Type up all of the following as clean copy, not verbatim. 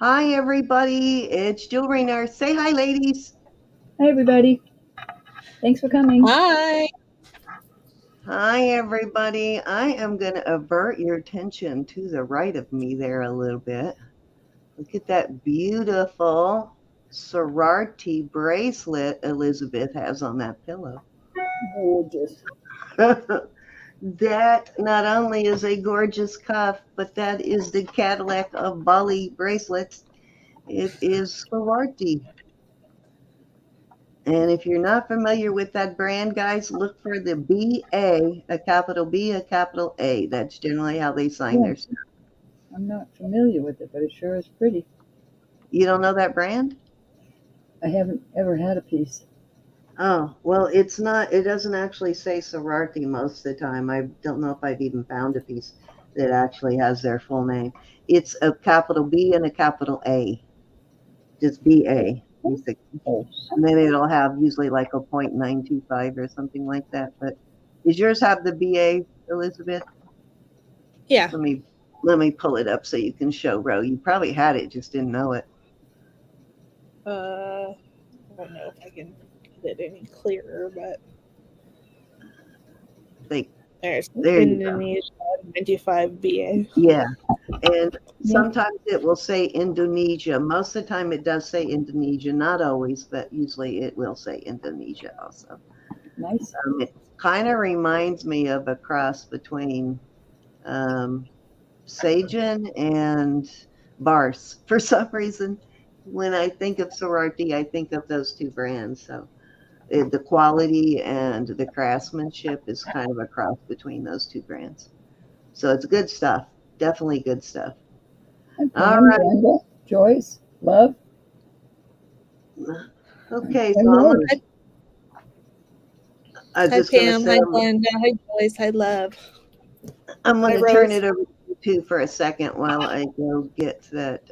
Hi, everybody. It's Jewelry Nurse. Say hi, ladies. Hi, everybody. Thanks for coming. Hi. Hi, everybody. I am going to avert your attention to the right of me there a little bit. Look at that beautiful sorority bracelet Elizabeth has on that pillow. Gorgeous. That not only is a gorgeous cuff, but that is the Cadillac of Bali bracelets. It is sorority. And if you're not familiar with that brand, guys, look for the BA, a capital B, a capital A. That's generally how they sign Yeah, their stuff. I'm not familiar with it, but it sure is pretty. You don't know that brand? I haven't ever had a piece. Oh, well, it's not, it doesn't actually say sorority most of the time. I don't know if I've even found a piece that actually has their full name. It's a capital B and a capital A, just BA, basically. Oh, And then it'll have usually like a 0.925 or something like that. But does yours have the BA, Elizabeth? Yeah. Let me pull it up so you can show Ro. You probably had it, just didn't know it. I don't know if I can get it any clearer, but Like, there's there you go. Indonesia 95 BA. Yeah. And yeah. sometimes it will say Indonesia. Most of the time it does say Indonesia, not always, but usually it will say Indonesia also. Nice. It kind of reminds me of a cross between Sagen and Bars. For some reason, when I think of sorority, I think of those two brands. So the quality and the craftsmanship is kind of a cross between those two brands. So it's good stuff. Definitely good stuff. Hi, All Pam, right. Brenda, Joyce, Love, Okay, and so Lori. I was Hi just going to Pam. say, Hi Glenda. Hi Joyce. Hi Love. I'm going Hi to turn Rose. it over to you two for a second while I go get that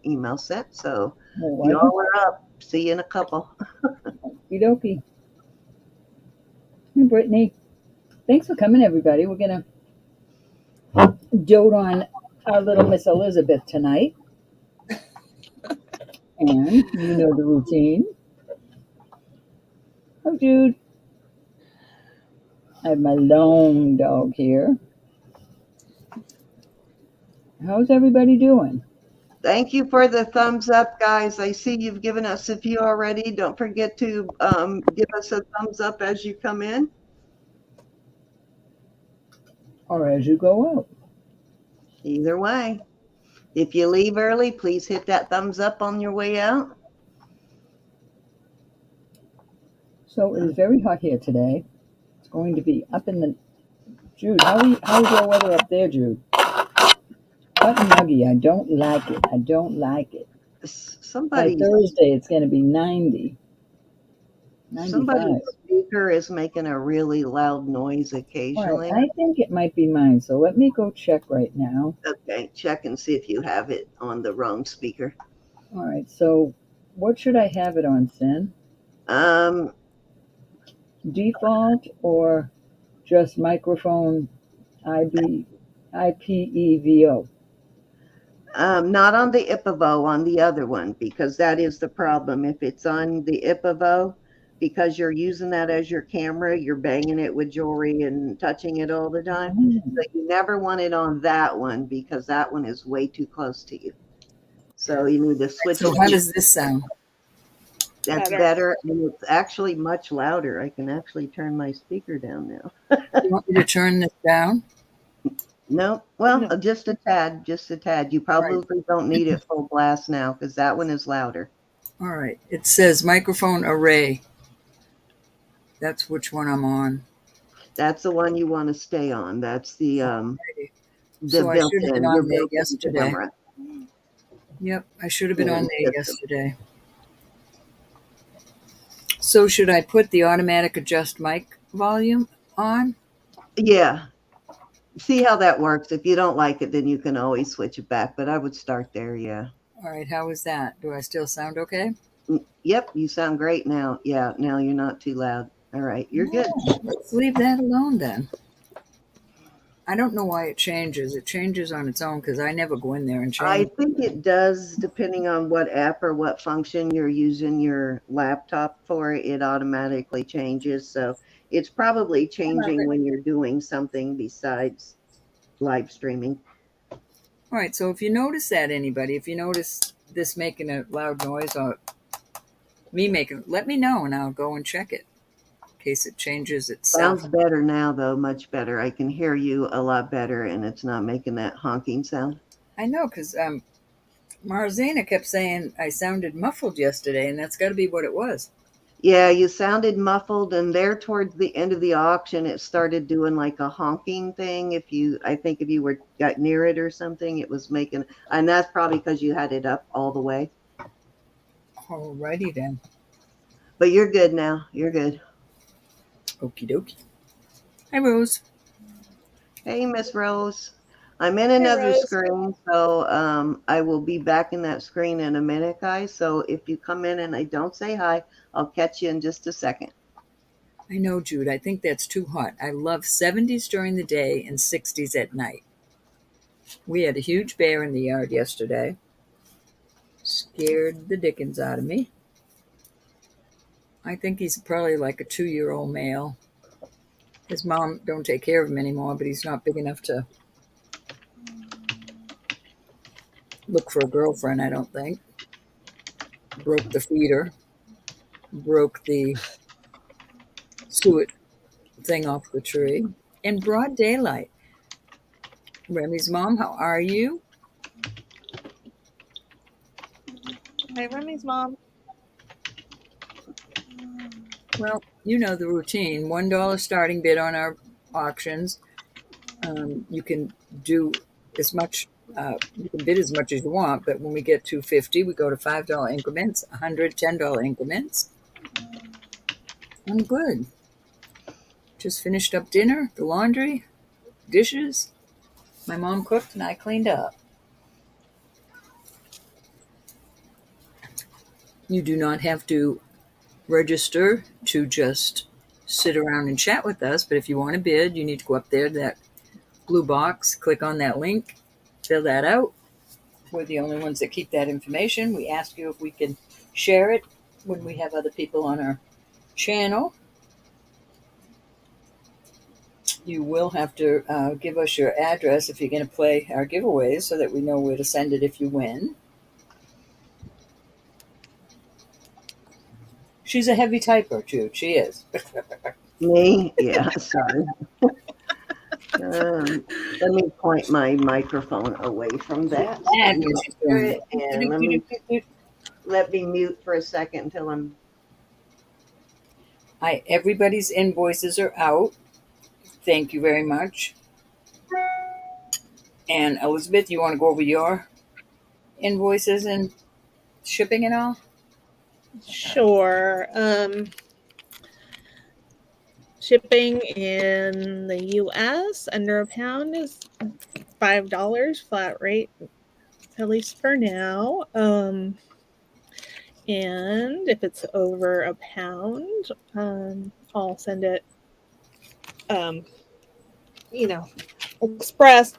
email sent. So All right. y'all are up. See you in a couple. Okie dokie. Hey, Brittany. Thanks for coming, everybody. We're going to dote on our little Miss Elizabeth tonight. And you know the routine. Oh, Jude. I have my lone dog here. How's everybody doing? Thank you for the thumbs up, guys. I see you've given us a few already. Don't forget to give us a thumbs up as you come in. Or as you go out? Either way. If you leave early, please hit that thumbs up on your way out. So it is very hot here today. It's going to be up in the Jude. How's your weather up there, Jude? Hot and muggy. I don't like it. I don't like it. By Somebody's Thursday, it's going to be 90, 95. speaker is making a really loud noise All right, occasionally. I think it might be mine. So let me go check right now. Okay, check and see if you have it on the wrong speaker. All right. So what should I have it on, Sin? Um, Default or just microphone IPEVO? not on the IPAVO, on the other one, because that is the problem. If it's on the IPAVO, because you're using that as your camera, you're banging it with jewelry and touching it all the time. So you never want it on that one because that one is way too close to you. So you need to switch So it. how does this sound? That's better, and it's actually much louder. I can actually turn my speaker down now. You want me to turn this down? No, well, No. just a tad, just a tad. You All right. probably don't need it full blast now because that one is louder. All right. It says microphone array. That's which one I'm on. That's the one you want to stay on. That's the Alrighty. the So I should have been built-in, your on there built-in yesterday. camera. Yep, I should have been Yeah, on there system. yesterday. So should I put the automatic adjust mic volume on? Yeah. See how that works. If you don't like it, then you can always switch it back. But I would start there. Yeah. All right, how is that? Do I still sound okay? Yep. You sound great now. Yeah. Now you're not too loud. All right. You're good. Let's leave that alone then. I don't know why it changes. It changes on its own because I never go in there and I change. think it does, depending on what app or what function you're using your laptop for, it automatically changes. So it's probably changing when you're doing something besides live streaming. All right, so if you notice that, anybody, if you notice this making a loud noise or me making, let me know and I'll go and check it in case it changes itself. Sounds better now, though, much better. I can hear you a lot better, and it's not making that honking sound. I know because Marzana kept saying I sounded muffled yesterday, and that's got to be what it was. Yeah, you sounded muffled, and there towards the end of the auction, it started doing like a honking thing. I think if you were got near it or something, it was making, and that's probably because you had it up all the way. Alrighty then. But you're good now. You're good. Okie dokie. Hi, Rose. Hey, Miss Rose. I'm in Hey, another Rose. screen, so I will be back in that screen in a minute, guys. So if you come in and I don't say hi, I'll catch you in just a second. I know, Jude. I think that's too hot. I love 70s during the day and 60s at night. We had a huge bear in the yard yesterday. Scared the dickens out of me. I think he's probably like a 2-year-old male. His mom don't take care of him anymore, but he's not big enough to look for a girlfriend, I don't think. Broke the feeder, broke the suet thing off the tree in broad daylight. Remy's mom, how are you? Hi, Remy's mom. Well, you know the routine. $1 starting bid on our auctions. You can do as much. You can bid as much as you want, but when we get to 50, we go to $5 increments, $110 increments. I'm good. Just finished up dinner, the laundry, dishes. My mom cooked and I cleaned up. You do not have to register to just sit around and chat with us, but if you want to bid, you need to go up there to that blue box, click on that link, fill that out. We're the only ones that keep that information. We ask you if we can share it when we have other people on our channel. You will have to give us your address if you're going to play our giveaways so that we know where to send it if you win. She's a heavy typer, Jude. She is. Me? Yeah, sorry. Let me point my microphone away from that. So you She's doing it, and let me mute for a second until I'm. Hi, everybody's invoices are out. Thank you very much. And Elizabeth, you want to go over your invoices and shipping and all? Sure. Shipping in the US under a pound is $5 flat rate, at least for now. And if it's over a pound, I'll send it, you know,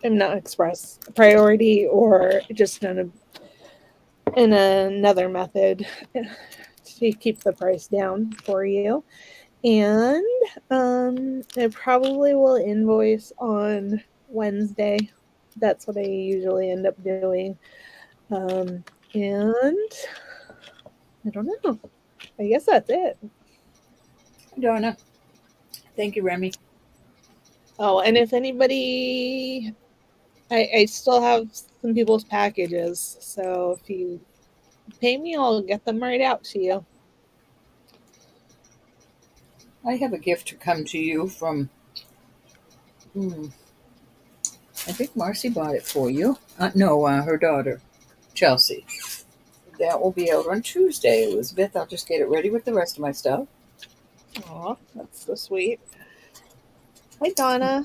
not express priority, or just in another method to keep the price down for you. And it probably will invoice on Wednesday. That's what I usually end up doing. And I don't know. I guess that's it. Donna. Thank you, Remy. Oh, and if anybody, I still have some people's packages. So if you pay me, I'll get them right out to you. I have a gift to come to you from, I think Marcy bought it for you. No, her daughter, Chelsea. That will be out on Tuesday, Elizabeth. I'll just get it ready with the rest of my stuff. Aw, that's so sweet. Hi, Donna.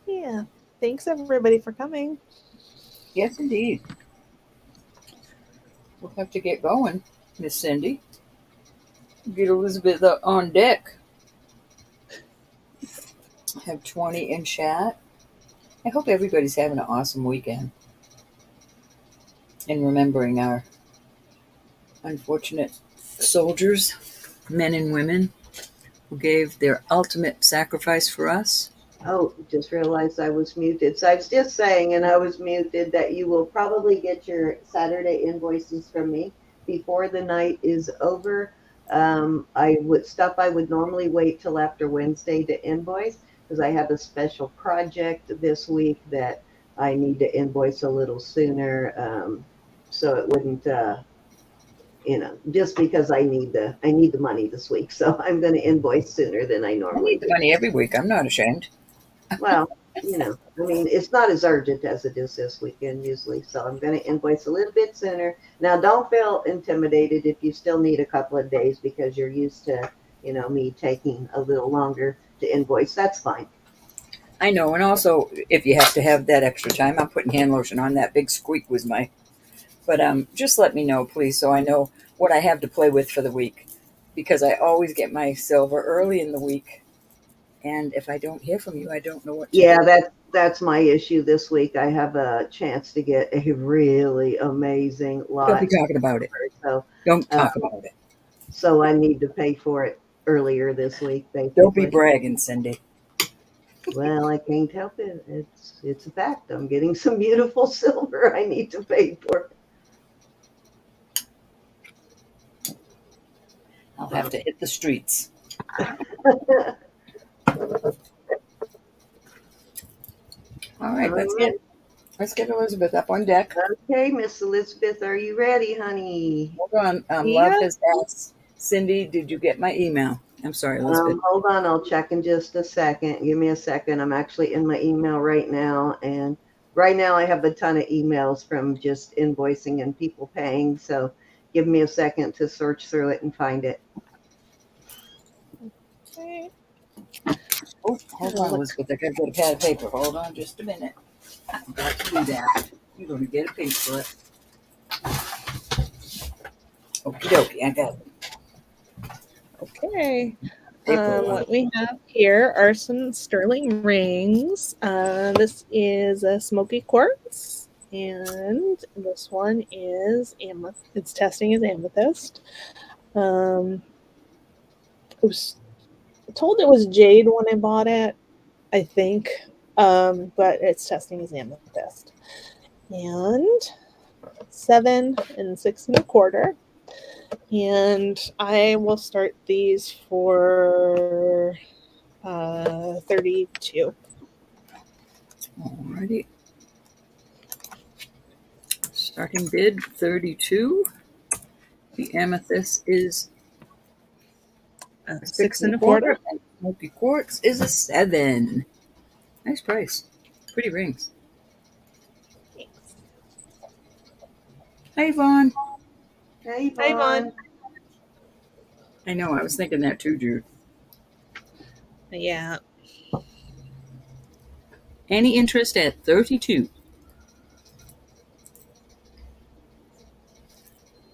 Yeah. Thanks, everybody, for coming. Yes, indeed. We'll have to get going, Miss Cindy. Get Elizabeth on deck. have 20 in chat. I hope everybody's having an awesome weekend and remembering our unfortunate soldiers, men and women, who gave their ultimate sacrifice for us. Oh, just realized I was muted. So I was just saying, and I was muted, that you will probably get your Saturday invoices from me before the night is over. I would normally wait till after Wednesday to invoice because I have a special project this week that I need to invoice a little sooner. So it wouldn't, just because I need the money this week. So I'm going to invoice sooner than I I normally need the do. money every week. I'm not ashamed. Well, I mean, it's not as urgent as it is this weekend usually. So I'm going to invoice a little bit sooner. Now, don't feel intimidated if you still need a couple of days because you're used to, me taking a little longer to invoice. That's fine. I know, and also if you have to have that extra time, I'm putting hand lotion on. That big squeak was my. But just let me know, please, so I know what I have to play with for the week, because I always get my silver early in the week, and if I don't hear from you, I don't know what to Yeah, do. that's my issue this week. I have a chance to get a really amazing Don't be lot. talking about it. So, Don't uh, talk about it. so I need to pay for it earlier this week, Don't be basically. bragging, Cindy. Well, I can't help it. It's a fact. I'm getting some beautiful silver I need to pay for. I'll have to hit the streets. All right, All right. let's get Elizabeth up on deck. Okay, Miss Elizabeth, are you ready, honey? Hold on. Love Yeah. has asked Cindy, did you get my email? I'm sorry, Elizabeth. Hold on, I'll check in just a second. Give me a second. I'm actually in my email right now, and right now I have a ton of emails from just invoicing and people paying. So give me a second to search through it and find it. Okay. Oh, hold on, Elizabeth. I gotta get a pad of paper. Hold on just a minute. I've got to do that. You're gonna get a page for it. Okie dokie, I got it. Okay. Paper. What we have here are some sterling rings. This is a smoky quartz, and this one is amethyst. It's testing as amethyst. I was told it was jade when I bought it, I think, but it's testing as amethyst. And 7 6 1/4. And I will start these for 32. Alrighty. Starting bid 32. The amethyst is a 6 1/4, and smoky quartz is a 7. Nice price. Pretty rings. Thanks. Hi, Yvonne. Hey, Hi, Vaughn. Vaughn. I know, I was thinking that too, Jude. Yeah. Any interest at 32?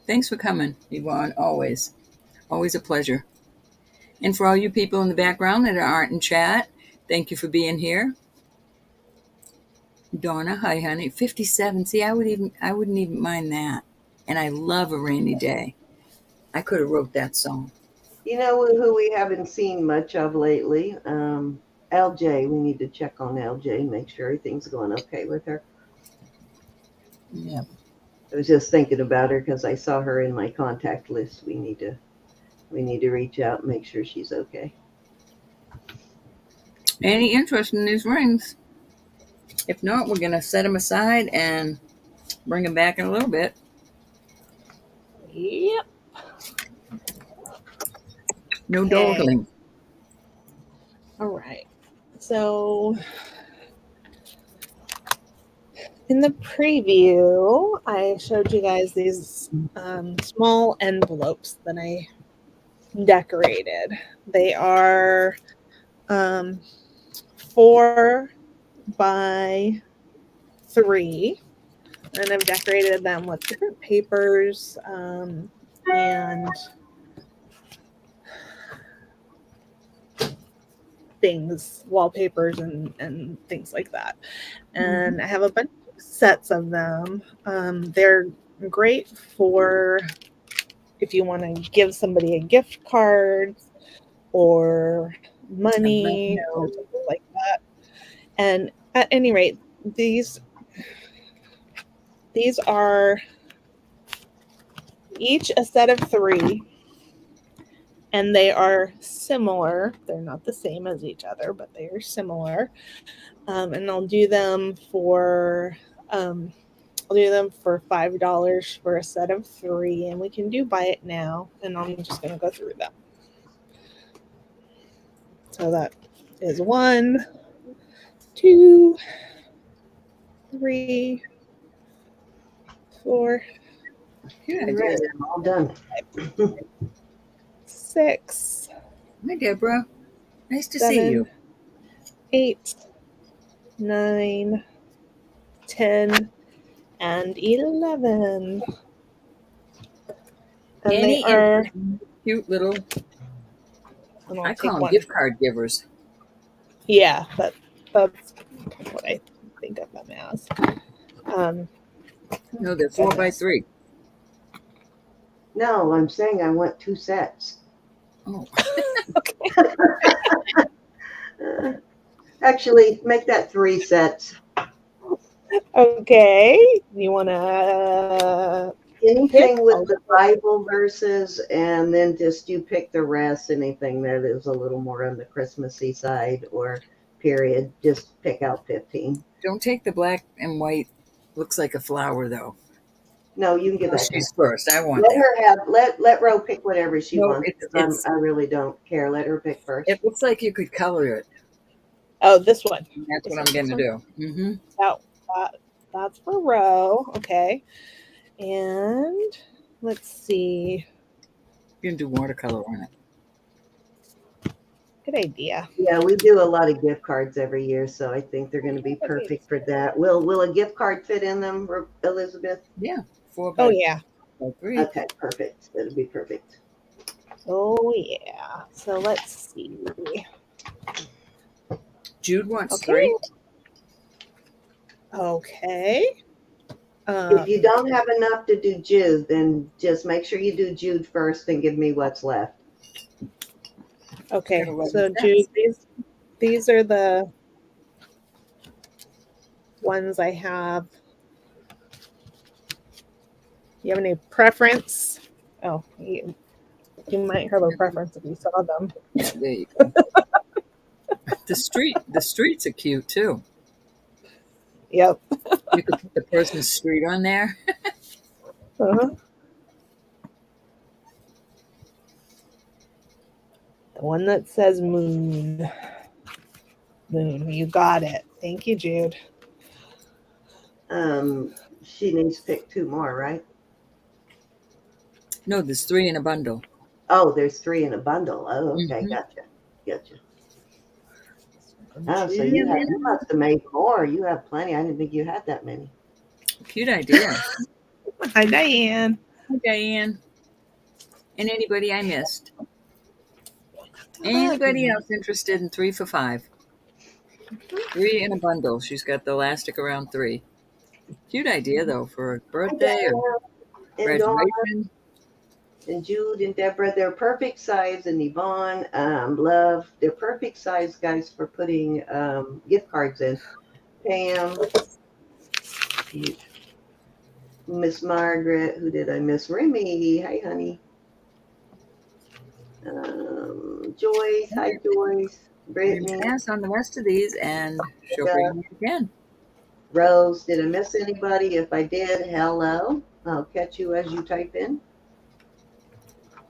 Thanks for coming, Yvonne. Always. Always a pleasure. And for all you people in the background that aren't in chat, thank you for being here. Donna, hi honey. 57. See, I wouldn't even mind that. And I love a rainy day. I could have wrote that song. You know who we haven't seen much of lately? LJ. We need to check on LJ, make sure everything's going okay with her. Yeah. I was just thinking about her because I saw her in my contact list. We need to reach out and make sure she's okay. Any interest in these rings? If not, we're gonna set them aside and bring them back in a little bit. Yep. No Okay. dawdling. All right. So in the preview, I showed you guys these small envelopes that I decorated. They are 4 by 3, and I've decorated them with different papers and things, wallpapers and things like that. And I have a bunch of sets of them. They're great for if you want to give somebody a gift card or money or something like that. And at any rate, these are each a set of 3, and they are similar. They're not the same as each other, but they are similar. And I'll do them for $5 for a set of 3, and we can do buy it now. And I'm just going to go through them. So that is 1, 2, 3, 4. All right, I'm all done. 6. Hi, Deborah. Nice to see you. 8, 9, 10, and 11. And Annie they are and cute little. I call them one. gift card givers. Yeah, that's what I think of them as. No, they're 4x3. No, I'm saying I want 2 sets. Oh, Actually, make that 3 sets. Okay, you want to Anything with the Bible verses, and then just you pick the rest. Anything that is a little more on the Christmassy side or period, just pick out 15. don't take the black and white. Looks like a flower, though. No, you can get that. She's first. I want Let that. her have. Let Ro pick whatever she No, wants. I really don't care. Let her pick first. It looks like you could color it. Oh, this one. That's what I'm going to do. Mm-hmm. Oh, that's for Ro. Okay, and let's see. You can do watercolor on it. Good idea. Yeah, we do a lot of gift cards every year, so I think they're going to be perfect for that. Will a gift card fit in them, Elizabeth? Yeah, 4x3. Oh yeah. Okay, perfect. That'll be perfect. Oh yeah. So let's see. Jude wants 3. Okay. If you don't have enough to do Jude, then just make sure you do Jude first and give me what's left. Okay, so Jude, these are the ones I have. You have any preference? Oh, you might have a preference if you saw them. There you go. The streets are cute too. Yep. You could put the person's street on there. Uh-huh. The one that says moon. Moon, you got it. Thank you, Jude. She needs to pick 2 more, right? No, there's 3 in a bundle. Oh, there's 3 in a bundle. Oh, okay, Mhm. Gotcha. Oh, so you must have made more. You have plenty. I didn't think you had that many. Cute idea. Hi, Diane. Hi, Diane. And anybody I missed. Anybody else interested in 3 for $5? 3 in a bundle. She's got the elastic around 3. Cute idea though for a birthday or graduation. And Jude and Deborah, they're perfect size, and Yvonne, Love, they're perfect size, guys, for putting gift cards in. Pam, Miss Margaret, who did I miss? Remy, hi, honey. Joyce, hi, Joyce. Brittany. Pass on the rest of these, and she'll bring you again. Rose, did I miss anybody? If I did, hello. I'll catch you as you type in.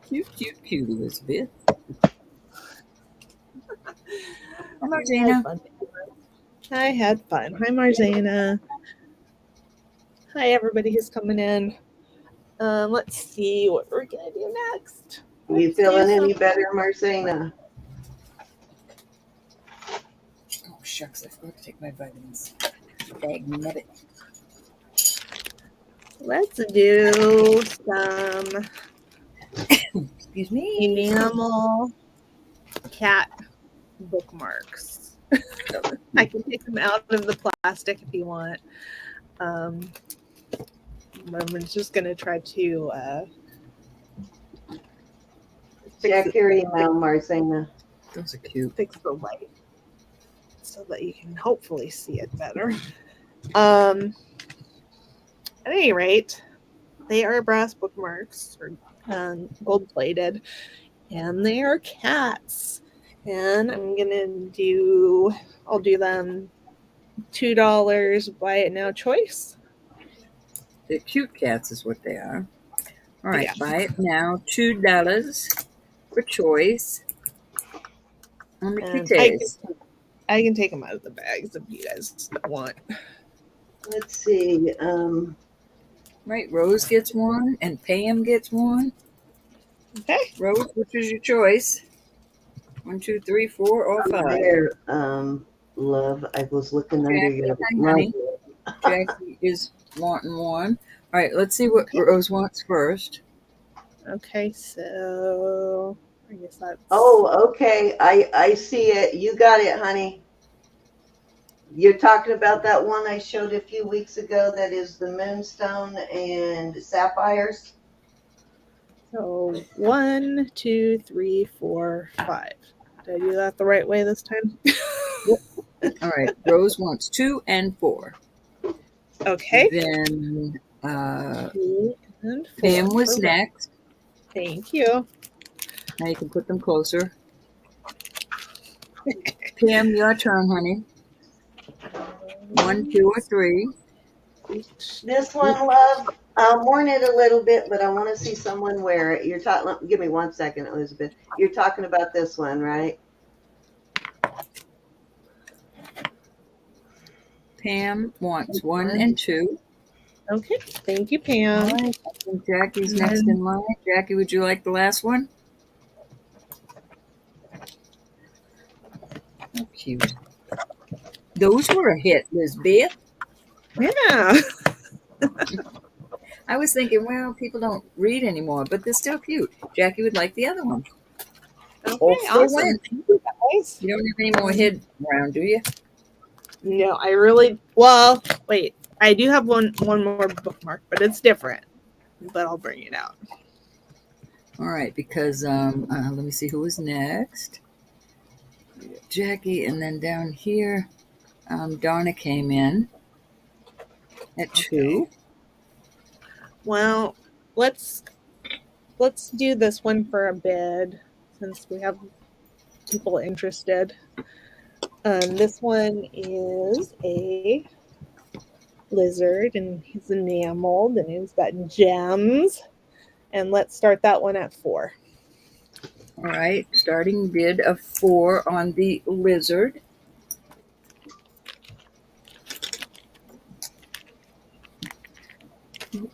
Cute, Elizabeth. Hi, Marzana. I had fun. Hi, Marzana. Hi, everybody who's coming in. Let's see what we're going to do next. You feeling any better, Marzana? Oh, shucks. I forgot to take my vitamins. Bag nabbit. Let's do some Excuse me. enamel cat bookmarks. I can take them out of the plastic if you want. I'm just going to try to Check your email, Marcena. Those are cute. fix the light so that you can hopefully see it better. At any rate, they are brass bookmarks, or gold plated, and they are cats. And I'll do them $2 buy it now choice. They're cute cats is what they are. All right, Yeah. buy it now, $2 for choice. On the And cuties. I can take them out of the bags if you guys want. Let's see. Right, Rose gets one and Pam gets one. Okay. Rose, which is your choice? 1, 2, 3, 4, or 5? There, love. I was looking under your honey. Jackie is wanting one. All right, let's see what Rose wants first. Okay, so I guess that's. Oh, okay. I see it. You got it, honey. You're talking about that one I showed a few weeks ago that is the moonstone and sapphires? So 1, 2, 3, 4, 5. Did I do that the right way this time? All right, Rose wants 2 and 4. Okay. Then 2 and 4. Pam was next. Thank you. Now you can put them closer. Pam, your turn, honey. 1, 2, or 3. This one, love, I'm worn it a little bit, but I want to see someone wear it. You're talking. Give me 1 second, Elizabeth. You're talking about this one, right? Pam wants 1 and 2. Okay. Thank you, Pam. All right, I think Jackie's next in line. Jackie, would you like the last one? Oh, cute. Those were a hit, Lisbeth. Yeah. I was thinking, well, people don't read anymore, but they're still cute. Jackie would like the other one. Okay, Also awesome. went. Thank you, guys. You don't have any more hid around, do you? No, I really. Well, wait. I do have one more bookmark, but it's different. But I'll bring it out. All right, because let me see who was next. Jackie, and then down here, Donna came in at 2. Well, let's do this one for a bid since we have people interested. This one is a lizard, and he's enameled, and he's got gems. And let's start that one at 4. All right, starting bid of 4 on the lizard.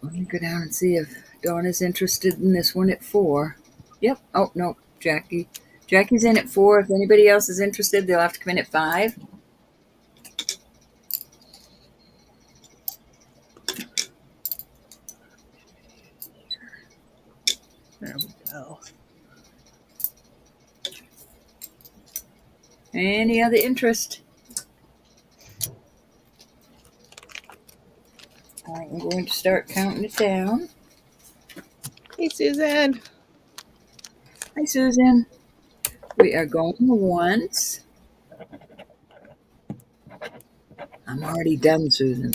Let me go down and see if Donna's interested in this one at 4. Yep. Oh, no, Jackie. Jackie's in at 4. If anybody else is interested, they'll have to come in at 5. There we go. Any other interest? I'm going to start counting it down. Hey, Susan. Hi, Susan. We are going once. I'm already done, Susan.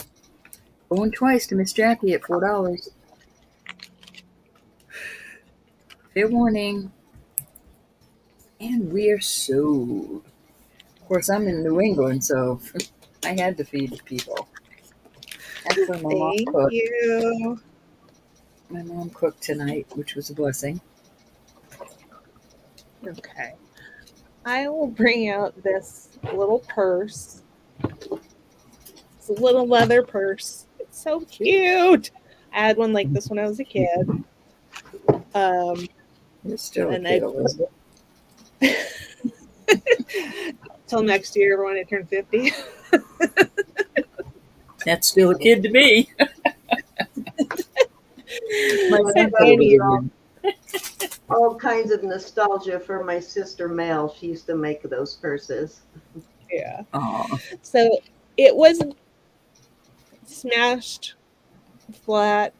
Going twice to Miss Jackie at $4. Fair warning. And we're sold. Of course, I'm in New England, so I had to feed people. Actually, my mom Thank cooked. you. My mom cooked tonight, which was a blessing. Okay. I will bring out this little purse. It's a little leather purse. It's so cute. I had one like this when I was a kid. You're still a And kid, Elizabeth. Till next year when I turn 50. That's still a kid to me. My Tiny, grandpa was all kinds of nostalgia for my sister Mel. She used to make those purses. Yeah. Oh, So it was smashed flat.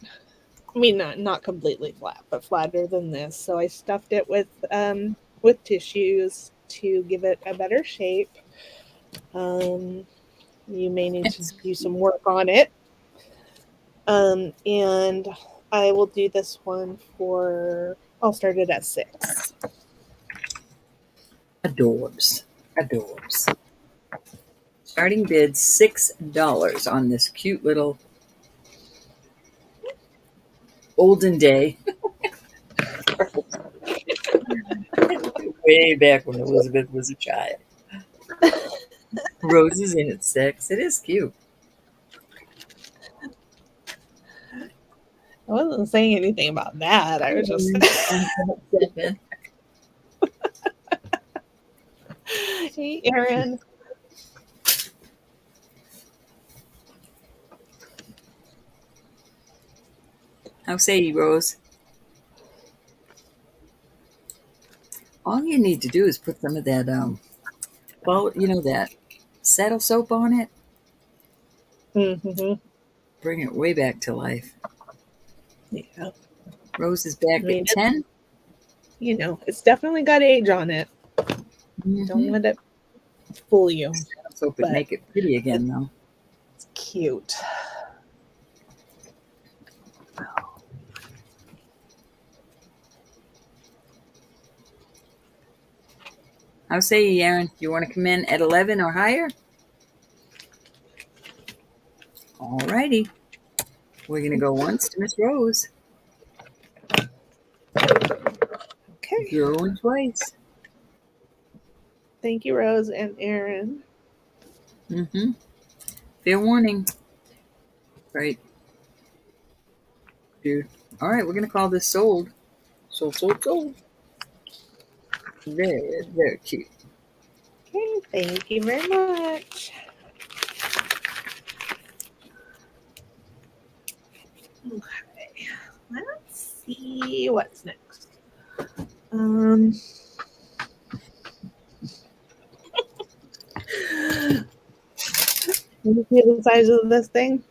I mean, not completely flat, but flatter than this. So I stuffed it with tissues to give it a better shape. Um, you may need to it's do some work on it. And I will do this one for. I'll start it at 6. adorbs. Adorbs. Starting bid $6 on this cute little olden day. Way back when Elizabeth was a child. Roses in at 6. It is cute. I wasn't saying anything about that. I was just. Hey, Erin. How say you, Rose? All you need to do is put some of that, well, that saddle soap on it. Mm-hmm. Bring it way back to life. Yeah. Rose is I back mean, at 10. it's definitely got age on it. Don't Mm-hmm. let it fool you, Saddle soap would but make it pretty again, though. it's cute. How say you, Aaron? You want to come in at 11 or higher? Alrighty. We're going to go once to Miss Rose. Okay. Going twice. Thank you, Rose and Erin. Mm-hmm. Fair warning. Right, dude. All right, we're going to call this sold. Sold, sold, sold. Very, very cute. Okay, thank you very much. Okay, let's see what's next. You see the size of this thing?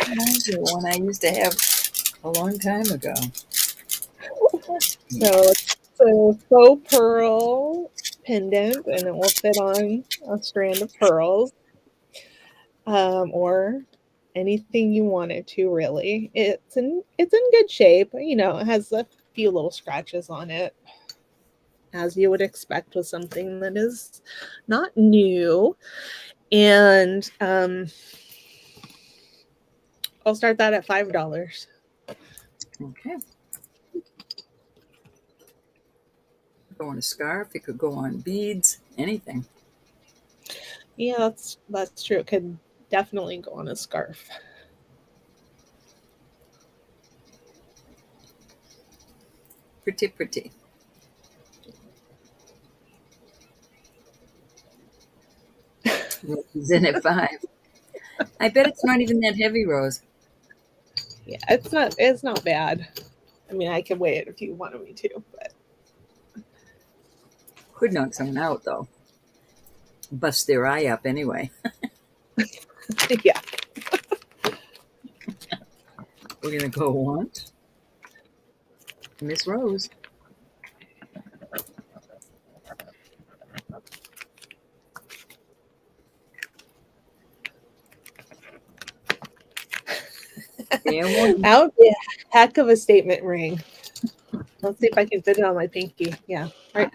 Reminds me of one I used to have a long time ago. That's cute. So it's a faux pearl pendant, and it will fit on a strand of pearls, or anything you want it to. Really, it's in good shape. It has a few little scratches on it, as you would expect with something that is not new. And I'll start that at $5. Okay. Go on a scarf. It could go on beads. Anything. Yeah, that's true. It could definitely go on a scarf. Pretty, pretty. Rose is in at 5. I bet it's not even that heavy, Rose. Yeah, it's not bad. I mean, I could weigh it if you wanted me to, but Could knock someone out, though. Bust their eye up anyway. yeah. We're going to go once. Miss Rose. Fair warning. That would be a heck of a statement ring. Let's see if I can fit it on my pinky. Yeah. All right.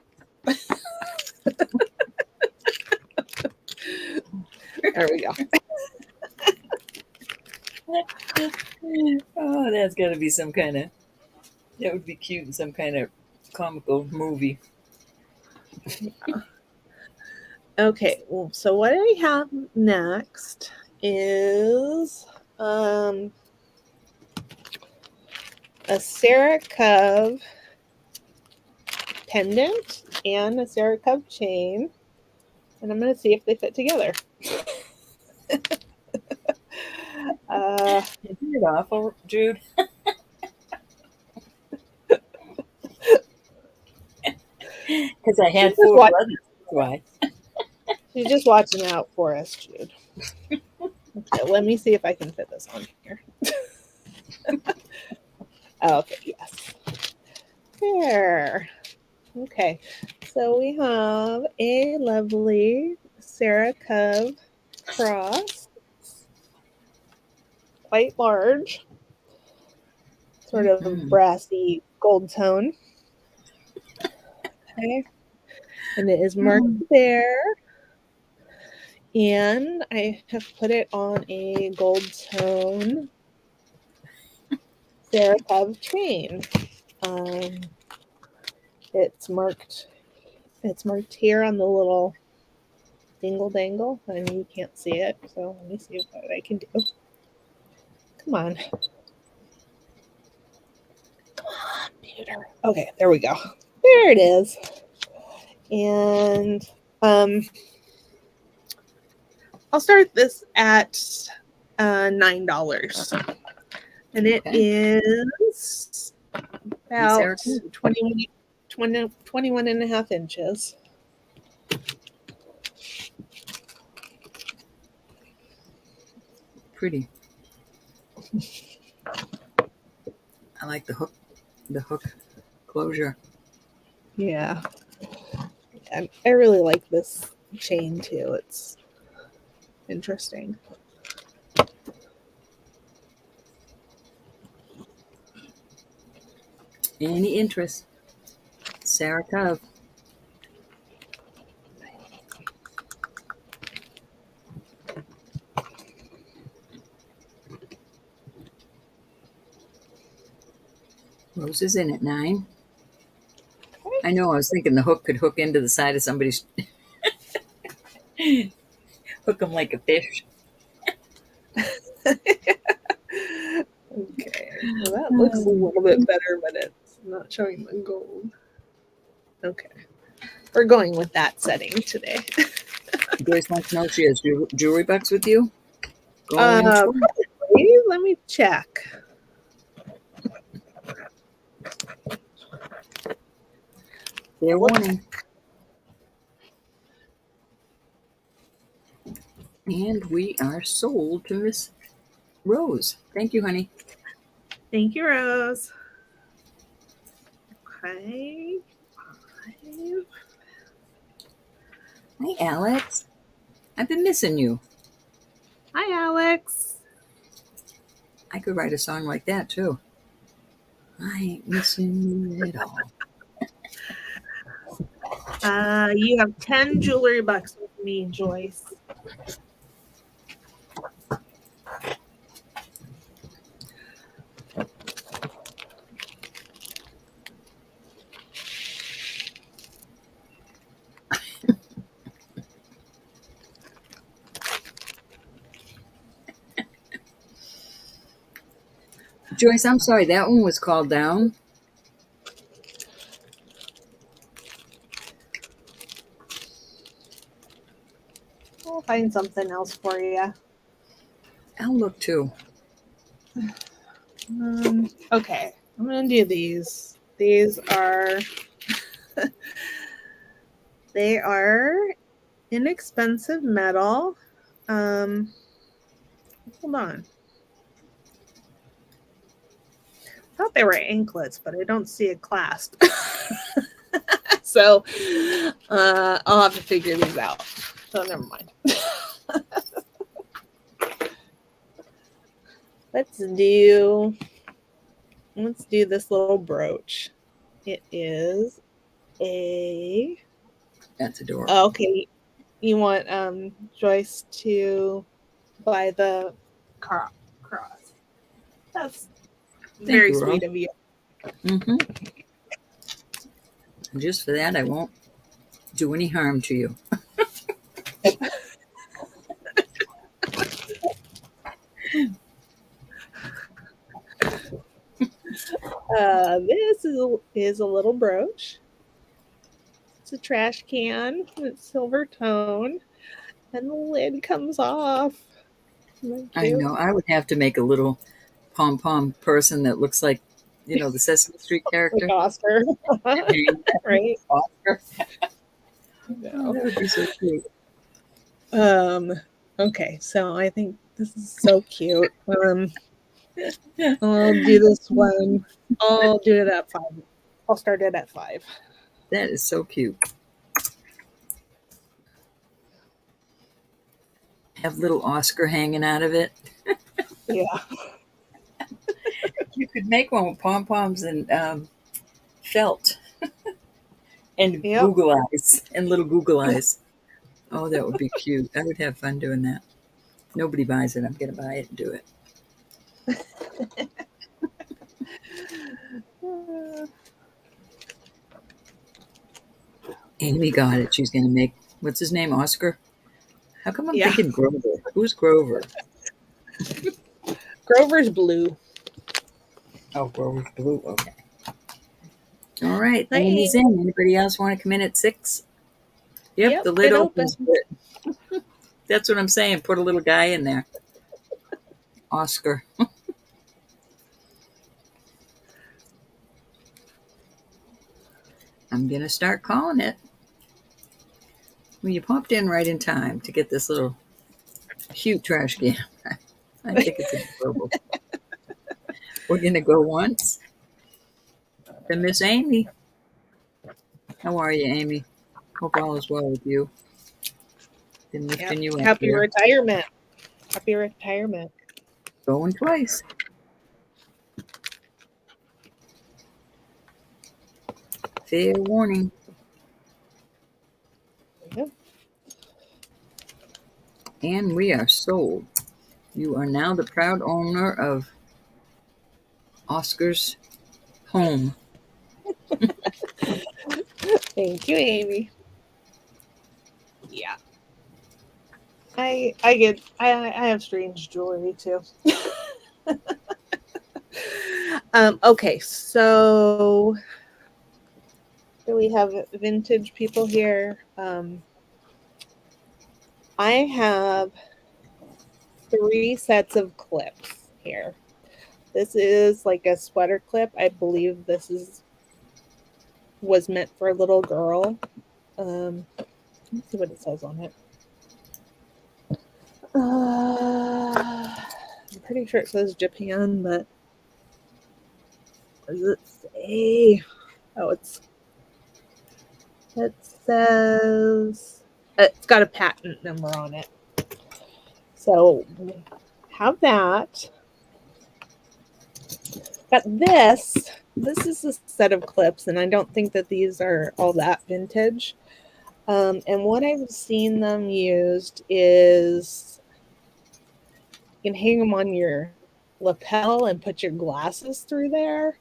There we go. Oh, that's got to be some kind of, that would be cute in some kind of comical movie. Okay. Well, so what I have next is a Sarah Cove pendant and a Sarah Cove chain. And I'm going to see if they fit together. Isn't it awful, Jude? Because I had She's just, 4 watch- brothers. That's why. she's just watching out for us, Jude. Okay, let me see if I can fit this on here. Okay, yes. There. Okay, so we have a lovely Sarah Cove cross. Quite large. Sort of brassy gold tone. Okay. And it is marked there. And I have put it on a gold tone Sarah Cove chain. It's marked here on the little dingle dangle. I mean, you can't see it, so let me see what I can do. Come on. Come on, computer. Okay, there we go. There it is. And I'll start this at $9. And it is about 21 and a half inches. Pretty. I like the hook closure. Yeah. I really like this chain too. It's interesting. Any interest? Sarah Cove. Rose is in at 9. I know, I was thinking the hook could hook into the side of somebody's hook them like a fish. Okay, well, that looks a little bit better, but it's not showing the gold. Okay, we're going with that setting today. Joyce wants to know if she has jewelry box with you. Probably. Let me check. Fair warning. And we are sold to Miss Rose. Thank you, honey. Thank you, Rose. Okay. 5. Hi, Alex. I've been missing you. Hi, Alex. I could write a song like that, too. I ain't missing you at all. You have 10 jewelry bucks with me, Joyce. Joyce, I'm sorry, that one was called down. I'll find something else for you. I'll look, too. Okay, I'm going to do these. These are... they are inexpensive metal. Hold on. I thought they were anklets, but I don't see a clasp. So I'll have to figure these out. So never mind. Let's do this little brooch. It is a... That's adorable. Okay. You want Joyce to buy the cross. That's very sweet of you. Mm-hmm. Just for that, I won't do any harm to you. This is a little brooch. It's a trash can. It's silver tone, and the lid comes off. I know. I would have to make a little pom-pom person that looks like, the Sesame Street Like character. Oscar. Right? Oscar. Yeah. Oh, that would be so cute. Okay, so I think this is so cute. I'll do this one. I'll do it at 5. I'll start it at 5. That is so cute. Have little Oscar hanging out of it. Yeah. You could make one with pom poms and felt and Yep. Google eyes and little Google eyes. Oh, that would be cute. I would have fun doing that. Nobody buys it. I'm going to buy it and do it. Amy got it. She's going to make, what's his name, Oscar? How come I'm Yeah. thinking Grover? Who's Grover? Grover's blue. Oh, Grover's blue. Okay. All right. Hi, Amy's in. Anybody else want to come in at 6? Yep, the lid it opens. opens. That's what I'm saying. Put a little guy in there. Oscar. I'm going to start calling it. Well, you popped in right in time to get this little cute trash can. I think it's adorable. We're going to go once to Miss Amy. How are you, Amy? Hope all is well with you. Been lifting you up Happy here. retirement. Happy retirement. Going twice. Fair warning. Yeah. And we are sold. You are now the proud owner of Oscar's home. Thank you, Amy. Yeah. I have strange jewelry too. Okay, so do we have vintage people here? I have 3 sets of clips here. This is like a sweater clip. I believe this was meant for a little girl. Let's see what it says on it. I'm pretty sure it says Japan, but what does it say? Oh, it says it's got a patent number on it. So have that. But this is a set of clips, and I don't think that these are all that vintage. And what I've seen them used is you can hang them on your lapel and put your glasses through there,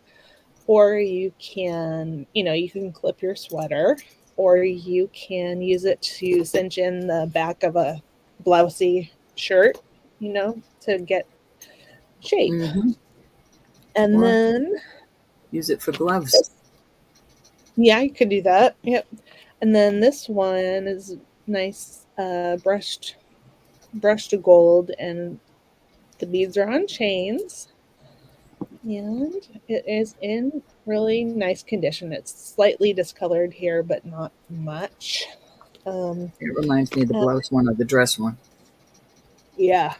or you can, you can clip your sweater, or you can use it to cinch in the back of a blousey shirt, to get shape. Mm-hmm. And Or then use it for gloves. Yeah, you could do that. Yep. And then this one is nice, brushed to gold, and the beads are on chains. And it is in really nice condition. It's slightly discolored here, but not much. It reminds me of the blouse one or the dress one. Yeah.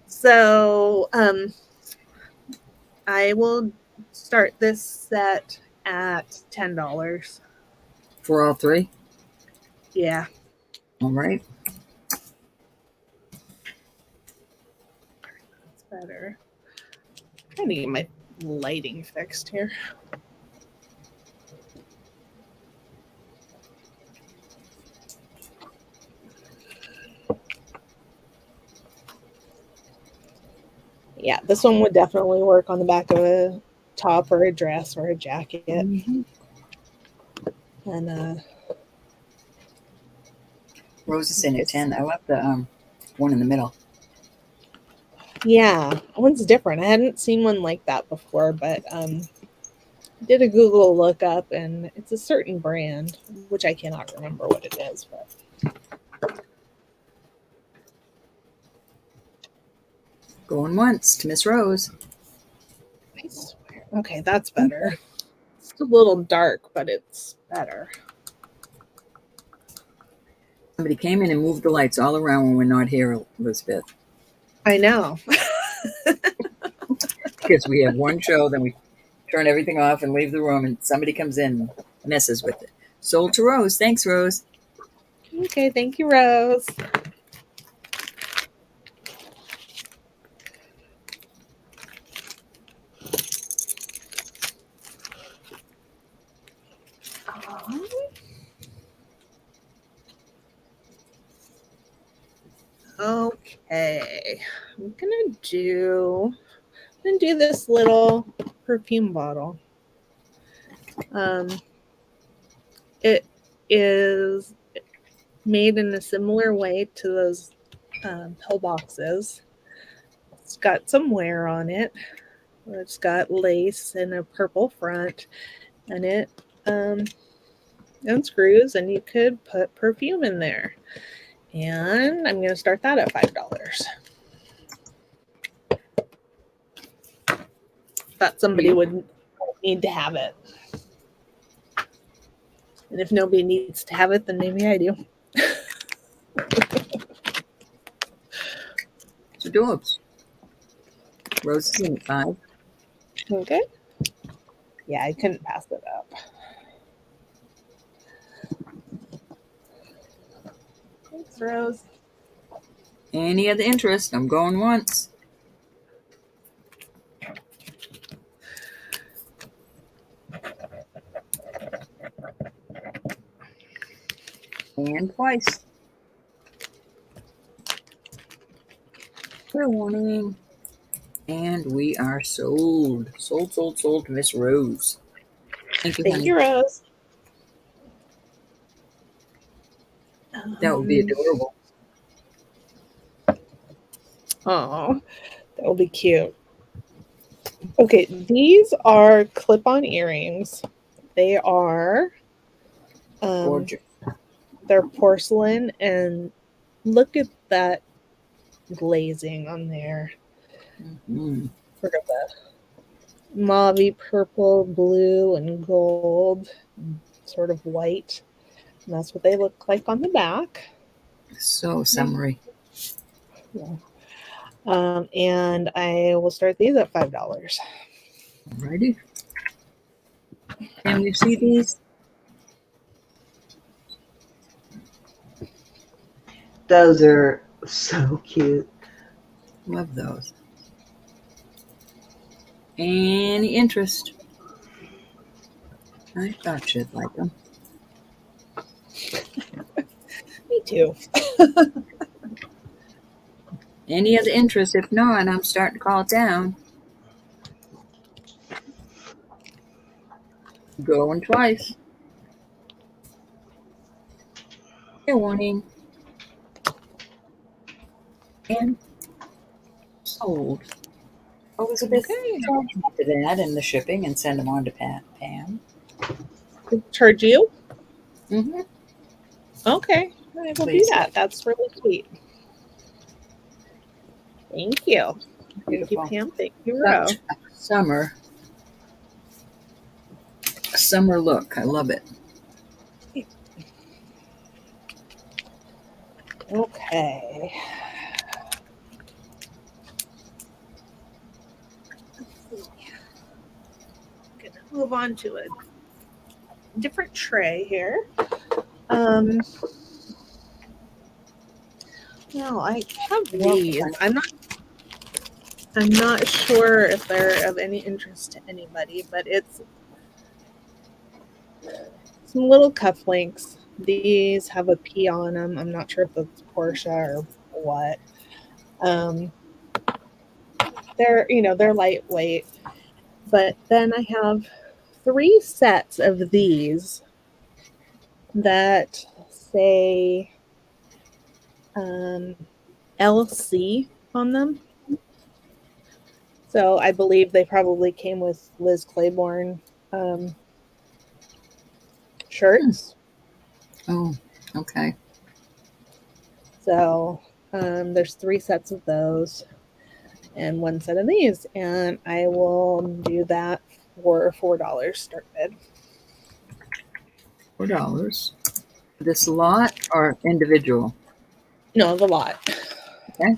So I will start this set at $10. For all 3? Yeah. All right. That's better. I'm trying to get my lighting fixed here. Yeah, this one would definitely work on the back of a top or a dress or a jacket. Mm-hmm. And Rose is in at 10. I love the one in the middle. Yeah, that one's different. I hadn't seen one like that before, but did a Google lookup, and it's a certain brand, which I cannot remember what it is. But Going once to Miss Rose. I swear Okay, that's better. It's a little dark, but it's better. Somebody came in and moved the lights all around when we're not here, Elizabeth. I know. Because we have one show, then we turn everything off and leave the room, and somebody comes in and messes with it. Sold to Rose. Thanks, Rose. Okay, thank you, Rose. Okay, I'm gonna do this little perfume bottle. It is made in a similar way to those pillboxes. It's got some wear on it. It's got lace and a purple front, and it unscrews, and you could put perfume in there. And I'm going to start that at $5. Thought somebody would need to have it. And if nobody needs to have it, then maybe I do. It's adorbs. Rose is in at 5. Okay. Yeah, I couldn't pass it up. Thanks, Rose. Any other interest? I'm going once. And twice. Fair warning. And we are sold. Sold to Miss Rose. Thank you, Thank honey. you, Rose. That would be adorable. Oh, that will be cute. Okay, these are clip-on earrings. They are Gorgeous. they're porcelain, and look at that glazing on there. Mm-hmm. Sort of a mauve, purple, blue, and gold, sort of white. And that's what they look like on the back. So summery. Yeah. And I will start these at $5. Alrighty. Can we see these? Those are so cute. Love those. Any interest? I thought you'd like them. Me too. Any other interest? If not, I'm starting to call it down. Going twice. Fair warning. And sold. Elizabeth, charge me to that and the shipping and send them on to Pam. Charge you? Mm-hmm. Okay, I will do that. That's really sweet. Thank you. Beautiful. Thank you, Pam. Thank you, Rose. Summer look. I love it. Okay. Let's see. I'm gonna move on to a different tray here. Well, I have these. I'm not sure if they're of any interest to anybody, but it's some little cufflinks. These have a P on them. I'm not sure if it's Porsche or what. They're lightweight. But then I have 3 sets of these that say LC on them. So I believe they probably came with Liz Claiborne shirts. Oh, okay. So there's 3 sets of those and 1 set of these, and I will do that or $4 start bid. $4. This lot or individual? No, the lot. Okay.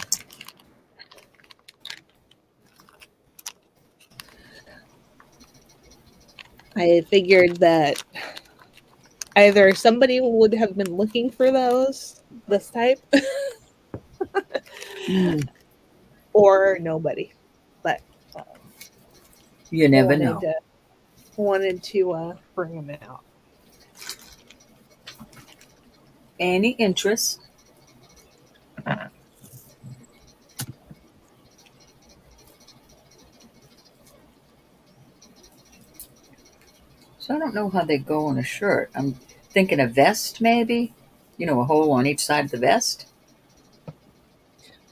I figured that either somebody would have been looking for this type, or nobody. But You I never know. wanted to bring them out. Any interest? So I don't know how they go on a shirt. I'm thinking a vest, maybe. You know, a hole on each side of the vest.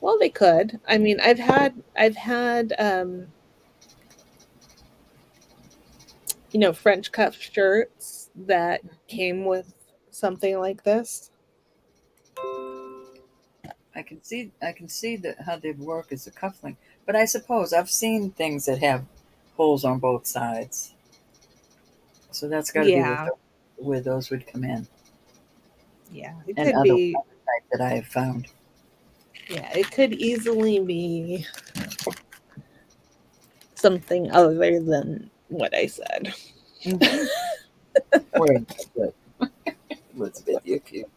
Well, they could. I mean, I've had French cuff shirts that came with something like this. I can see that how they'd work as a cufflink. But I suppose I've seen things that have holes on both sides. So that's got to be Yeah, where those would come in, yeah, it and could other be. type that I have found. Yeah, it could easily be something other than what I said. Mm-hmm. Wait, good. Elizabeth, you're cute.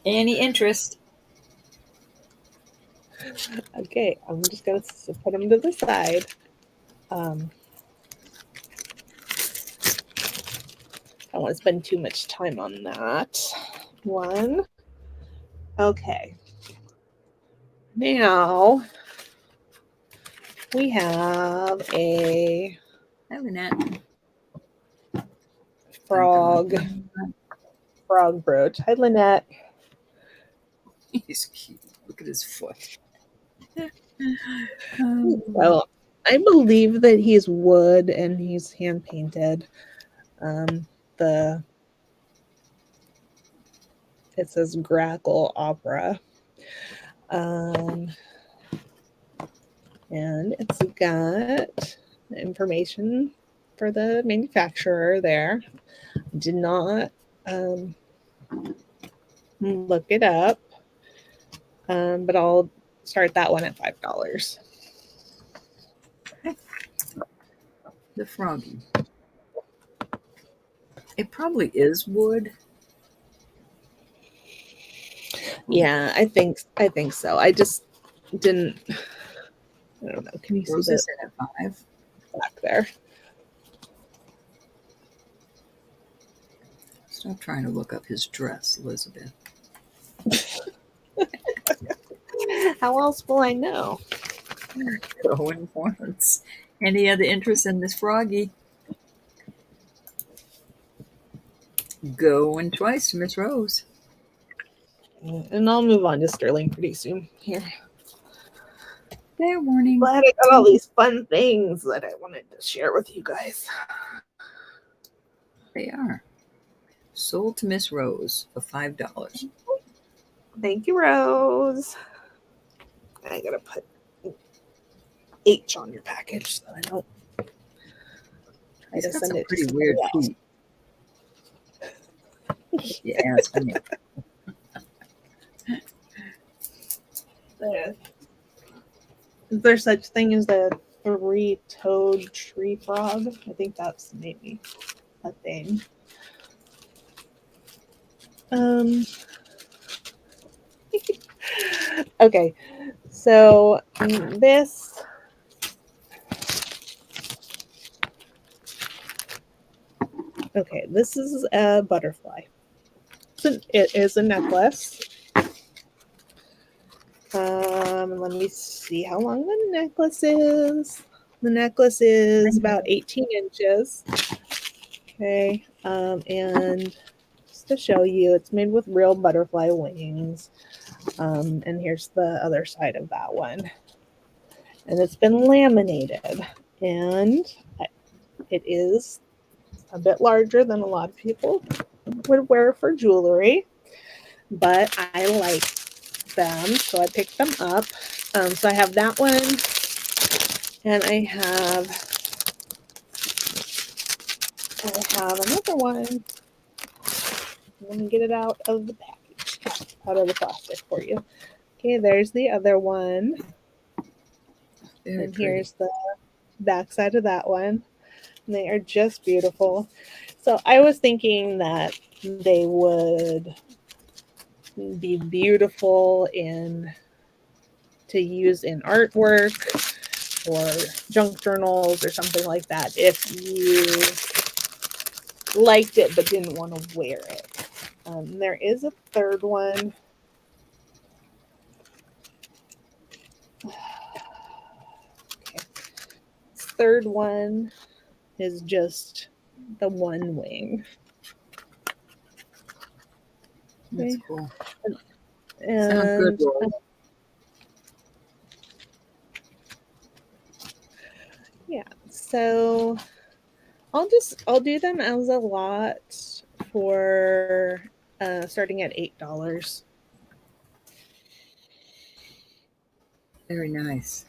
Any interest? Okay, I'm just gonna put them to the side. I don't want to spend too much time on that one. Okay. Now we have a Hi, Lynette. frog brooch. Hi, Lynette. He's cute. Look at his foot. Well, I believe that he's wood and he's hand painted. It says Grackle Opera. And it's got information for the manufacturer there. Did not look it up, but I'll start that one at $5. The froggy. It probably is wood. Yeah, I think so. I just didn't. I don't know. Can you see Roses that in at 5. back there? Stop trying to look up his dress, Elizabeth. How else will I know? Going once. Any other interest in this froggy? Going twice to Miss Rose. And I'll move on to Sterling pretty soon. Here. Fair warning. Glad I got all these fun things that I wanted to share with you guys. They are. Sold to Miss Rose for $5. Thank you, Rose. I gotta put H on your package so I don't try He's to got send some it to pretty somebody weird else. feet. Yeah, ask me. Is there such thing as a three-toed tree frog? I think that's maybe a thing. Okay, so this this is a butterfly. It is a necklace. Let me see how long the necklace is. The necklace is about 18 inches. Okay, and just to show you, it's made with real butterfly wings. And here's the other side of that one. And it's been laminated, and it is a bit larger than a lot of people would wear for jewelry, but I like them, so I picked them up. So I have that one, And I have another one. Let me get it out of the package, out of the plastic for you. Okay, there's the other one. Very And pretty. here's the back side of that one. And they are just beautiful. So I was thinking that they would be beautiful to use in artwork or junk journals or something like that if you liked it but didn't want to wear it. There is a third one. Okay. Third one is just the one wing. That's Okay. cool. And Sounds good, Rose. yeah, so I'll do them as a lot for starting at $8. Very nice.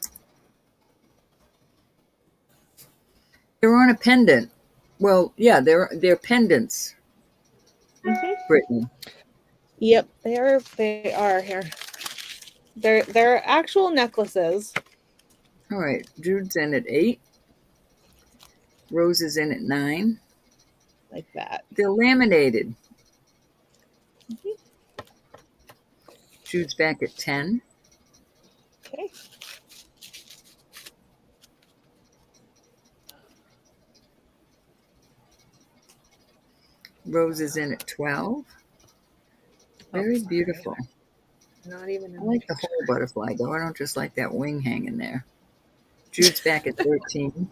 They're on a pendant. Well, yeah, they're pendants, Brittany. Yep, they are here. They're actual necklaces. All right, Jude's in at 8. Rose is in at 9. Like that. They're laminated. Jude's back at 10. Okay. Rose is in at 12. Very beautiful. Not even. I like the whole butterfly, though. I don't just like that wing hanging there. Jude's back at 13.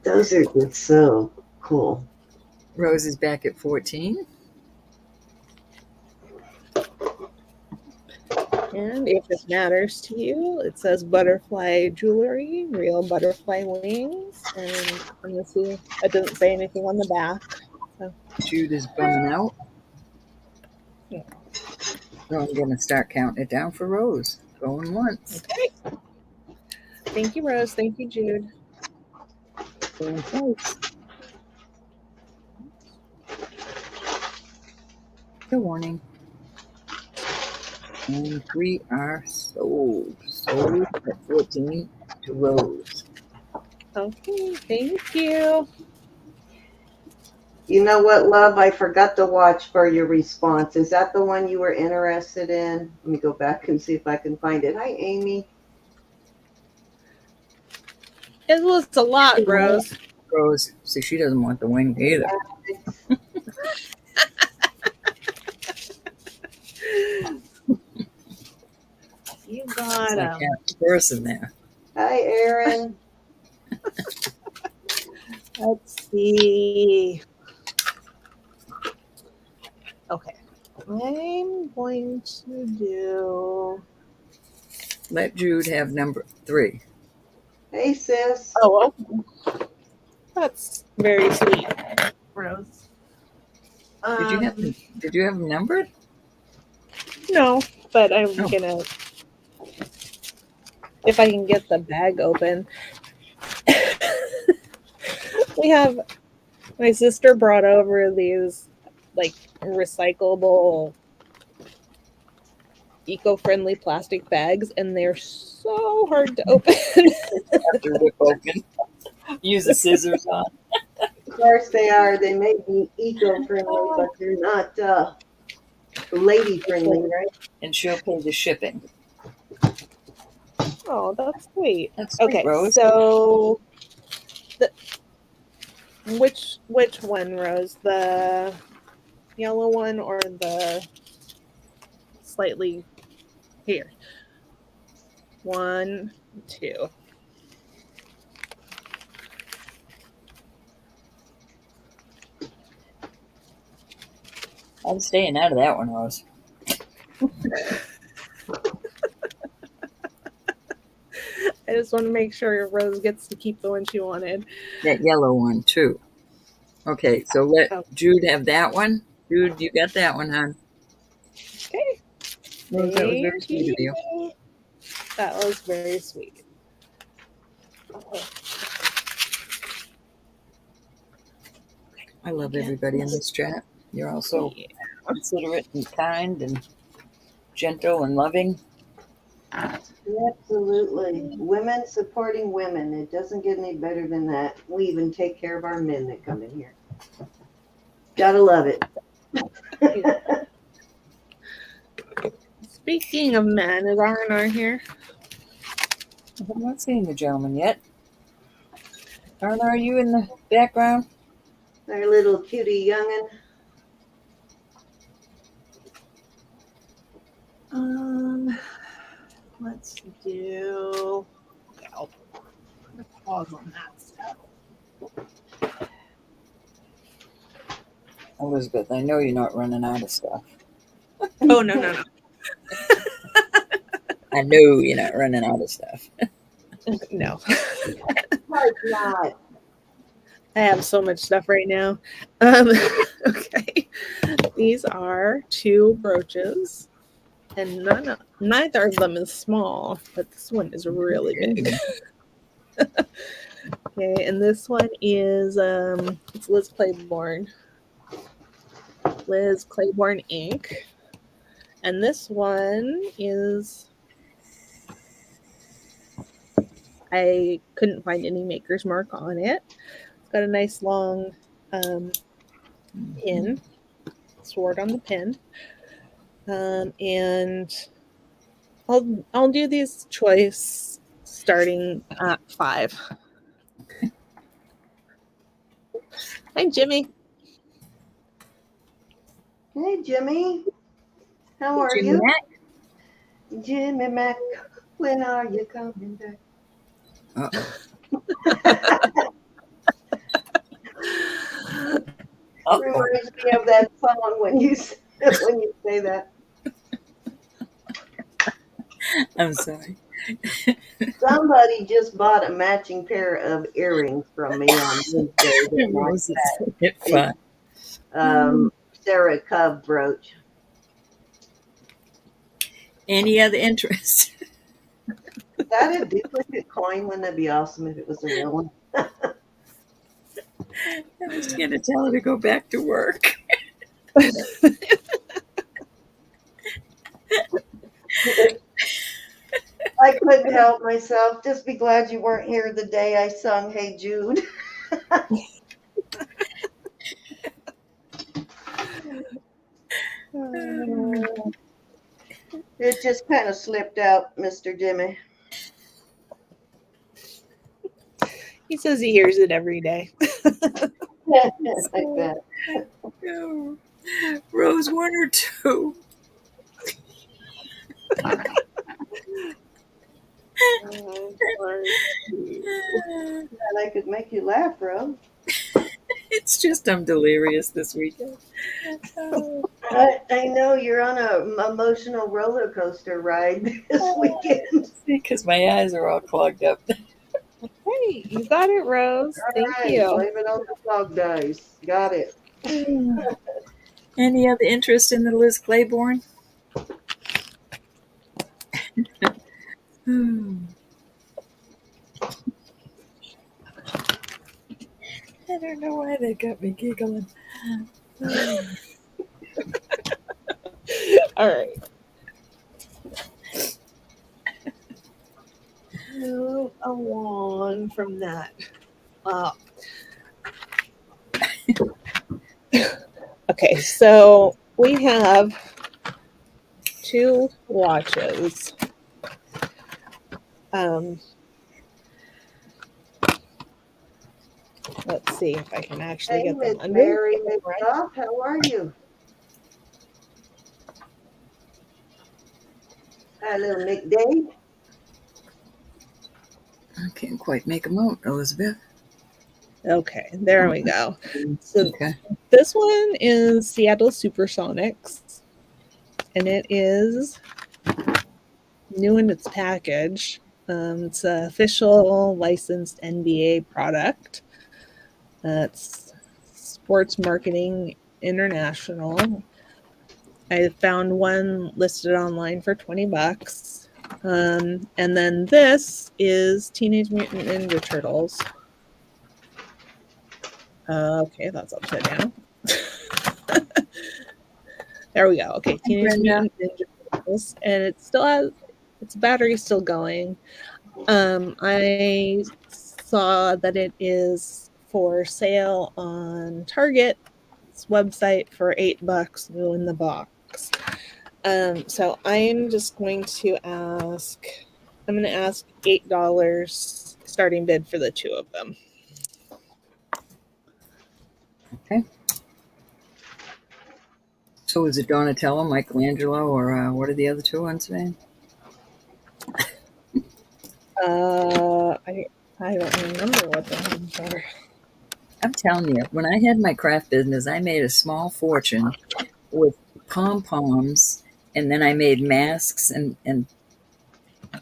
Those are just so cool. Rose is back at 14. And if it matters to you, it says butterfly jewelry, real butterfly wings. And let me see. It doesn't say anything on the back. So. Jude is bumming out. Yeah. So I'm going to start counting it down for Rose. Going once. Okay. Thank you, Rose. Thank you, Jude. Going twice. Good morning. And 3 are sold. Sold at 14 to Rose. Okay, thank you. You know what, love? I forgot to watch for your response. Is that the one you were interested in? Let me go back and see if I can find it. Hi, Amy. It was a lot, Rose. Rose, see, she doesn't want the wing either. You got It's like him. half the person there. Hi, Erin. Let's see. Okay. I'm going to do. Let Jude have number 3. Hey, sis. Oh, okay. That's very sweet, Rose. Did you have them numbered? No, but I'm gonna. If I can get the bag open. My sister brought over these like recyclable eco-friendly plastic bags, and they're so hard to open. Have to rip open. Use the scissors on. Of course they are. They may be eco-friendly, but they're not lady-friendly, right? And she'll pay the shipping. Oh, that's sweet. That's sweet, Okay, Rose. so which one, Rose? The yellow one or the slightly here? 1, 2. I'm staying out of that one, Rose. I just want to make sure Rose gets to keep the one she wanted. That yellow one, too. Okay, so let Jude have that one. Jude, you got that one, hon. Okay. Rose, that was very sweet of you. That was very sweet. I love everybody in this chat. You're all so considerate and kind and gentle and loving. Absolutely. Women supporting women. It doesn't get any better than that. We even take care of our men that come in here. Gotta love it. Speaking of men, is R&R here? I'm not seeing the gentleman yet. Aren't are you in the background? Our little cutie youngin'. Let's do. Okay, I'll put a pause on that stuff. Elizabeth, I know you're not running out of stuff. Oh no. I know you're not running out of stuff. No. Like not. I have so much stuff right now. Okay. These are 2 brooches, and neither of them is small, but this one is really big. Okay, and this one is it's Liz Claiborne ink, and this one is, I couldn't find any maker's mark on it. It's got a nice long pin, sword on the pin, and I'll do these choice starting at 5. Hi, Jimmy. Hey, Jimmy. How are Jimmy you? Mac? Jimmy Mac, when are you coming back? Reminds me of that song when you say that. I'm sorry. Somebody just bought a matching pair of earrings from me on Wednesday. Sarah Cub brooch. Any other interest? Is that a duplicate coin? Wouldn't that be awesome if it was a real one? I was going to tell her to go back to work. I couldn't help myself. Just be glad you weren't here the day I sung Hey Jude. It just kind of slipped out, Mr. Jimmy. He says he hears it every day. Like that. No. Rose 1 or 2. And I could make you laugh, Rose. It's just I'm delirious this weekend. I know you're on an emotional roller coaster ride this weekend. Because my eyes are all clogged up. Hey, you got it, Rose. Thank you. Blame it on the fog dice. Got it. Any other interest in the Liz Claiborne? I don't know why they got me giggling. All right. Move along from that. Okay, so we have 2 watches. Let's see if I can actually get them under. Mary, how are you? Hi, little Nick Dave. I can't quite make them out, Elizabeth. Okay, there we go. So this one is Seattle Supersonics, and it is new in its package. It's an official licensed NBA product. It's Sports Marketing International. I found one listed online for $20. And then this is Teenage Mutant Ninja Turtles. Okay, that's upside down. There we go. Okay, Teenage Mutant Ninja Turtles, and it still has its battery still going. I saw that it is for sale on Target's website for $8 new in the box. So I'm just going to ask. I'm going to ask $8 starting bid for the two of them. Okay. So is it Donatello, Michelangelo, or what are the other two ones' name? I don't remember what the ones are. I'm telling you, when I had my craft business, I made a small fortune with pom-poms, and then I made masks and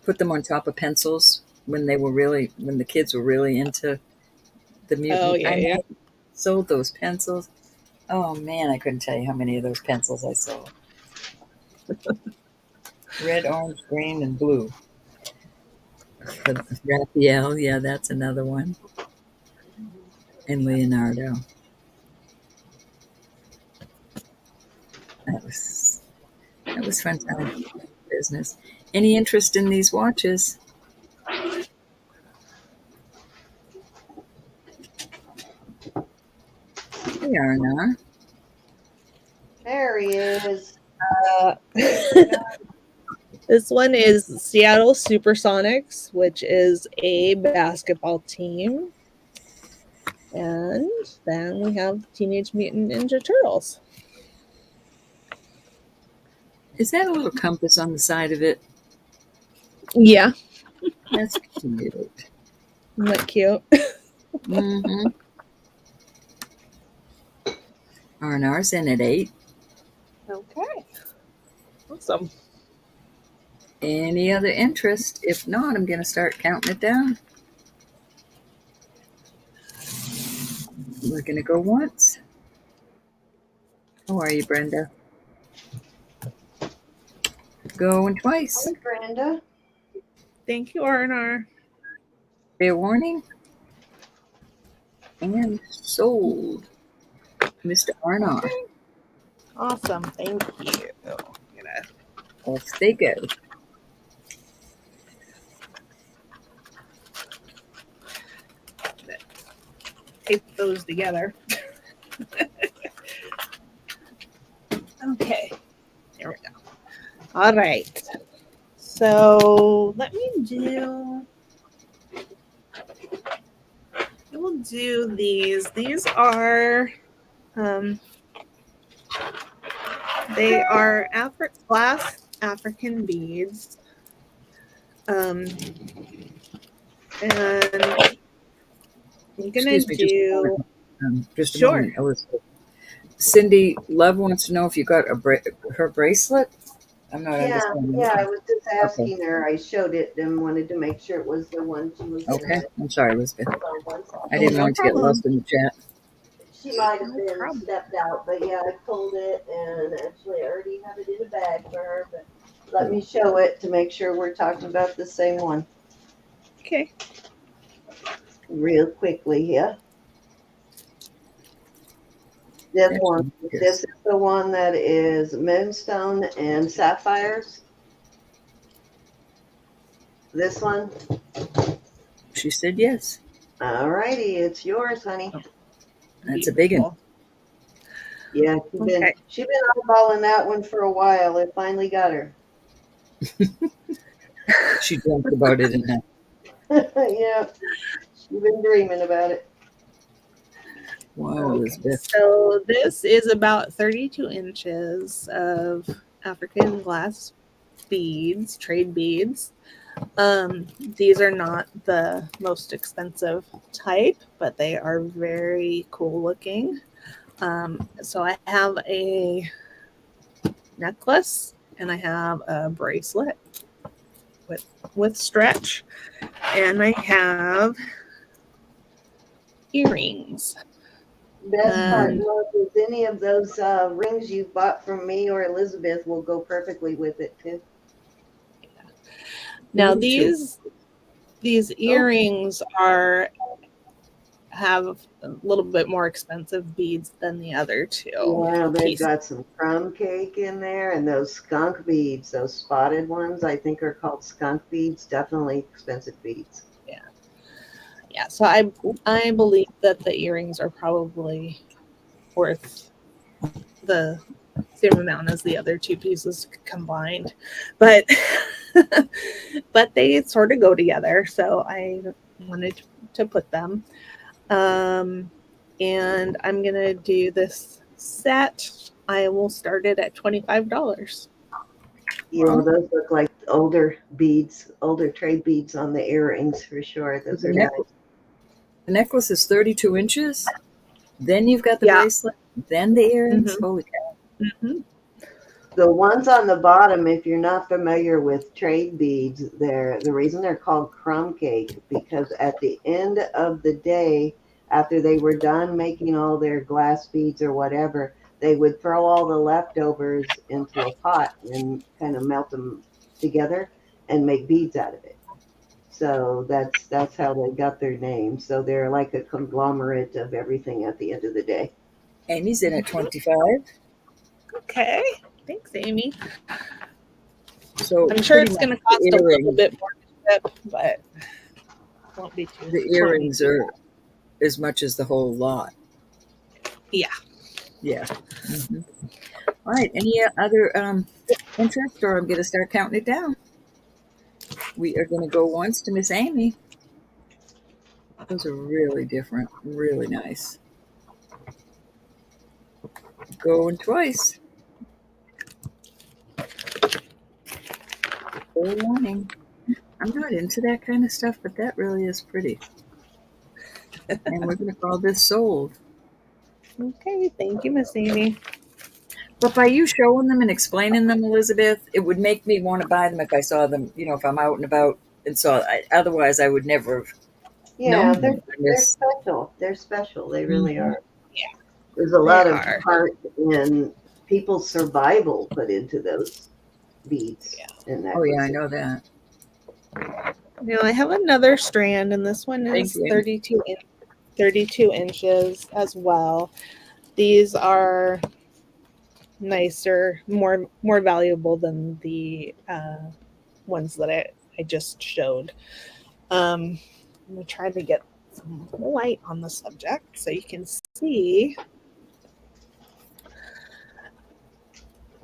put them on top of pencils when the kids were really into the mutant. Oh, yeah. Sold those pencils. Oh man, I couldn't tell you how many of those pencils I sold. Red, orange, green, and blue. Raphael, yeah, that's another one. And Leonardo. That was fun time business. Any interest in these watches? They are not. There he is. This one is Seattle Supersonics, which is a basketball team. And then we have Teenage Mutant Ninja Turtles. Is that a little compass on the side of it? Yeah. That's cute. Isn't that cute? Mm-hmm. R&R's in at 8. Okay. Awesome. Any other interest? If not, I'm going to start counting it down. We're going to go once. How are you, Brenda? Going twice. Hi, Brenda. Thank you, R&R. Fair warning. And sold. Mr. R&R. Okay. Awesome. Thank you. Off they go. Tape those together. Okay. There we go. All right. So we'll do these. These are they are glass African beads. And I'm gonna do just a sure. moment, Elizabeth. Cindy Love wants to know if you got her bracelet. I'm not understanding. Yeah, I was just asking her. I showed it and wanted to make sure it was the one she was going Okay, I'm sorry, Elizabeth. I Oh, didn't no want to get problem. lost in the chat. She might have No been problem. stepped out, but yeah, I pulled it and actually I already have it in a bag for her. But let me show it to make sure we're talking about the same one Okay. real quickly here. This one. This is the one that is moonstone and sapphires. This one. She said yes. All righty, it's yours, honey. That's a big one. Yeah, she's been eyeballing that one for a while. It finally got her. She dreamt about it in that. Yeah, she's been dreaming about it. Wow, Elizabeth. So this is about 32 inches of African glass beads, trade beads. These are not the most expensive type, but they are very cool looking. So I have a necklace and I have a bracelet with stretch, and I have earrings. Best part was any of those rings you bought from me or Elizabeth will go perfectly with it too. Now 32. these earrings have a little bit more expensive beads than the other two Yeah, they've pieces. got some crumb cake in there, and those skunk beads, those spotted ones, I think are called skunk beads. Definitely expensive beads. Yeah, so I believe that the earrings are probably worth the same amount as the other two pieces combined, but but they sort of go together, so I wanted to put them. And I'm gonna do this set. I will start it at $25. You know, those look like older beads, older trade beads on the earrings for sure. Those The, are neck- nice. the necklace is 32 inches. Then you've got the Yeah. bracelet. Then the earrings. Mhm. Holy cow. Mm-hmm. The ones on the bottom, if you're not familiar with trade beads, the reason they're called crumb cake because at the end of the day, after they were done making all their glass beads or whatever, they would throw all the leftovers into a pot and kind of melt them together and make beads out of it. So that's how they got their name. So they're like a conglomerate of everything at the end of the day. Amy's in at 25. Okay. Thanks, Amy. So I'm sure pretty it's much going to cost the a little earrings, bit more to ship, but won't be too. the earrings are as much as the whole lot. Yeah. Yeah. Mm-hmm. All right. Any other interest, or I'm going to start counting it down? We are going to go once to Miss Amy. Those are really different, really nice. Going twice. Full warning. I'm not into that kind of stuff, but that really is pretty. And we're going to call this sold. Okay. Thank you, Miss Amy. But by you showing them and explaining them, Elizabeth, it would make me want to buy them if I saw them, if I'm out and about and saw. Otherwise, I would never have Yeah, known them. they're special. They're special. They really Mhm. are. Yeah, There's a they lot of are. heart and people's survival put into those beads Yeah. and Oh yeah, I necklaces. know that. Now I have another strand, and this one Thank is you. 32 inches as well. These are nicer, more valuable than the ones that I just showed. I'm gonna try to get some light on the subject so you can see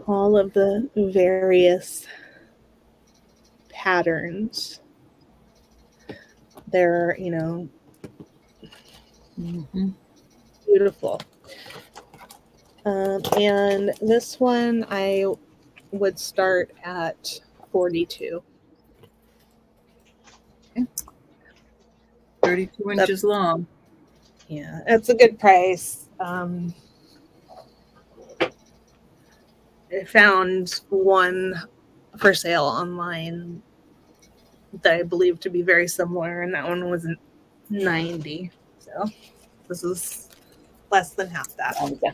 all of the various patterns. They're, Mm-hmm. beautiful. And this one I would start at 42. 32 inches long. Yeah, that's a good price. I found one for sale online that I believe to be very similar, and that one was 90. So this is less than half that. Yeah.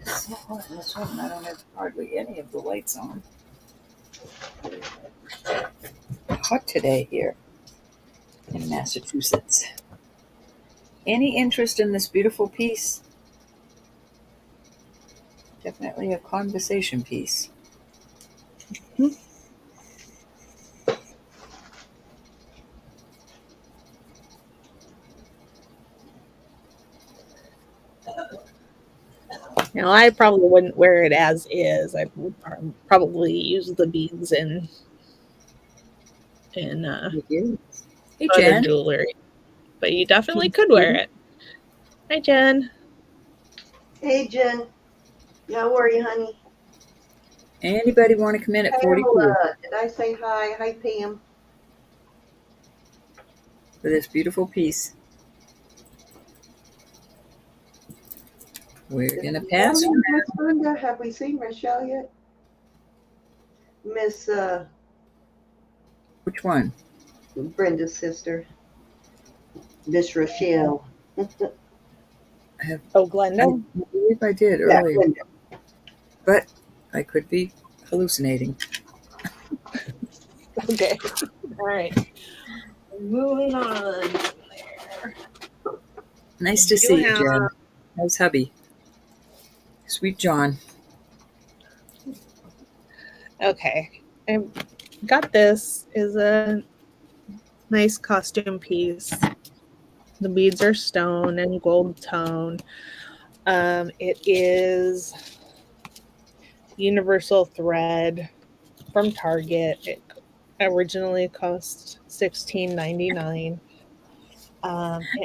So this one, I don't have hardly any of the lights on. Hot today here in Massachusetts. Any interest in this beautiful piece? Definitely a conversation piece. I probably wouldn't wear it as is. I would probably use the beads in Thank you. Hey, other Jen. jewelry, but you definitely could wear it. Hi, Jen. Hey, Jen. How are you, honey? Anybody want to come in at 42 Pamela, did I say hi? Hi, Pam. for this beautiful piece? We're going to pass for now. Miss Brenda, have we seen Rochelle yet? Miss Which one? Brenda's sister, Miss Rochelle. Oh, Glenda. I believe I did Yeah, earlier. Brenda. But I could be hallucinating. Okay. All right. Moving on from there. Nice to You see you, have- Jen. How's hubby? Sweet John. Okay. I got this is a nice costume piece. The beads are stone and gold tone. It is universal thread from Target. It originally cost $16.99.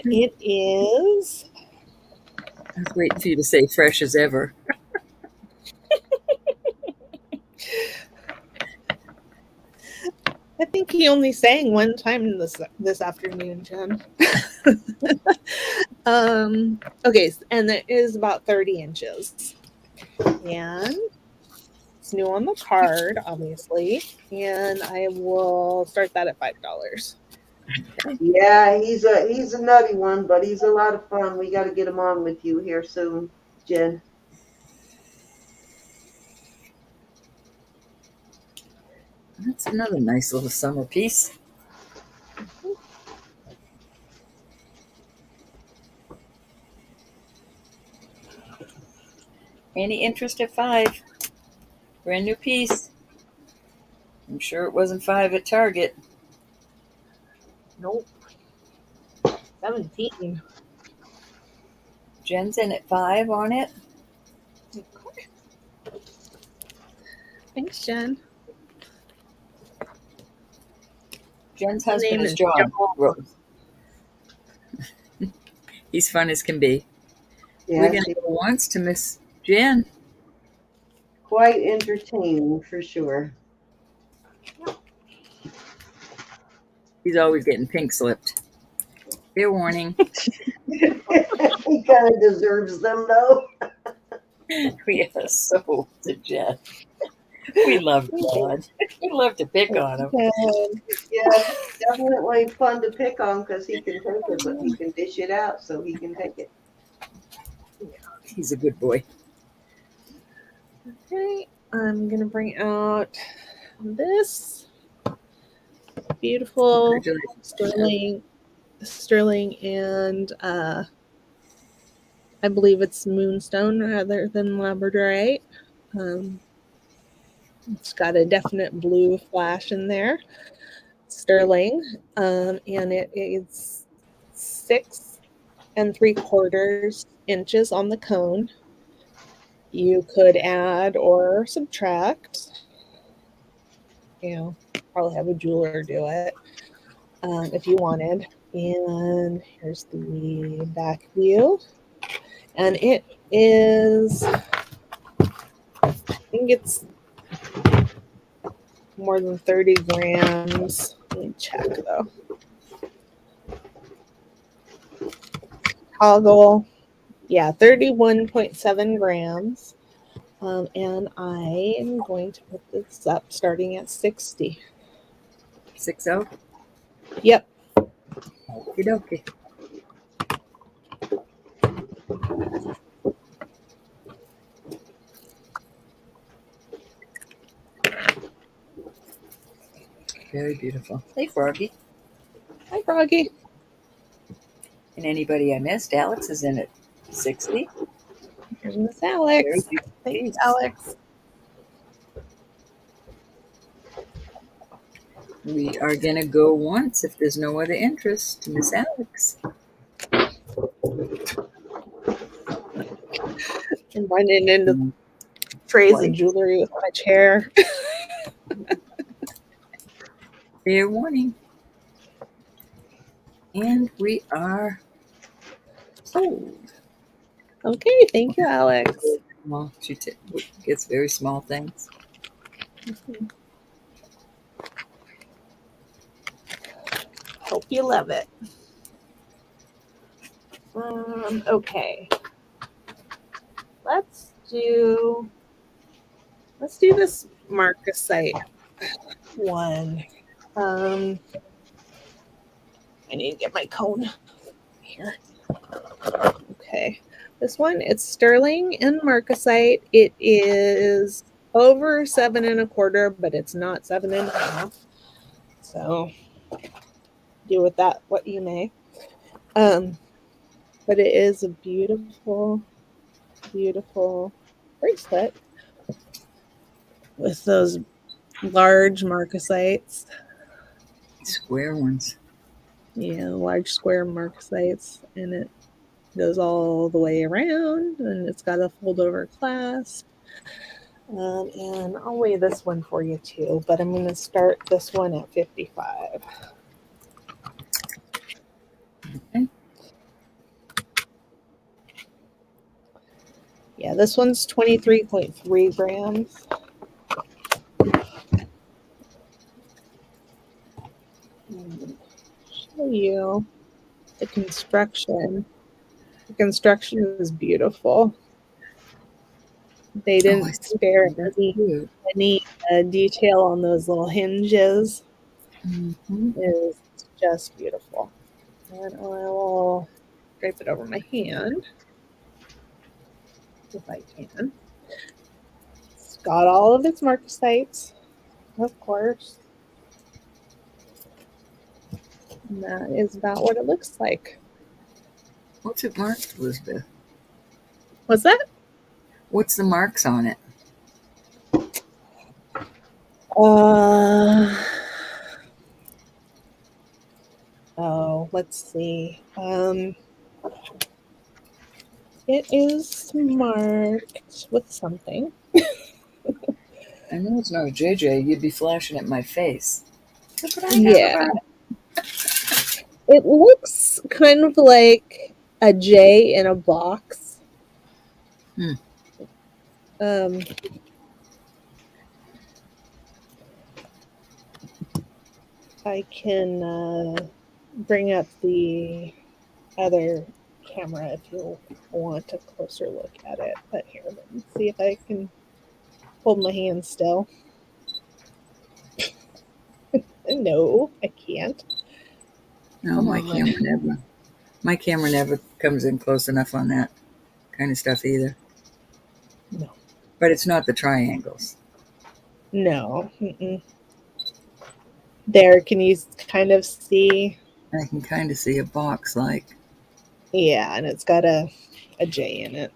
It is. I was waiting for you to say fresh as ever. I think he only sang one time this afternoon, Jen. Okay, and it is about 30 inches. And it's new on the card, obviously. And I will start that at $5. Yeah, he's a nutty one, but he's a lot of fun. We got to get him on with you here soon, Jen. That's another nice little summer piece. Any interest at $5? Brand new piece. I'm sure it wasn't $5 at Target. Nope. 17. Jen's in at $5 on it. Okay. Thanks, Jen. Jen's His husband name is is John. John. Rose. He's fun as can be. Yeah, We're going to go once to Miss Jen. quite entertaining for sure. He's always getting pink slipped. Fair warning. He kind of deserves them, though. We are so to Jen. We love John. We love to pick on him. Yeah, definitely fun to pick on because he can take it, but he can dish it out so he can take it. He's a good boy. Okay, I'm gonna bring out this beautiful sterling and I believe it's moonstone rather than labradorite. It's got a definite blue flash in there. Sterling, and it is 6 3/4 inches on the cone. You could add or subtract. Probably have a jeweler do it if you wanted. And here's the back view. And it is, I think it's more than 30 grams. Let me check though. Toggle, yeah, 31.7 grams. And I am going to put this up starting at 60. 60? Yep. Okie dokie. Very beautiful. Hey, Froggy. Hi, Froggy. And anybody I missed, Alex is in at 60. Here's Miss Alex. Very beautiful Thanks, piece. Alex. We are going to go once if there's no other interest to Miss Alex. I'm running into trays of jewelry with my chair. Fair warning. And we are sold. Okay, thank you, Alex. Well, she gets very small things. Hope you love it. Okay. Let's do this marcasite one. I need to get my cone here. Okay. This one, it's sterling and marcasite. It is over 7.25, but it's not 7.5. So do with that what you may. But it is a beautiful, beautiful bracelet with those large marcasites. Square ones. Yeah, large square marcasites, and it goes all the way around, and it's got a fold over clasp. And I'll weigh this one for you too, but I'm going to start this one at 55. Okay. Yeah, this one's 23.3 grams. Show you the construction. The construction is beautiful. They I didn't see. spare That's any cute. detail on those little hinges. Mm-hmm. It is just beautiful. And I will drape it over my hand if I can. It's got all of its marcasites, of course. And that is about what it looks like. What's it marked, Elizabeth? What's that? What's the marks on it? Let's see. It is marked with something. I know it's not a JJ. You'd be flashing at my face. Look what I have Yeah. about It looks kind of like a J in a box. Hmm. I can bring up the other camera if you want a closer look at it. But here, let me see if I can hold my hand still. No, I can't. No, my camera never comes in close enough on that kind of stuff either. No. But it's not the triangles. No. Mm-mm. There, can you kind of see? I can kind of see a box like. Yeah, and it's got a J in it.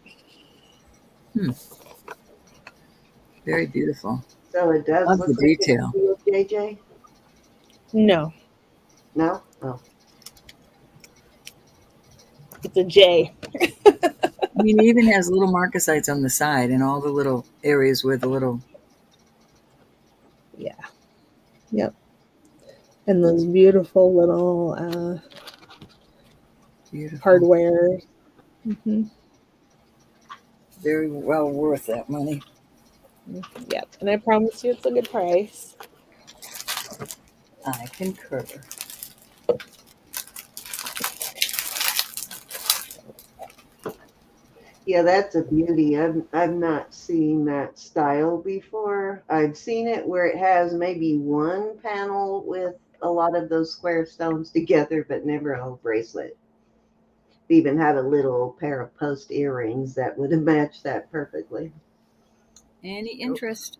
Very beautiful. So it does Love look the like detail. it's JJ? No, No? Oh. it's a J. I mean, it even has little marcasites on the side and all the little areas where the little. Yeah. Yep. And those beautiful little Beautiful. hardware. Mm-hmm. Very well worth that money. Yep. And I promise you it's a good price. I concur. Yeah, that's a beauty. I've not seen that style before. I've seen it where it has maybe one panel with a lot of those square stones together, but never a whole bracelet. Even had a little pair of post earrings that would have matched that perfectly. Any interest?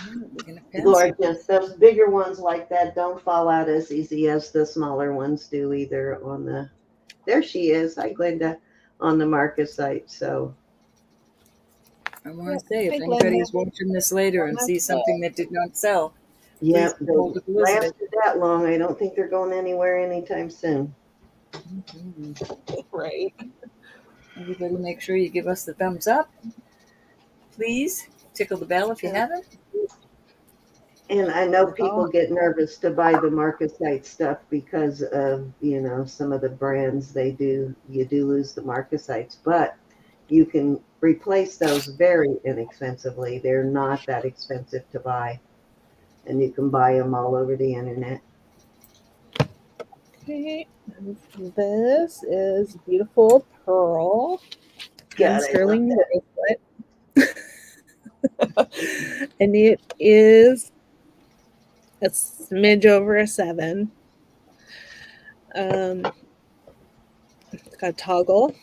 We're gonna pass. Gorgeous. Those bigger ones like that don't fall out as easy as the smaller ones do either on the there she is. Hi Glenda on the marcasite. So I want to say, if Hi, anybody Glenda. is watching this later and sees something that did not sell, yeah, please get they hold of Elizabeth. lasted that long. I don't think they're going anywhere anytime soon. Mm-hmm. Right. Everybody make sure you give us the thumbs up. Please tickle the bell if you haven't. And I know That's all. people get nervous to buy the marcasite stuff because of, some of the brands you do lose the marcasites, but you can replace those very inexpensively. They're not that expensive to buy, and you can buy them all over the internet. Okay. This is beautiful pearl and God, I love sterling that. bracelet. And it is a smidge over a 7. It's got a toggle.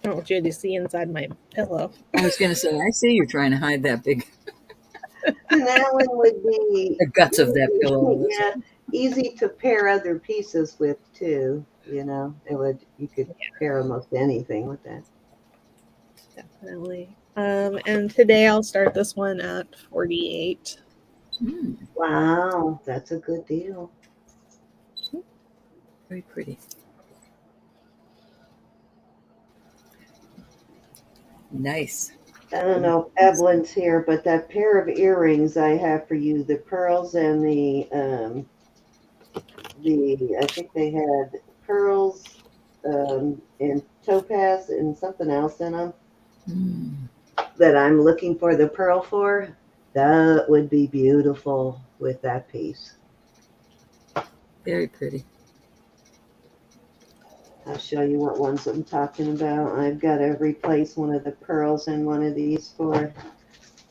I don't want you to see inside my pillow. I was going to say, I see you're trying to hide that big, And that one would be the guts of that pillow. yeah, easy to pair other pieces with too. You could pair almost anything with that. Definitely. And today I'll start this one at 48. Wow, that's a good deal. Very pretty. Nice. I don't know if Evelyn's here, but that pair of earrings I have for you, the pearls and I think they had pearls and topaz and something else in them that I'm looking for the pearl for. That would be beautiful with that piece. Very pretty. I'll show you what ones I'm talking about. I've got to replace one of the pearls in one of these for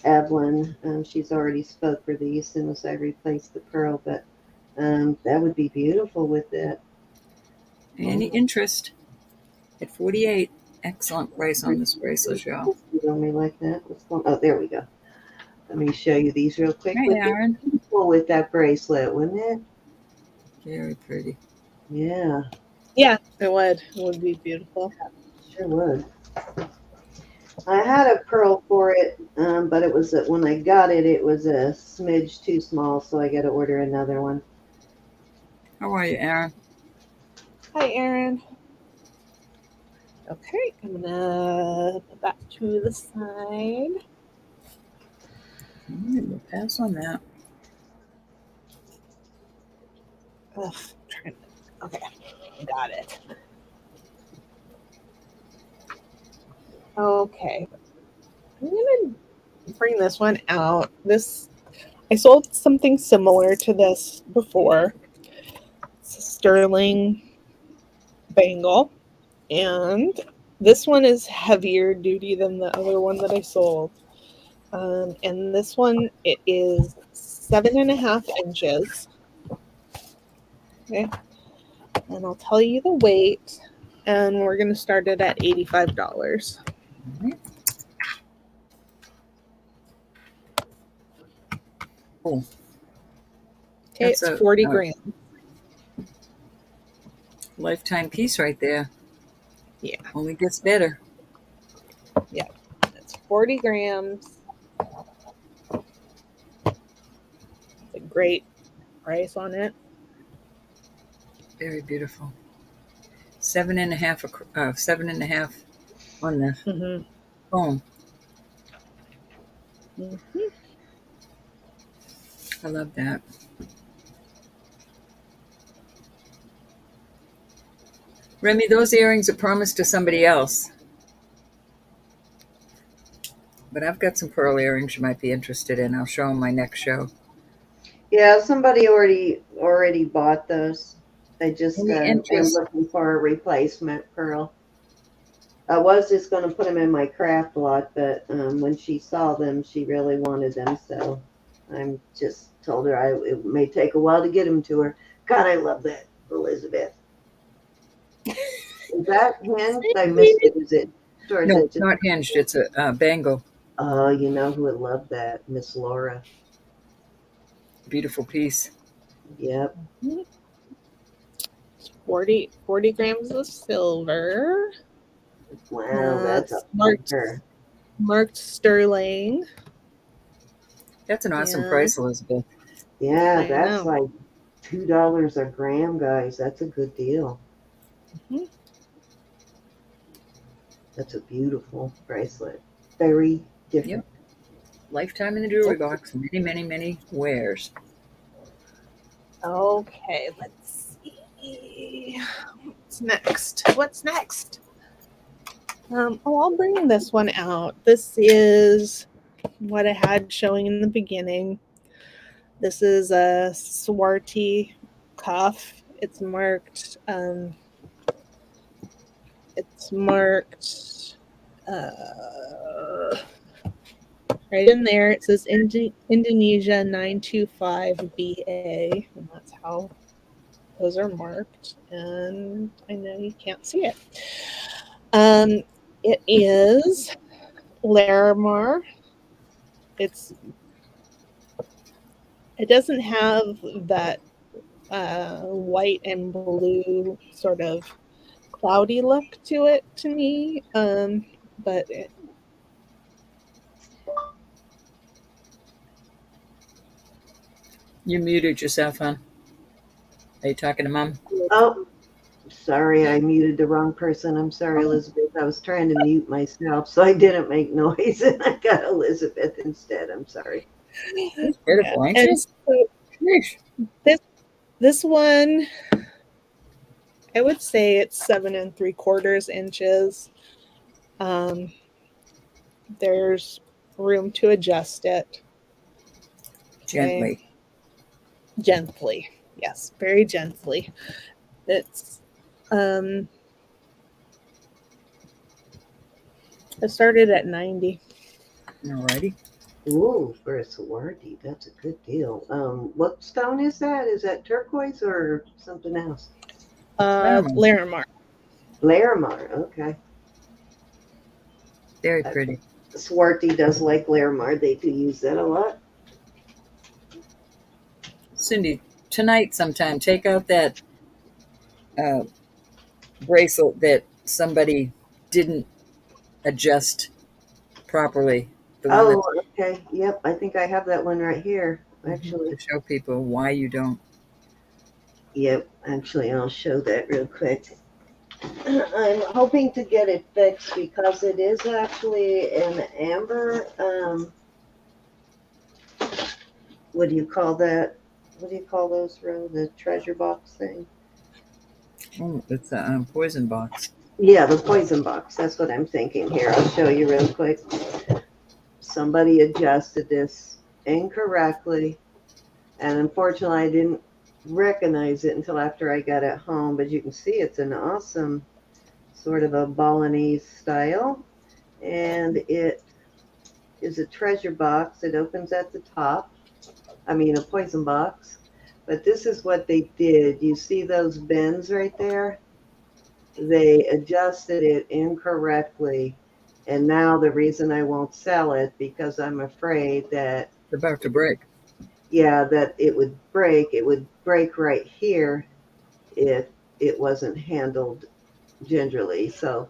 Evelyn. She's already spoke for these as soon as I replace the pearl, but that would be beautiful with it. Any interest at 48? Excellent price on this bracelet, y'all. You know me like that? What's going? Oh, there we go. Let me show you these real quick. Hi, Aaron. Beautiful with that bracelet, wouldn't it? Very pretty. Yeah. Yeah, it would. It would be beautiful. Sure would. I had a pearl for it, but it was when I got it, it was a smidge too small, so I got to order another one. How are you, Aaron? Hi, Aaron. Okay, I'm gonna put that to the side. We'll pass on that. Okay, got it. Okay, I'm gonna bring this one out. I sold something similar to this before. It's a sterling bangle, and this one is heavier duty than the other one that I sold. And this one, it is 7.5 inches. Okay, and I'll tell you the weight, and we're going to start it at $85. Oh, okay, it's 40 grams. Lifetime piece right there. Yeah. Only gets better. Yeah, it's 40 grams. It's a great price on it. Very beautiful. 7.5 on the phone. I love that. Remy, those earrings are promised to somebody else. But I've got some pearl earrings you might be interested in. I'll show them my next show. Yeah, somebody already bought those. I just am looking for a replacement pearl. I was just going to put them in my craft lot, but when she saw them, she really wanted them, so I'm just told her it may take a while to get them to her. God, I love that, Elizabeth. Is that hinged? I missed it. Is it? Or No, is it it's not hinged. It's a bangle. Oh, you know who would love that? Miss Laura. Beautiful piece. Yep. 40 grams of silver. Wow, that's a marked sterling. That's an awesome price, Elizabeth. Yeah, that's like $2 a gram, guys. That's a good deal. That's a beautiful bracelet. Very different. Yep. Lifetime in the jewelry box. Many, many, many wears. Okay, let's see. What's next? I'll bring this one out. This is what I had showing in the beginning. This is a Swarty cuff. It's marked right in there. It says Indonesia 925BA, and that's how those are marked, and I know you can't see it. It is Larimar. It doesn't have that white and blue sort of cloudy look to it to me, but You muted yourself, hon. Are you talking to Mom? Oh, sorry, I muted the wrong person. I'm sorry, Elizabeth. I was trying to mute myself so I didn't make noise, and I got Elizabeth instead. I'm sorry. She's beautiful, ain't and she? so Sheesh. this one, I would say it's 7 3/4 inches. Um, there's room to adjust it. Gently. Okay. Gently. Yes, very gently. It's I started at 90. Alrighty. Ooh, for a Swarty, that's a good deal. What stone is that? Is that turquoise or something else? Larimar. Larimar, okay. Very pretty. Swarty does like Larimar. They do use that a lot. Cindy, tonight sometime take out that uh, bracelet that somebody didn't adjust properly. The one Oh, that's okay. Yep, I think I have that one right here, to actually. show people why you don't. Yep, actually, I'll show that real quick. I'm hoping to get it fixed because it is actually an amber. What do you call that? What do you call those, Ro? The treasure box thing? Oh, it's a poison box. Yeah, the poison box. That's what I'm thinking here. I'll show you real quick. Somebody adjusted this incorrectly, and unfortunately, I didn't recognize it until after I got it home. But you can see it's an awesome sort of a Balinese style, and it is a treasure box. It opens at the top. I mean, a poison box. But this is what they did. You see those bends right there? They adjusted it incorrectly. And now the reason I won't sell it because I'm afraid that, It's about to break. yeah, that it would break. It would break right here if it wasn't handled gingerly. So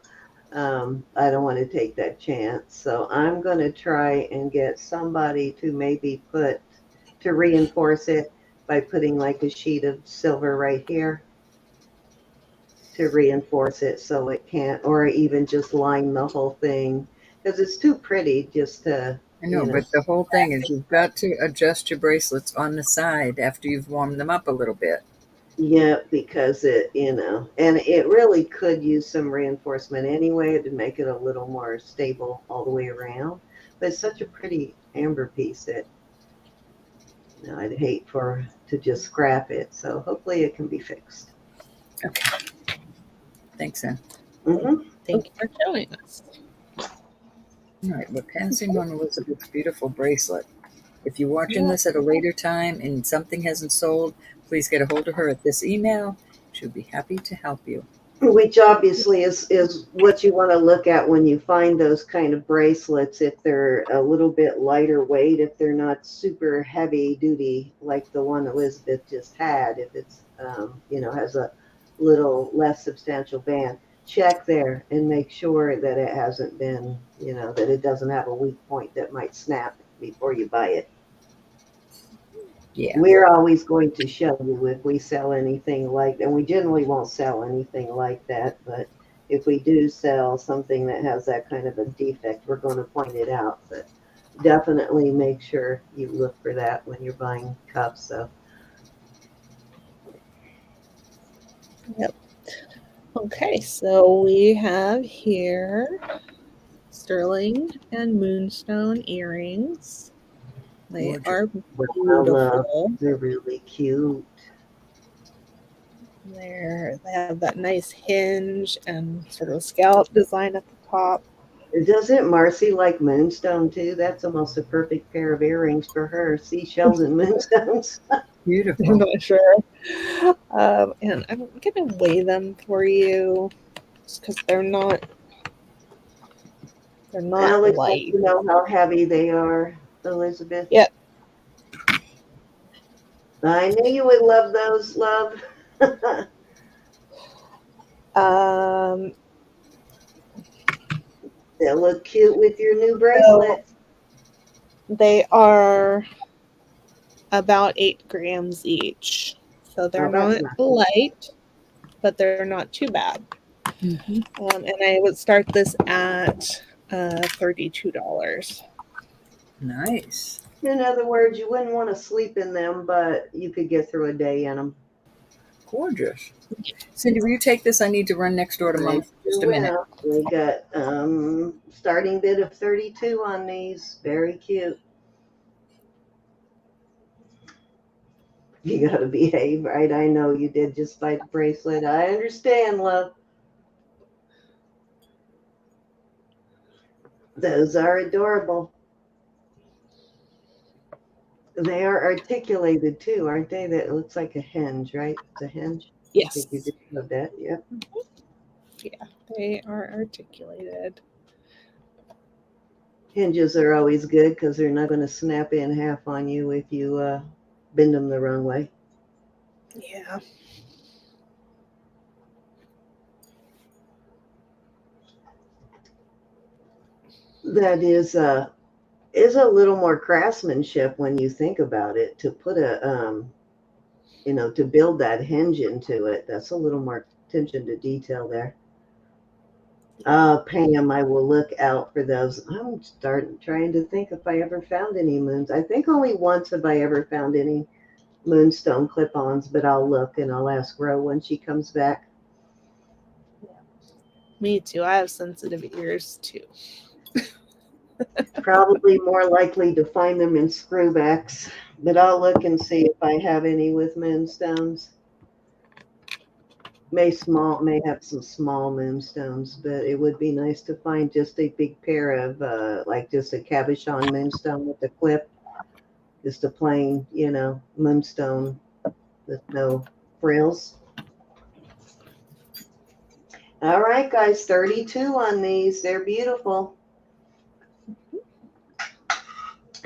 I don't want to take that chance. So I'm going to try and get somebody to maybe to reinforce it by putting like a sheet of silver right here to reinforce it so it can't, or even just line the whole thing because it's too pretty just to, I know, but the whole thing is you've got to adjust your bracelets on the side after you've warmed them up a little bit. Yeah, because and it really could use some reinforcement anyway to make it a little more stable all the way around. But it's such a pretty amber piece that I'd hate to just scrap it. So hopefully it can be fixed. Okay. Thanks, Ann. Mm-hmm. Thank you for showing us. All right, we're passing on Elizabeth's beautiful bracelet. If you're watching this at a later time and something hasn't sold, please get a hold of her at this email. She'll be happy to help you. Which obviously is what you want to look at when you find those kind of bracelets. If they're a little bit lighter weight, if they're not super heavy duty like the one Elizabeth just had, if it's has a little less substantial band, check there and make sure that it hasn't been that it doesn't have a weak point that might snap before you buy it. Yeah. We're always going to show you if we sell anything like that. And we generally won't sell anything like that, but if we do sell something that has that kind of a defect, we're going to point it out. But definitely make sure you look for that when you're buying cups. So Yep. Okay, so we have here sterling and moonstone earrings. They Gorgeous. are wow, beautiful. they're really cute. They have that nice hinge and sort of scallop design at the top. Doesn't Marcy like moonstone too? That's almost a perfect pair of earrings for her. Seashells and moonstones. Beautiful. I'm not sure. And I'm going to weigh them for you just because they're not Alex wants light. to know how heavy they are, Elizabeth. Yep. I knew you would love those, love. Um, They'll look cute with your new so bracelets. they are about 8 grams each. So they're Oh, that's not not. light, but they're not too bad. Mm-hmm. And I would start this at $32. Nice. In other words, you wouldn't want to sleep in them, but you could get through a day in them. Gorgeous. Cindy, will you take this? I need to run next door to I Mama for just a do minute. well. We got starting bid of 32 on these. Very cute. You gotta behave, right? I know you did just buy the bracelet. I understand, love. Those are adorable. They are articulated too, aren't they? That looks like a hinge, right? It's a hinge. I think you Yes. did know that. Yep. Yeah, they are articulated. Hinges are always good because they're not going to snap in half on you if you bend them the wrong way. Yeah. That is a little more craftsmanship when you think about it. To put to build that hinge into it, that's a little more attention to detail there. Pam, I will look out for those. I'm starting trying to think if I ever found any moons. I think only once have I ever found any moonstone clip-ons, but I'll look and I'll ask Ro when she comes back. Me too. I have sensitive ears too. Probably more likely to find them in screwbacks, but I'll look and see if I have any with moonstones. May have some small moonstones, but it would be nice to find just a big pair of like just a cabochon moonstone with a clip, just a plain, moonstone with no frills. All right, guys, 32 on these. They're beautiful.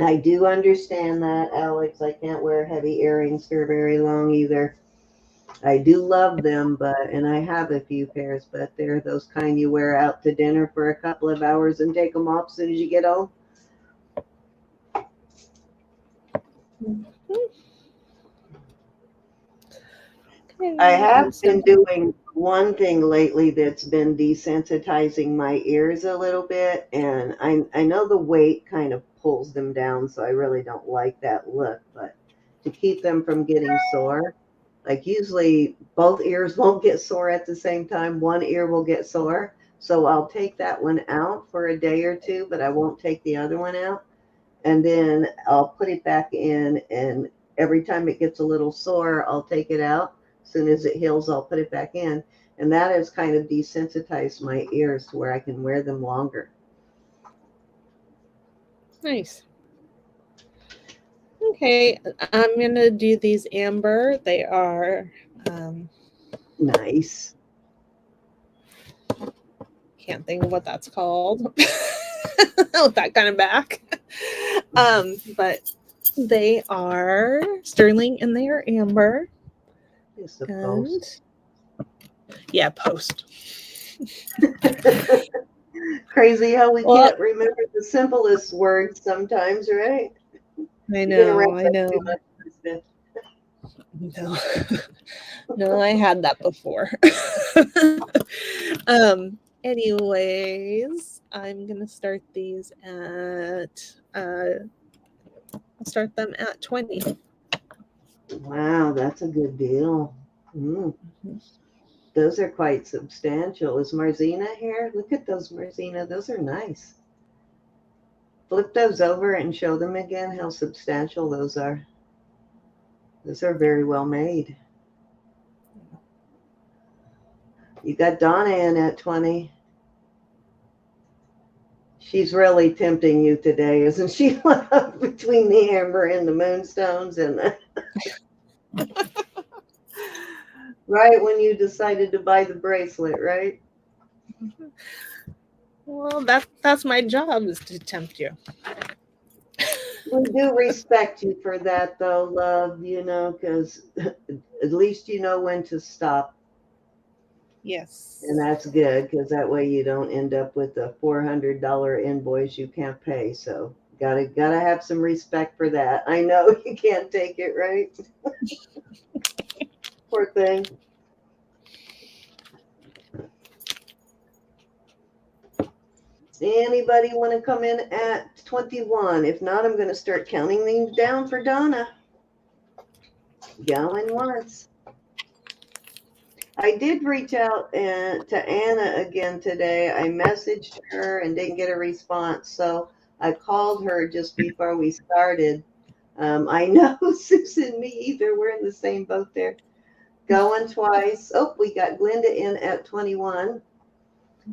I do understand that, Alex. I can't wear heavy earrings for very long either. I do love them, and I have a few pairs, but they're those kind you wear out to dinner for a couple of hours and take them off as soon as you get home. I have been doing one thing lately that's been desensitizing my ears a little bit, and I know the weight kind of pulls them down, so I really don't like that look, but to keep them from getting sore, like usually both ears won't get sore at the same time, one ear will get sore, so I'll take that one out for a day or two, but I won't take the other one out, and then I'll put it back in, and every time it gets a little sore, I'll take it out. As soon as it heals, I'll put it back in. And that has kind of desensitized my ears to where I can wear them longer. Nice. Okay, I'm going to do these amber. They are nice. Can't think of what that's called. With that kind of back. But they are sterling and they are amber. It's a post. Yeah, post. Crazy how we can't remember the simplest words sometimes, right? I know. No. No, I had that before. Anyways, I'm gonna start these at I'll start them at 20. Wow, that's a good deal. Those are quite substantial. Is Marzina here? Look at those, Marzina. Those are nice. Flip those over and show them again how substantial those are. Those are very well made. You got Donna in at 20. She's really tempting you today, isn't she? Between the amber and the moonstones and Right when you decided to buy the bracelet, right? Well, that's my job, is to tempt you. We do respect you for that, though, love, because at least you know when to stop. Yes. And that's good, because that way you don't end up with a $400 invoice you can't pay. So gotta have some respect for that. I know you can't take it, right? Poor thing. Anybody want to come in at 21? If not, I'm going to start counting these down for Donna. Going once. I did reach out to Anna again today. I messaged her and didn't get a response, so I called her just before we started. I know Susan and me either. We're in the same boat there. Going twice. Oh, we got Glenda in at 21.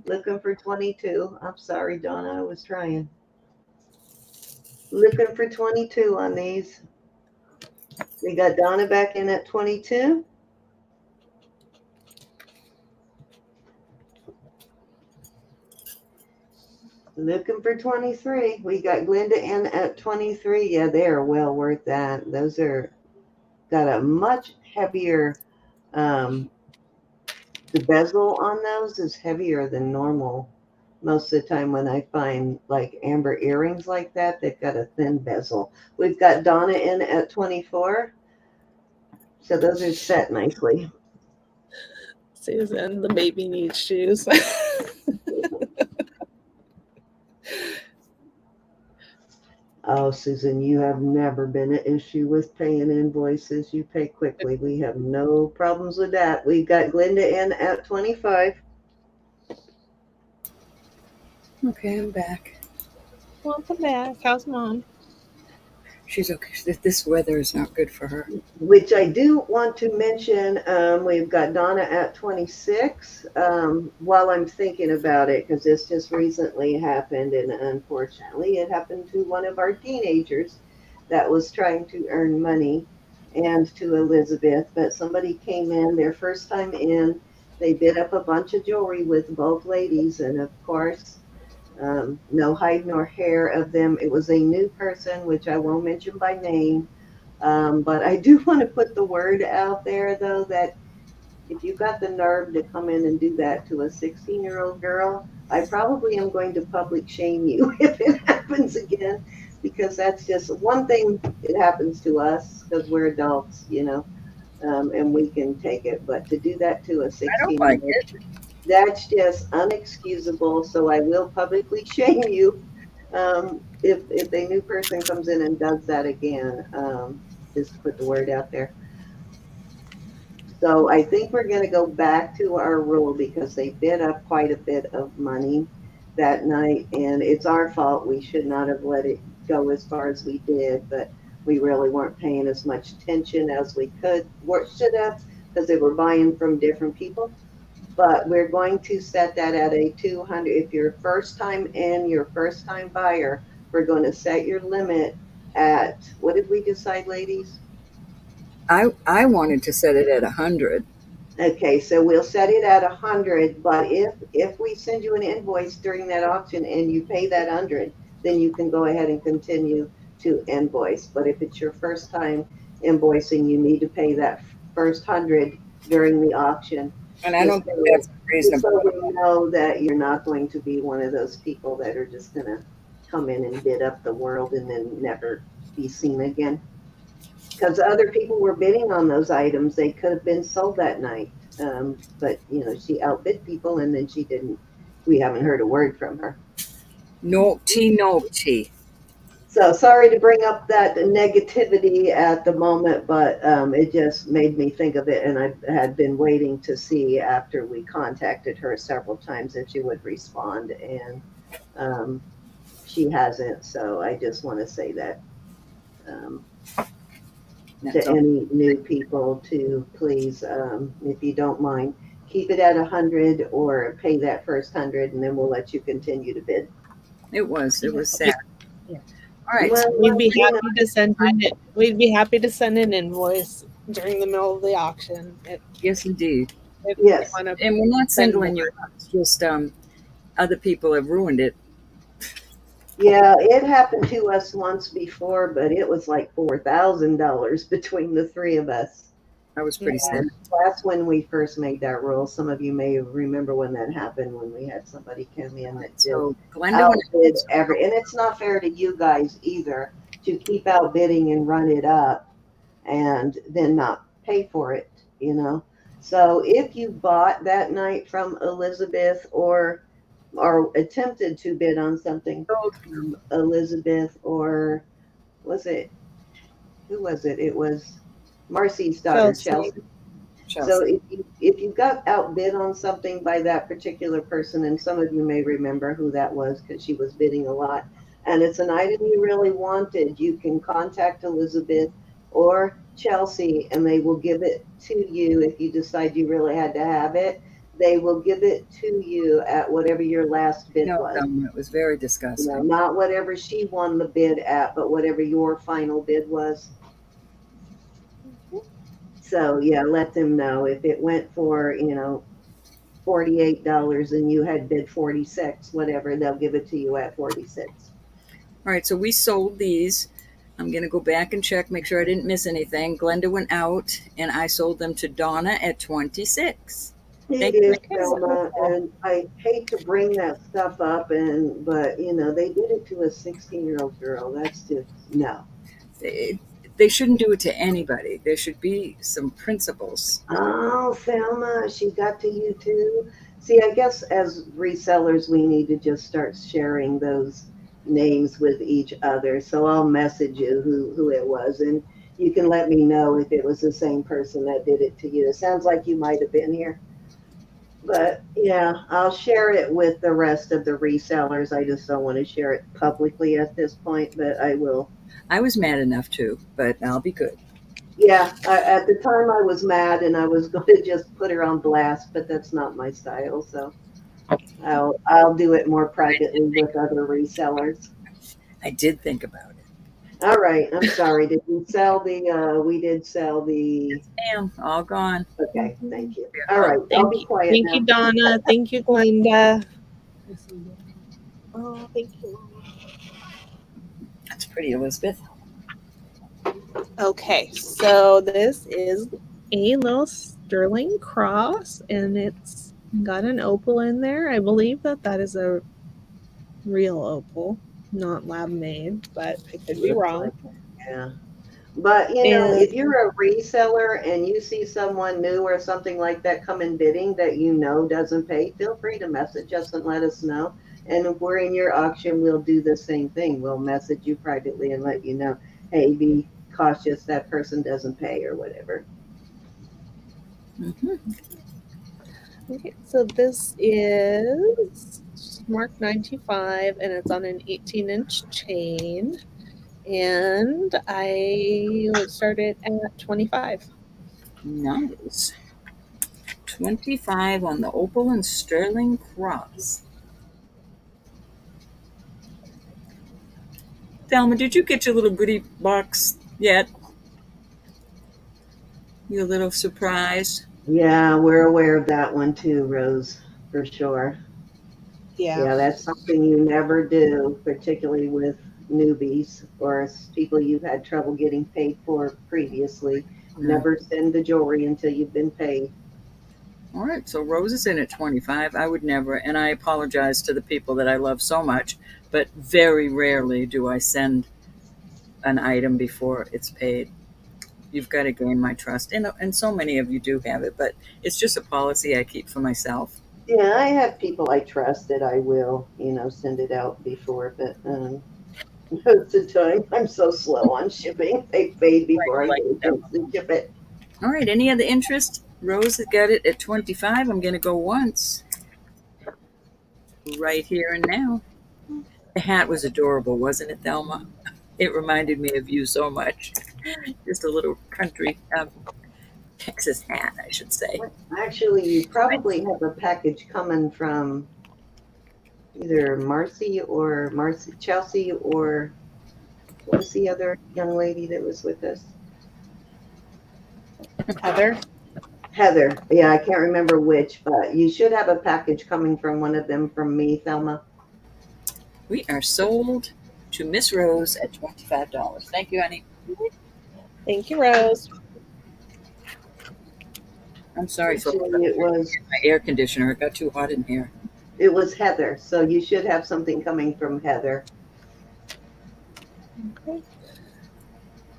Looking for 22. I'm sorry, Donna. I was trying. Looking for 22 on these. We got Donna back in at 22. Looking for 23. We got Glenda in at 23. Yeah, they are well worth that. Those are got a much heavier, the bezel on those is heavier than normal. Most of the time when I find like amber earrings like that, they've got a thin bezel. We've got Donna in at 24. So those are set nicely. Susan, the baby needs shoes. Oh, Susan, you have never been an issue with paying invoices. You pay quickly. We have no problems with that. We've got Glenda in at 25. Okay, I'm back. Welcome back. How's mom? She's okay. This weather is not good for her. Which I do want to mention, we've got Donna at 26. While I'm thinking about it, because this just recently happened, and unfortunately, it happened to one of our teenagers that was trying to earn money, and to Elizabeth. But somebody came in, their first time in, they bid up a bunch of jewelry with both ladies, and of course, no hide nor hair of them. It was a new person, which I won't mention by name. But I do want to put the word out there, though, that if you got the nerve to come in and do that to a 16-year-old girl, I probably am going to public shame you if it happens again, because that's just one thing. It happens to us because we're adults, and we can take it. But to do that to a I don't like 16-year-old, it. that's just unexcusable. So I will publicly shame you if a new person comes in and does that again. Just to put the word out there. So I think we're going to go back to our rule because they bid up quite a bit of money that night, and it's our fault. We should not have let it go as far as we did, but we really weren't paying as much attention as we could or should have, because they were buying from different people. But we're going to set that at a 200. If you're first time in, your first time buyer, we're going to set your limit at, what did we decide, ladies? I wanted to set it at 100. Okay, so we'll set it at 100, but if we send you an invoice during that auction and you pay that 100, then you can go ahead and continue to invoice. But if it's your first time invoicing, you need to pay that first 100 during the auction. And I Just don't think so, that's just reasonable. so we know that you're not going to be one of those people that are just going to come in and bid up the world and then never be seen again. Because other people were bidding on those items. They could have been sold that night. But, she outbid people and then she didn't. We haven't heard a word from her. Naughty, naughty. So sorry to bring up that negativity at the moment, but it just made me think of it. And I had been waiting to see after we contacted her several times if she would respond. And she hasn't. So I just want to say that. That's To all. any new people to please, if you don't mind, keep it at 100 or pay that first 100, and then we'll let you continue to bid. It was sad. Yeah. All right. Well, We'd be you know, happy to send in. We'd be happy to send an invoice during the middle of the auction. Yes, indeed. If you Yes. want to And we're not spend singling you more. out. It's just other people have ruined it. Yeah, it happened to us once before, but it was like $4,000 between the three of us. I was Yeah. pretty sad. And that's when we first made that rule. Some of you may remember when that happened, when we had somebody come in that just So Glenda went outbid every, and it's not fair to you guys either to keep outbidding and run it up and then not pay for it, you know. So if you bought that night from Elizabeth or attempted to bid on something out. from Elizabeth, or was it, who was it? It was Marcy's daughter, Chelsea. Chelsea. So Chelsea. if you got outbid on something by that particular person, and some of you may remember who that was because she was bidding a lot, and it's an item you really wanted, you can contact Elizabeth or Chelsea, and they will give it to you if you decide you really had to have it. They will give it to you at whatever your last bid No, was. it was very You know, disgusting. not whatever she won the bid at, but whatever your final bid was. So yeah, let them know if it went for, $48 and you had bid 46, whatever, they'll give it to you at 46. All right, so we sold these. I'm going to go back and check, make sure I didn't miss anything. Glenda went out, and I sold them to Donna at 26. It Thank you. is, Okay, Selma, wonderful. and I hate to bring that stuff up, but they did it to a 16-year-old girl. That's just no. They, they shouldn't do it to anybody. There should be some principles. Oh, Selma, she got to you too. See, I guess as resellers, we need to just start sharing those names with each other. So I'll message you who it was, and you can let me know if it was the same person that did it to you. It sounds like you might have been here. But yeah, I'll share it with the rest of the resellers. I just don't want to share it publicly at this point, but I will. I was mad enough to, but I'll be good. Yeah, at the time I was mad and I was going to just put her on blast, but that's not my style. So I'll do it more privately with other resellers. I did think about it. All right, I'm sorry. Did we sell the? We did sell the. Damn, all gone. Okay, thank you. They're All gone. right, I'll Thank be you. quiet Thank you, now. Donna. Thank you, Glenda. Oh, thank you. That's pretty, Elizabeth. Okay, so this is a little sterling cross, and it's got an opal in there. I believe that is a real opal, not lab made, but I could be Looks wrong. like it. Yeah. But And if you're a reseller and you see someone new or something like that come in bidding that doesn't pay, feel free to message us and let us know. And if we're in your auction, we'll do the same thing. We'll message you privately and let you know, hey, be cautious that person doesn't pay or whatever. Mm-hmm. okay, so this is marked 925, and it's on an 18-inch chain. And I would start it at 25. Nice. 25 on the opal and sterling cross. Thelma, did you get your little goodie box yet? Your little surprise? Yeah, we're aware of that one too, Rose, for sure. Yeah. Yeah, that's something you never do, particularly with newbies or people you've had trouble getting paid for previously. No. Never send the jewelry until you've been paid. All right, so Rose is in at 25. I would never, and I apologize to the people that I love so much, but very rarely do I send an item before it's paid. You've got to gain my trust. And so many of you do have it, but it's just a policy I keep for myself. Yeah, I have people I trust that I will, send it out before, but most of the time I'm so slow on shipping. They fade before I Like, get a chance to ship it. all right, any other interest? Rose has got it at 25. I'm going to go once. Right here and now. The hat was adorable, wasn't it, Thelma? It reminded me of you so much. Just a little country Texas hat, I should say. Actually, you probably have a package coming from either Chelsea, or what was the other young lady that was with us? Heather. Heather. Yeah, I can't remember which, but you should have a package coming from one of them from me, Thelma. We are sold to Miss Rose at $25. Thank you, honey. Thank you, Rose. I'm sorry, folks. Actually, My air conditioner. It got too hot in here. it was Heather, so you should have something coming from Heather. Okay.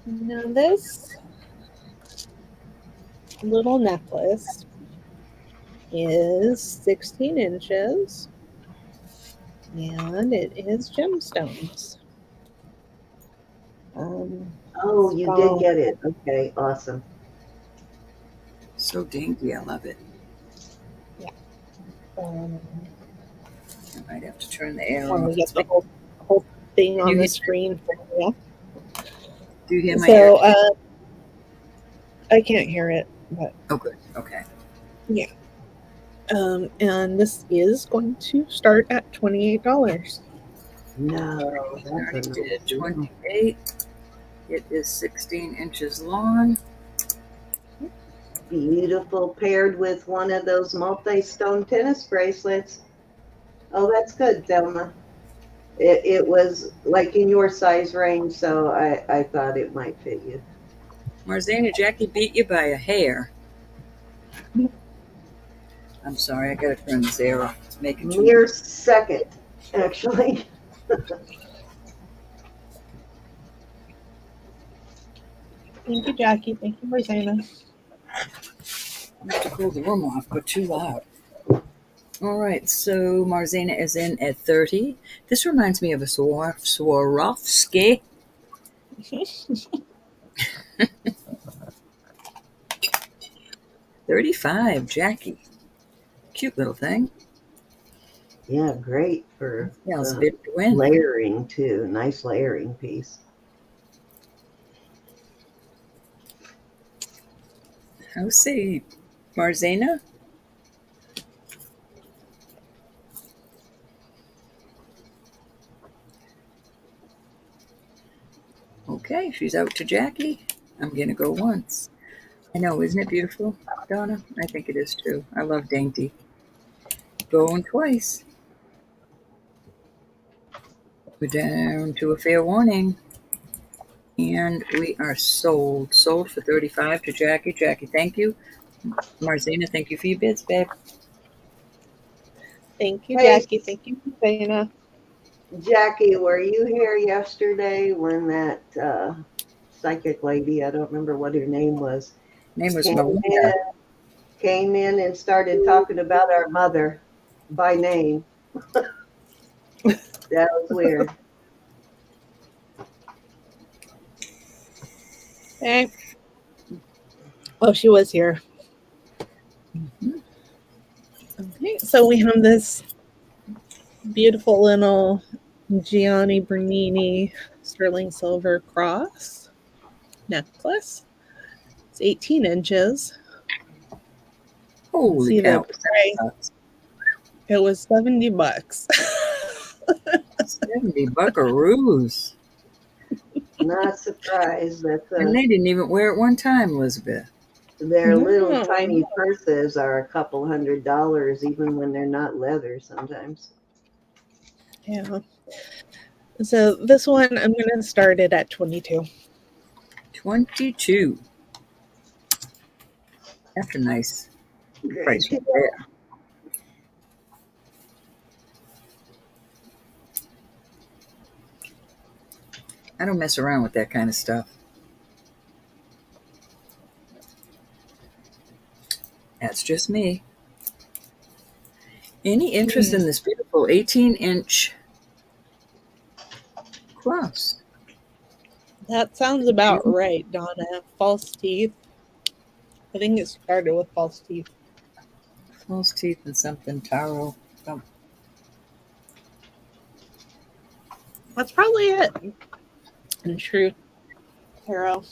Now this little necklace is 16 inches and it is gemstones. Oh, It's you did got, get it. Okay, awesome. So dainty. I love it. um, I might have to turn the air want off. to get the whole thing Can you on the hear- screen for you. Do you hear my air? So I can't hear it, but Oh, good. Okay. and this is going to start at $28. No, I that's a already did nice deal. 28. It is 16 inches long. Beautiful, paired with one of those multi-stone tennis bracelets. Oh, that's good, Thelma. It was like in your size range, so I thought it might fit you. Marzana, Jackie beat you by a hair. I'm sorry. I got to turn this air off. It's making too Mere second, actually. Thank you, Jackie. Thank you, Rosanna. I have to cool the room off, but too loud. All right, so Marzana is in at 30. This reminds me of a Swarovski. 35, Jackie. Cute little thing. Yeah, great for Yeah, it's big to win. layering too. Nice layering piece. How say, Marzana? Okay, she's out to Jackie. I'm going to go once. I know, isn't it beautiful, Donna? I think it is too. I love dainty. Going twice. We're down to a fair warning. And we are sold. Sold for 35 to Jackie. Jackie, thank you. Marzana, thank you for your bids, babe. Thank you, Hey. Jackie. Thank you, Rosanna. Jackie, were you here yesterday when that psychic lady, I don't remember what her name was, Name was came Melinda. came in and started talking about our mother by name? That was weird. Hey. Oh, she was here. Mhm. Okay, so we have this beautiful little Gianni Bernini sterling silver cross necklace. It's 18 inches. Holy See the cow. price. It was $70. 70 buckaroos. Not surprised that And they didn't even wear it one time, Elizabeth. their little No. tiny purses are a couple $100, even when they're not leather sometimes. Yeah. So this one, I'm going to start it at 22. 22. That's a nice Great. price right there. I don't mess around with that kind of stuff. That's just me. Any interest in this beautiful 18-inch cross? That sounds about right, Donna. False teeth. I think it started with false teeth. False teeth and something taro. Oh, That's probably it. In truth, tarot.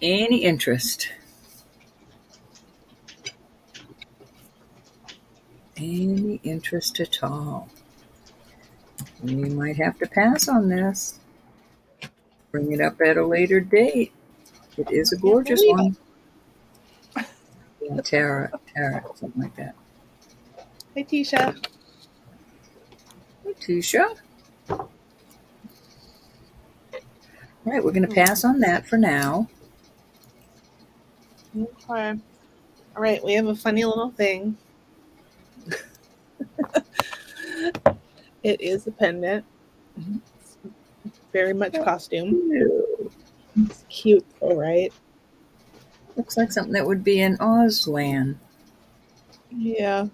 any interest? Any interest at all? We might have to pass on this. Bring it up at a later date. It is a I can't gorgeous believe one. Yeah, Tara, something like that. it. Hi, Tisha. Hey, Tisha. All right, we're going to pass on that for now. Okay. All right, we have a funny little thing. It is a pendant. It's very much costume. Ew. It's cute, all right. Looks like something that would be in Auslan. Yeah.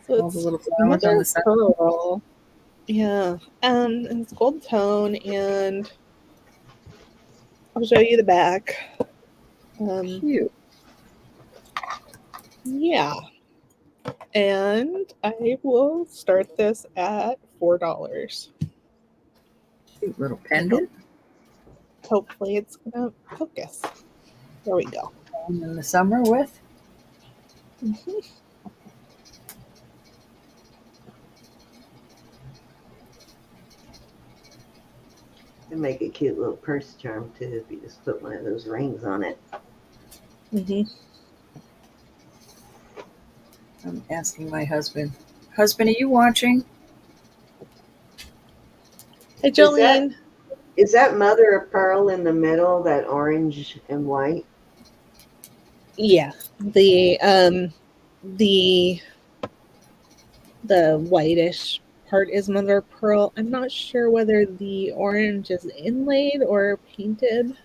So All the it's little flowers on mother the side. pearl. Yeah. And it's gold tone, and I'll show you the back. Cute. Yeah. And I will start this at $4. Cute little pendant. Hopefully it's gonna focus. There we go. And in the summer with. It'd make a cute little purse charm too if you just put one of those rings on it. I'm asking my husband. Husband, are you watching? Hey, Jolene. Is that mother of pearl in the middle, that orange and white? Yeah. The whitish part is mother of pearl. I'm not sure whether the orange is inlaid or painted.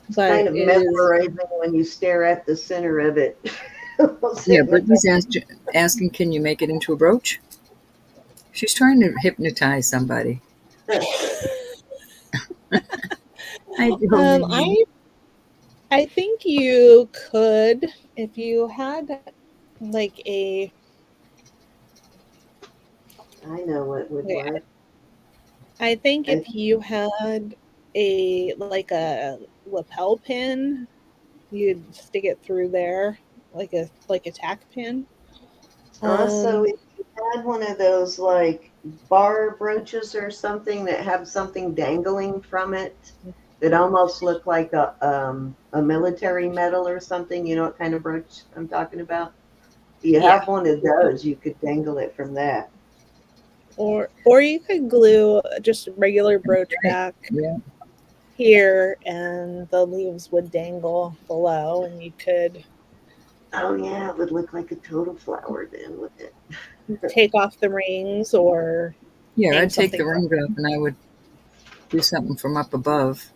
It's But kind of it is mesmerizing when you stare at the center of it. Yeah, Brittany's asking, can you make it into a brooch? She's trying to hypnotize somebody. I think you could, if you had like a. I know what would work. I think if you had a lapel pin, you'd stick it through there like a tack pin. Also, if you had one of those like bar brooches or something that have something dangling from it that almost look like a military medal or something, you know what kind of brooch I'm talking about? If you have one of those, you could dangle it from that. Or you could glue just a regular brooch back here, and the leaves would dangle below, and you could. Oh yeah, it would look like a total flower then, wouldn't it? Take off the rings, or I'd take the rings off and I would do something from up above.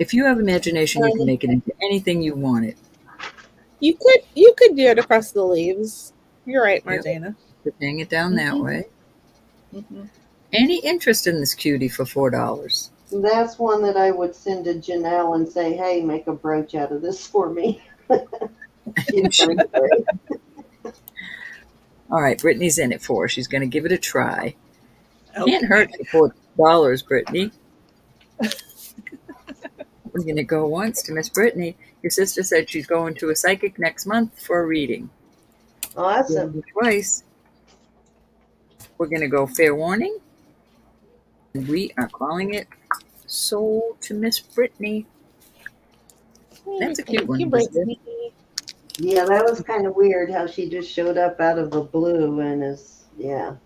If you have imagination, you can make it into anything you want it. You could do it across the leaves. You're right, Martina. Yep. Hang it down that way. Any interest in this cutie for $4? That's one that I would send to Janelle and say, hey, make a brooch out of this for me. All right, Brittany's in it for. She's going to give it a try. Okay. Can't hurt for $4, Brittany. We're going to go once to Miss Brittany. Your sister said she's going to a psychic next month for a reading. Awesome. Twice. We're going to go fair warning. And we are calling it sold to Miss Brittany. That's a cute one. Yeah, that was kind of weird how she just showed up out of the blue and is, yeah.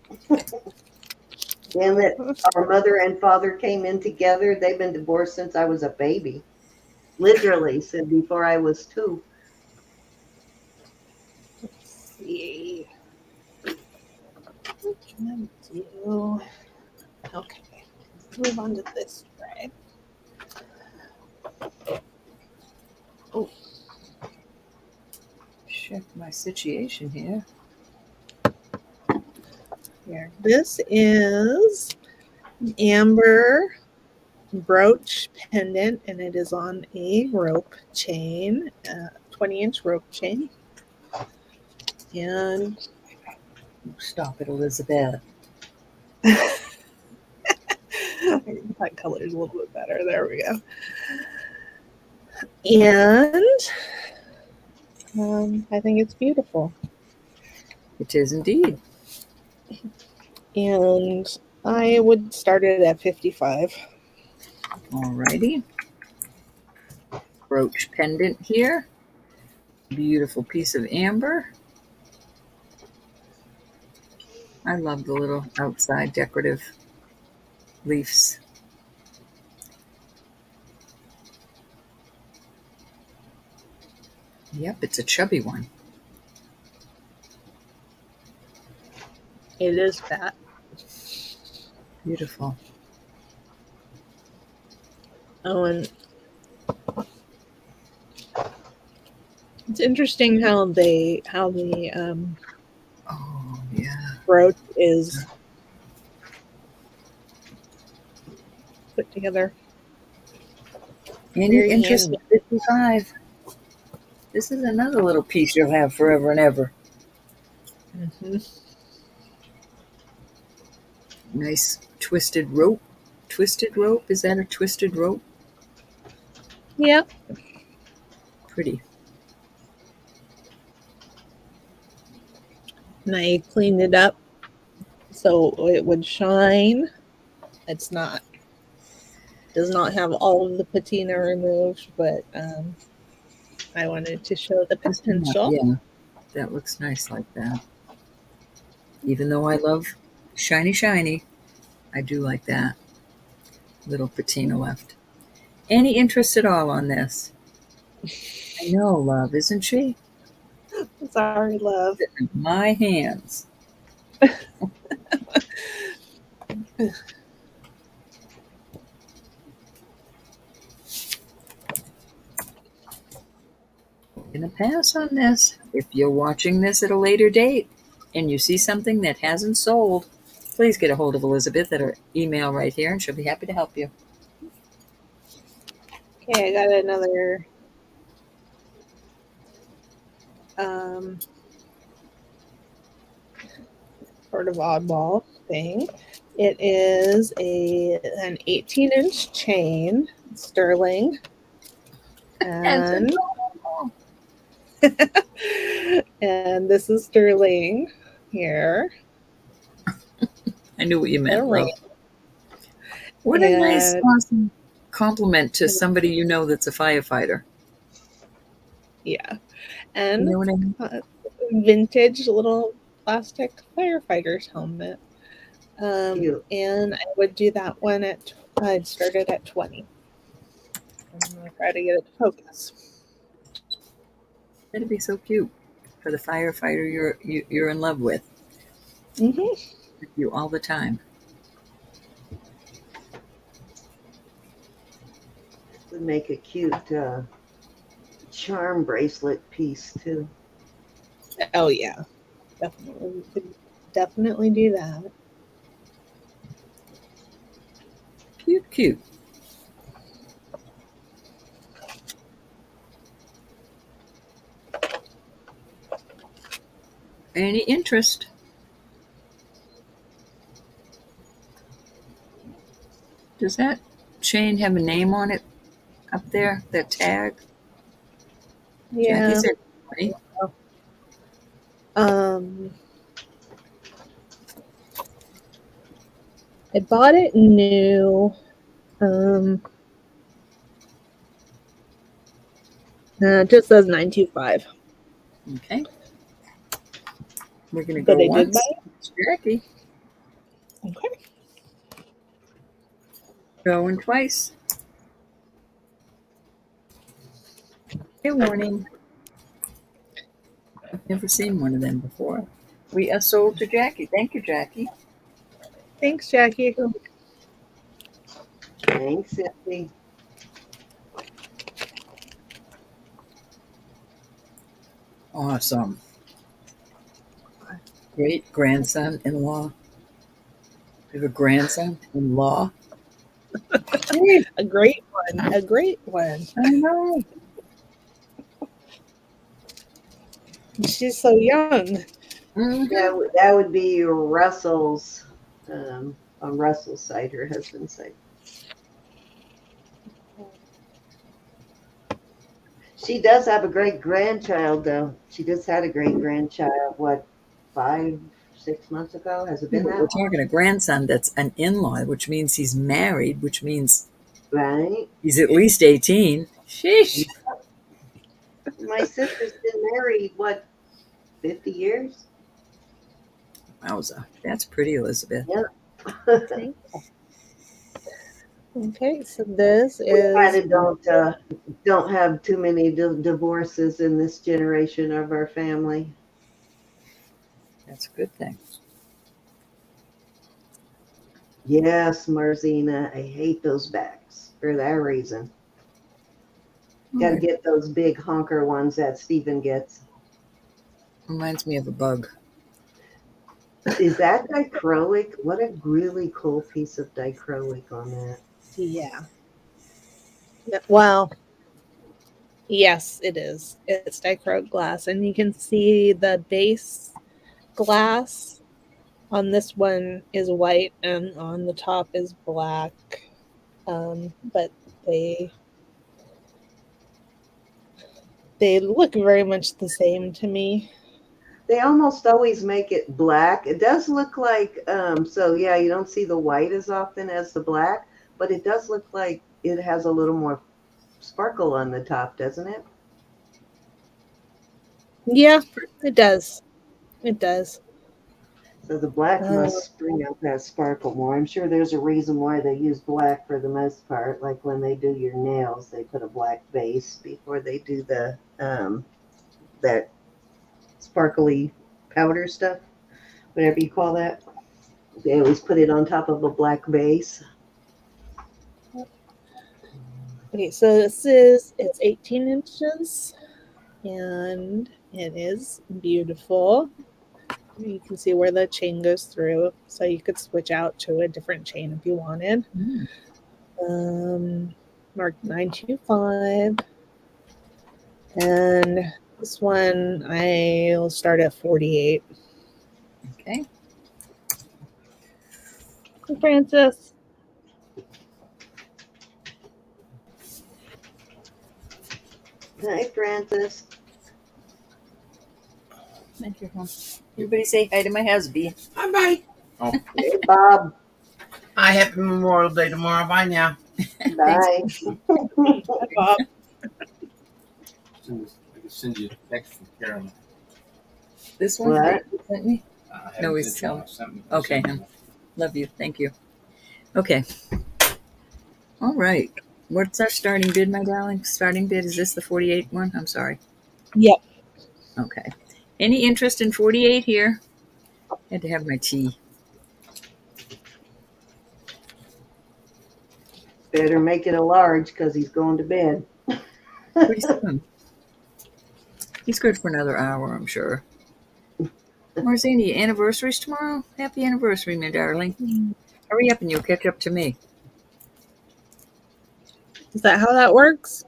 Damn it, our mother and father came in together. They've been divorced since I was a baby. Literally, since before I was 2. Let's see. What can I do? Okay, let's move on to this tray. Oh. Check my situation here. Here. This is an amber brooch pendant, and it is on a rope chain, 20-inch rope chain. And stop it, Elizabeth. That color is a little bit better. There we go. And I think it's beautiful. It is indeed. And I would start it at $55. Alrighty. brooch pendant here. Beautiful piece of amber. I love the little outside decorative leaves. Yep, it's a chubby one. It is fat. Beautiful. Oh, and it's interesting how the Oh, yeah. brooch is put together. Any Very interest handy. in 55? This is another little piece you'll have forever and ever. Mm-hmm. Nice twisted rope. Twisted rope? Is that a twisted rope? Yep. Pretty. And I cleaned it up so it would shine. It's not. Does not have all of the patina removed, but I wanted to show the potential. Yeah, that looks nice like that. Even though I love shiny, shiny, I do like that. Little patina left. Any interest at all on this? I know, love, isn't she? Sorry, love. In my hands. I'm gonna pass on this. If you're watching this at a later date and you see something that hasn't sold, please get a hold of Elizabeth at her email right here, and she'll be happy to help you. Okay, I got another sort of oddball thing. It is an 18-inch chain, sterling, and and this is sterling here. I knew what you meant, love. Ring. What a nice, And- awesome compliment to somebody you know that's a firefighter. Yeah, You and know what I mean? vintage little plastic firefighter's helmet. Cute. And I would do that one I'd start it at 20. I'm gonna try to get it to focus. That'd be so cute for the firefighter you're in love with. Mm-hmm. With you all the time. Would make a cute charm bracelet piece too. Oh yeah, definitely. We could definitely do that. Cute, cute. Any interest? Does that chain have a name on it up there? That tag? Yeah. Jackie said 20. I bought it new. It just says 925. Okay. We're gonna But go I did once. buy it. Jackie. Okay. Going twice. Good morning. I've never seen one of them before. We are sold to Jackie. Thank you, Jackie. Thanks, Jackie. Thanks, Effie. Awesome. Great grandson-in-law. We have a grandson-in-law. A great one. A great one. I know. She's so young. Mm-hmm. That would be Russell's on Russell's side, her husband's side. She does have a great grandchild, though. She just had a great grandchild. What, 5, 6 months ago? Has it been We're that talking a grandson that's an in-law, which means he's married, which means long? Right? he's at least 18. Sheesh. My sister's been married, what, 50 years? Wowza. That's pretty, Elizabeth. Yeah. Okay. Okay, so this We kind is of don't have too many divorces in this generation of our family. That's a good thing. Yes, Marzina, I hate those backs for that reason. Got to Alright. get those big honker ones that Stephen gets. Reminds me of a bug. Is that dichroic? What a really cool piece of dichroic on that. yeah. Well, yes, it is. It's dichroic glass, and you can see the base glass on this one is white, and on the top is black. But they look very much the same to me. They almost always make it black. It does look like, so yeah, you don't see the white as often as the black, but it does look like it has a little more sparkle on the top, doesn't it? Yeah, it does. It does. So the black must bring out that sparkle more. I'm sure there's a reason why they use black for the most part. Like when they do your nails, they put a black base before they do the that sparkly powder stuff, whatever you call that. They always put it on top of a black base. Okay, so it's 18 inches, and it is beautiful. You can see where the chain goes through, so you could switch out to a different chain if you wanted. Marked 925, and this one I'll start at 48. Okay. Hey, Francis. Hi, Francis. Thank you, hon. Everybody say hi to my husband. Bye bye. Hey, Bob. Hi, happy Memorial Day tomorrow. Bye now. Bye. Hi, Bob. I can send you a text from Carolyn. This one What? that you sent me? I No, haven't he's sent you one. telling- I sent me- Okay, sent you one. Love you. Thank you. Okay. All right. What's our starting bid, my darling? Starting bid, is this the 48 one? I'm sorry. Yep. Okay. Any interest in 48 here? Had to have my tea. Better make it a large because he's going to bed. Pretty soon. He's good for another hour, I'm sure. Marzini, anniversaries tomorrow? Happy anniversary, my darling. Hurry up and you'll catch up to me. Is that how that works?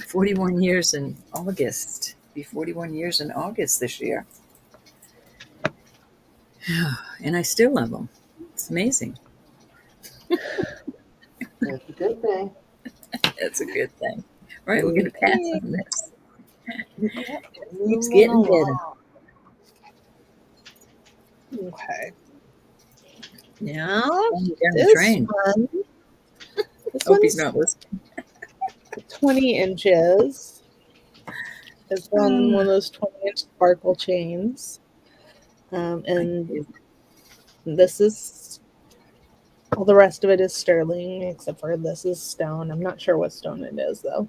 41 years in August. Be 41 years in August this year. And I still love him. It's amazing. That's a good thing. That's a good thing. All right, we're going to pass on this. It's Moving getting better. along. Okay. Now, Down the this train. one. This Hope he's one's not listening. 20 inches. It's on one of those 20-inch sparkle chains. And this is, all the rest of it is sterling, except for this is stone. I'm not sure what stone it is, though.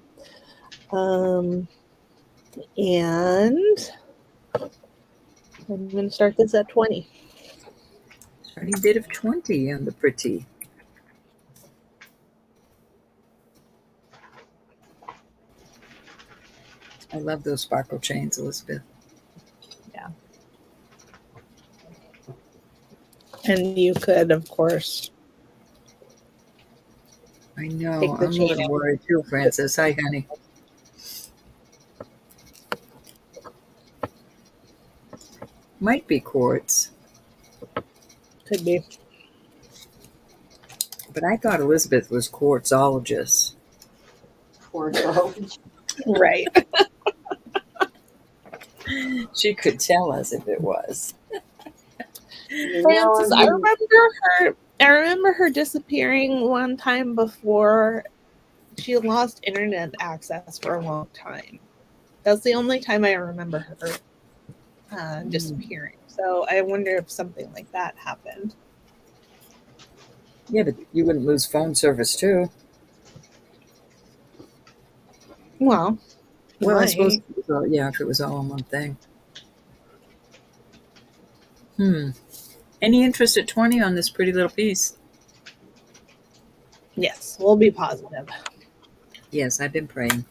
And I'm going to start this at 20. Starting bid of 20 on the pretty. I love those sparkle chains, Elizabeth. Yeah. And you could, of course, I know. take the I'm a chain little out. worried too, Francis. Hi, honey. Might be quartz, Could be. but I thought Elizabeth was quartzologist. Poor Gulch. Right. She could tell us if it was. Francis, I remember her disappearing one time before she lost internet access for a long time. That's the only time I remember her disappearing. So I wonder if something like that happened. Yeah, but you wouldn't lose phone service too. Well, Well, I suppose might. if it was all in one thing. Any interest at 20 on this pretty little piece? Yes, we'll be positive. Yes, I've been praying,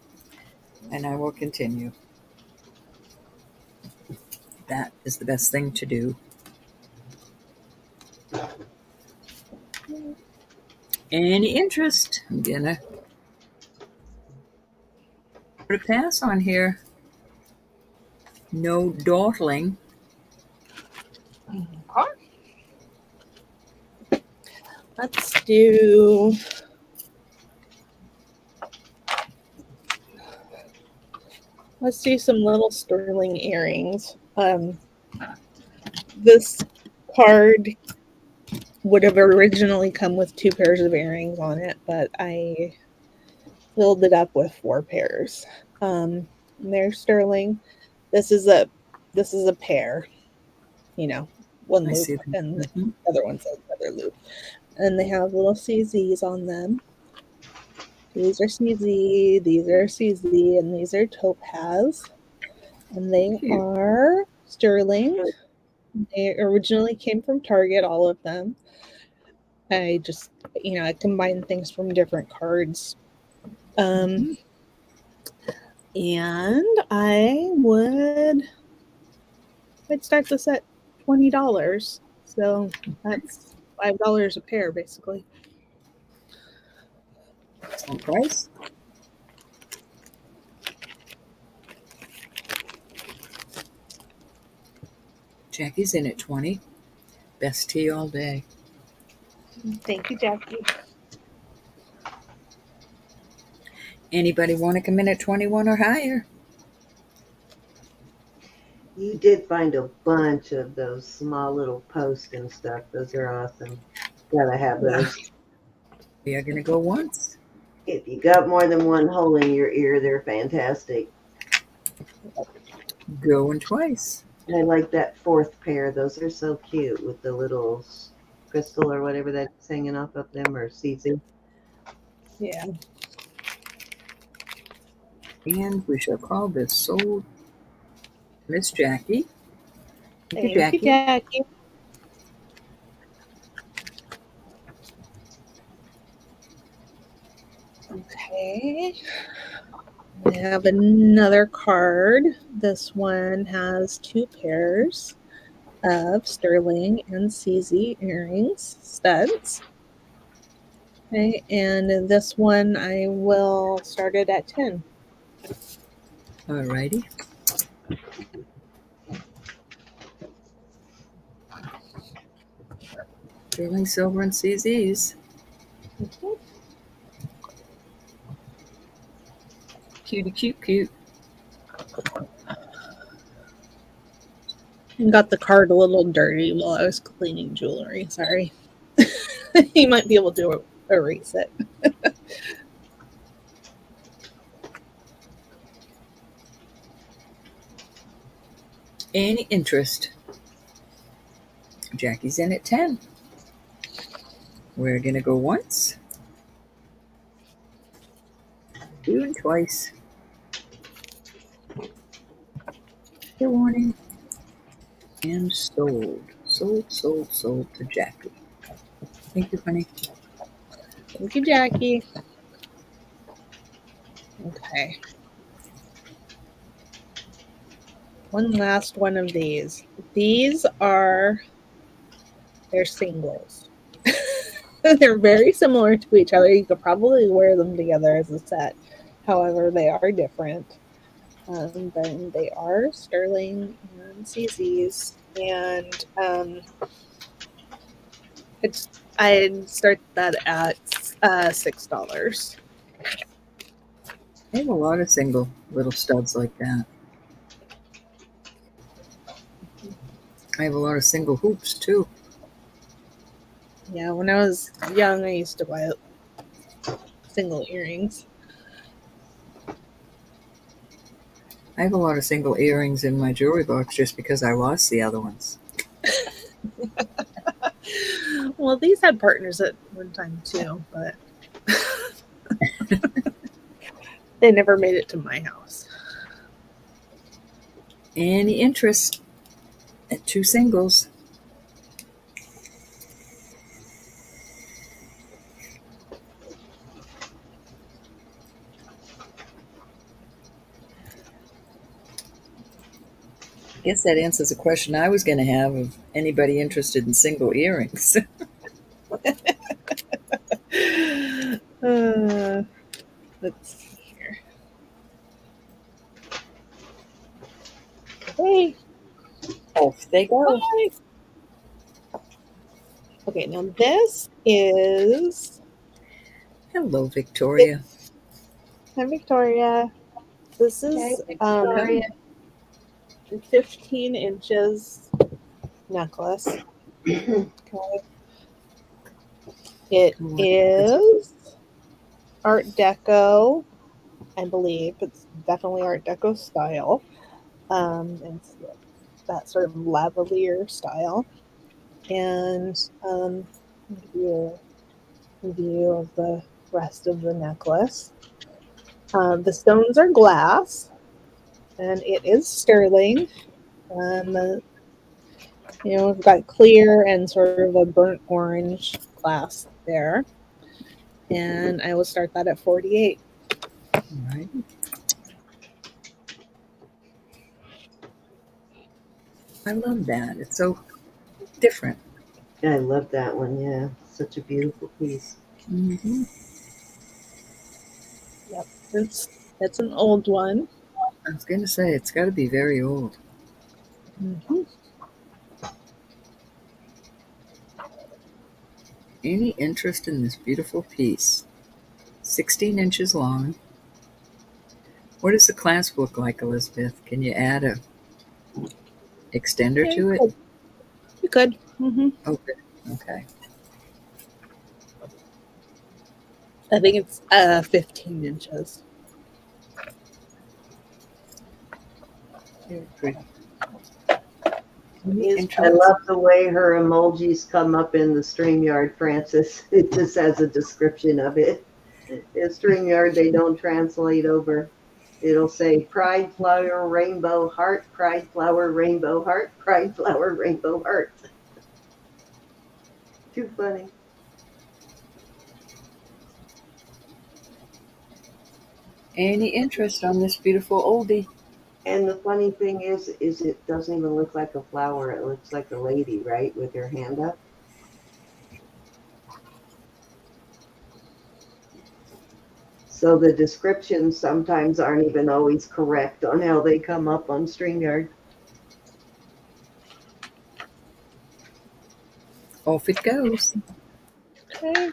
and I will continue. That is the best thing to do. Any interest? I'm gonna put a pass on here. No dawdling. Let's do. Let's do some little sterling earrings. This card would have originally come with 2 pairs of earrings on it, but I filled it up with 4 pairs. They're sterling. This is a pair. One I loop see them. and the other one's another loop. And they have little CZs on them. These are CZ, these are CZ, and these are topaz. And they Cute. are sterling. They originally came from Target, all of them. I just, I combined things from different cards. And I'd start this at $20. So that's $5 a pair, basically. Excellent price. Jackie's in at 20. Best tea all day. Thank you, Jackie. Anybody want to come in at 21 or higher? You did find a bunch of those small little posts and stuff. Those are awesome. Gotta have those. We are going to go once. If you got more than one hole in your ear, they're fantastic. Going twice. I like that 4th pair. Those are so cute with the little crystal or whatever that's hanging off of them, or CZ. Yeah. And we shall call this sold Miss Jackie. Thank you, Jackie. Okay. I have another card. This one has 2 pairs of sterling and CZ earrings, studs. Okay, and this one I will start it at 10. Alrighty. Sterling silver and CZs. Cutie, cute. Got the card a little dirty while I was cleaning jewelry. Sorry. You might be able to erase it. Any interest? Jackie's in at 10. We're going to go once. 2 and twice. Good morning. And sold to Jackie. Thank you, honey. Thank you, Jackie. Okay. One last one of these. They're singles. They're very similar to each other. You could probably wear them together as a set. However, they are different. But they are sterling and CZs. And I'd start that at $6. I have a lot of single little studs like that. I have a lot of single hoops too. Yeah, when I was young, I used to buy single earrings. I have a lot of single earrings in my jewelry box just because I lost the other ones. Well, these had partners at one time too, but they never made it to my house. Any interest at 2 singles? I guess that answers a question I was going to have of anybody interested in single earrings. Let's see here. Hey, Off they go. hi. Okay, now this is Hello, Victoria. Hi, Victoria. This is Victoria. 15 inches necklace. Okay. It is Art Deco, I believe. It's definitely Art Deco style. It's that sort of lavalier style. And I'll give you a view of the rest of the necklace. The stones are glass, and it is sterling. We've got clear and sort of a burnt orange glass there. And I will start that at 48. All right. I love that. It's so different. I love that one. Yeah, such a beautiful piece. Mm-hmm. Yep, it's an old one. I was going to say, it's got to be very old. Mm-hmm. Any interest in this beautiful piece? 16 inches long. What does the clasp look like, Elizabeth? Can you add a extender Yeah, to it? you could. Mm-hmm. Oh, good. Okay. I think it's 15 inches. Very pretty. I love the way her emojis come up in the StreamYard, Francis. It just has a description of it. In StreamYard, they don't translate over. It'll say pride flower, rainbow heart, pride flower, rainbow heart, pride flower, rainbow heart. Too funny. Any interest on this beautiful oldie? And the funny thing is it doesn't even look like a flower. It looks like a lady, right, with her hand up. So the descriptions sometimes aren't even always correct on how they come up on StreamYard. Off it goes. Okay.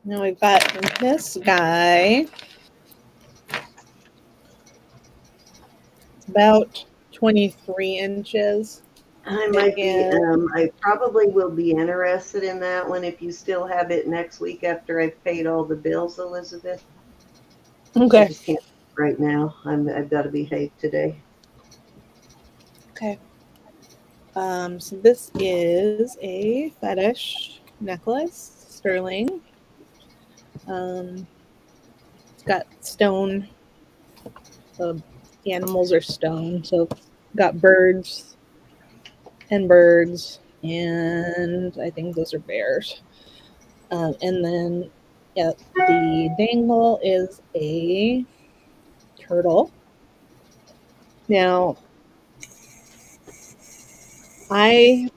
Now we've got this guy. It's about 23 inches. I probably will be interested in that one if you still have it next week after I've paid all the bills, Elizabeth. I Okay. just can't right now. I've got to behave today. Okay. So this is a fetish necklace, sterling. It's got stone. The animals are stone, so it's got birds, and I think those are bears. And then, yeah, the dangle is a turtle. Now, I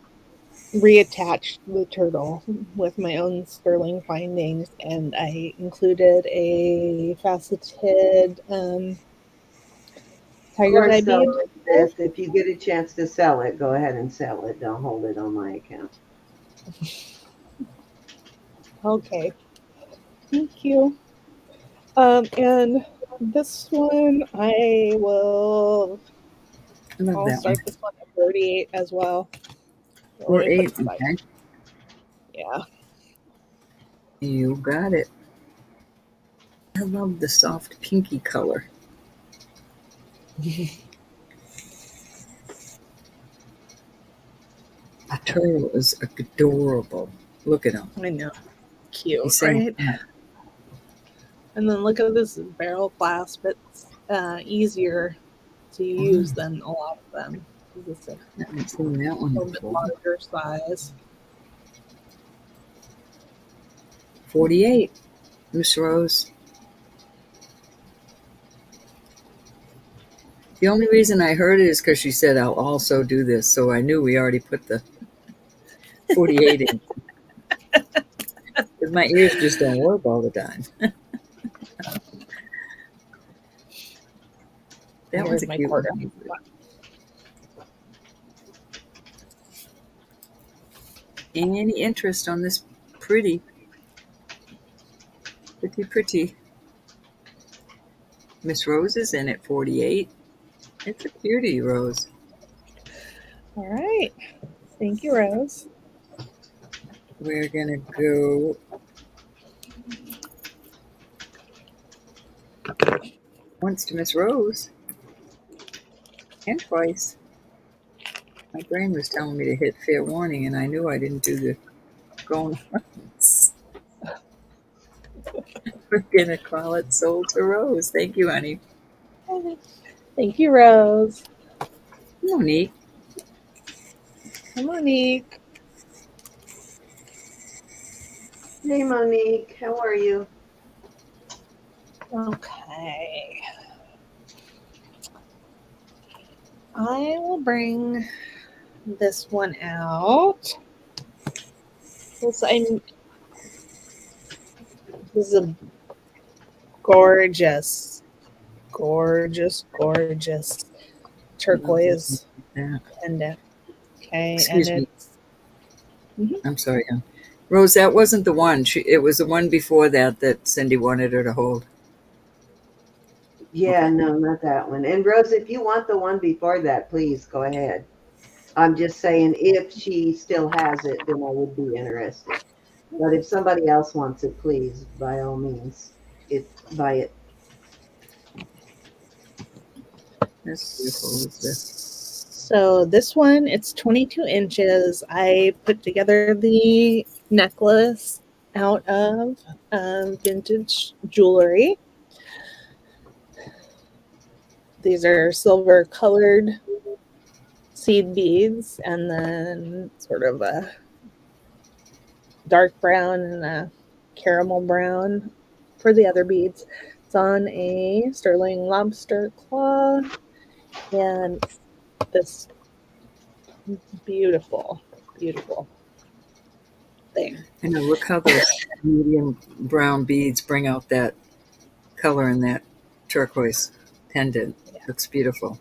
reattached the turtle with my own sterling findings, and I included a faceted Of tiger's eye course, bead. though, if you get a chance to sell it, go ahead and sell it. Don't hold it on my account. Okay, thank you. And this one I love I'll that one. start this one at 48 as well. Or Let me put 8. it aside. Okay. Yeah. You got it. I love the soft pinky color. The turtle is adorable. Look at him. I know. Cute, He's saying, right? And then look at this barrel clasp. It's easier to use than a lot of them. It's a I haven't seen that one little bit before. larger size. 48, Miss Rose. The only reason I heard it is because she said, I'll also do this. So I knew we already put the 48 in. Because my ears just don't work all the time. That one's Here's a my cute quarter. one. Any interest on this pretty Miss Rose is in at 48. It's a cutie, Rose. All right. Thank you, Rose. We're gonna go once to Miss Rose and twice. My brain was telling me to hit fair warning, and I knew I didn't do the going once. We're gonna call it sold to Rose. Thank you, honey. Thank you, Rose. Monique. Hi, Monique. Hey, Monique, how are you? Okay. I will bring this one out. This is a gorgeous, gorgeous, gorgeous turquoise Yeah. pendant. Okay, Excuse and me. it's I'm sorry, Rose. That wasn't the one. It was the one before that Cindy wanted her to hold. Yeah, Okay. no, not that one. And Rose, if you want the one before that, please go ahead. I'm just saying, if she still has it, then I would be interested. But if somebody else wants it, please, by all means, buy it. That's beautiful, Elizabeth. so this one, it's 22 inches. I put together the necklace out of vintage jewelry. These are silver colored seed beads, and then sort of a dark brown and a caramel brown for the other beads. It's on a sterling lobster claw and this beautiful, beautiful thing. I know. Look how those medium brown beads bring out that color in that turquoise pendant. Yeah. Looks beautiful.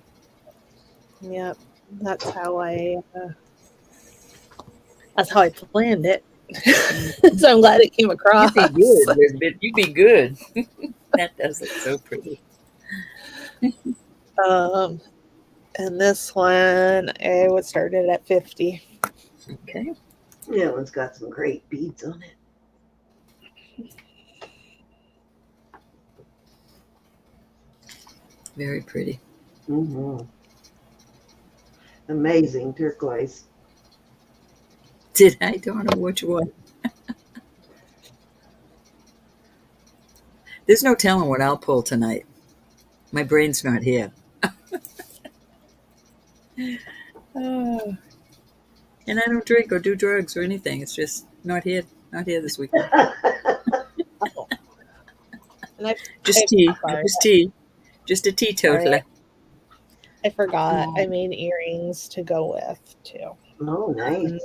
Yep, that's how I planned it. So I'm glad it came across. You be good, Elizabeth. You be good. That does look so pretty. And this one, I would start it at 50. Okay. That one's got some great beads on it. Very pretty. Mm-hmm. Amazing turquoise. Did I don't know which one? There's no telling what I'll pull tonight. My brain's not here. And I don't drink or do drugs or anything. It's just not here this weekend. And Just tea. Just tea. Just a teetotaler. I forgot. I made earrings to go with too. Oh, nice. And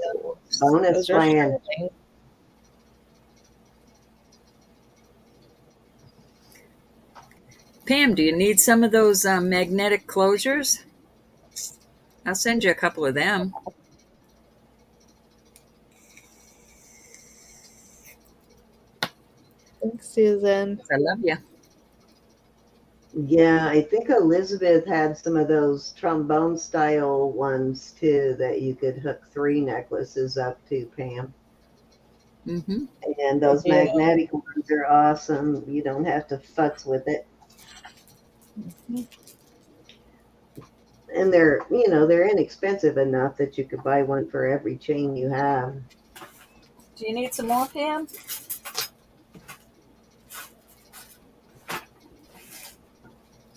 Bonus those are plan. sterling. Pam, do you need some of those magnetic closures? I'll send you a couple of them. Thanks, Susan. I love you. Yeah, I think Elizabeth had some of those trombone style ones too that you could hook 3 necklaces up to, Pam. Mm-hmm. And those magnetic ones are awesome. You don't have to futz with it. And they're inexpensive enough that you could buy one for every chain you have. Do you need some more, Pam?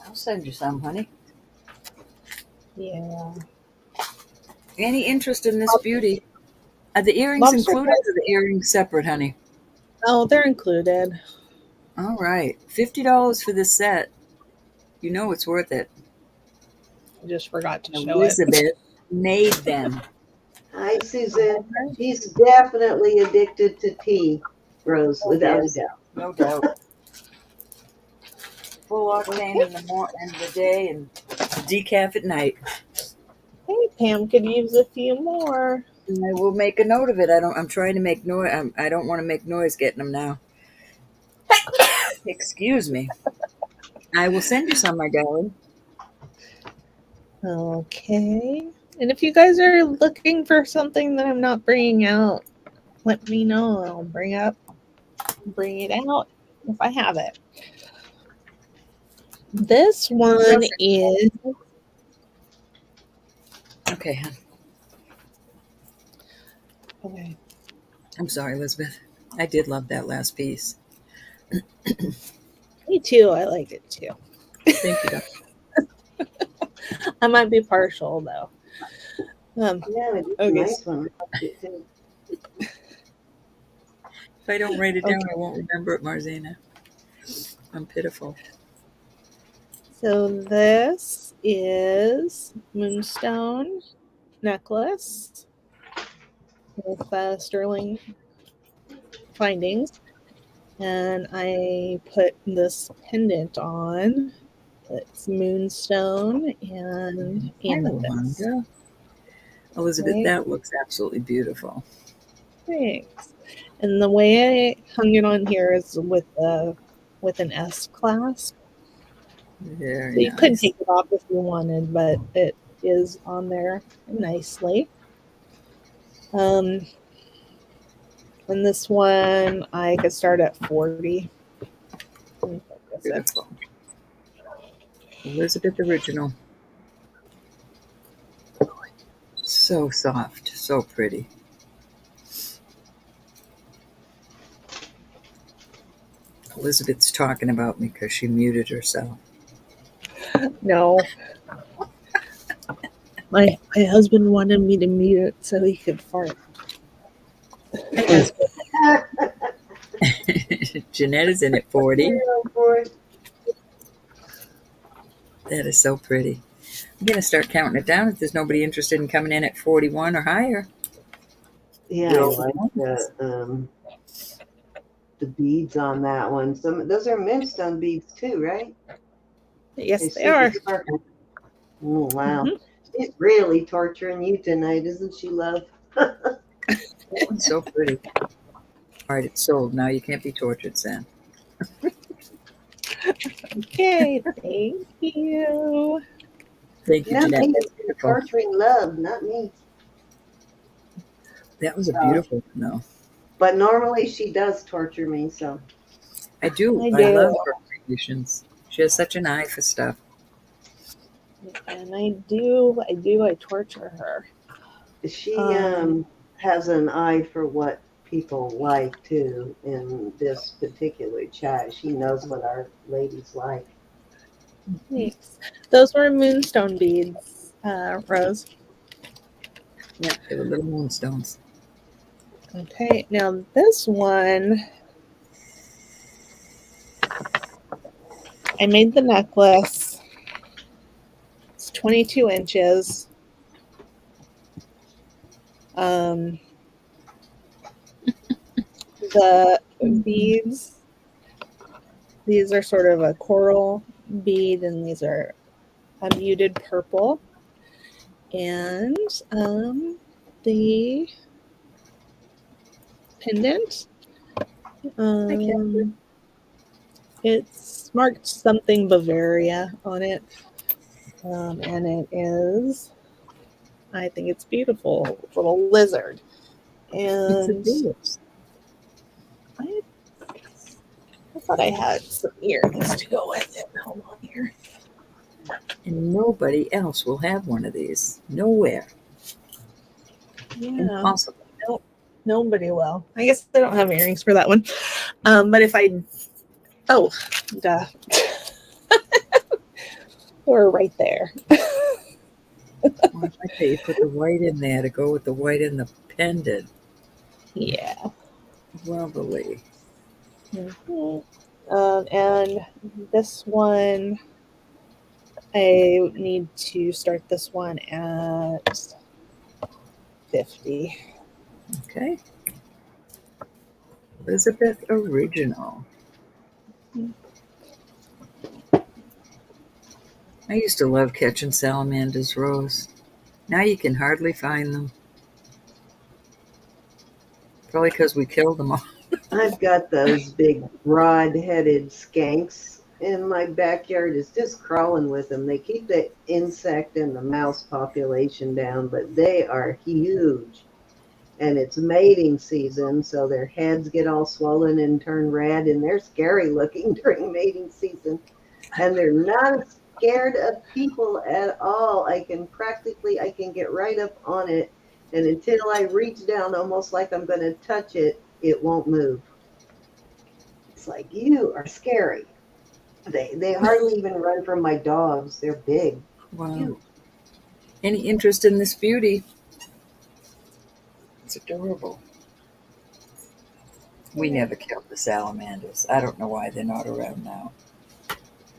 I'll send you some, honey. Yeah. Any interest in this beauty? Are the earrings Lobster included or the earrings separate, honey? Oh, they're included. All right. $50 for this set. You know it's worth it. I just forgot to show it. Elizabeth made them. Hi, Susan. She's definitely addicted to tea, Rose, without a doubt. No doubt. Full octane in the end of the day and decaf at night. Hey, Pam could use a few more. And I will make a note of it. I'm trying to make noise. I don't want to make noise getting them now. Excuse me. I will send you some, my darling. Okay. And if you guys are looking for something that I'm not bringing out, let me know. I'll bring it out if I have it. This one is Okay, hon. okay. I'm sorry, Elizabeth. I did love that last piece. Me too. I like it too. Thank you, Doc. I might be partial though. Yeah, it's a Okay. nice one. If I don't write it down, I won't remember it, Marzina. I'm pitiful. So this is moonstone necklace with sterling findings, and I put this pendant on. It's moonstone and amethyst. Elizabeth, Right. that looks absolutely beautiful. Thanks. And the way I hung it on here is with an S clasp. Very So you nice. could take it off if you wanted, but it is on there nicely. And this one I could start at 40. Beautiful. Elizabeth original. So soft, so pretty. Elizabeth's talking about me because she muted herself. No. My husband wanted me to mute it so he could fart. Jeanette is in at 40. Oh, boy. That is so pretty. I'm going to start counting it down if there's nobody interested in coming in at 41 or higher. Yeah, I like the beads on that one. Those are moonstone beads too, right? Yes, they are. Sparkle. Oh, wow. Mhm. She's really torturing you tonight, isn't she, love? That one's so pretty. All right, it's sold. Now you can't be tortured, Sam. Okay, thank you. Thank you, Not Jeanette. me. That's beautiful. Torturing love, not me. That was a beautiful one, though. But normally she does torture me, so. I do. I I do. love her creations. She has such an eye for stuff. And I torture her. She has an eye for what people like too in this particular chat. She knows what our ladies like. Thanks. Those were moonstone beads, Rose. Yeah, they were little moonstones. Okay, now this one, I made the necklace. It's 22 inches. The beads, these are sort of a coral bead, and these are a muted purple. And the pendant, it's marked something Bavaria on it. And it is, I think it's beautiful, little lizard. And I thought I had some earrings to go with it. Hold on here. And nobody else will have one of these. Nowhere. Yeah. Impossible. Nope. Nobody will. I guess I don't have earrings for that one. But if I, oh, duh. We're right there. Well, I like that you put the white in there to go with the white in the pendant. Yeah. Lovely. Mhm. And this one, I need to start this one at 50. Okay. Elizabeth Original. I used to love catching salamanders, Rose. Now you can hardly find them. Probably because we killed them all. I've got those big broad-headed skanks in my backyard. It's just crawling with them. They keep the insect and the mouse population down, but they are huge. And it's mating season, so their heads get all swollen and turn red, and they're scary looking during mating season. And they're not scared of people at all. I can get right up on it, and until I reach down, almost like I'm going to touch it, it won't move. It's like, you are scary. They hardly even run from my dogs. They're big. Wow. Huge. Any interest in this beauty? It's adorable. We never killed the salamanders. I don't know why they're not around now.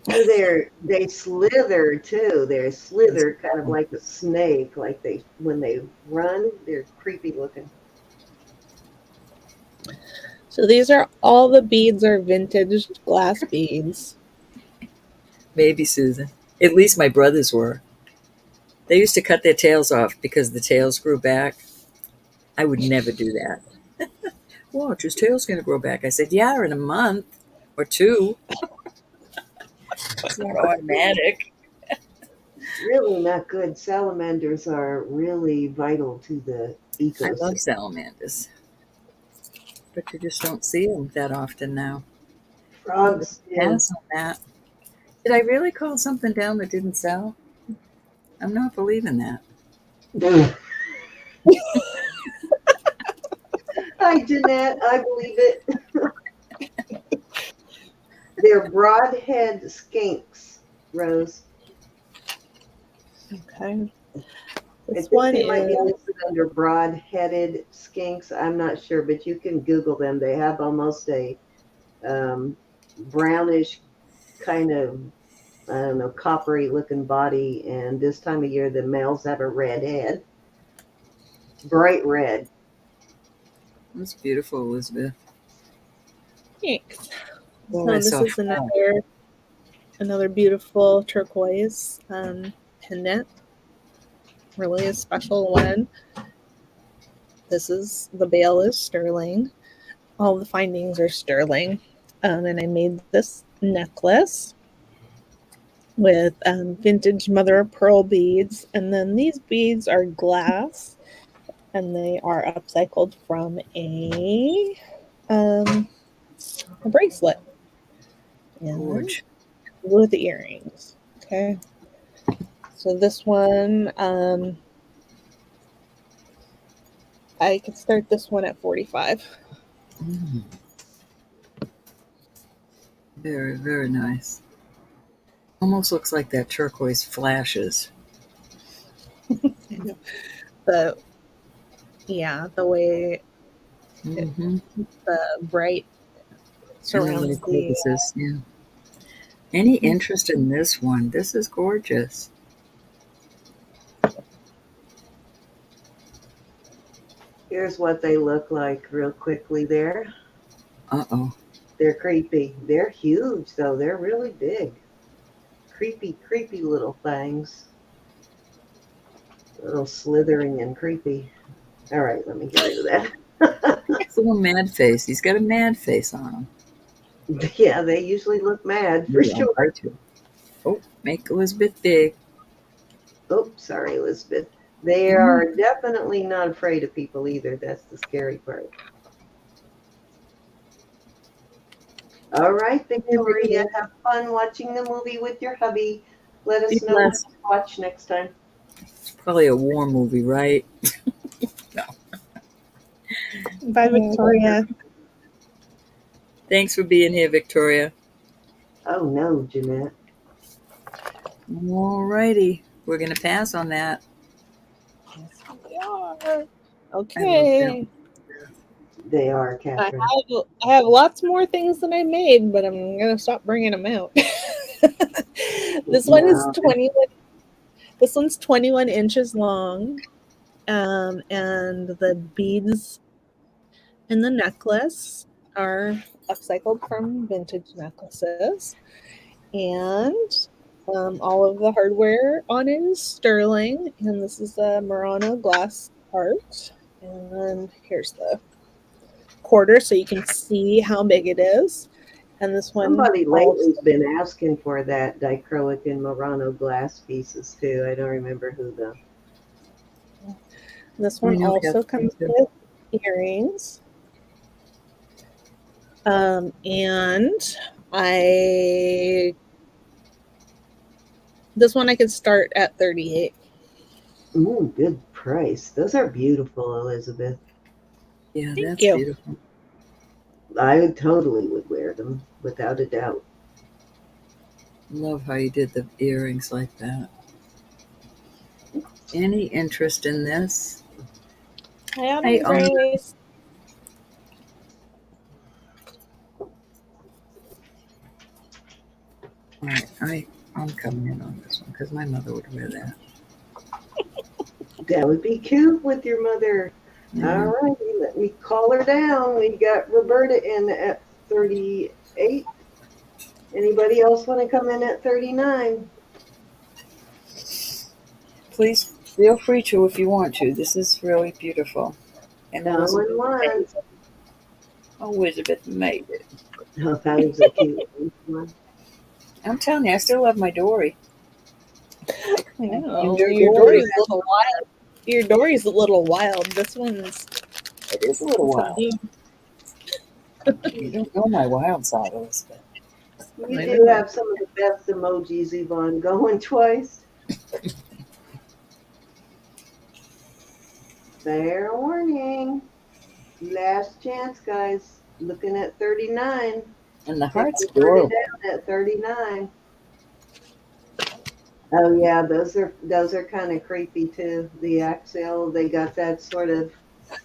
They slither too. They slither kind of like a snake. Like when they run, they're creepy looking. So these are all the beads are vintage glass beads. Maybe, Susan. At least my brothers were. They used to cut their tails off because the tails grew back. I would never do that. Watch, his tail's going to grow back. I said, yeah, in a month or two. It's not automatic. Really not good. Salamanders are really vital to the I ecosystem. love salamanders, but you just don't see them that often now. Frogs too. Pass on that. Did I really call something down that didn't sell? I'm not believing that. Hi, Jeanette. I believe it. They're broadhead skinks, Rose. Okay. I This think one they might be is listed under broad-headed skinks. I'm not sure, but you can Google them. They have almost a brownish kind of, I don't know, coppery looking body. And this time of year, the males have a red head, bright red. That's beautiful, Elizabeth. thanks. Oh, So I this saw is another beautiful turquoise pendant. Really a special one. This is the bale is sterling. All the findings are sterling. And I made this necklace with vintage mother of pearl beads. And then these beads are glass and they are upcycled from a bracelet. And Gorge. with earrings. Okay. So this one, I could start this one at 45. Mm. Very, very nice. Almost looks like that turquoise flashes. The the way Mm-hmm. the bright And the little surrounds the crevices. Yeah. Any interest in this one? This is gorgeous. Here's what they look like real quickly there. Uh-oh. They're creepy. They're huge, though. They're really big. Creepy, creepy little things. A little slithering and creepy. All right, let me get rid of that. It's a little mad face. He's got a mad face on him. Yeah, they usually look mad for Maybe I'll sure. bite you. Oh, make Elizabeth big. Oh, sorry, Elizabeth. They are definitely not afraid of people either. That's the scary part. All right, Victoria, have fun watching the movie with your hubby. Let Be us know what blessed. to watch next time. It's probably a war movie, right? Bye, Victoria. Thanks for being here, Victoria. Oh no, Jeanette. Alrighty. We're going to pass on that. Yes, we are. I love Okay. They are, I Catherine. have lots more things that I made, but I'm gonna stop bringing them out. This one is No. 21. This one's 21 inches long, and the beads in the necklace are upcycled from vintage necklaces, and all of the hardware on it is sterling, and this is a Murano glass part. And here's the quarter so you can see how big it is. And this one Somebody also, lately's been asking for that dichroic and Murano glass pieces too. I don't remember who though. this one I know also Catherine comes too. with earrings. And this one I could start at 38. Ooh, good price. Those are beautiful, Elizabeth. Yeah, Thank that's you. beautiful. I totally would wear them without a doubt. Love how you did the earrings like that. Any interest in this? Hi, Adam Hey, Grace. all right, I'm coming in on this one because my mother would wear that. That would be cute with your mother. Yeah. All righty, let me call her down. We got Roberta in at 38. Anybody else want to come in at 39? Please feel free to if you want to. This is really beautiful. And Going Elizabeth made once. it. Elizabeth made it. Oh, that was a cute one. I'm telling you, I still love my Dory. I know. And your Your Dory, Dory's a little wild. Your Dory's a little wild. This one's it is a little wild. subdued. You don't know my wild side, Elizabeth. You I do know. have some of the best emojis, Yvonne. Going twice. Fair warning. Last chance, guys. Looking at 39. And the Take heart's Roberta adorable. down at 39. Oh yeah, those are kind of creepy too. The Axel, they got that sort of, I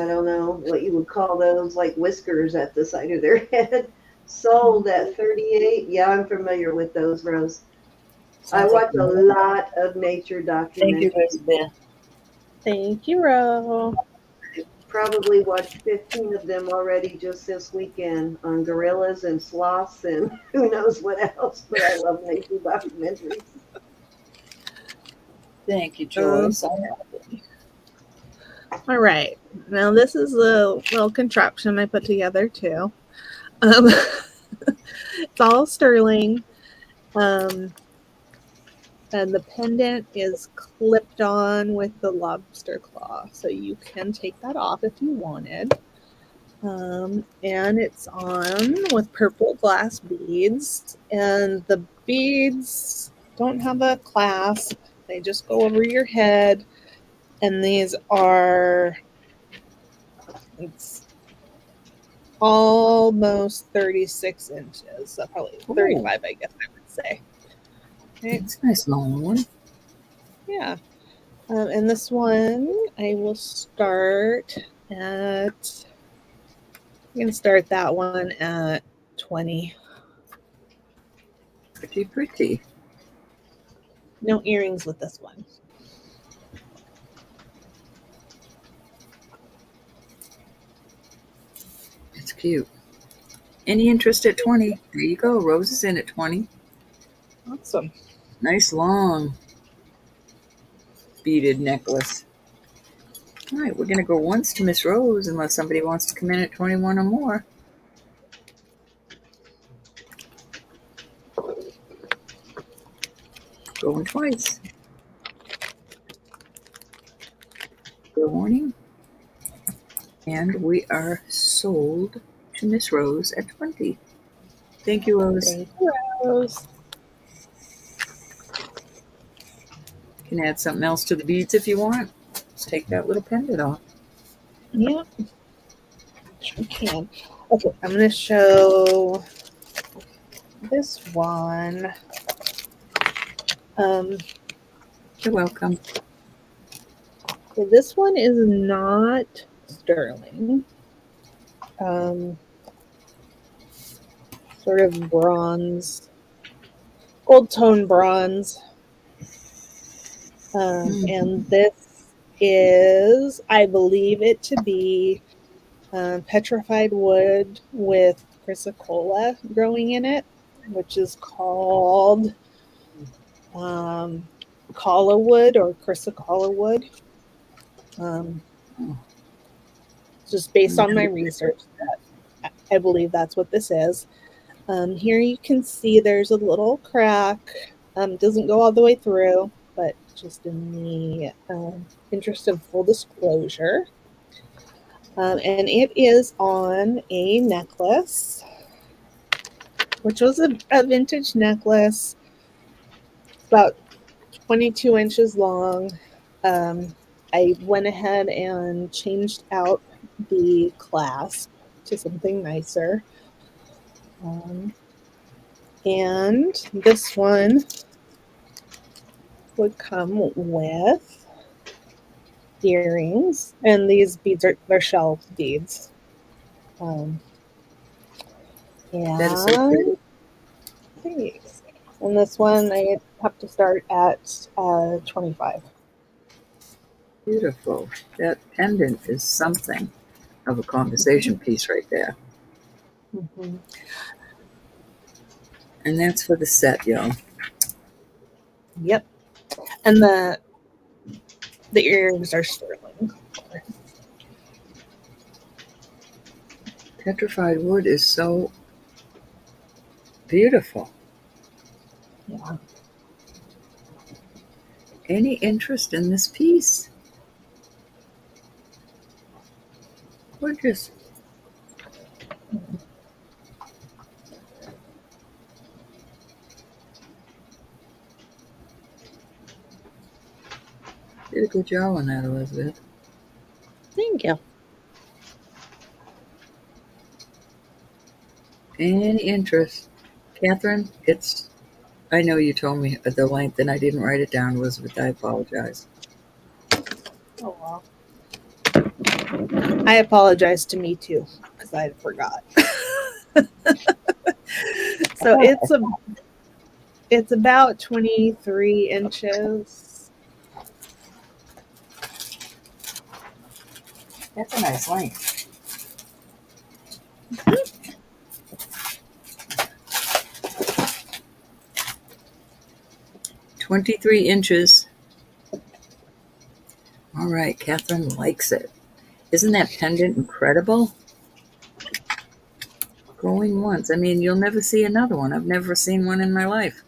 don't know what you would call those, like whiskers at the side of their head. Sold at 38. Yeah, I'm familiar with those, Rose. I Sounds like watch a lot of nature Thank you, documentaries. Elizabeth. Thank you, Ro. Probably watched 15 of them already just this weekend on gorillas and sloths and who knows what else. But I love nature documentaries. Thank you, Joyce. All right. Now this is a little contraption I put together too. It's all sterling. And the pendant is clipped on with the lobster claw. So you can take that off if you wanted. And it's on with purple glass beads. And the beads don't have a clasp. They just go over your head. And these are, it's almost 36 inches. So probably 35, I guess I would say. Okay. It's a nice long one. Yeah. And this one, I will start at, I'm going to start that one at 20. Pretty, pretty. No earrings with this one. It's cute. Any interest at 20? There you go. Rose is in at 20. Awesome. Nice long beaded necklace. All right, we're going to go once to Miss Rose unless somebody wants to come in at 21 or more. Going twice. Good morning. And we are sold to Miss Rose at 20. Thank you, Rose. Thank you, Rose. You can add something else to the beads if you want. Just take that little pendant off. Yeah, sure can. Okay, I'm going to show this one. You're welcome. Okay, this one is not sterling. Sort of bronze, gold tone bronze. And this is, I believe it to be petrified wood with chrysocolla growing in it, which is called Kala wood or chrysocolla wood. Just based on my research, I believe that's what this is. Here you can see there's a little crack. Doesn't go all the way through, but just in the interest of full disclosure. And it is on a necklace, which was a vintage necklace. It's about 22 inches long. I went ahead and changed out the clasp to something nicer. And this one would come with earrings, and these beads they're shell beads. And That is so pretty. thanks. And this one I have to start at 25. Beautiful. That pendant is something of a conversation piece right there. Mm-hmm. And that's for the set, y'all. Yep. And the earrings are sterling. Petrified wood is so beautiful. Yeah. Any interest in this piece? Gorgeous. Did a good job on that, Elizabeth. Thank you. Any interest? Catherine, I know you told me the length and I didn't write it down, Elizabeth. I apologize. Oh, well. I apologize to me too, because I forgot. So it's about 23 inches. That's a nice length. 23 inches. All right, Catherine likes it. Isn't that pendant incredible? Going once. I mean, you'll never see another one. I've never seen one in my life.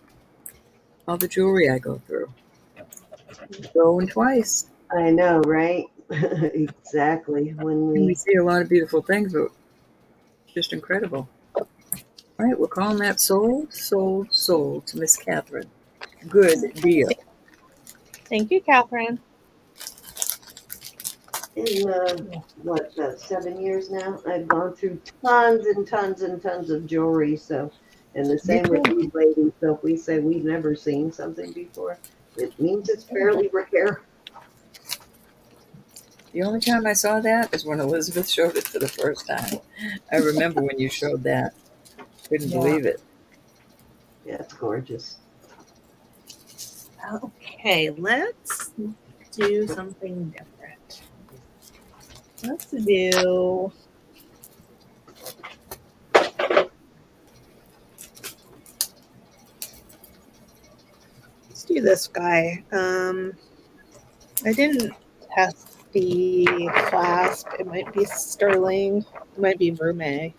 All the jewelry I go through. Going twice. I know, right? Exactly. When And we we see a lot of beautiful things, but just incredible. All right, we're calling that sold to Miss Catherine. Good deal. Thank you, Catherine. in 7 years now, I've gone through tons and tons and tons of jewelry. So, and the Me same with too. you ladies. So if we say we've never seen something before, it means it's fairly rare. The only time I saw that is when Elizabeth showed it for the first time. I remember when you showed that. Couldn't believe it. Yeah, it's gorgeous. Okay, let's do something different. Let's do this guy. I didn't test the clasp. It might be sterling. It might be vermeil.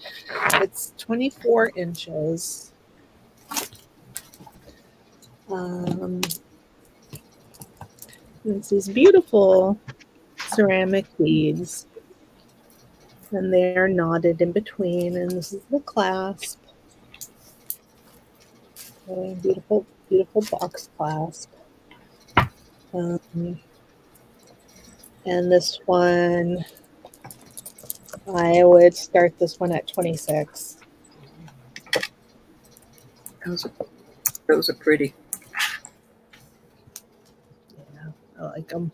It's 24 inches. It's these beautiful ceramic beads, and they are knotted in between. And this is the clasp. Beautiful, beautiful box clasp. Um, and this one, I would start this one at 26. Those are pretty. Yeah, I like them.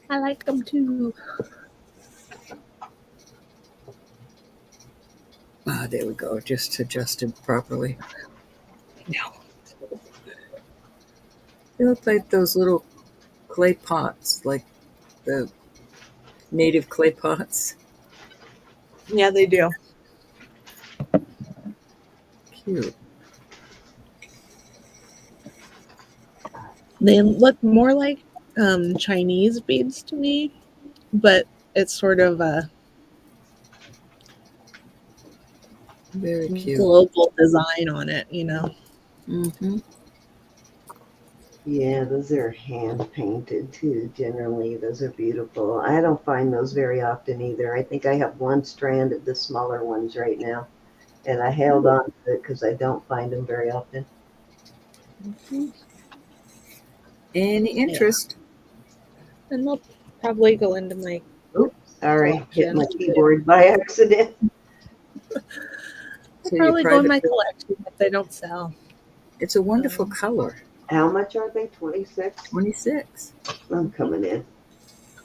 I like them too. Ah, there we go. Just adjusted properly. No. They look like those little clay pots, like the native clay pots. Yeah, they do. Cute. They look more like Chinese beads to me, but it's sort of a Very cute. global design on it, you know. Mm-hmm. Yeah, those are hand painted too, generally. Those are beautiful. I don't find those very often either. I think I have one strand of the smaller ones right now, and I held on to it because I don't find them very often. Any Yeah. interest? And they'll probably go into my Oops, sorry, hit collection. my keyboard by accident. They'll So your probably go in private. my collection if they don't sell. It's a wonderful color. How much are they? 26? 26. I'm coming in.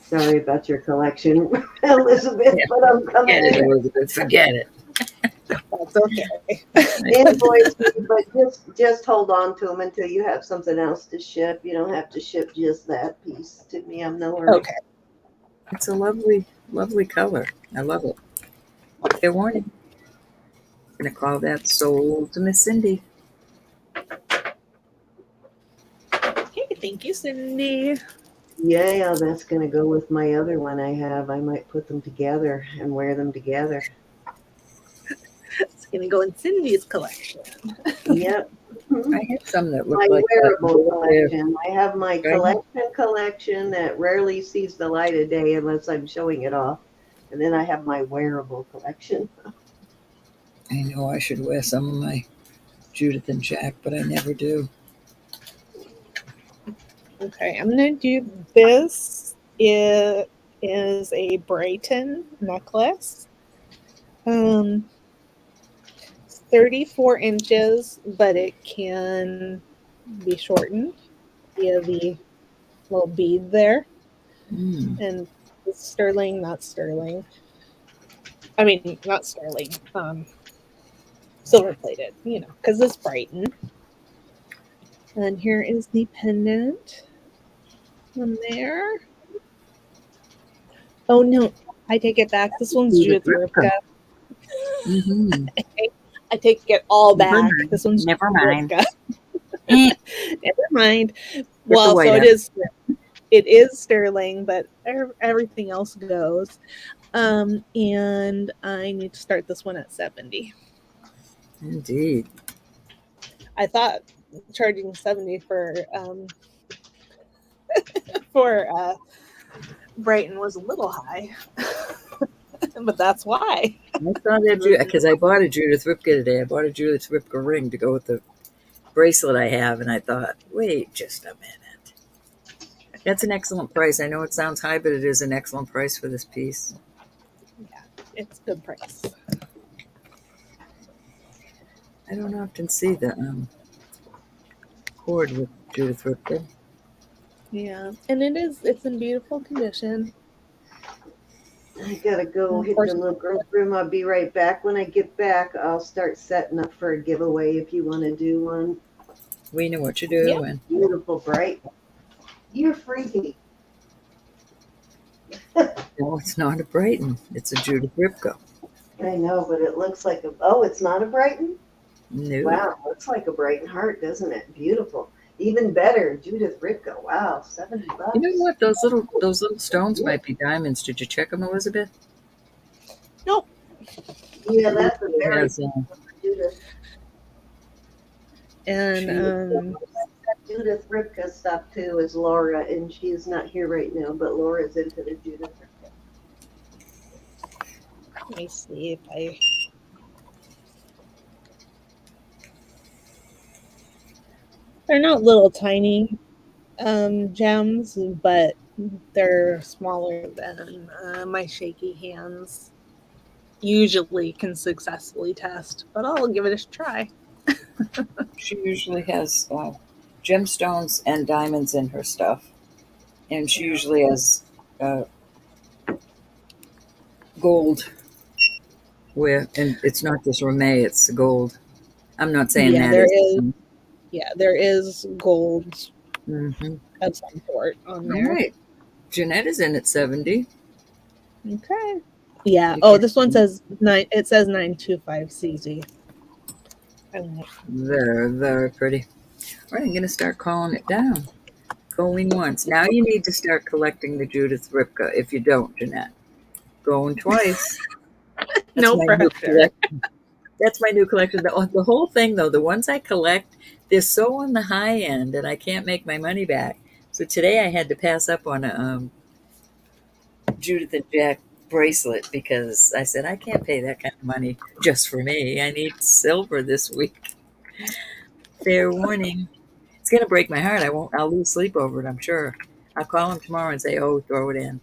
Sorry about your collection, Elizabeth, Yeah. but I'm coming Forget it, in. Elizabeth. Forget it. That's okay. Invoice me, but just hold on to them until you have something else to ship. You don't have to ship just that piece to me. I'm no hurry. Okay. It's a lovely, lovely color. I love it. Fair warning. I'm going to call that sold to Miss Cindy. Okay, thank you, Cindy. Yeah, that's gonna go with my other one I have. I might put them together and wear them together. It's gonna go in Cindy's collection. Yep. I had some that My looked like that. wearable collection. I have my Right. collection that rarely sees the light of day unless I'm showing it off. And then I have my wearable collection. I know I should wear some of my Judith and Jack, but I never do. Okay, I'm gonna do this. It is a Brighton necklace. Um, it's 34 inches, but it can be shortened via the little bead there. Mm. And it's sterling, not sterling. I mean, not sterling. Silver plated, you know, because it's Brighton. And here is the pendant on there. Oh no, I take it back. This one's Judith Ripka. Mm-hmm. I take it all Never back. mind. This one's Never Judith mind. Ripka. Never mind. the Well, white so out. it is sterling, but everything else goes. And I need to start this one at 70. Indeed. I thought charging 70 for Brighton was a little high. But that's why. I saw that because I bought a Judith Ripka today. I bought a Judith Ripka ring to go with the bracelet I have, and I thought, wait just a minute. That's an excellent price. I know it sounds high, but it is an excellent price for this piece. Yeah, it's a good price. I don't often see the cord with Judith Ripka. Yeah, and it's in beautiful condition. I gotta go Of hit course, the little girl's room. I'll be right back. When I get back, I'll start setting up for a giveaway if you want to do one. We know what you yeah. do. And Beautiful, bright. You're freaky. no, it's not a Brighton. It's a Judith Ripka. I know, but it looks like a. Oh, it's not a Brighton? No. Wow, looks like a Brighton heart, doesn't it? Beautiful. Even better, Judith Ripka. Wow, $70. You know what? Those little stones might be diamonds. Did you check them, Elizabeth? Nope. Yeah, that's a It very has, Judith. And Judith Ripka stuff too is Laura, and she is not here right now, but Laura's into the Judith Ripka. let me see if I. They're not little tiny gems, but they're smaller than my shaky hands usually can successfully test. But I'll give it a try. She usually has gemstones and diamonds in her stuff, and she usually has uh, gold. And it's not just Romay; it's gold. I'm not saying Yeah, that there is. is. Yeah, there is gold Mm-hmm. of some sort on All there. right, Jeanette is in at 70. Okay. Yeah. You Oh, can this one says nine. It says 925 CZ. very, very pretty. All right, I'm going to start calling it down. Going once. Now you need to start collecting the Judith Ripka. If you don't, Jeanette, going twice. That's No my new pressure. collection. That's my new collection. The whole thing, though, the ones I collect, they're so on the high end, and I can't make my money back. So today I had to pass up on a Judith and Jack bracelet because I said I can't pay that kind of money just for me. I need silver this week. Fair warning. It's gonna break my heart. I won't. I'll lose sleep over it. I'm sure. I'll call him tomorrow and say, "Oh, throw it in.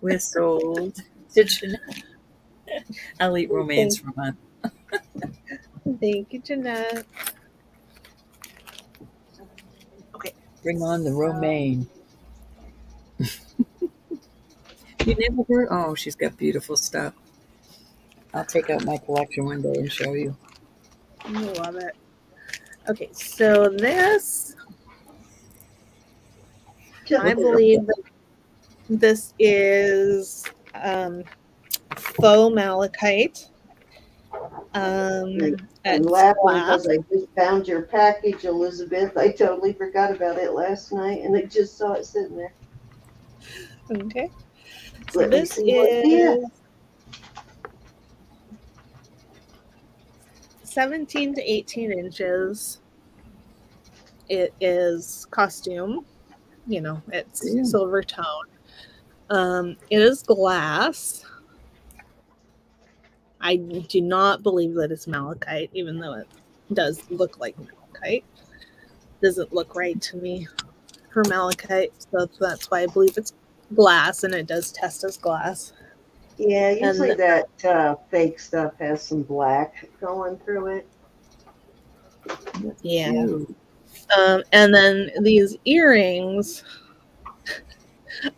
We're sold." Did you know? I'll eat romance for a month. Thank you, Jeanette. Okay. Bring on the romaine. You never heard? Oh, she's got beautiful stuff. I'll take out my collection one day and show you. I love it. Okay, so this, I believe that this is faux malachite. I'm It's laughing glass. because I just found your package, Elizabeth. I totally forgot about it last night, and I just saw it sitting there. Okay. So Let me this see what it is. is 17 to 18 inches. It is costume. It's Yeah. silver tone. It is glass. I do not believe that it's malachite, even though it does look like malachite. Doesn't look right to me for malachite, so that's why I believe it's glass, and it does test as glass. Yeah, usually And that fake stuff has some black going through it. yeah, Cute. and then these earrings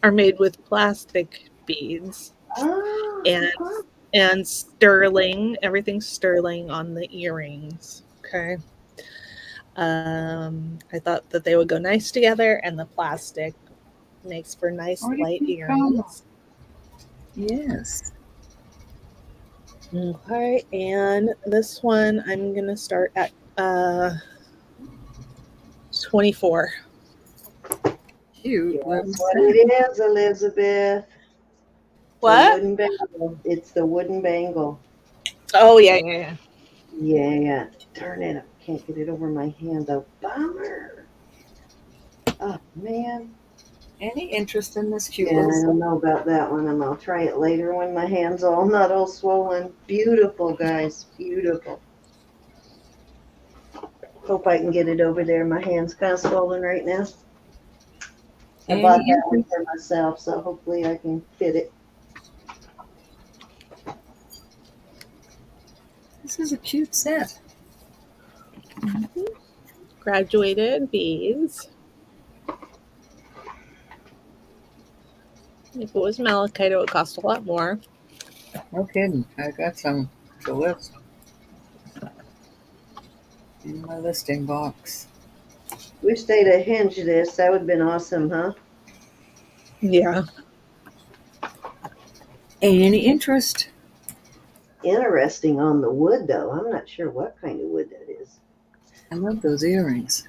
are made with plastic beads Ah, and huh. and sterling. Everything's sterling on the earrings. Okay. I thought that they would go nice together, and the plastic makes for nice What do light you call? earrings. Yes. Okay, and this one I'm gonna start at 24. Cute little Guess what set. it is, Elizabeth? The What? wooden bangle. It's the wooden bangle. Oh yeah. Yeah. Darn it, I can't get it over my hand though. Bummer. Oh man. Any interest in this cute Yeah, little I set? don't know about that one. I'll try it later when my hand's all not all swollen. Beautiful, guys. Beautiful. Hope I can get it over there. My hand's kind of swollen right now. I bought Any that one interest? for myself, so hopefully I can fit it. This is a cute set. Graduated beads. If it was malachite, it would cost a lot more. No kidding. I got some to list in my listing box. Wish they'd have hinged this. That would have been awesome, huh? Yeah. Any interest? Interesting on the wood, though. I'm not sure what kind of wood that is. I love those earrings.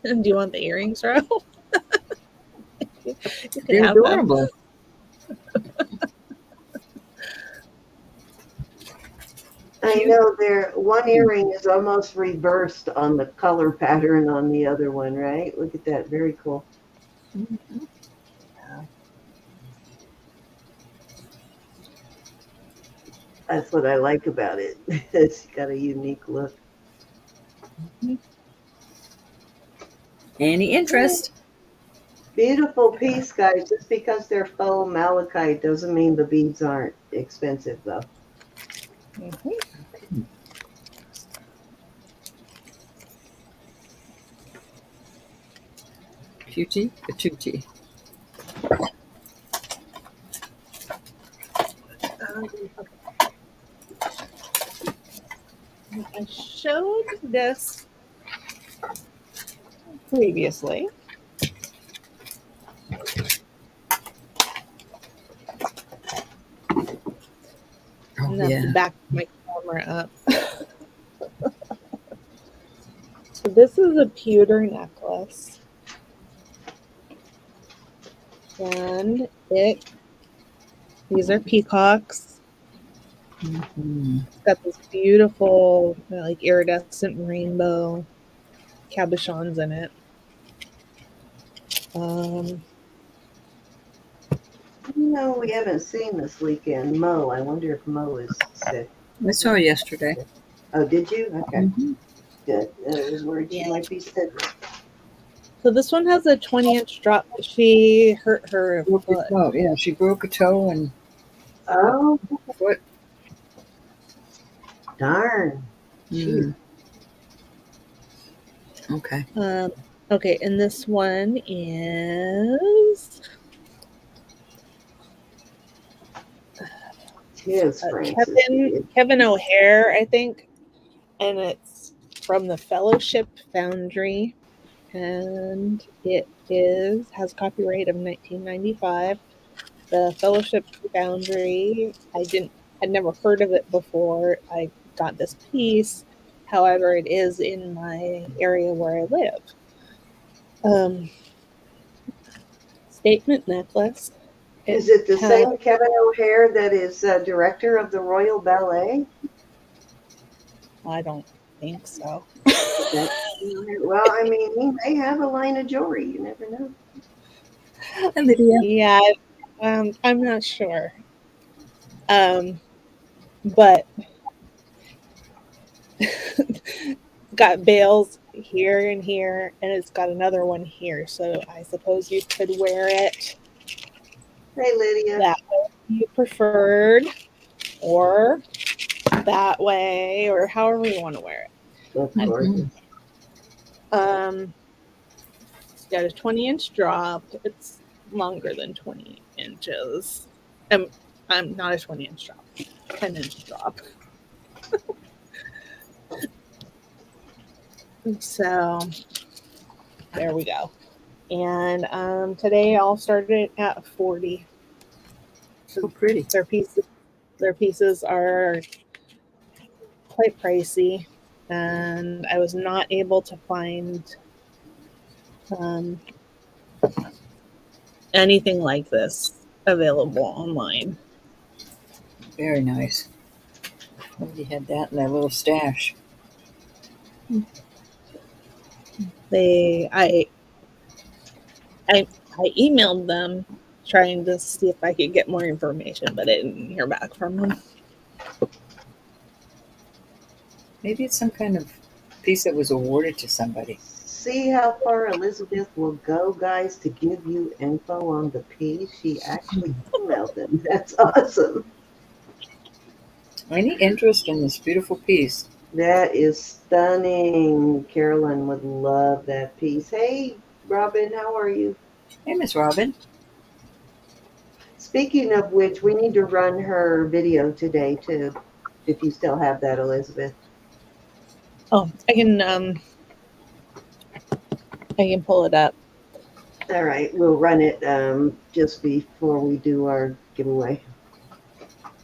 And do you want the earrings, Ro? You can They're have them. adorable. I Cute. know there one earring is almost reversed on the color pattern on the other one, right? Look at that. Very cool. Mhm. That's what I like about it. It's got a unique look. Any interest? Beautiful piece, guys. Just because they're faux malachite doesn't mean the beads aren't expensive, though. Mhm. Cutie patootie. Okay. I showed this previously. Oh, And that's yeah. the back of my camera up. So this is a pewter necklace. And these are peacocks. Mhm. It's got this beautiful, like iridescent rainbow cabochons in it. No, we haven't seen this weekend. Mo, I wonder if Mo is sick. I saw her yesterday. Oh, did you? Okay, Mhm. good. I was worried she Yeah. might be sick. So this one has a 20-inch drop. She hurt her Broke her foot. toe. Yeah, she broke a toe and Oh, foot. darn. Jeez. Mm. Okay. Okay, and this one is Tis Francis. Kevin O'Hare, I think, and it's from the Fellowship Foundry, and it has copyright of 1995. The Fellowship Foundry, had never heard of it before I got this piece. However, it is in my area where I live. Statement necklace. Is it the has, same Kevin O'Hare that is director of the Royal Ballet? I don't think so. That, well, I mean, he may have a line of jewelry. You never know. And Lydia. Yeah, I'm not sure. But got bales here and here, and it's got another one here. So I suppose you could wear it Hey, Lydia. that way if you preferred, or that way, or however you want to wear That's it. gorgeous. It's got a 20-inch drop. It's longer than 20 inches. I'm not a 20-inch drop, 10-inch drop. So there we go. And today I'll start it at 40. So pretty. Their pieces are quite pricey, and I was not able to find um, anything like this available online. Very nice. Somebody had that in their little stash. I emailed them trying to see if I could get more information, but I didn't hear back from them. Maybe it's some kind of piece that was awarded to somebody. See how far Elizabeth will go, guys, to give you info on the piece. She actually emailed them. That's awesome. Any interest in this beautiful piece? That is stunning. Carolyn would love that piece. Hey, Robin, how are you? Hey, Miss Robin. Speaking of which, we need to run her video today, too, if you still have that, Elizabeth. Oh, I can pull it up. All right, we'll run it just before we do our giveaway.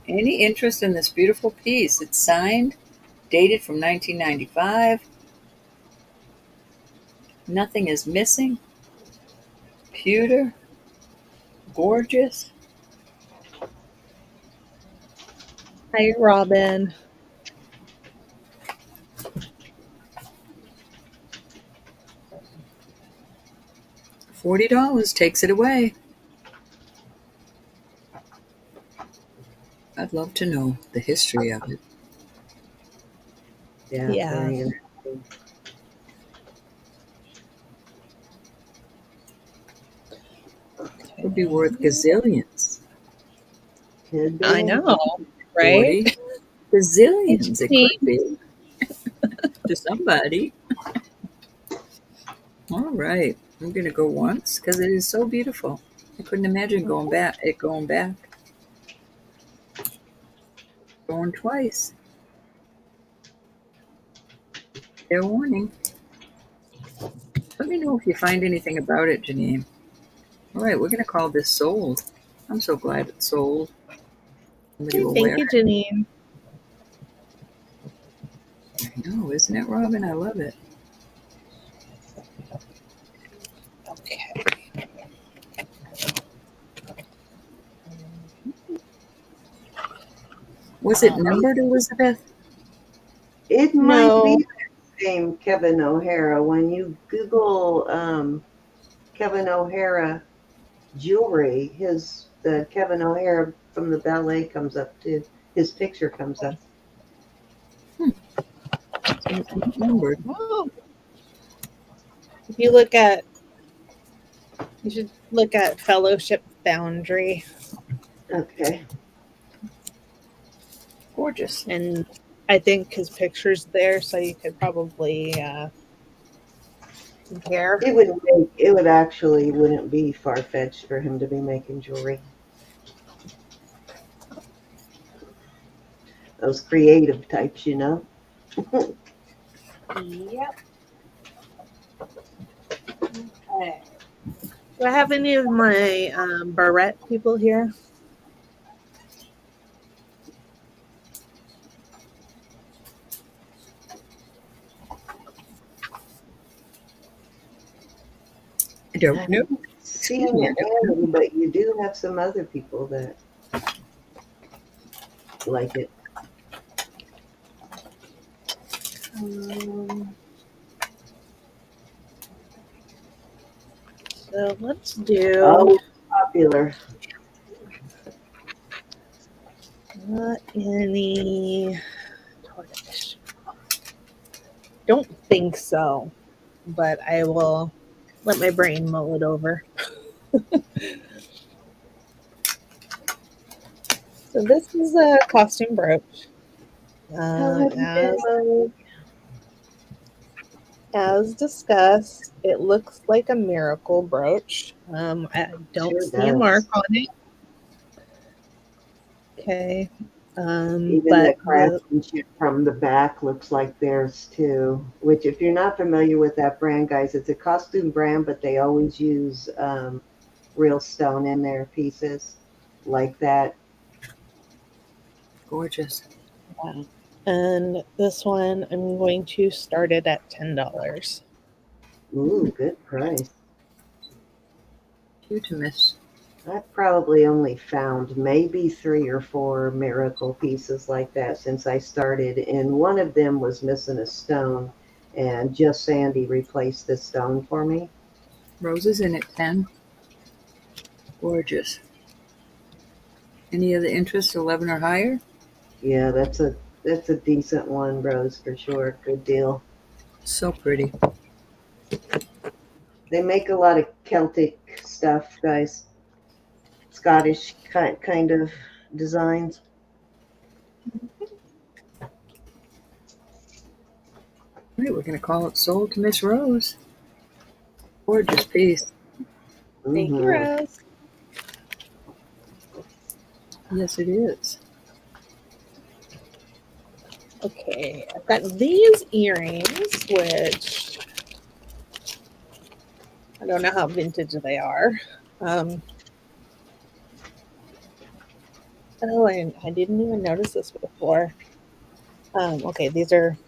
Any interest in this beautiful piece? It's signed, dated from 1995. Nothing is missing. Pewter. Gorgeous. Hi, Robin. $40 takes it away. I'd love to know the history of it. Yeah, Yeah. very interesting. could be worth gazillions. Could be. I know, right? 40 gazillions. It could be to somebody. All right. I'm going to go once because it is so beautiful. I couldn't imagine going back. Going twice. Fair warning. Let me know if you find anything about it, Janine. All right, we're going to call this sold. I'm so glad it's sold. Somebody will wear Thank you, it. Janine. I know, isn't it, Robin? I love it. Okay. Was it numbered, Elizabeth? It might No, be the same Kevin O'Hara. When you Google Kevin O'Hara jewelry, the Kevin O'Hara from the ballet comes up too. His picture comes up. So it's not numbered. well, if you look at, you should look at Fellowship Boundary, Okay. Gorgeous. and I think his picture's there, so you could probably compare. It would actually wouldn't be far fetched for him to be making jewelry. Those creative types, you know. Yep. Okay. Do I have any of my barrette people here? I don't know. Seeing me, I don't any, but you do have some other people that like it. So let's do Oh, popular. not any tortoise. Don't think so, but I will let my brain mull it over. So this is a costume brooch. How have you been, Monique? As discussed, it looks like a miracle brooch. I don't Sure see a does. mark on it. Okay. Even the But craftsmanship from the back looks like theirs too. Which, if you're not familiar with that brand, guys, it's a costume brand, but they always use real stone in their pieces like that. Gorgeous. yeah. And this one, I'm going to start it at $10. Ooh, good price. Cute to miss. I've probably only found maybe 3 or 4 miracle pieces like that since I started, and one of them was missing a stone, and just Sandy replaced the stone for me. Roses in at 10. Gorgeous. Any other interest, 11 or higher? Yeah, that's a decent one, Rose, for sure. Good deal. So pretty. They make a lot of Celtic stuff, guys. Scottish kind of designs. All right, we're going to call it sold to Miss Rose. Gorgeous piece. Thank you, Mhm. Rose. Yes, it is. Okay, I've got these earrings, which I don't know how vintage they are. Oh, and I didn't even notice this before. Okay, these are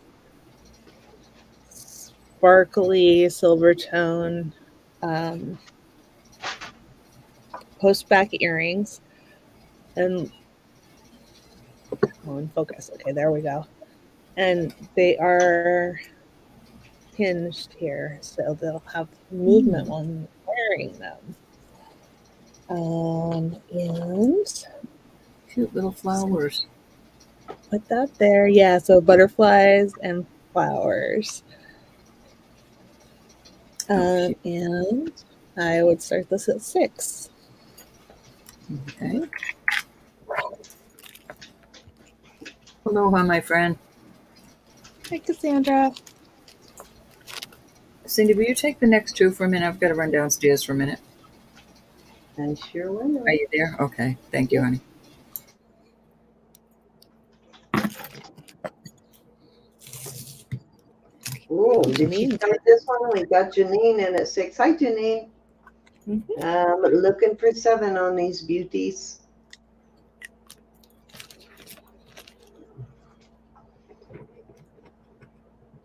sparkly silver tone post back earrings. And in focus. Okay, there we go. And they are hinged here, so they'll have movement when wearing them. And Cute little flowers. put that there. Yeah, so butterflies and flowers. Oh, cute. And I would start this at $6. Okay. Aloha, my friend. Hi, Cassandra. Cindy, will you take the next two for a minute? I've got to run downstairs for a minute. I sure will. Are you there? Okay. Thank you, honey. Oh, did she Janine. come at this one? We got Janine in at 6. Hi, Janine. Looking for 7 on these beauties.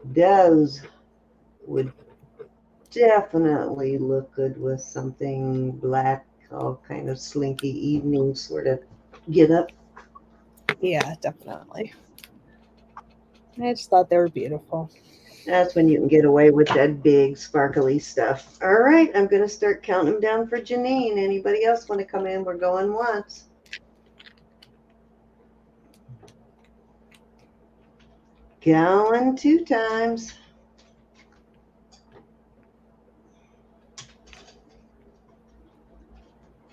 Those would definitely look good with something black, all kind of slinky evening sort of get up. Yeah, definitely. I just thought they were beautiful. That's when you can get away with that big sparkly stuff. All right, I'm going to start counting them down for Janine. Anybody else want to come in? We're going once. Going 2 times.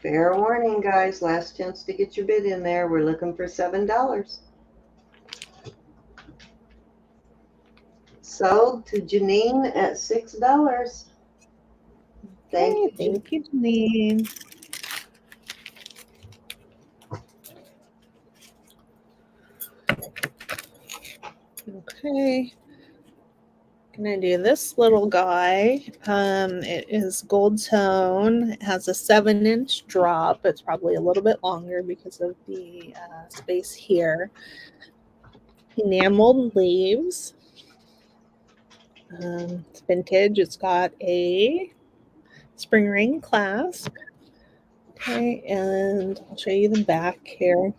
Fair warning, guys. Last chance to get your bid in there. We're looking for $7. Sold to Janine at $6. Thank you, Thank you, Janine. Okay. Gonna do this little guy. It is gold tone. It has a 7-inch drop. It's probably a little bit longer because of the space here. Enameled leaves. It's vintage. It's got a spring ring clasp. Okay, and I'll show you the back here.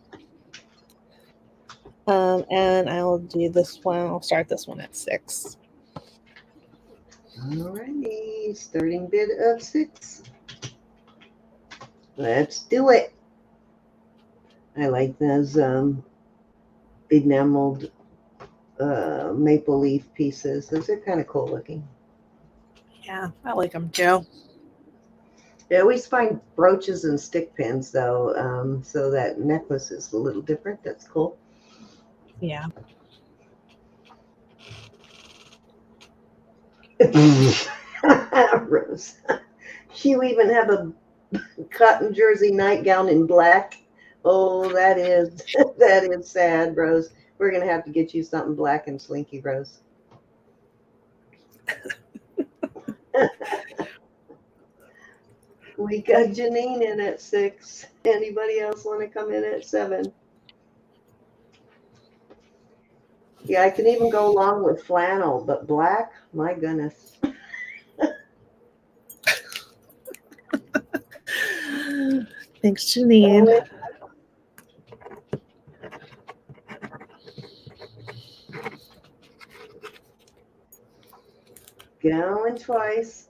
And I'll do this one. I'll start this one at 6. Alrighty, starting bid of 6. Let's do it. I like those enameled maple leaf pieces. Those are kind of cool looking. Yeah, I like them too. I always find brooches and stick pins though, so that necklace is a little different. That's cool. Yeah. Rose, you even have a cotton jersey nightgown in black. Oh, that is sad, Rose. We're gonna have to get you something black and slinky, Rose. We got Janine in at 6. Anybody else want to come in at 7? Yeah, I can even go along with flannel, but black, my goodness. Thanks, Janine. Going twice.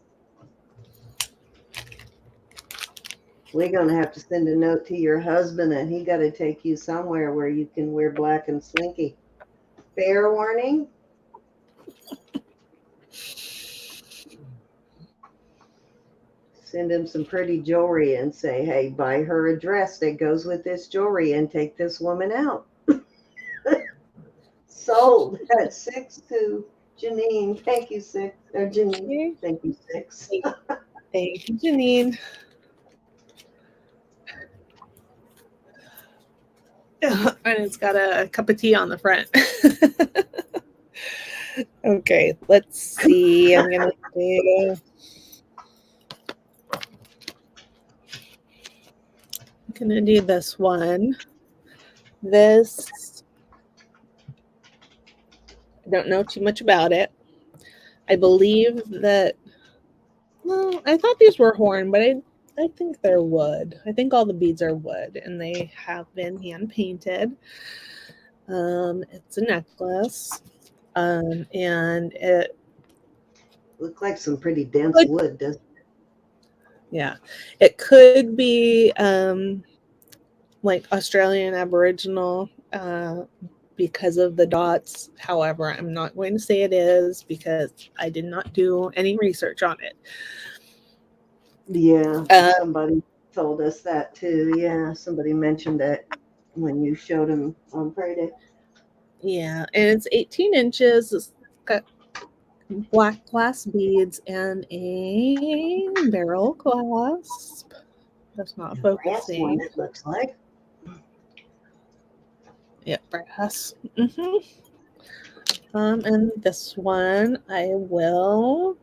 We're going to have to send a note to your husband that he got to take you somewhere where you can wear black and slinky. Fair warning. Send him some pretty jewelry and say, hey, buy her a dress that goes with this jewelry and take this woman out. Sold at 6 to Janine. Thank you, 6. Or Janine. Thank you, 6. Thank you, Janine. And it's got a cup of tea on the front. Okay, let's see. I'm gonna do this one. This, I don't know too much about it. I believe that, well, I thought these were horn, but I think they're wood. I think all the beads are wood, and they have been hand painted. It's a necklace, and it looks like some pretty dense wood, doesn't it? Yeah, it could be like Australian Aboriginal because of the dots. However, I'm not going to say it is because I did not do any research on it. Yeah, somebody told us that too. Yeah, somebody mentioned it when you showed him on Friday. Yeah, and it's 18 inches. It's got black glass beads and a barrel clasp. That's not Brass one, focusing. it looks like. Yeah, brass. And this one I'll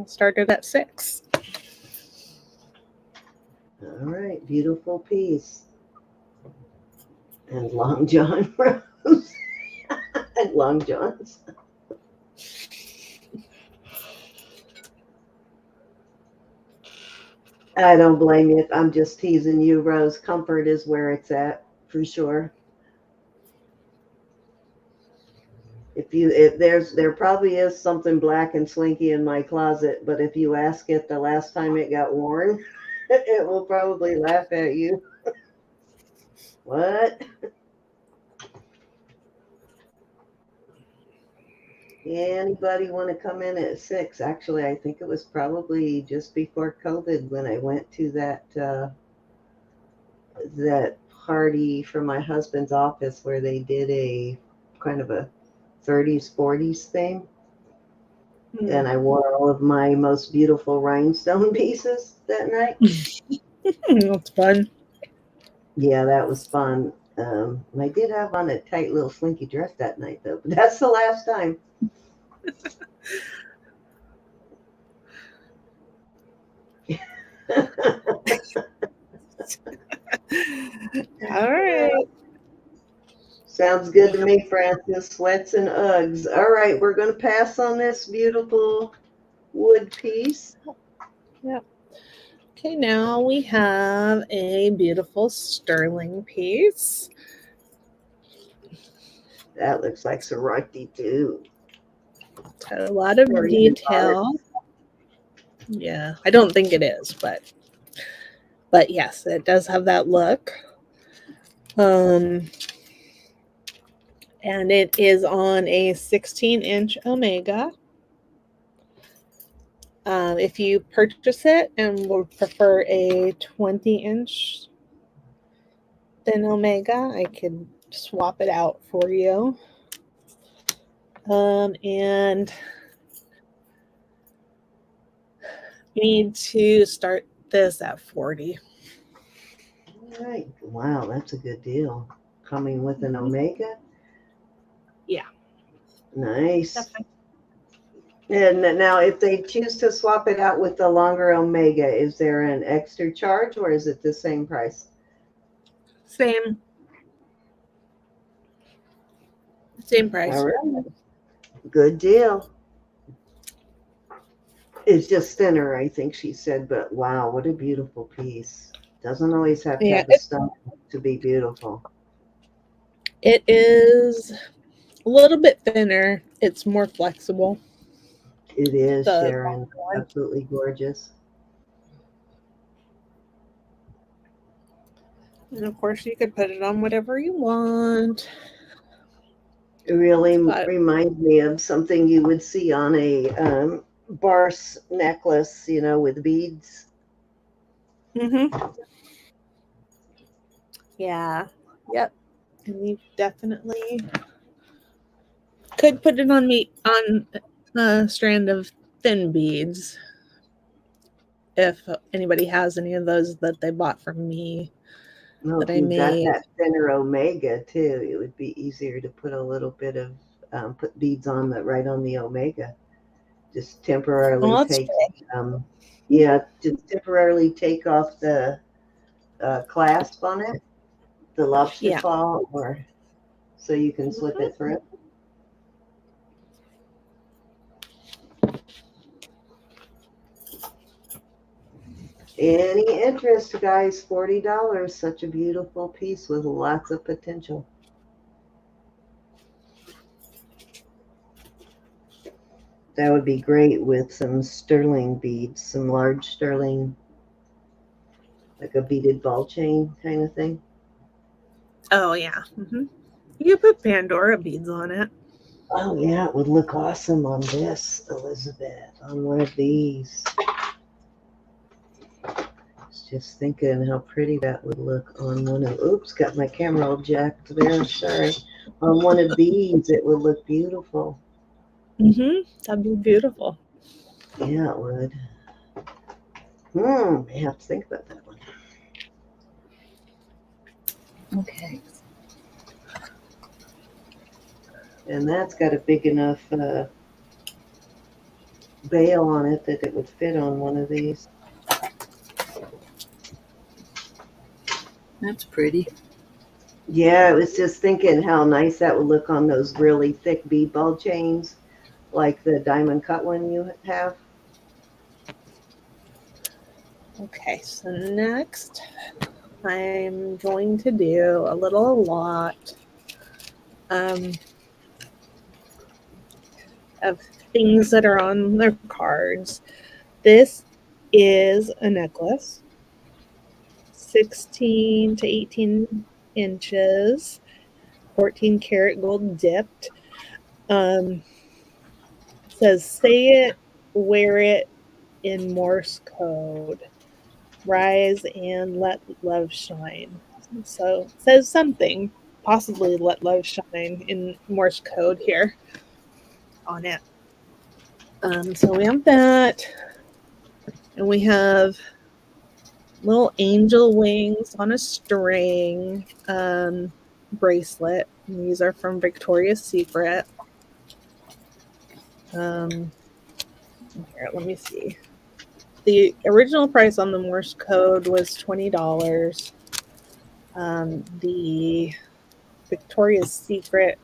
start it at 6. All right, beautiful piece. And Long John Rose. And Long Johns. I don't blame you. I'm just teasing you, Rose. Comfort is where it's at, for sure. There probably is something black and slinky in my closet, but if you ask it the last time it got worn, it will probably laugh at you. What? Anybody want to come in at 6? Actually, I think it was probably just before COVID when I went to that party for my husband's office where they did a kind of a 30s, 40s thing. And I wore all of my most beautiful rhinestone pieces that night. That's fun. Yeah, that was fun. I did have on a tight little slinky dress that night, though. But that's the last time. All right. Sounds good to me, Francis. Sweats and Uggs. All right, we're going to pass on this beautiful wood piece. Yep. Okay, now we have a beautiful sterling piece. That looks like sorority too. It's got a lot of detail. Yeah, I don't think it is, but yes, it does have that look. And it is on a 16-inch Omega. If you purchase it and would prefer a 20-inch thin Omega, I could swap it out for you. And you need to start this at 40. All right. Wow, that's a good deal. Coming with an Omega? Yeah. Nice. Definitely. And now, if they choose to swap it out with the longer Omega, is there an extra charge or is it the same price? Same price. All right. Good deal. It's just thinner, I think she said, but wow, what a beautiful piece. Doesn't always have to have a stone to be beautiful. It is a little bit thinner. It's more flexible. It is, Sharon. Absolutely gorgeous. And of course, you could put it on whatever you want. It really reminds me of something you would see on a barse necklace, with beads. Yeah. Yep. And you definitely could put it on a strand of thin beads if anybody has any of those that they bought from me. Well, if you've got that thinner Omega too, it would be easier to put a little bit of put beads on right on the Omega. Just temporarily just temporarily take off the clasp on it, the lobster claw, or so you can slip it through. Any interest, guys? $40. Such a beautiful piece with lots of potential. That would be great with some sterling beads, some large sterling, like a beaded ball chain kind of thing. Oh, yeah. You put Pandora beads on it. Oh, yeah, it would look awesome on this, Elizabeth, on one of these. It's Just thinking how pretty that would look on one of, oops, got my camera all jacked there, sorry. On one of these, it would look beautiful. That'd be beautiful. Yeah, it would. I have to think about that one. Okay. And that's got a big enough bail on it that it would fit on one of these. That's pretty. Yeah, I was just thinking how nice that would look on those really thick bead ball chains, like the diamond cut one you have. Okay, so next I'm going to do a little lot of things that are on their cards. This is a necklace, 16 to 18 inches, 14 karat gold dipped. Says, say it, wear it in Morse code. Rise and let love shine. So it says something, possibly let love shine in Morse code here on it. So we have that, and we have little angel wings on a string bracelet. And these are from Victoria's Secret. Here, let me see. The original price on the Morse code was $20. The Victoria's Secret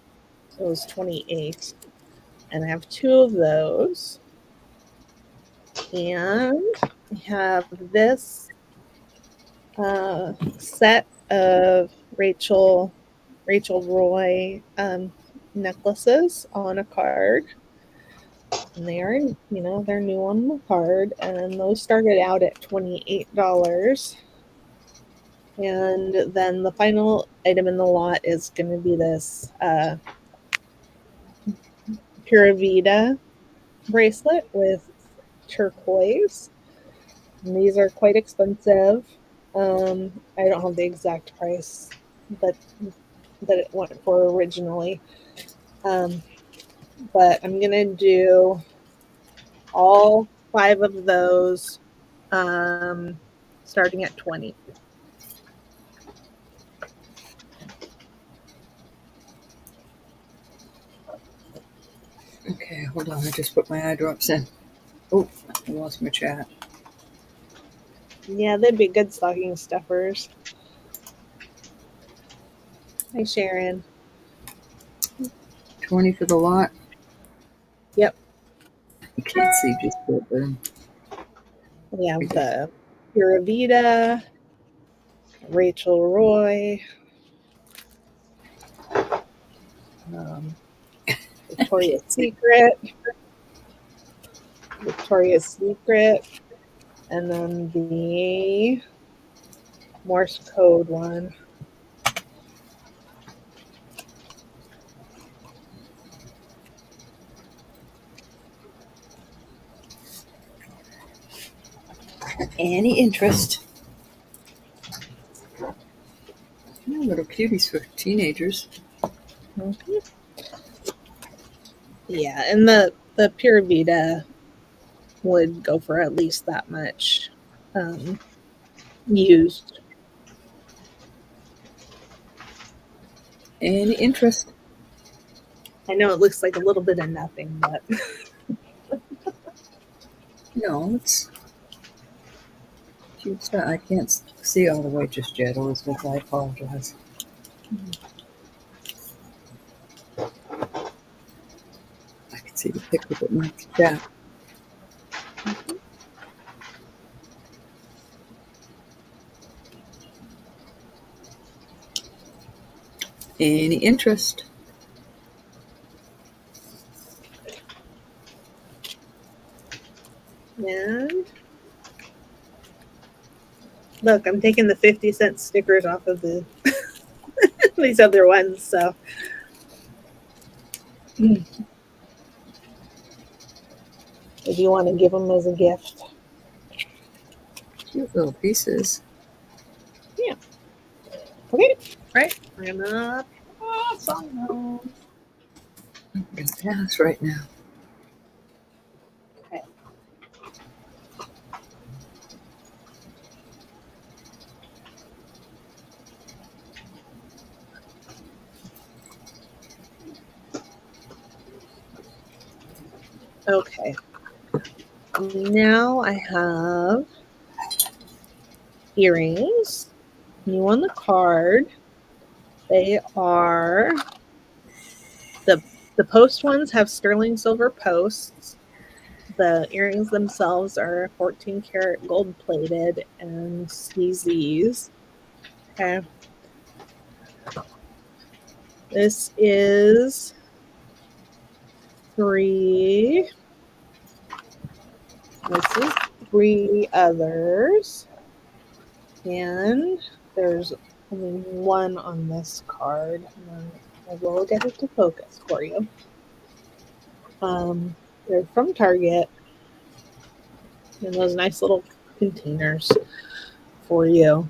was $28, and I have two of those. And we have this set of Rachel Roy necklaces on a card. And they are, they're new on the card, and those started out at $28. And then the final item in the lot is going to be this Pura Vida bracelet with turquoise. And these are quite expensive. I don't have the exact price that it went for originally. But I'm going to do all 5 of those starting at $20. Okay, hold on. I just put my eye drops in. Oh, I lost my chat. Yeah, they'd be good stocking stuffers. Hi, Sharon. 20 for the lot. Yep. You can't see just what the. We have the Pura Vida, Rachel Roy, Victoria's Secret, and then the Morse code one. Any interest? Little cuties for teenagers. Mm-hmm. Yeah, and the Pura Vida would go for at least that much used. Any interest? I know it looks like a little bit of nothing, but No, it's cute stuff. I can't see all the way just yet, Elizabeth. I apologize. I can see the picture, but not the chat. Any interest? and look, I'm taking the 50-cent stickers off of the these other ones, so if you want to give them as a gift. Cute little pieces. Okay, right. I'm gonna pass on those. I'm going to pass right now. Okay. Okay. Now I have earrings. New on the card. They are the post ones have sterling silver posts. The earrings themselves are 14 karat gold plated and CZs. Okay. This is three. This is three others. And there's only one on this card. And I will get it to focus for you. They're from Target. In those nice little containers for you.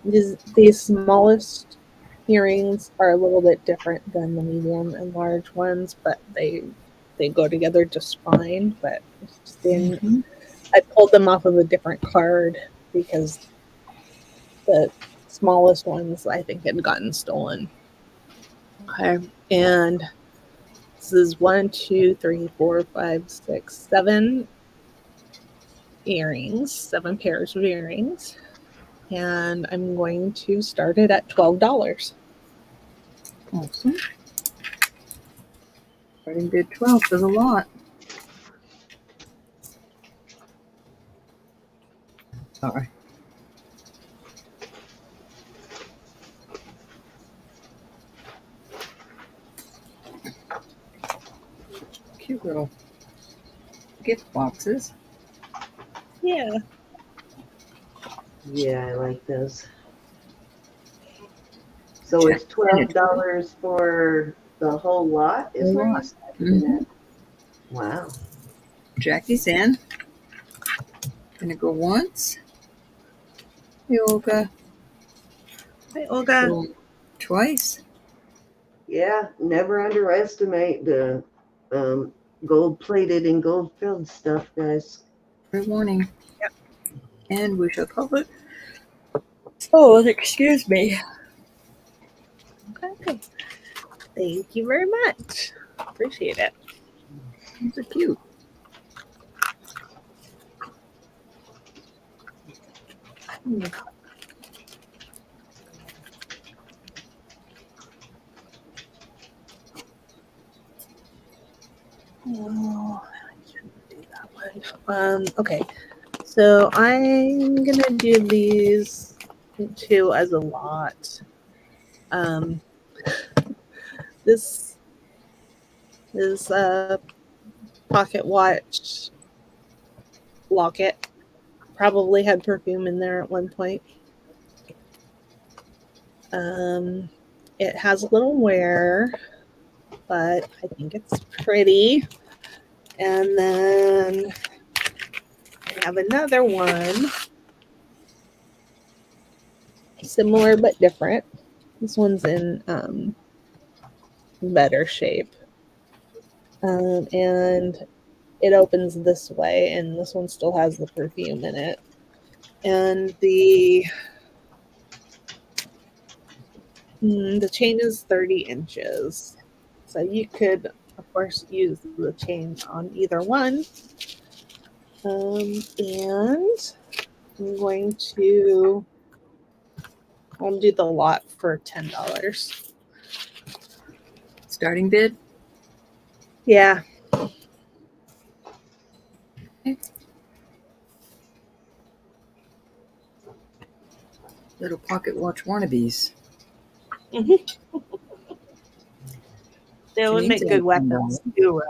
These smallest earrings are a little bit different than the medium and large ones, but they go together just fine. But I pulled them off of a different card because the smallest ones I think had gotten stolen. Okay, and this is 1, 2, 3, 4, 5, 6, 7 earrings, 7 pairs of earrings. And I'm going to start it at $12. Awesome. Starting bid 12 is a lot. Sorry. Cute little gift boxes. Yeah. Yeah, I like those. So it's $12 for the whole lot, is what you said? Mhm. Wow. Jackie's in. Gonna go once. Hey, Olga. Hi, Olga. Go twice. Yeah, never underestimate the gold-plated and gold-filled stuff, guys. Every morning. Yep. And we shall call it. Oh, excuse me. Okay. Thank you very much. Appreciate it. These are cute. Oh, I shouldn't do that one. Okay. So I'm gonna do these two as a lot. This is a pocket watch locket. Probably had perfume in there at one point. It has a little wear, but I think it's pretty. And then I have another one, similar but different. This one's in better shape. And it opens this way, and this one still has the perfume in it. And the chain is 30 inches. So you could, of course, use the chain on either one. And I'll do the lot for $10. Starting bid. Yeah. Okay. Little pocket watch wannabes. They would make good weapons too,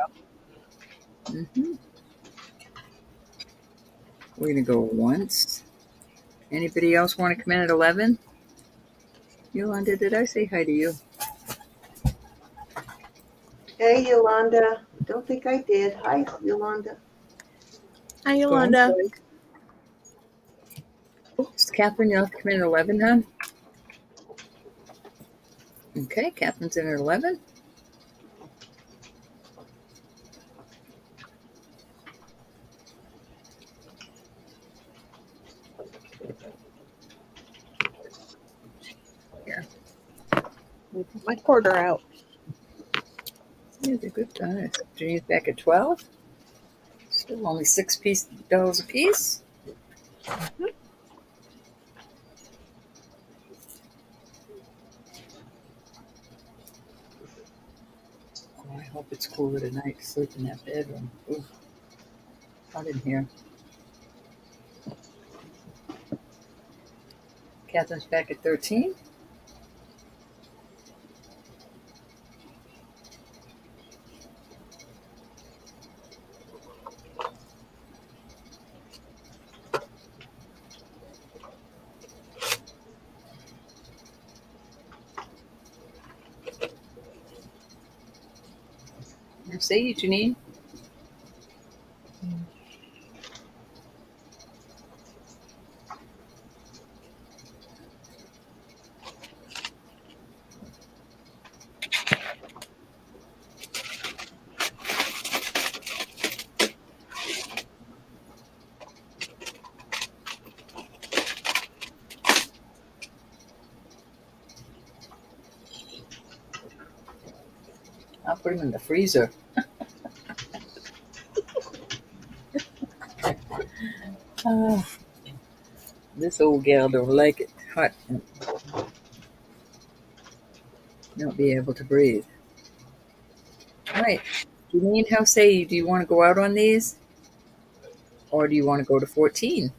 We're going to go once. Anybody else want to come in at 11? Yolanda, did I say hi to you? Hey, Yolanda. Don't think I did. Hi, Yolanda. Hi, Go on, Yolanda. Joyce. Oops, Catherine, you'll have to come in at 11, hon. Okay, Catherine's in at 11. Here. Let me put my quarter out. Yeah, they're good size. Janine's back at 12. Still only $6 a piece. Oh, I hope it's cooler tonight to sleep in that bedroom. Ooh, hot in here. Catherine's back at 13. Now say you, Janine. I'll put them in the freezer. Oh, this old gal don't like it hot and not be able to breathe. All right, Janine, how say you? Do you want to go out on these? Or do you want to go to 14?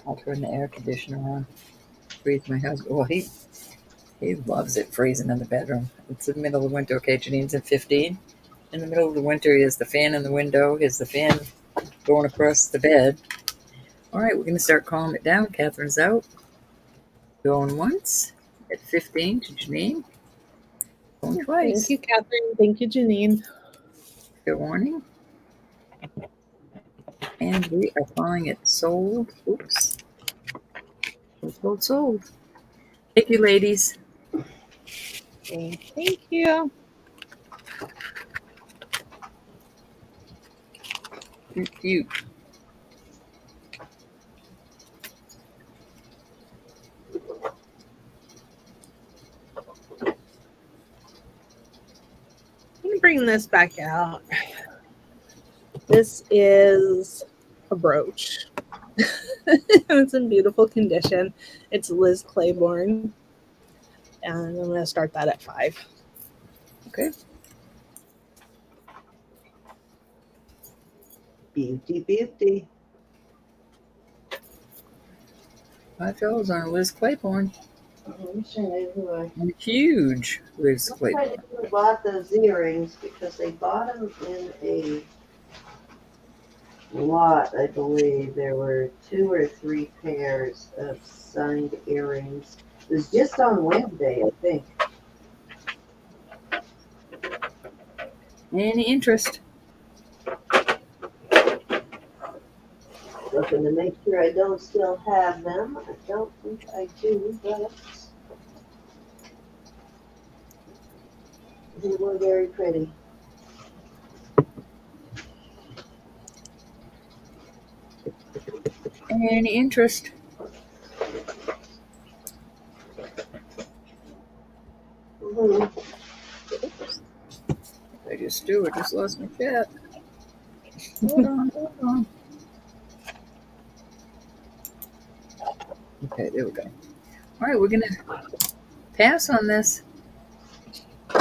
I'll turn the air conditioner on. Freeze my husband. Well, he loves it freezing in the bedroom. It's the middle of the winter. Okay, Janine's at 15. In the middle of the winter, he has the fan in the window. He has the fan going across the bed. All right, we're going to start calling it down. Catherine's out. Going once at 15 to Janine. Going twice. Thank you, Catherine. Thank you, Janine. Fair warning. And we are calling it sold. Oops. Sold, sold. Thank you, ladies. Thank you. Cute. Let me bring this back out. This is a brooch. It's in beautiful condition. It's Liz Claiborne. And I'm going to start that at 5. Okay. Beauty, beauty. $5 on a Liz Claiborne. Let me show you who I. And huge Liz Claiborne. Who bought those earrings because they bought them in a lot, I believe. There were 2 or 3 pairs of signed earrings. It was just on Wednesday, I think. Any interest? Looking to make sure I don't still have them. I don't think I do, but they were very pretty. Any interest? Mm-hmm. I just do. I just lost my chat. Hold on, hold on. Okay, there we go. All right, we're going to pass on this.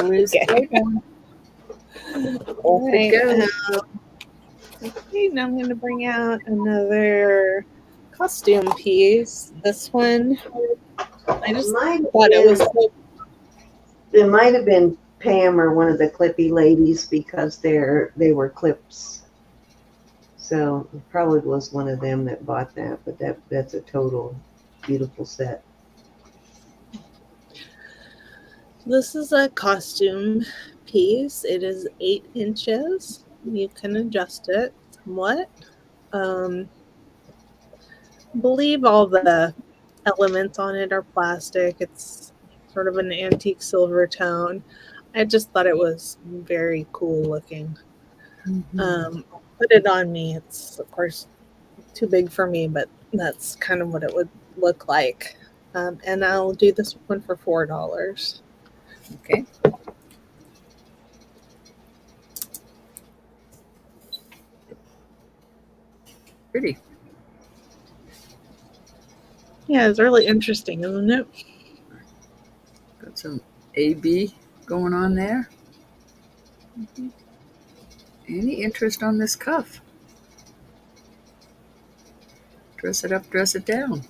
Liz Claiborne. Off it goes. Okay, now I'm going to bring out another costume piece. This one, I just thought it was so. It might have been Pam or one of the Clippy ladies because they were clips. So it probably was one of them that bought that, but that's a total beautiful set. This is a costume piece. It is 8 inches. You can adjust it somewhat. I believe all the elements on it are plastic. It's sort of an antique silver tone. I just thought it was very cool looking. Put it on me. It's, of course, too big for me, but that's kind of what it would look like. And I'll do this one for $4. Okay. Pretty. Yeah, it's really interesting, isn't it? Got some AB going on there. Any interest on this cuff? Dress it up, dress it down.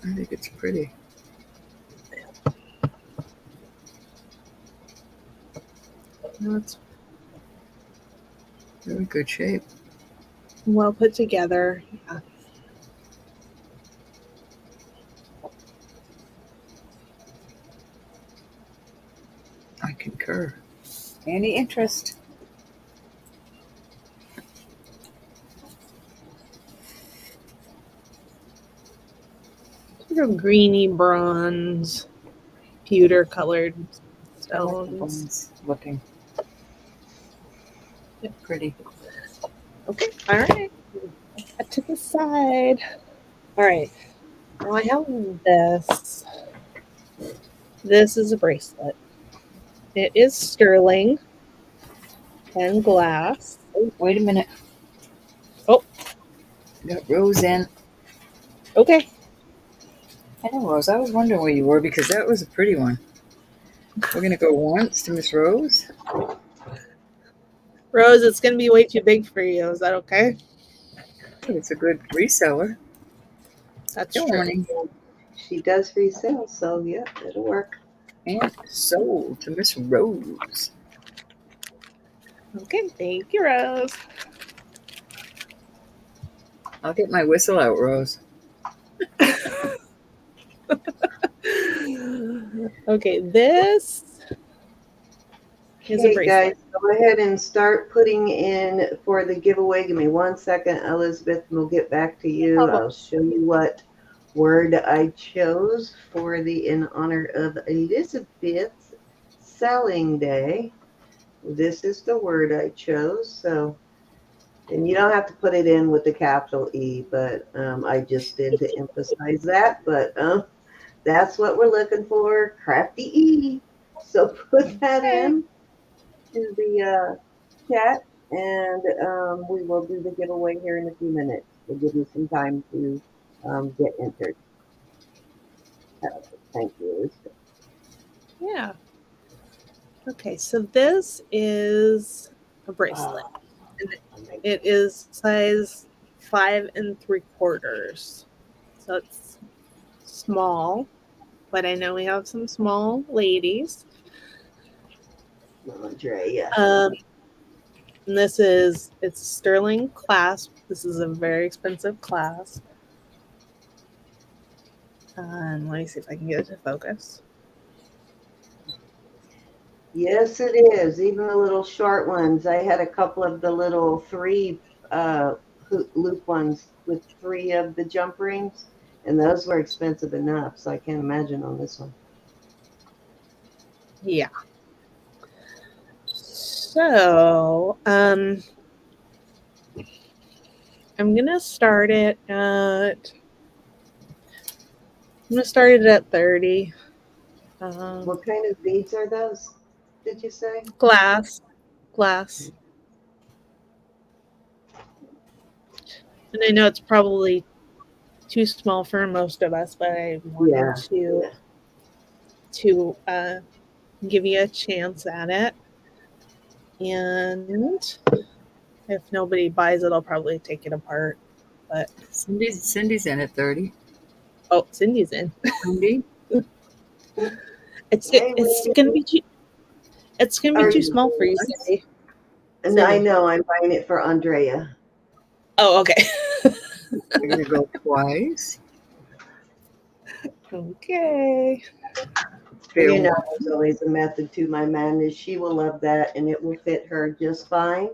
I think it's pretty. No, it's Really good shape. well put together. Yeah. I concur. Any interest? Sort of greeny bronze, pewter colored stones. Looking. Yep. Pretty. Okay, all right. Put to the side. All right. Now I have this. This is a bracelet. It is sterling and glass. Oh, wait a minute. Oh. Got Rose in. Okay. I know, Rose. I was wondering where you were because that was a pretty one. We're going to go once to Miss Rose. Rose, it's going to be way too big for you. Is that okay? It's a good reseller. That's Good true. morning. She does resell, so yeah, it'll work. And sold to Miss Rose. Okay, thank you, Rose. I'll get my whistle out, Rose. Okay, this is a Okay, bracelet. guys, go ahead and start putting in for the giveaway. Give me 1 second, Elizabeth, and we'll get back to you. I'll show you what word I chose for the in honor of Elizabeth's selling day. This is the word I chose. So, and you don't have to put it in with the capital E, but I just did to emphasize that. But that's what we're looking for, crafty E. So put that in to the chat, and we will do the giveaway here in a few minutes. We'll give you some time to get entered. Thank you, Elizabeth. Yeah. Okay, so this is a bracelet. And it is size 5 3/4. So it's small, but I know we have some small ladies. Andrea. And it's sterling clasp. This is a very expensive clasp. Let me see if I can get it to focus. Yes, it is. Even the little short ones. I had a couple of the little 3 loop ones with 3 of the jump rings, and those were expensive enough. So I can't imagine on this one. Yeah. So, I'm gonna start it at 30. What kind of beads are those? Did you say? Glass. And I know it's probably too small for most of us, but I wanted to give you a chance at it. And if nobody buys it, I'll probably take it apart. But Cindy's in at 30. Oh, Cindy's in. Cindy? It's gonna be too small for you, Cindy. And I know I'm buying it for Andrea. Oh, okay. We're going to go twice. Okay. Fair You know, one. there's always a method to my madness. She will love that, and it will fit her just fine.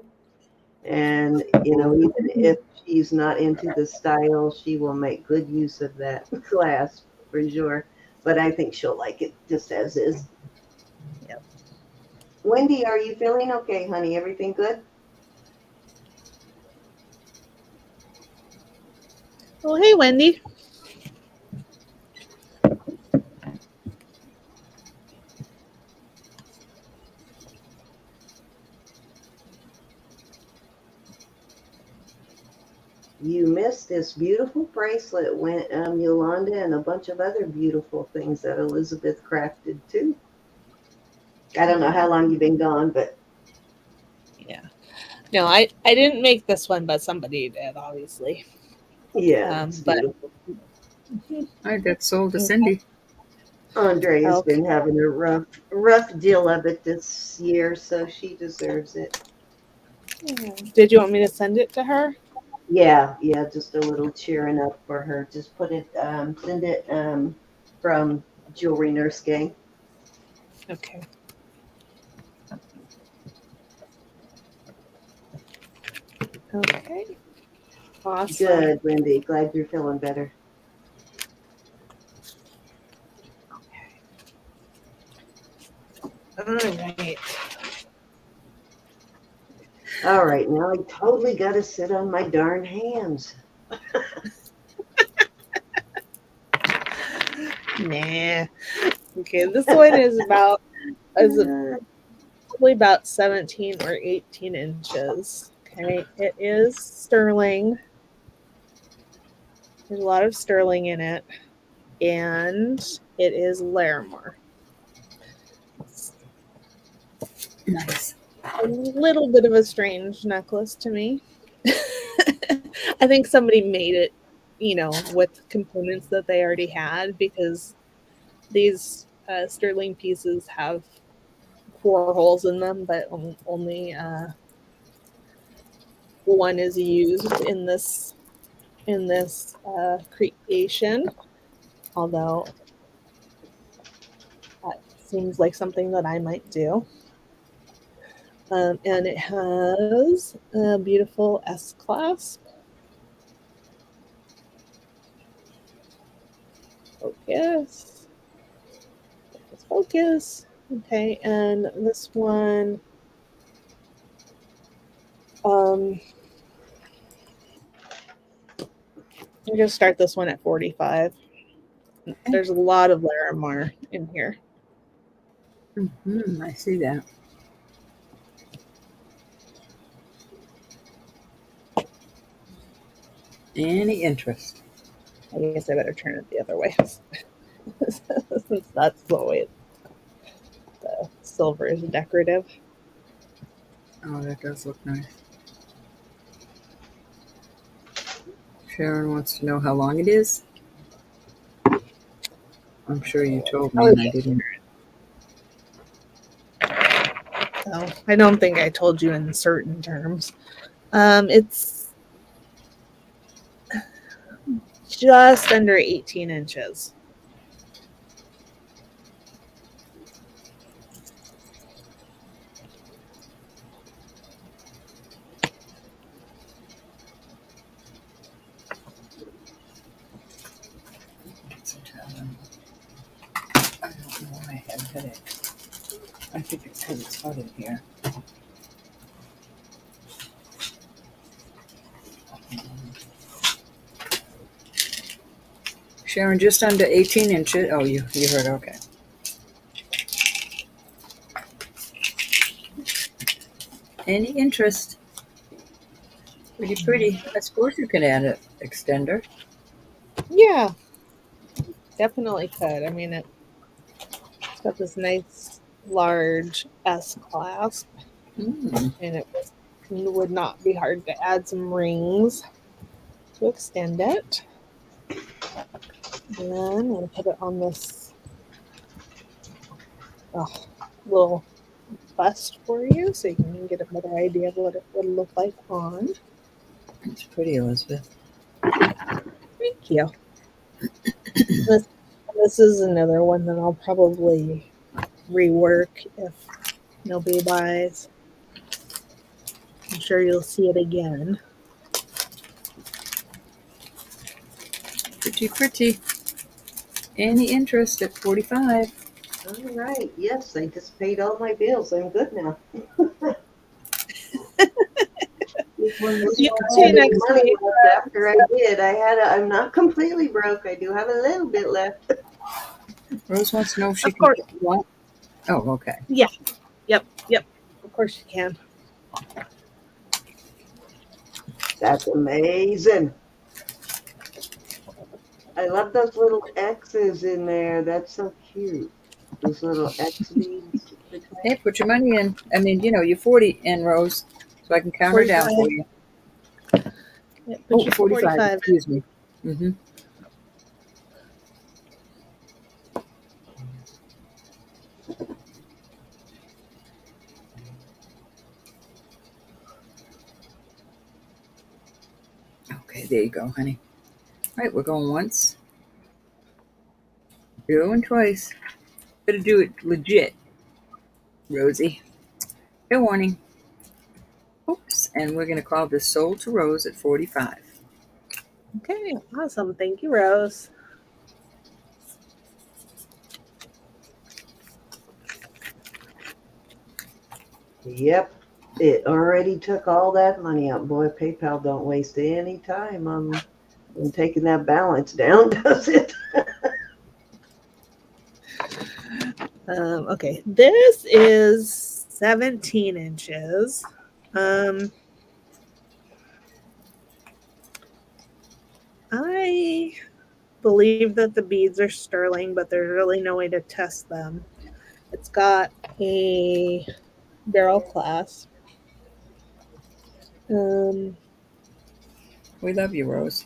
And, you know, even if she's not into the style, she will make good use of that clasp for sure. But I think she'll like it just as is. Yep. Wendy, are you feeling okay, honey? Everything good? Well, hey, Wendy. You missed this beautiful bracelet, went Yolanda, and a bunch of other beautiful things that Elizabeth crafted too. I don't know how long you've been gone, but Yeah. No, I didn't make this one, but somebody did, obviously. yeah, it's But beautiful. I got sold to Cindy. Andrea's Okay. been having a rough deal of it this year, so she deserves it. Did you want me to send it to her? Yeah, just a little cheering up for her. Just send it from Jewelry Nurse Gang. Okay. Okay. Awesome. Good, Wendy. Glad you're feeling better. All right. All right, now I totally got to sit on my darn hands. Nah. Okay, this one is probably about 17 or 18 inches. Okay, it is sterling. There's a lot of sterling in it, and it is Larimar. Nice. A little bit of a strange necklace to me. I think somebody made it, with components that they already had, because these sterling pieces have 4 holes in them, but only one is used in this creation. Although that seems like something that I might do. And it has a beautiful S clasp. Focus. Focus. Okay, and this one, I'm going to start this one at 45. There's a lot of Larimar in here. I see that. Any interest? I guess I better turn it the other way. Since that's the way the silver is decorative. Oh, that does look nice. Sharon wants to know how long it is. I'm sure you told me and I didn't. So I don't think I told you in certain terms. It's just under 18 inches. I don't know why I had a headache. I think it's because it's hot in here. Sharon, just under 18 inches. Oh, you heard, okay. Any interest? Pretty pretty. I suppose you can add an extender. Yeah, definitely could. I mean, it's got this nice large S clasp, and it would not be hard to add some rings to extend it. And then I'm going to put it on this little bust for you so you can get a better idea of what it would look like on. It's pretty, Elizabeth. Thank you. This is another one that I'll probably rework if nobody buys. I'm sure you'll see it again. Pretty, pretty. Any interest at 45? All right. Yes, I just paid all my bills. I'm good now. When You we can see had next money week. left after I did, I'm not completely broke. I do have a little bit left. Rose wants to know if she Of can course. get what? Oh, okay. Yeah. Yep. Of course you can. That's amazing. I love those little X's in there. That's so cute. Those little X beads. Hey, put your money in. I mean, you're 40 in, Rose, so I can count her down 45. for you. Yeah, Oh, put you 45. 45. Excuse me. Mm-hmm. Okay, there you go, honey. All right, we're going once. Going twice. Better do it legit, Rosie. Good morning. Oops, and we're going to call this sold to Rose at 45. Okay, awesome. Thank you, Rose. Yep. It already took all that money out. Boy, PayPal don't waste any time on taking that balance down, does it? Okay, this is 17 inches. I believe that the beads are sterling, but there's really no way to test them. It's got a barrel clasp. We love you, Rose.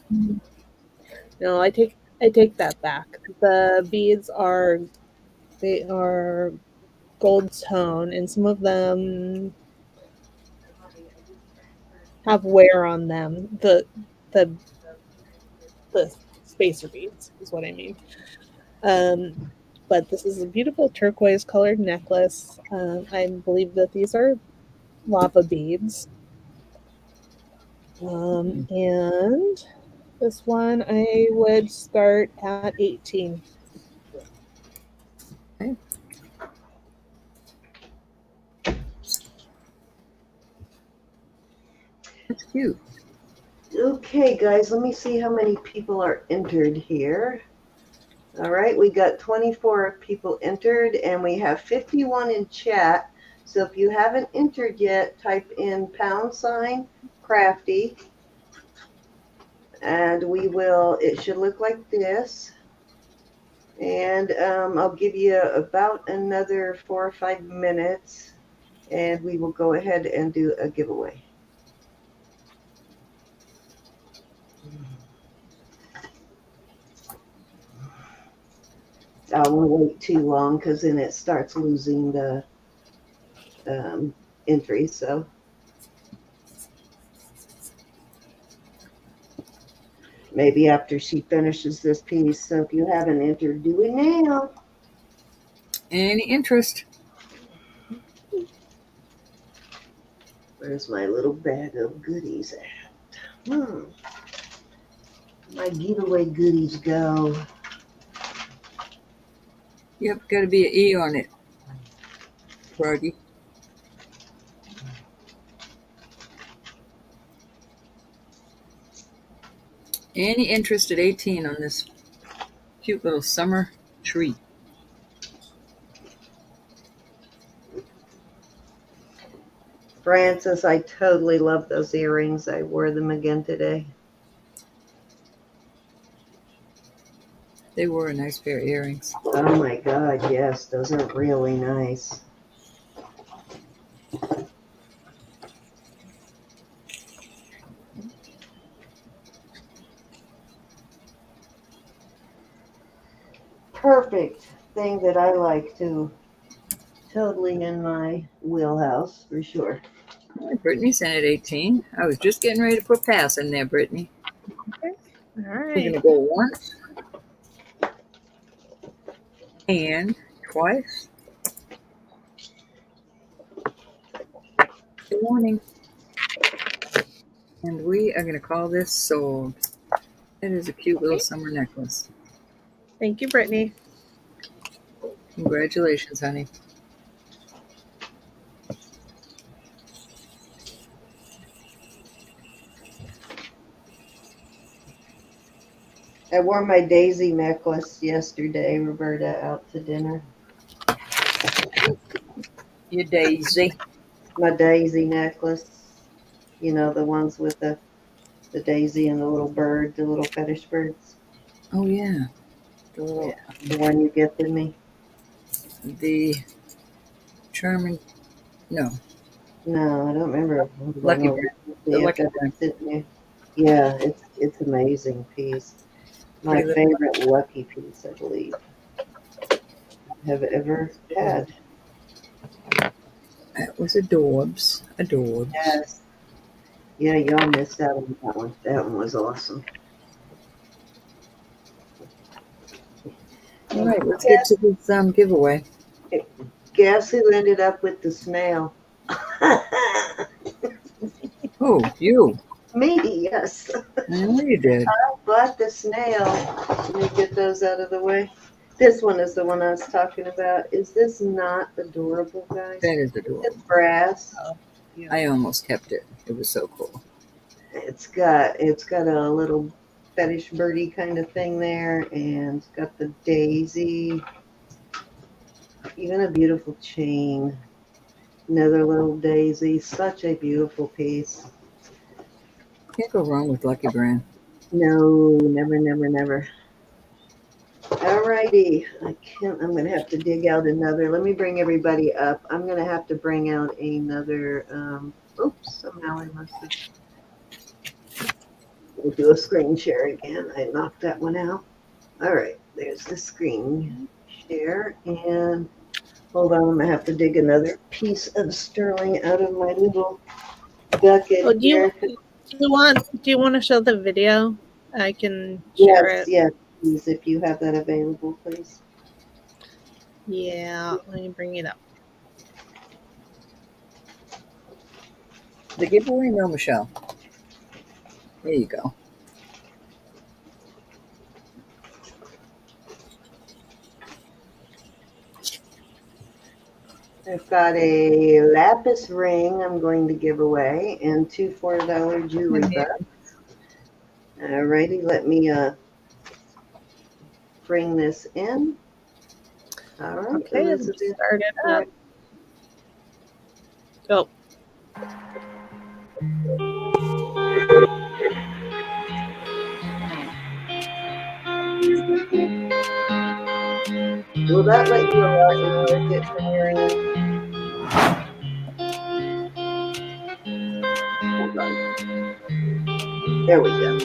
No, I take that back. The beads are gold tone, and some of them have wear on them. The spacer beads is what I mean. But this is a beautiful turquoise colored necklace. I believe that these are lava beads. And this one I would start at 18. Okay. That's cute. Okay, guys, let me see how many people are entered here. All right, we got 24 people entered, and we have 51 in chat. So if you haven't entered yet, type in #crafty, and it should look like this. And I'll give you about another 4 or 5 minutes, and we will go ahead and do a giveaway. I won't wait too long because then it starts losing the entry. So maybe after she finishes this piece. So if you haven't entered, do it now. Any interest? Where's my little bag of goodies at? My giveaway goodies go. Yep, got to be an E on it, Froggy. Any interest at 18 on this cute little summer tree? Francis, I totally love those earrings. I wore them again today. They were a nice pair of earrings. Oh my God, yes, those are really nice. Perfect thing that I like too. Totally in my wheelhouse for sure. Brittany's in at 18. I was just getting ready to put pass in there, Brittany. Okay. All We're right. gonna go once and twice. Good morning. And we are gonna call this sold. It is a cute little Okay. summer necklace. Thank you, Brittany. Congratulations, honey. I wore my daisy necklace yesterday, Roberta, out to dinner. You daisy. My daisy necklace, you know, the ones with the daisy and the little bird, the little fetish birds. Oh yeah. The Yeah, little the one you gifted me. the charming no. No, I don't remember. Hold on, Lucky I'll brand. see The if lucky that's brand. sitting there. Yeah, it's amazing piece. My Pretty little favorite lucky piece, I believe, I have ever had. that was adorbs. Adorbs. Yes. Yeah, y'all missed out on that one. That one was awesome. All right, let's get to this giveaway. Guess who ended up with the snail? Oh, you. Me, yes. I know you did. But the snail, let me get those out of the way. This one is the one I was talking about. Is this not adorable, guys? That is It's adorable. brass. I almost kept it. It was so cool. It's got a little fetish birdie kind of thing there, and it's got the daisy, even a beautiful chain. Another little daisy. Such a beautiful piece. Can't go wrong with Lucky Brand. No, never, never, never. Alrighty, I'm gonna have to dig out another. Let me bring everybody up. I'm gonna have to bring out another. Oops, somehow I must have. We'll do a screen share again. I knocked that one out. All right, there's the screen share, and hold on, I'm gonna have to dig another piece of sterling out of my little bucket Oh, here. do you want to show the video? I can share Yes, it. yes, please, if you have that available, please. Yeah, let me bring it up. The giveaway, no, Michelle. There you go. I've got a lapis ring I'm going to give away and two $4 jewelry bucks. Alrighty, let me bring this in. All right, Okay, Elizabeth. start it up. Go. Will that let you enlarge it from your end? Hold on. There we go.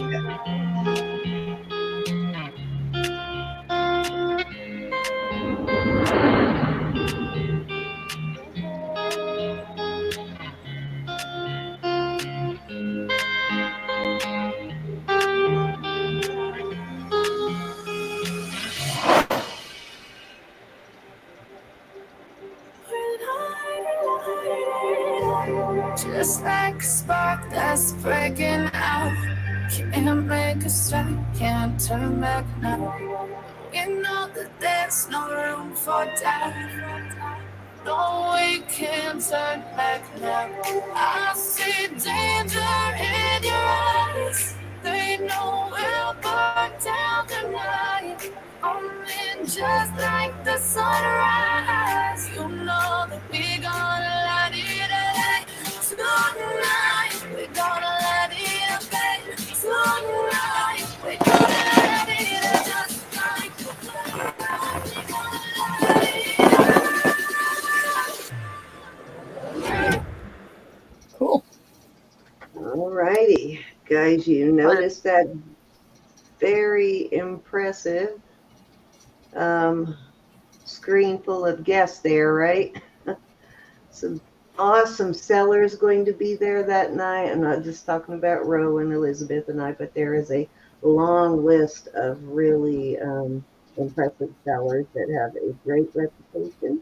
Just like a spark that's breaking out. Can't make a stop, can't turn back now. You know that there's no room for doubt. No, we can't turn back now. I see danger in your eyes. They know we'll burn down tonight. Only just like the sunrise. You know that we gonna light it up tonight. We gonna light it up tonight. We gonna light it up just like the sunrise. We gonna light it up. Cool. Alrighty, guys, you notice that very impressive screen full of guests there, right? Some awesome sellers going to be there that night. I'm not just talking about Ro and Elizabeth and I, but there is a long list of really impressive sellers that have a great reputation.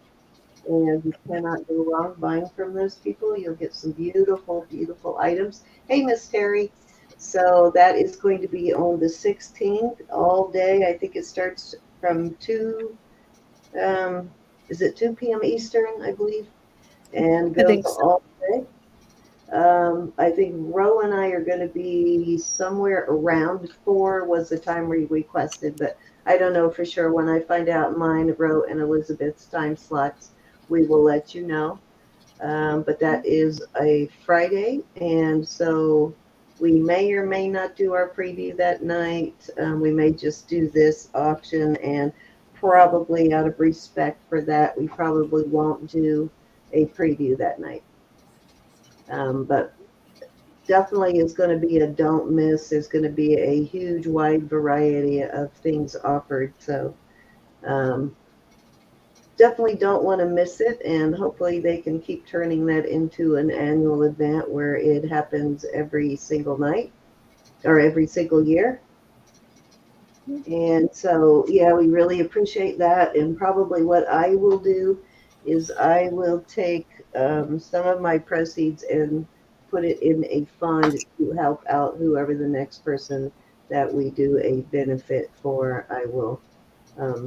And you cannot go wrong buying from those people. You'll get some beautiful, beautiful items. Hey, Miss Terry. So that is going to be on the 16th all day. I think it starts from 2, is it 2 p.m. Eastern, I believe, and I goes think so. all day. I think Ro and I are going to be somewhere around 4 was the time we requested, but I don't know for sure. When I find out mine, Ro, and Elizabeth's time slots, we will let you know. But that is a Friday, and so we may or may not do our preview that night. We may just do this auction, and probably out of respect for that, we probably won't do a preview that night. But definitely is going to be a don't miss. There's going to be a huge wide variety of things offered. So um, definitely don't want to miss it. And hopefully they can keep turning that into an annual event where it happens every single night or every single year. And so, yeah, we really appreciate that. And probably what I will do is I will take some of my proceeds and put it in a fund to help out whoever the next person that we do a benefit for. I will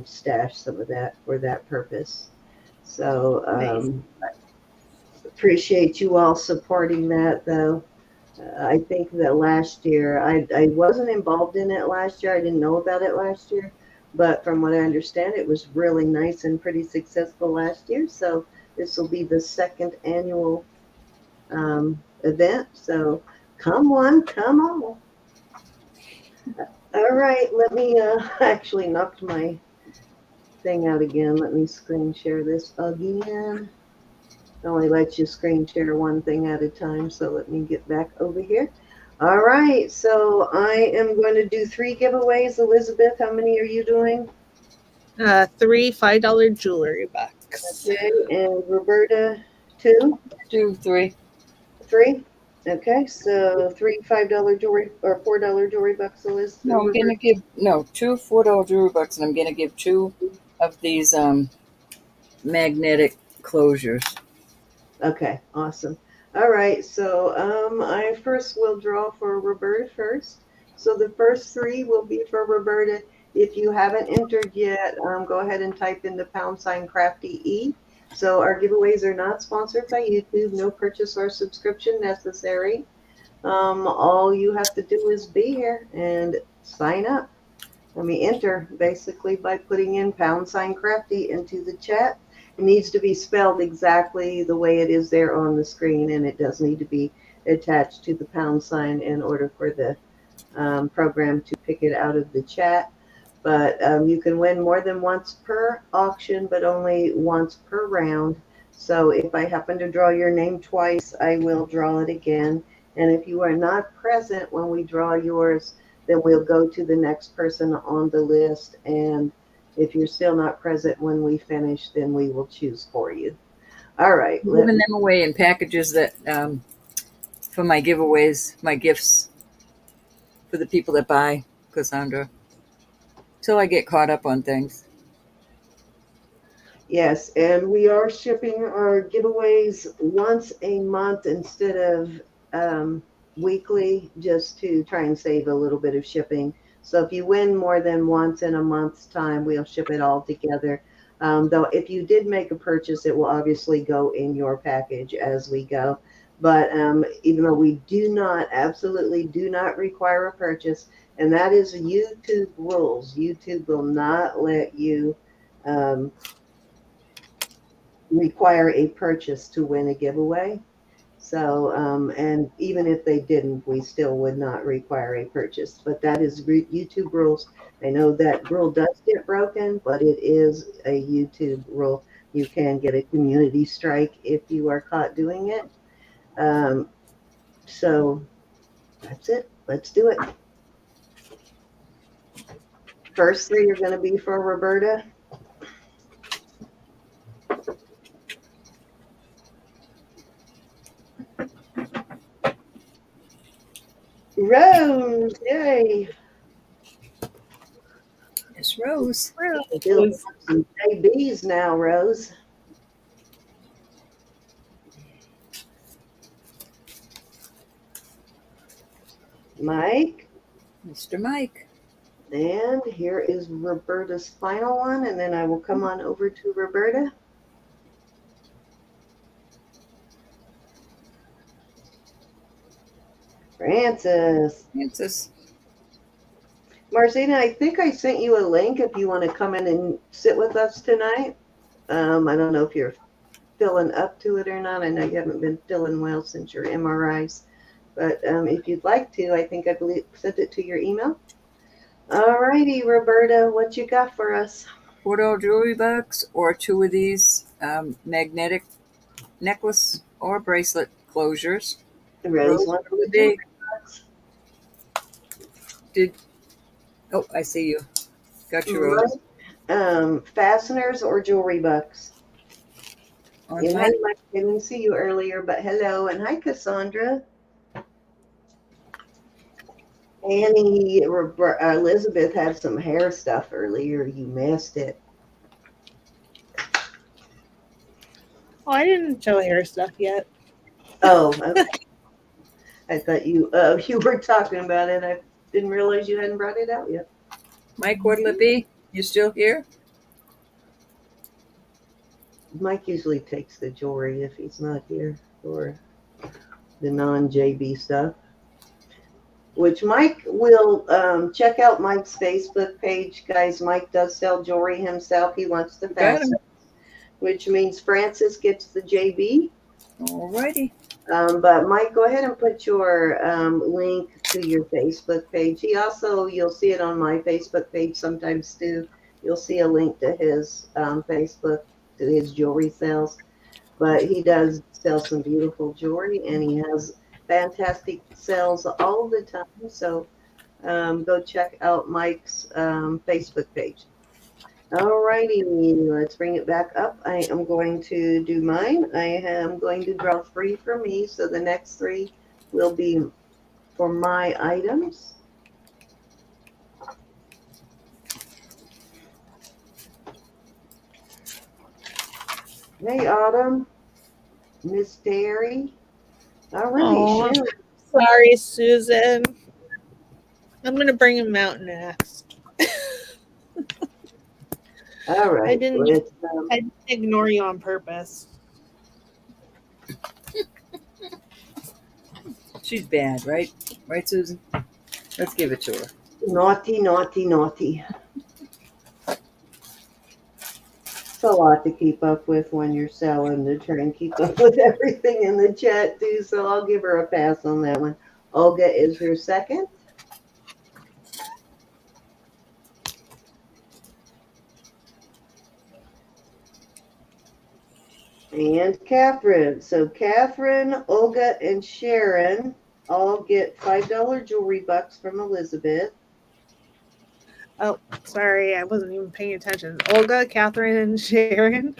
stash some of that for that purpose. So Nice. appreciate you all supporting that, though. I think that last year, I wasn't involved in it last year. I didn't know about it last year. But from what I understand, it was really nice and pretty successful last year. So this will be the second annual event. So come on, come on. All right, let me actually knocked my thing out again. Let me screen share this again. It only lets you screen share one thing at a time. So let me get back over here. All right, so I am going to do 3 giveaways. Elizabeth, how many are you doing? 3 $5 jewelry bucks. Okay, and Roberta, 2, 2, 3. 3. Okay, so 3 $5 jewelry or $4 jewelry bucks, Liz No, and I'm gonna Roberta. give 2 $4 jewelry bucks, and I'm gonna give 2 of these magnetic closures. Okay, awesome. All right, so I first will draw for Roberta first. So the first 3 will be for Roberta. If you haven't entered yet, go ahead and type in the # crafty E. So our giveaways are not sponsored by YouTube, no purchase or subscription necessary. All you have to do is be here and sign up. Let me enter basically by putting in # crafty into the chat. It needs to be spelled exactly the way it is there on the screen, and it does need to be attached to the # in order for the program to pick it out of the chat. But you can win more than once per auction, but only once per round. So if I happen to draw your name twice, I will draw it again. And if you are not present when we draw yours, then we'll go to the next person on the list. And if you're still not present when we finish, then we will choose for you. All right. I'm giving them away in packages that for my giveaways, my gifts for the people that buy, Cassandra, till I get caught up on things. Yes, and we are shipping our giveaways once a month instead of weekly, just to try and save a little bit of shipping. So if you win more than once in a month's time, we'll ship it all together. Though if you did make a purchase, it will obviously go in your package as we go. But even though we do not, absolutely do not require a purchase, and that is YouTube rules. YouTube will not let you require a purchase to win a giveaway. So, and even if they didn't, we still would not require a purchase. But that is YouTube rules. I know that rule does get broken, but it is a YouTube rule. You can get a community strike if you are caught doing it. So that's it. Let's do it. First 3 are going to be for Roberta. Rose, yay. There's Rose. Building up some JBs now, Rose. Mike. Mr. Mike. And here is Roberta's final one, and then I will come on over to Roberta. Francis. Marcina, I think I sent you a link if you want to come in and sit with us tonight. I don't know if you're feeling up to it or not. I know you haven't been feeling well since your MRIs. But if you'd like to, I think I believe sent it to your email. All righty, Roberta, what you got for us? $4 jewelry box or 2 of these magnetic necklace or bracelet closures. Rose wants the big. jewelry box. Oh, I see you. Got your Rose. Fasteners or jewelry box? On And my- hi, Mike. I didn't see you earlier, but hello. And hi, Cassandra. Annie, Elizabeth had some hair stuff earlier. You missed it. Oh, I didn't show hair stuff yet. Oh, okay. I thought you were talking about it. I didn't realize you hadn't brought it out yet. Mike, what'll it be? You still here? Mike usually takes the jewelry if he's not here for the non-JB stuff. Which Mike will check out Mike's Facebook page, guys. Mike does sell jewelry himself. He wants to fasten, which means Francis gets the JB. Alrighty. But Mike, go ahead and put your link to your Facebook page. He also, you'll see it on my Facebook page sometimes too. You'll see a link to his Facebook, to his jewelry sales. But he does sell some beautiful jewelry, and he has fantastic sales all the time. So go check out Mike's Facebook page. All righty, let's bring it back up. I am going to do mine. I am going to draw 3 for me, so the next 3 will be for my items. Hey, Autumn, Miss Terry. All right, Aw, Sharon. sorry, Susan. I'm gonna bring him out next. All right. I didn't ignore you on purpose. She's bad, right? Right, Susan? Let's give it to her. Naughty, naughty, naughty. It's a lot to keep up with when you're selling, to try and keep up with everything in the chat too, so I'll give her a pass on that one. Olga is her second. And Catherine. So Catherine, Olga, and Sharon all get $5 jewelry bucks from Elizabeth. Oh, sorry, I wasn't even paying attention. Olga, Catherine, and Sharon.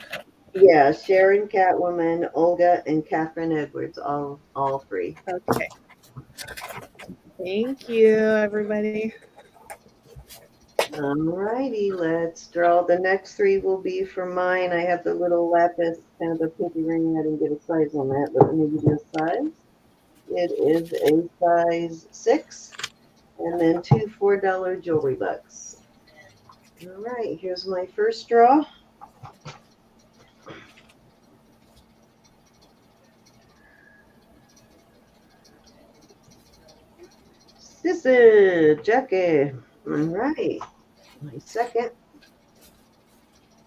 Yeah, Sharon, Catwoman, Olga, and Catherine Edwards, all 3. Okay. Thank you, everybody. All righty, let's draw. The next 3 will be for mine. I have the little lapis, kind of a pinky ring. I didn't get a size on that, but let me give you a size. It is a size 6, and then 2 $4 jewelry bucks. All right, here's my first draw. Sister Jackie. All right, my second.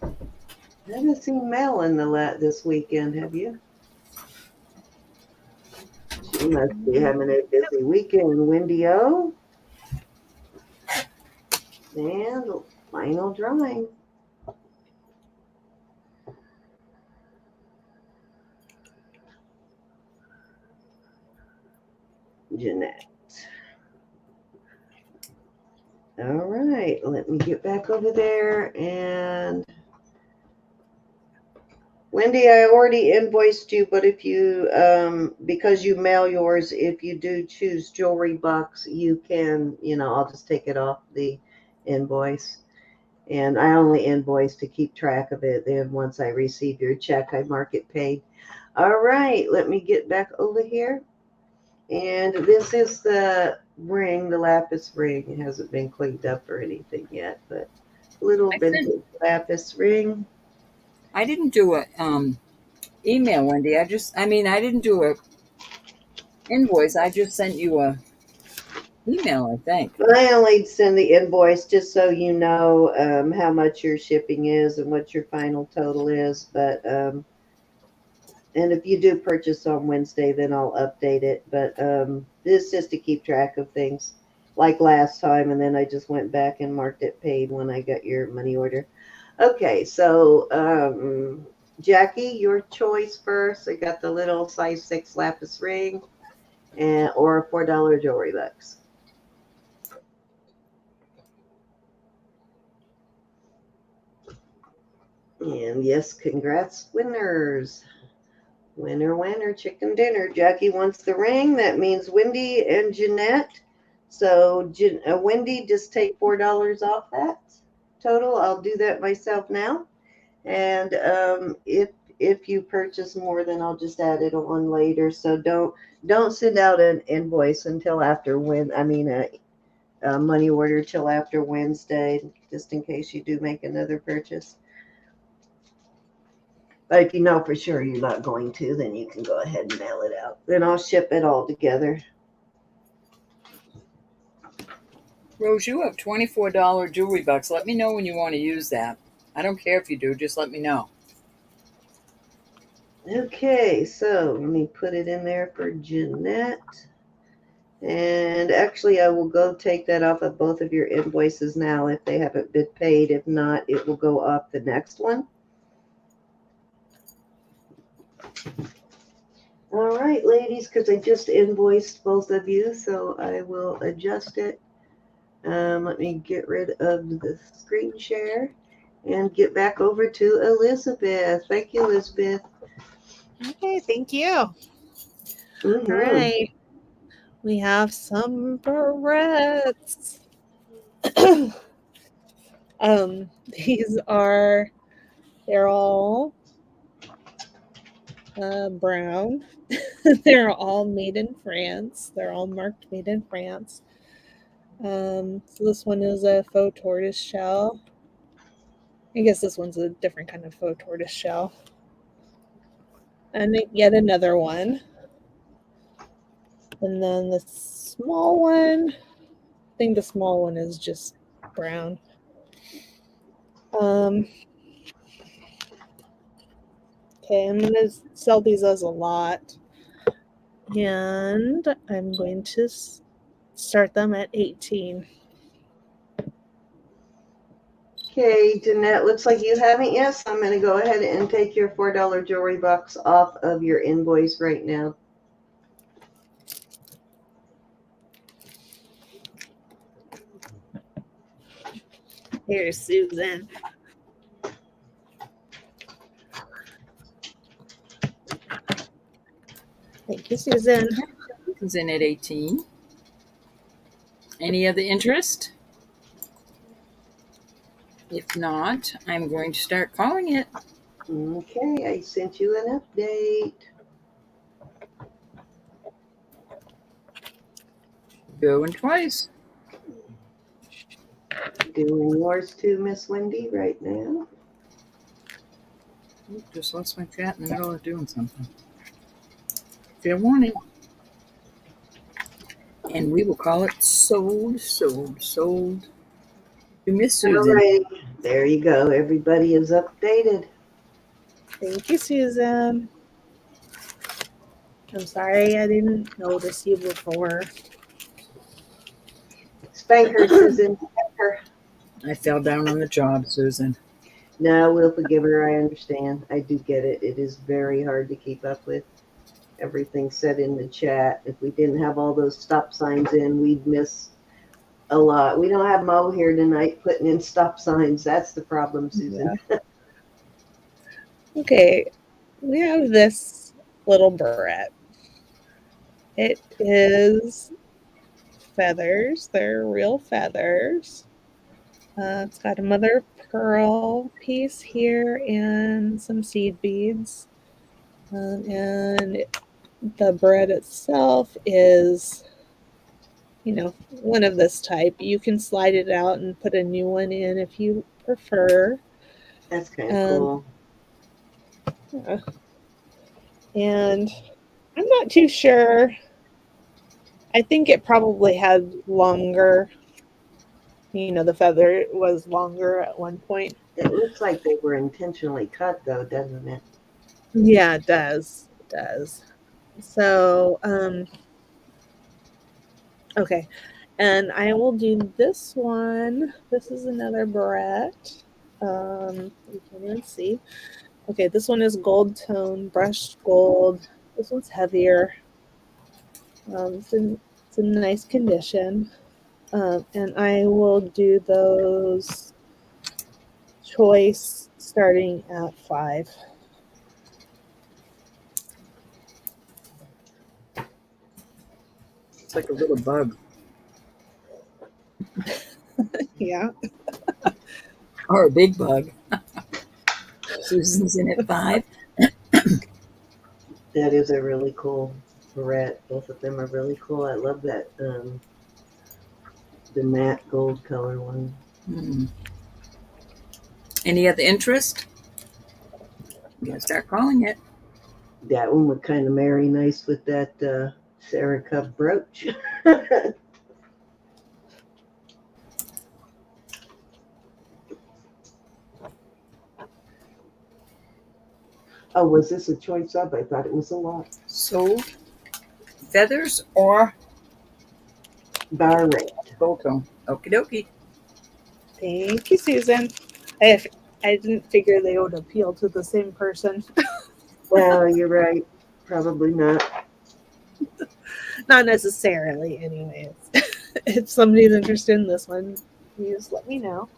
I haven't seen Mel in this weekend, have you? She must be having a busy weekend. Wendy O. And final drawing. Jeanette. All right, let me get back over there. And Wendy, I already invoiced you, but if you, because you mail yours, if you do choose jewelry box, you can, I'll just take it off the invoice. And I only invoice to keep track of it. Then once I receive your check, I mark it paid. All right, let me get back over here. And this is the ring, the lapis ring. It hasn't been cleaned up or anything yet, but little vintage lapis ring. I didn't do a email, Wendy. I didn't do a invoice. I just sent you a email, I think. I only send the invoice just so you know how much your shipping is and what your final total is. But and if you do purchase on Wednesday, then I'll update it. But this is just to keep track of things like last time. And then I just went back and marked it paid when I got your money order. Okay, so Jackie, your choice first. I got the little size 6 lapis ring and or a $4 jewelry box. And yes, congrats, winners. Winner, winner, chicken dinner. Jackie wants the ring. That means Wendy and Jeanette. So Wendy, just take $4 off that total. I'll do that myself now. And if you purchase more, then I'll just add it on later. So don't send out an invoice until after a money order till after Wednesday, just in case you do make another purchase. But if you know for sure you're not going to, then you can go ahead and mail it out. Then I'll ship it all together. Rose, you have $24 jewelry bucks. Let me know when you want to use that. I don't care if you do, just let me know. Okay, so let me put it in there for Jeanette. And actually, I will go take that off of both of your invoices now if they haven't been paid. If not, it will go off the next one. All right, ladies, because I just invoiced both of you, so I will adjust it. Let me get rid of the screen share and get back over to Elizabeth. Thank you, Elizabeth. Okay, thank you. Mm-hmm. All right. We have some barrettes. They're all brown. They're all made in France. They're all marked made in France. So this one is a faux tortoise shell. I guess this one's a different kind of faux tortoise shell. And yet another one. And then the small one, I think the small one is just brown. Okay, I'm going to sell these as a lot. And I'm going to start them at 18. Okay, Jeanette, looks like you haven't yet, so I'm going to go ahead and take your $4 jewelry box off of your invoice right now. Here's Susan. Thank you, Susan. Comes in at 18. Any other interest? If not, I'm going to start calling it. Okay, I sent you an update. Going twice. Doing yours too, Miss Wendy, right now. Just lost my chat in the middle of doing something. Fair warning. And we will call it sold, sold, sold. You miss Susan. All right, there you go. Everybody is updated. Thank you, Susan. I'm sorry I didn't notice you before. Spank her, Susan. Spank her. I fell down on the job, Susan. No, we'll forgive her. I understand. I do get it. It is very hard to keep up with everything said in the chat. If we didn't have all those stop signs in, we'd miss a lot. We don't have Mo here tonight putting in stop signs. That's the problem, Susan. Yeah. Okay, we have this little barrette. It is feathers. They're real feathers. It's got a mother of pearl piece here and some seed beads. And the bread itself is, one of this type. You can slide it out and put a new one in if you prefer. That's kind of Um, cool. and I'm not too sure. I think it probably had longer, the feather was longer at one point. It looks like they were intentionally cut, though, doesn't it? Yeah, it does. It does. So, okay. And I will do this one. This is another barrette. You can't even see. Okay, this one is gold tone, brushed gold. This one's heavier. It's in nice condition. And I will do those choice starting at 5. It's like a little bug. Yeah. Or a big bug. Susan's in at 5. That is a really cool barrette. Both of them are really cool. I love that the matte gold color one. Any other interest? I'm going to start calling it. That one would kind of marry nice with that Sarah Cup brooch. Oh, was this a choice of? I thought it was a lot. So, feathers or Bar rate. gold tone? Okie dokie. Thank you, Susan. I didn't figure they would appeal to the same person. Well, you're right. Probably not. Not necessarily, anyways. If somebody's interested in this one, please let me know.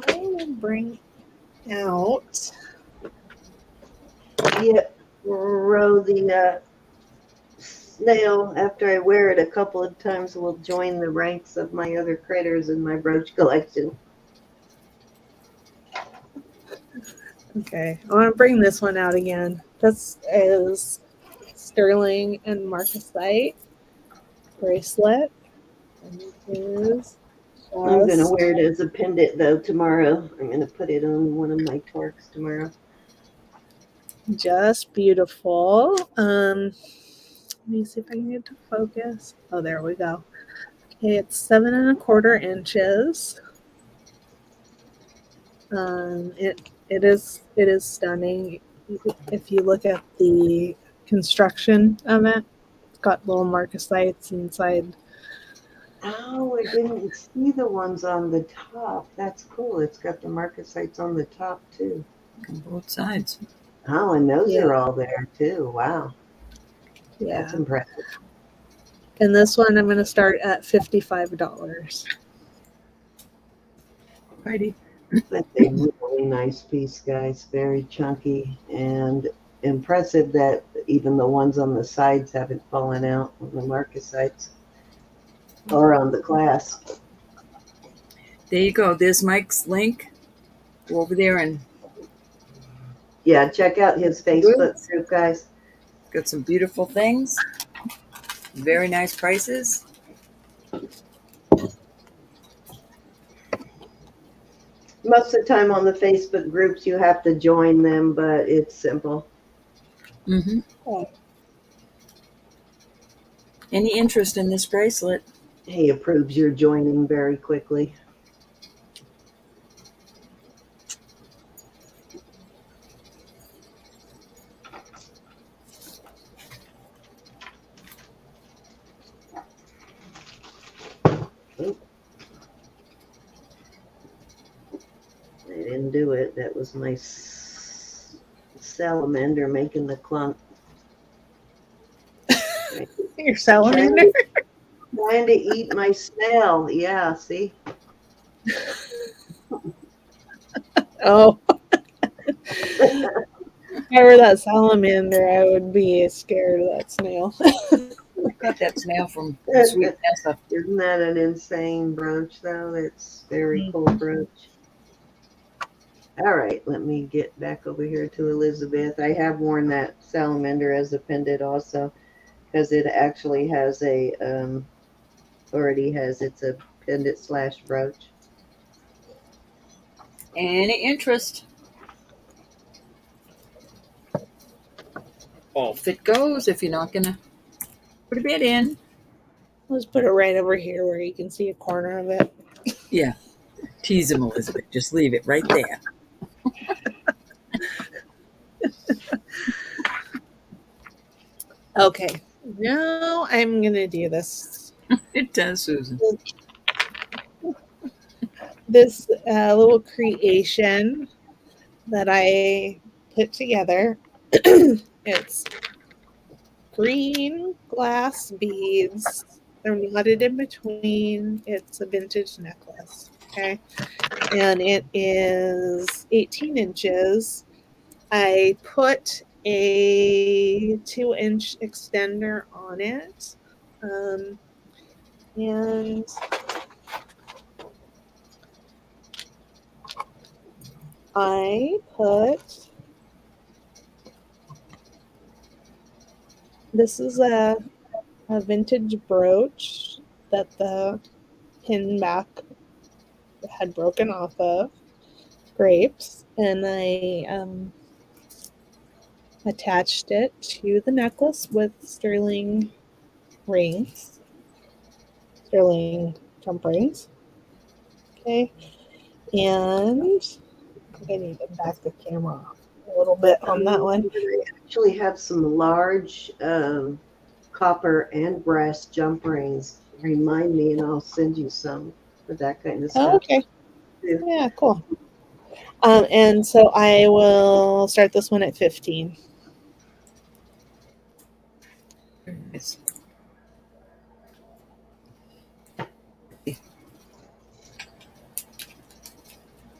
I will bring out. Yep. Row the snail after I wear it a couple of times will join the ranks of my other critters in my brooch collection. Okay, I want to bring this one out again. This is sterling and marcasite bracelet. And it is I'm going to wear it as a pendant, though, tomorrow. I'm going to put it on one of my torques tomorrow. just beautiful. Let me see if I can get to focus. Oh, there we go. Okay, it's 7 1/4 inches. It is stunning. If you look at the construction of it, it's got little marcasites inside. Oh, I didn't see the ones on the top. That's cool. It's got the marcasites on the top, too. On both sides. Oh, and those Yeah. are all there, too. Wow. That's Yeah. impressive. And this one I'm going to start at $55. Righty. That's a really nice piece, guys. Very chunky and impressive that even the ones on the sides haven't fallen out on the marcasites or on the clasp. There you go. There's Mike's link. Go over there and Yeah, check out his Facebook group, guys. got some beautiful things. Very nice prices. Most of the time on the Facebook groups, you have to join them, but it's simple. Mm-hmm. Any interest in this bracelet? He approves your joining very quickly. I didn't do it. That was my salamander making the clunk. Your salamander? Trying to eat my snail. Yeah, see? Oh. If I were that salamander, I would be scared of that snail. Got that snail from Sweet Tessa. Isn't that an insane brooch, though? It's very cool brooch. All right, let me get back over here to Elizabeth. I have worn that salamander as a pendant also, because it actually has a it's a pendant / brooch. Any interest? Off it goes if you're not gonna put a bid in. Let's put it right over here where you can see a corner of it. Yeah. Tease him, Elizabeth. Just leave it right there. Okay, now I'm gonna do this. It does, Susan. This little creation that I put together. It's green glass beads. They're knotted in between. It's a vintage necklace. Okay. And it is 18 inches. I put a 2-inch extender on it. And I put, this is a vintage brooch that the pin back had broken off of grapes, and I attached it to the necklace with sterling rings, sterling jump rings. Okay, and I need to back the camera off a little bit on that one. I actually have some large copper and brass jump rings. Remind me, and I'll send you some for that kind of stuff. Oh, okay. Yeah, cool. And so I will start this one at 15. It's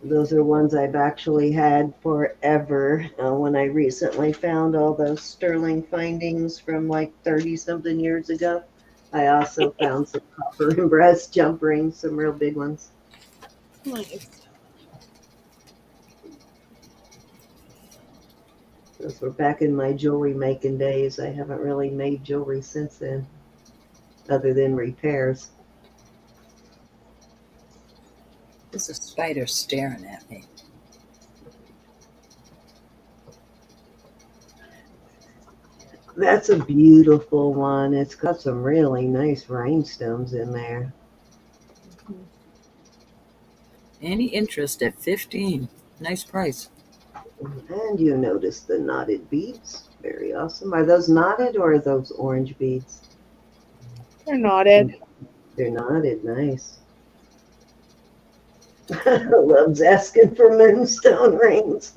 Those are ones I've actually had forever. When I recently found all those sterling findings from like 30-something years ago, I also found some copper and brass jump rings, some real big ones. Nice. Those were back in my jewelry making days. I haven't really made jewelry since then, other than repairs. There's a spider staring at me. That's a beautiful one. It's got some really nice rhinestones in there. Any interest at 15? Nice price. And you notice the knotted beads. Very awesome. Are those knotted or are those orange beads? They're knotted. They're knotted. Nice. Loves asking for moonstone rings.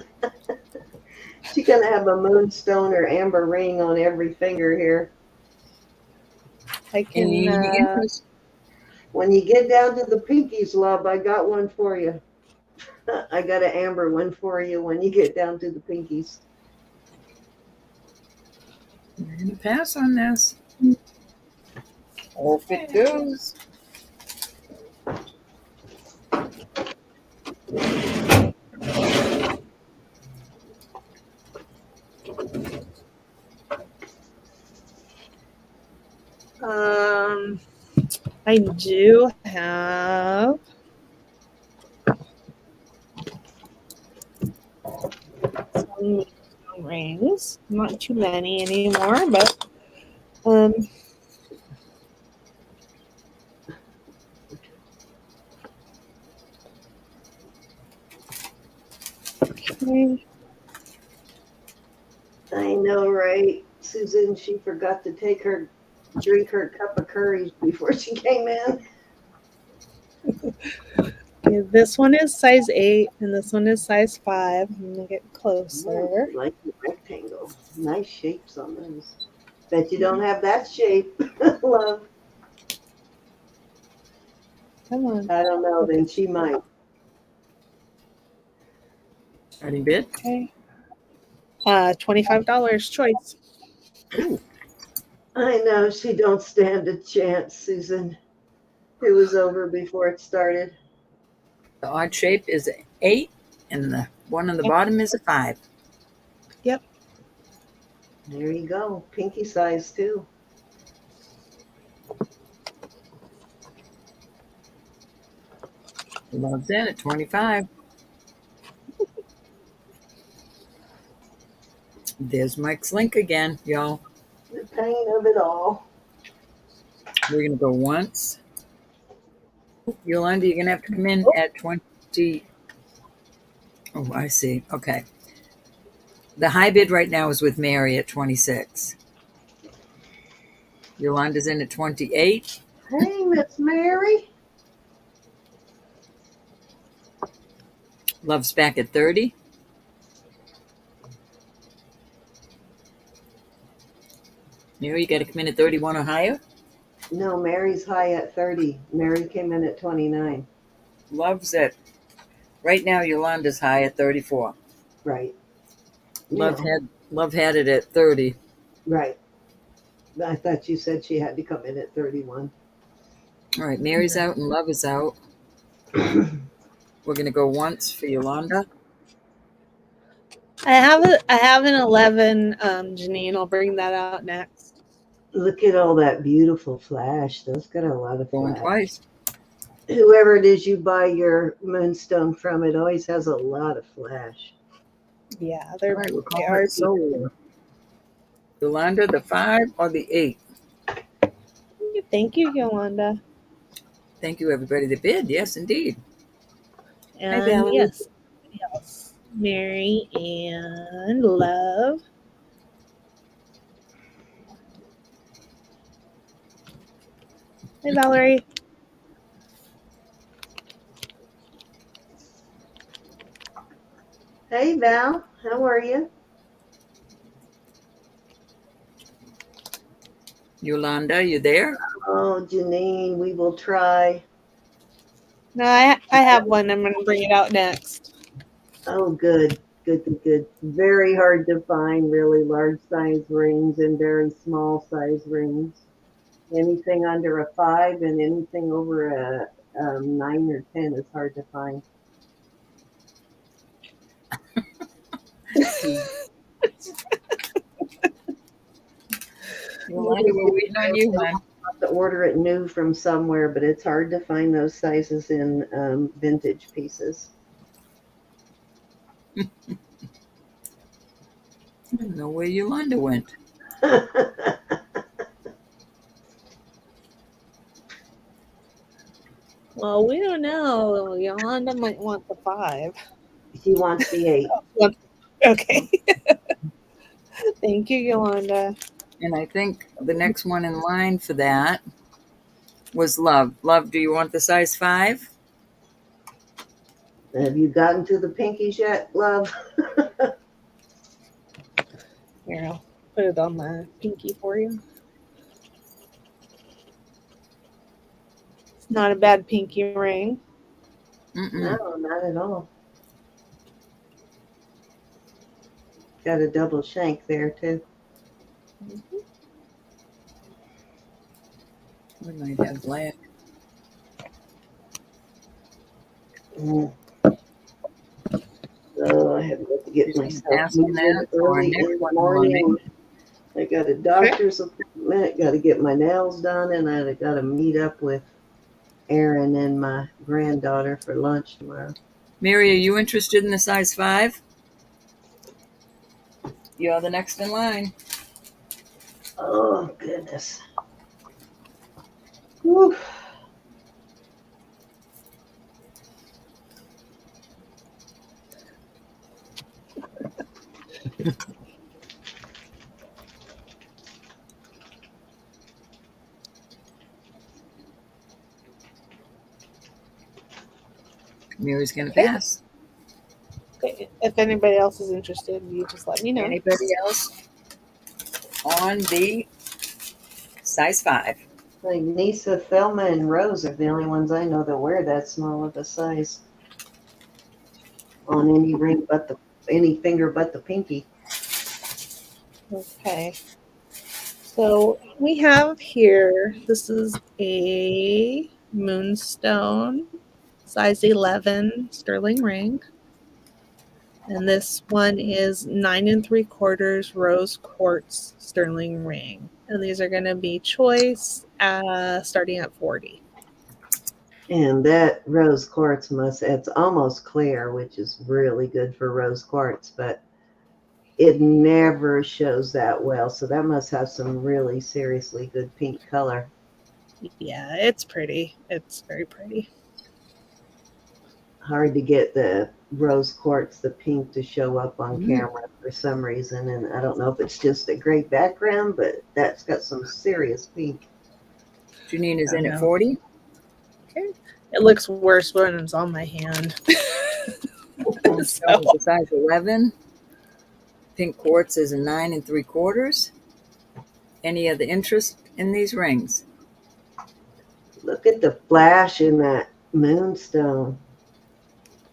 She's going to have a moonstone or amber ring on every finger here. I can. Any interest? When you get down to the pinkies, love, I got one for you. I got an amber one for you when you get down to the pinkies. We're going to pass on this. Off it goes. I do have some rings. Not too many anymore, but okay. I know, right? Susan, she forgot to drink her cup of curry before she came in. Okay, this one is size 8 and this one is size 5. I'm gonna get closer. I like the rectangle. Nice shapes on those. Bet you don't have that shape, love. Come on. I don't know, then she might. Starting bid? Okay. $25 choice. Ooh. I know she don't stand a chance, Susan. It was over before it started. The odd shape is an 8, and the one on the bottom is a 5. Yep. There you go. Pinky size too. Love's in at 25. There's Mike's link again, y'all. The pain of it all. We're going to go once. Yolanda, you're going to have to come in at 20. Oh, I see. Okay. The high bid right now is with Mary at 26. Yolanda's in at 28. Hey, Miss Mary. Love's back at 30. Mary, you got to come in at 31 or higher. No, Mary's high at 30. Mary came in at 29. Love's at, right now, Yolanda's high at 34. Right. Love Yeah. had it at 30. Right. I thought you said she had to come in at 31. All right, Mary's out and Love is out. We're going to go once for Yolanda. I have an 11, Janine. I'll bring that out next. Look at all that beautiful flash. Those got a lot of Going flash. twice. Whoever it is you buy your moonstone from, it always has a lot of flash. Yeah, All they're right, we're they calling are it sold. Yolanda, the 5 or the 8? Thank you, Yolanda. Thank you, everybody that bid. Yes, indeed. And Valerie. yes, Mary and Love. Hey, Valerie. Hey, Val. How are you? Yolanda, you there? Oh, Janine, we will try. No, I have one. I'm going to bring it out next. Oh, good. Good. Very hard to find really large size rings and very small size rings. Anything under a 5 and anything over a 9 or 10 is hard to find. Yolanda, we're waiting on you, hon. Have to order it new from somewhere, but it's hard to find those sizes in vintage pieces. I don't know where Yolanda went. Well, we don't know. Yolanda might want the 5. She wants the 8. Okay. Thank you, Yolanda. And I think the next one in line for that was Love. Love, do you want the size 5? Have you gotten to the pinkies yet, love? Here, I'll put it on my pinky for you. It's not a bad pinky ring. No, not at all. Got a double shank there, too. We might have black. So I have to get myself moved that for early next in the one morning. I got a doctor's appointment, got to get my nails done, and I got to meet up with Erin and my granddaughter for lunch tomorrow. Mary, are you interested in the size 5? You're the next in line. Oh, goodness. Whew. Mary's going to pass. Okay. If anybody else is interested, you just let me know. Anybody else on the size 5? Like Nisa, Thelma, and Rose are the only ones I know that wear that small of a size on any ring but any finger but the pinky. Okay. So we have here, this is a moonstone, size 11 sterling ring. And this one is 9 3/4 rose quartz sterling ring. And these are going to be choice starting at 40. And that rose quartz it's almost clear, which is really good for rose quartz, but it never shows that well. So that must have some really seriously good pink color. Yeah, it's pretty. It's very pretty. Hard to get the rose quartz, the pink, to show up on camera for some reason. And I don't know if it's just a great background, but that's got some serious pink. Janine is in at 40. Okay. It looks worse when it's on my hand. So. The size 11. Pink quartz is a 9 3/4. Any other interest in these rings? Look at the flash in that moonstone.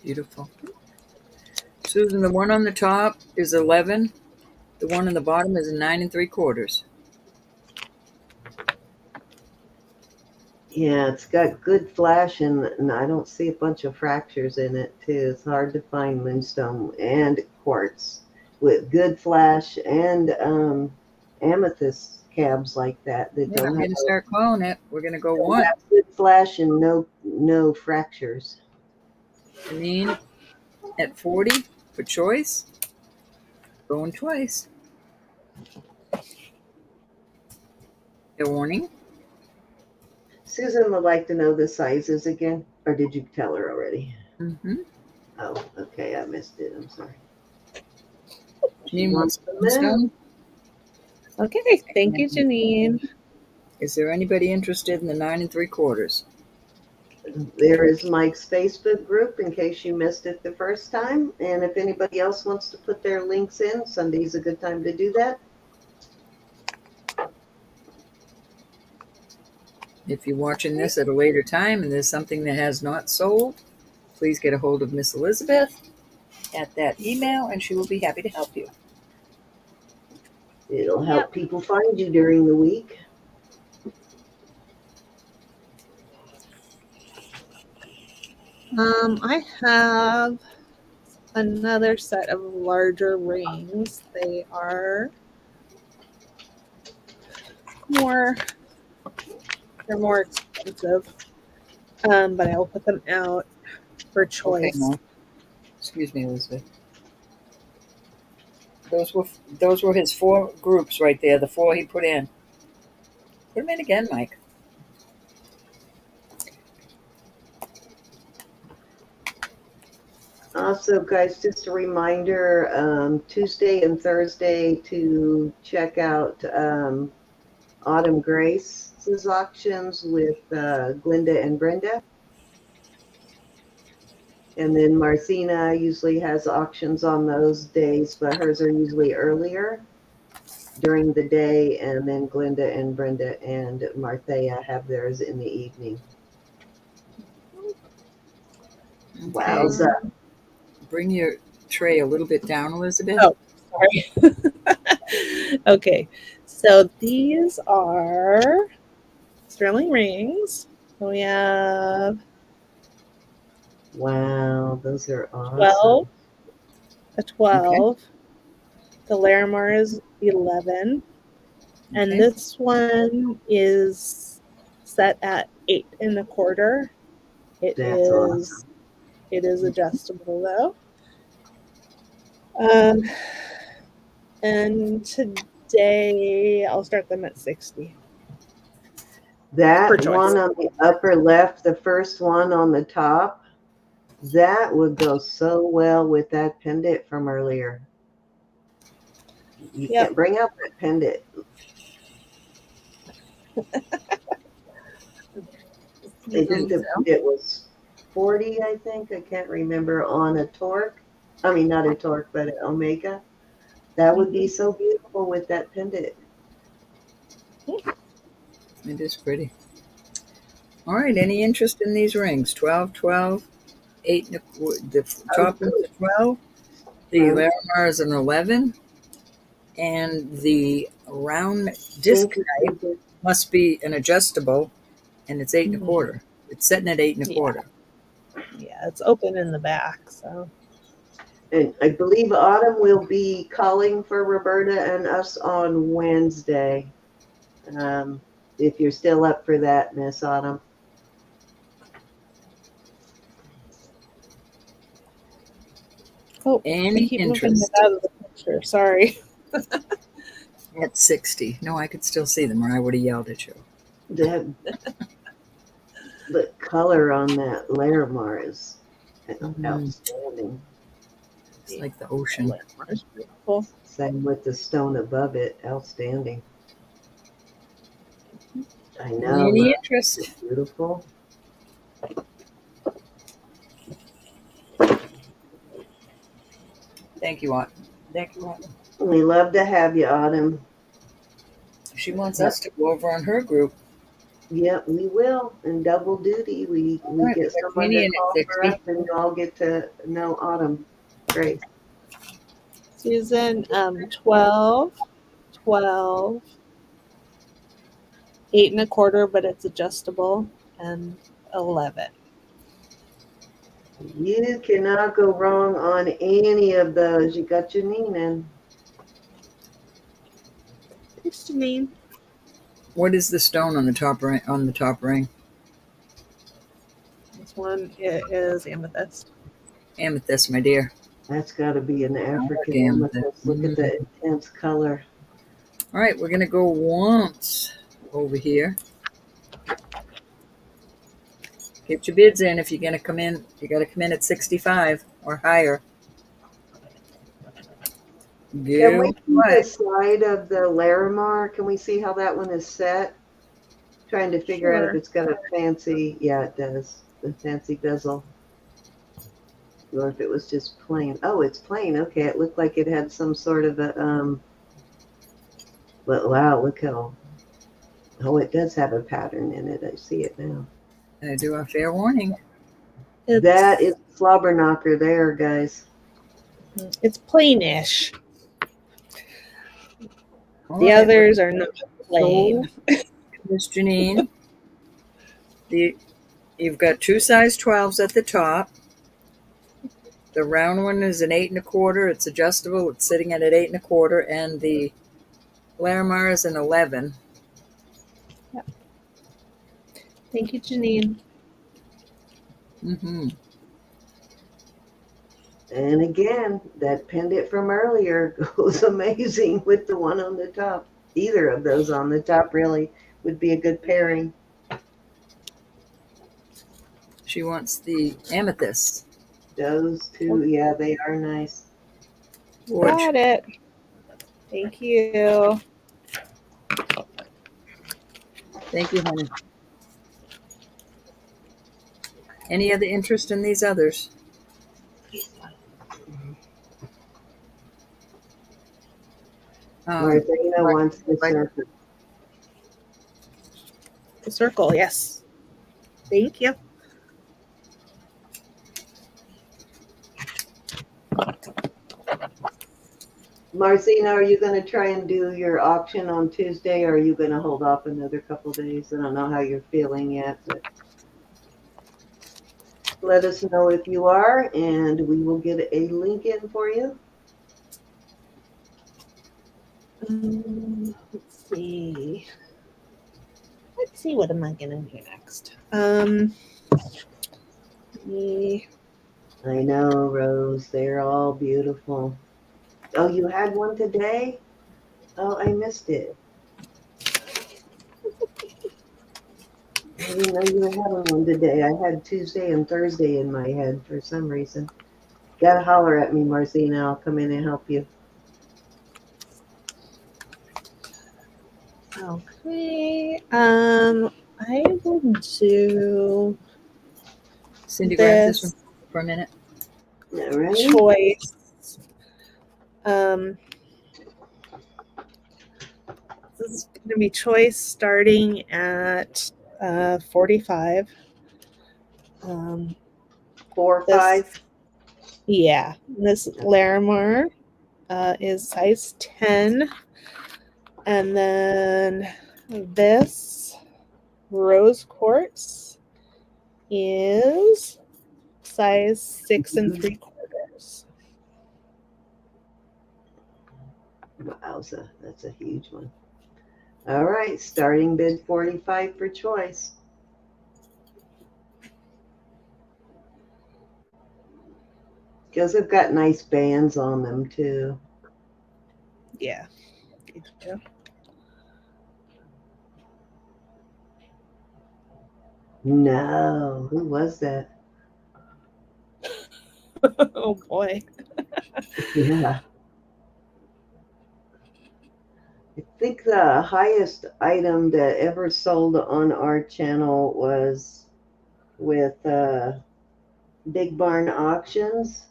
Beautiful. Susan, the one on the top is 11. The one on the bottom is a 9 3/4. Yeah, it's got good flash, and I don't see a bunch of fractures in it, too. It's hard to find moonstone and quartz with good flash and amethyst cabs like that. I'm going to start calling it. We're going to go one. Good flash and no fractures. Janine at 40 for choice. Going twice. A warning. Susan would like to know the sizes again, or did you tell her already? Mm-hmm. Oh, okay, I missed it. I'm sorry. Janine wants the Okay, thank you, Janine. Is there anybody interested in the 9 3/4? There is Mike's Facebook group in case you missed it the first time. And if anybody else wants to put their links in, Sunday's a good time to do that. If you're watching this at a later time and there's something that has not sold, please get a hold of Miss Elizabeth at that email and she will be happy to help you. It'll help people find you during the week. I have another set of larger rings. They are they're more expensive, but I will put them out for choice. Okay, excuse me, Elizabeth. Those were his 4 groups right there, the 4 he put in. Put them in again, Mike. Also, guys, just a reminder, Tuesday and Thursday to check out Autumn Grace's auctions with Glinda and Brenda. And then Marcina usually has auctions on those days, but hers are usually earlier during the day. And then Glinda and Brenda and Marthea have theirs in the evening. Okay. Wowza. Bring your tray a little bit down, Elizabeth. Oh, sorry. Okay, so these are sterling rings. We have Wow, those are awesome. 12, a 12. Okay. The Larimar is 11. Okay. And this one is set at 8 1/4. That's awesome. It is adjustable though. And today I'll start them at 60. That one on the upper left, the first one on the top, that would go so well with that pendant from earlier. You can't bring out that pendant. I think the pendant was 40, I think. I can't remember, on a Torque. I mean, not a Torque, but an Omega. That would be so beautiful with that pendant. It is pretty. All right. Any interest in these rings? 12, 12, 8, the top is a 12. The Larimar is an 11. And the round disc type must be an adjustable, and it's 8 1/4. It's setting at 8 1/4. Yeah, it's open in the back, so. And I believe Autumn will be calling for Roberta and us on Wednesday. If you're still up for that, Miss Autumn. Oh, Any I keep moving interest? it out of the picture. Sorry. At 60. No, I could still see them, or I would have yelled at you. The color on that Larimar is outstanding. It's like the ocean. It's beautiful. Same with the stone above it, outstanding. I know. Any interest? It's beautiful. Thank you, Autumn. Thank you, Autumn. We love to have you, Autumn. She wants us to go over on her group. Yep, we will. And double duty. We Right, get we got someone Jeannie to in call at for 60. us, and you all get to know Autumn. Great. Susan, 12, 12, 8 1/4, but it's adjustable, and 11. You cannot go wrong on any of those. You got Janine in. Thanks, Janine. What is the stone on the top ring? On the top ring, This one is amethyst. amethyst, my dear. That's got to be an African amethyst. amethyst. Look at the intense color. All right, we're gonna go once over here. Get your bids in if you're gonna come in. You got to come in at 65 or higher. Can we see the side of the Larimar? Can we see how that one is set? Trying to figure out if it's got a fancy, yeah, it does, the fancy bezel. Or if it was just plain. Oh, it's plain. Okay, it looked like it had some sort of a, but wow, look how, oh, it does have a pattern in it. I see it now. I do a fair warning. That is slobber knocker there, guys. It's plainish. All The right, others are not plain. Miss Janine, you've got 2 size 12s at the top. The round one is an 8 1/4. It's adjustable. It's sitting at an 8 1/4, and the Larimar is an 11. Yep. Thank you, Janine. Mm-hmm. And again, that pendant from earlier goes amazing with the one on the top. Either of those on the top really would be a good pairing. She wants the amethyst. Those two, yeah, they are nice. Got it. Thank you. Thank you, honey. Any other interest in these others? Martina wants the circle. The circle, yes. Thank you. Marcina, are you going to try and do your auction on Tuesday, or are you going to hold off another couple days? I don't know how you're feeling yet, but let us know if you are, and we will get a link in for you. Let's see. Let's see, what am I going to do next? I know, Rose. They're all beautiful. Oh, you had one today? Oh, I missed it. I didn't know you were having one today. I had Tuesday and Thursday in my head for some reason. Gotta holler at me, Marcina. I'll come in and help you. Okay. I will do Cindy, grab this one for a minute. All right. Choice. This is going to be choice starting at 45. 4 or 5. Yeah. This Larimar is size 10. And then this rose quartz is size 6 3/4. Wowza, that's a huge one. All right, starting bid 45 for choice. Because they've got nice bands on them too. Yeah. No, who was that? Oh boy. Yeah. I think the highest item that ever sold on our channel was with Big Barn Auctions,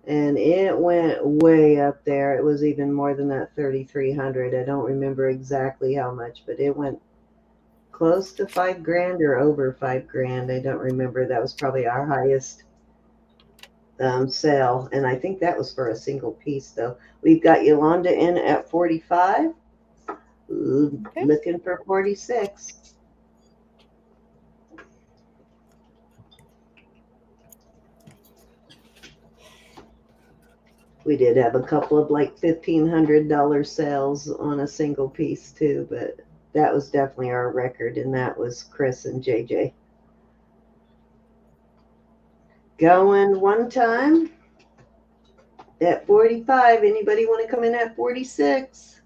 and it went way up there. It was even more than that 3,300. I don't remember exactly how much, but it went close to $5,000 or over $5,000. I don't remember. That was probably our highest sale, and I think that was for a single piece though. We've got Yolanda in at 45. Okay. Looking for 46. We did have a couple of like $1,500 sales on a single piece too, but that was definitely our record, and that was Chris and JJ. Going one time at 45. Anybody want to come in at 46?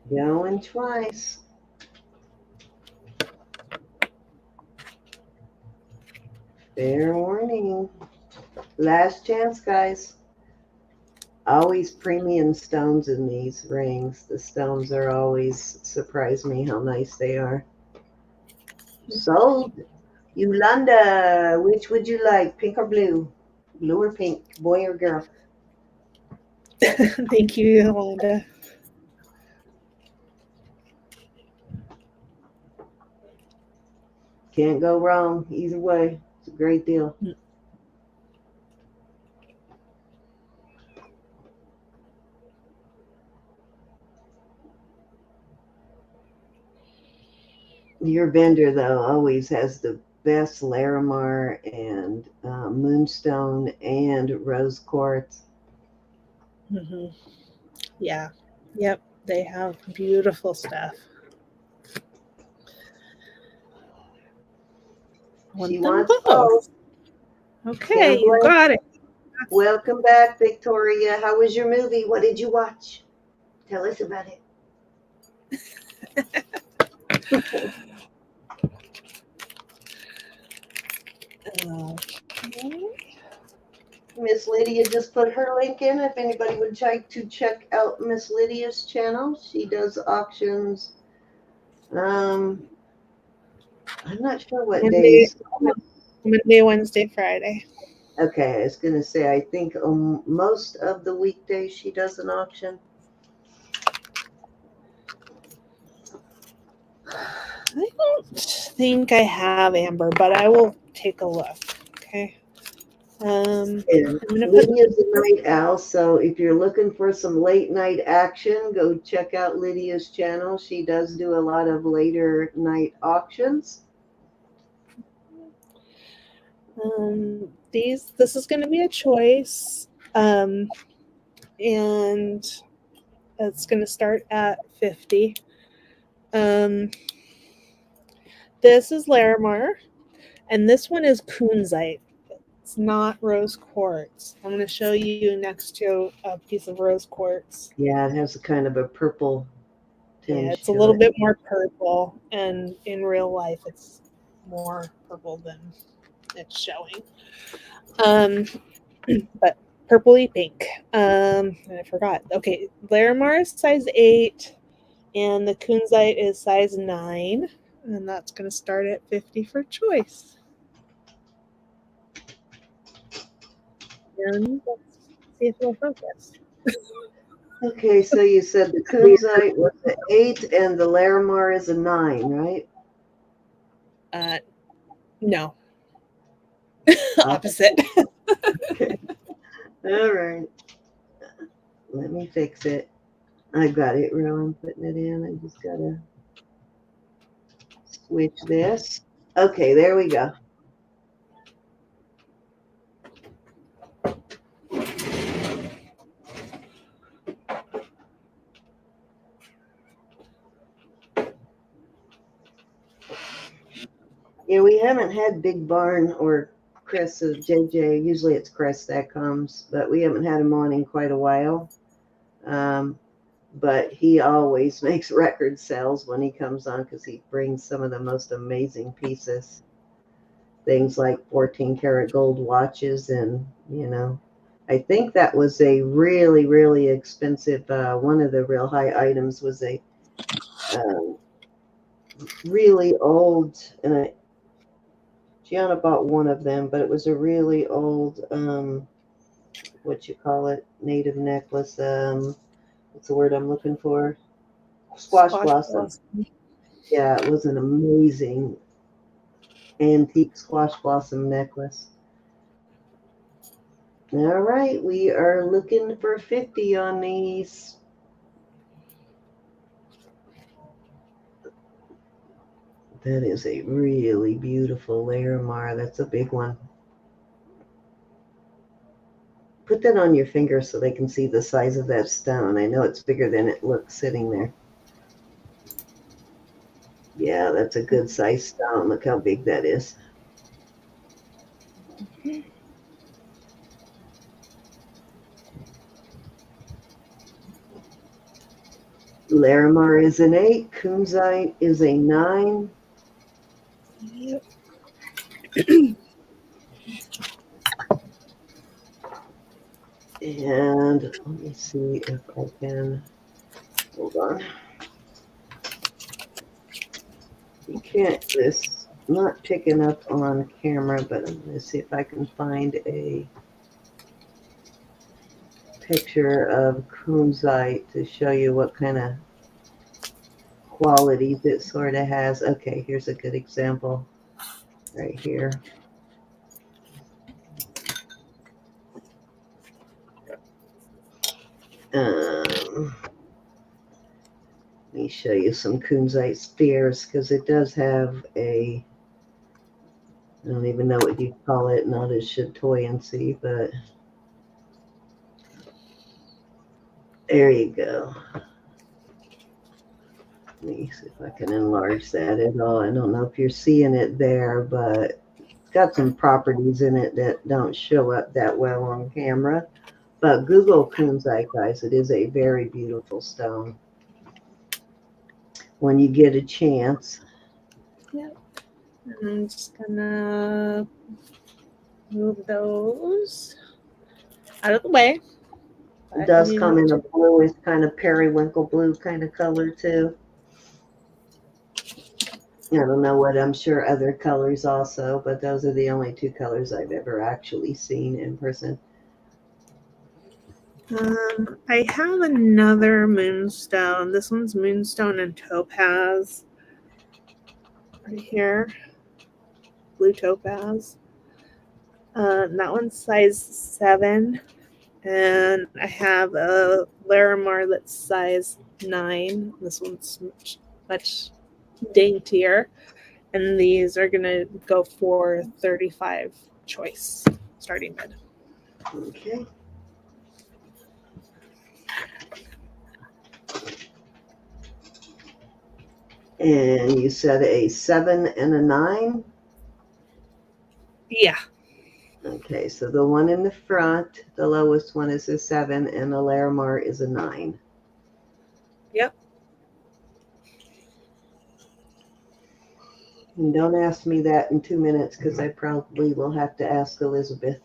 Going twice. Fair warning. Last chance, guys. Always premium stones in these rings. The stones are always surprise me how nice they are. Sold. Yolanda, which would you like? Pink or blue? Blue or pink? Boy or girl? Thank you, Yolanda. Can't go wrong either way. It's a great deal. Your vendor, though, always has the best Larimar and Moonstone and Rose Quartz. Mm-hmm. Yeah. Yep. They have beautiful stuff. She wants both. Okay, you got it. Welcome back, Victoria. How was your movie? What did you watch? Tell us about it. Miss Lydia just put her link in. If anybody would like to check out Miss Lydia's channel, she does auctions. I'm not sure what days. Monday, Wednesday, Friday. Okay, I was gonna say I think most of the weekdays she does an auction. I don't think I have, Amber, but I will take a look. Okay. And Lydia's a night owl, so if you're looking for some late night action, go check out Lydia's channel. She does do a lot of later night auctions. This is going to be a choice, and it's going to start at 50. This is Larimar, and this one is kunzite. It's not rose quartz. I'm going to show you next to a piece of rose quartz. Yeah, it has a kind of a purple tinge. Yeah, it's a little bit more purple, and in real life, it's more purple than it's showing. But purpley pink. And I forgot. Okay, Larimar is size 8, and the kunzite is size 9, and that's going to start at 50 for choice. And let's see if it'll focus. Okay, so you said the kunzite was an 8 and the Larimar is a 9, right? No. Opposite. Okay. All right. Let me fix it. I got it where I'm putting it in. I just gotta switch this. Okay, there we go. Yeah, we haven't had Big Barn or Chris or JJ. Usually it's Chris that comes, but we haven't had him on in quite a while. But he always makes record sales when he comes on because he brings some of the most amazing pieces. Things like 14 karat gold watches, and I think that was a really, really expensive. One of the real high items was a really old, and Gianna bought one of them, but it was a really old, what you call it, native necklace. What's the word I'm looking for? Squash blossom. Yeah, it was an amazing antique squash blossom necklace. All right, we are looking for 50 on these. That is a really beautiful Larimar. That's a big one. Put that on your finger so they can see the size of that stone. I know it's bigger than it looks sitting there. Yeah, that's a good size stone. Look how big that is. Larimar is an 8. Kunzite is a 9. Yep. And let me see if I can, hold on. You can't, this not picking up on camera, but I'm going to see if I can find a picture of kunzite to show you what kind of qualities it sort of has. Okay, here's a good example right here. Let me show you some kunzite spheres because it does have a, I don't even know what you call it, not as chatoyancy, but there you go. Let me see if I can enlarge that at all. I don't know if you're seeing it there, but it's got some properties in it that don't show up that well on camera. But Google kunzite, guys. It is a very beautiful stone. When you get a chance. Yep. I'm just gonna move those out of the way. It does come in a bluish kind of periwinkle blue kind of color too. I don't know what, I'm sure other colors also, but those are the only 2 colors I've ever actually seen in person. I have another moonstone. This one's moonstone and topaz. Right here. Blue topaz. That one's size 7. And I have a Larimar that's size 9. This one's much daintier. And these are going to go for 35 choice starting bid. Okay. And you said a 7 and a 9? Yeah. Okay, so the one in the front, the lowest one is a 7, and the Larimar is a 9. Yep. And don't ask me that in 2 minutes because I probably will have to ask Elizabeth.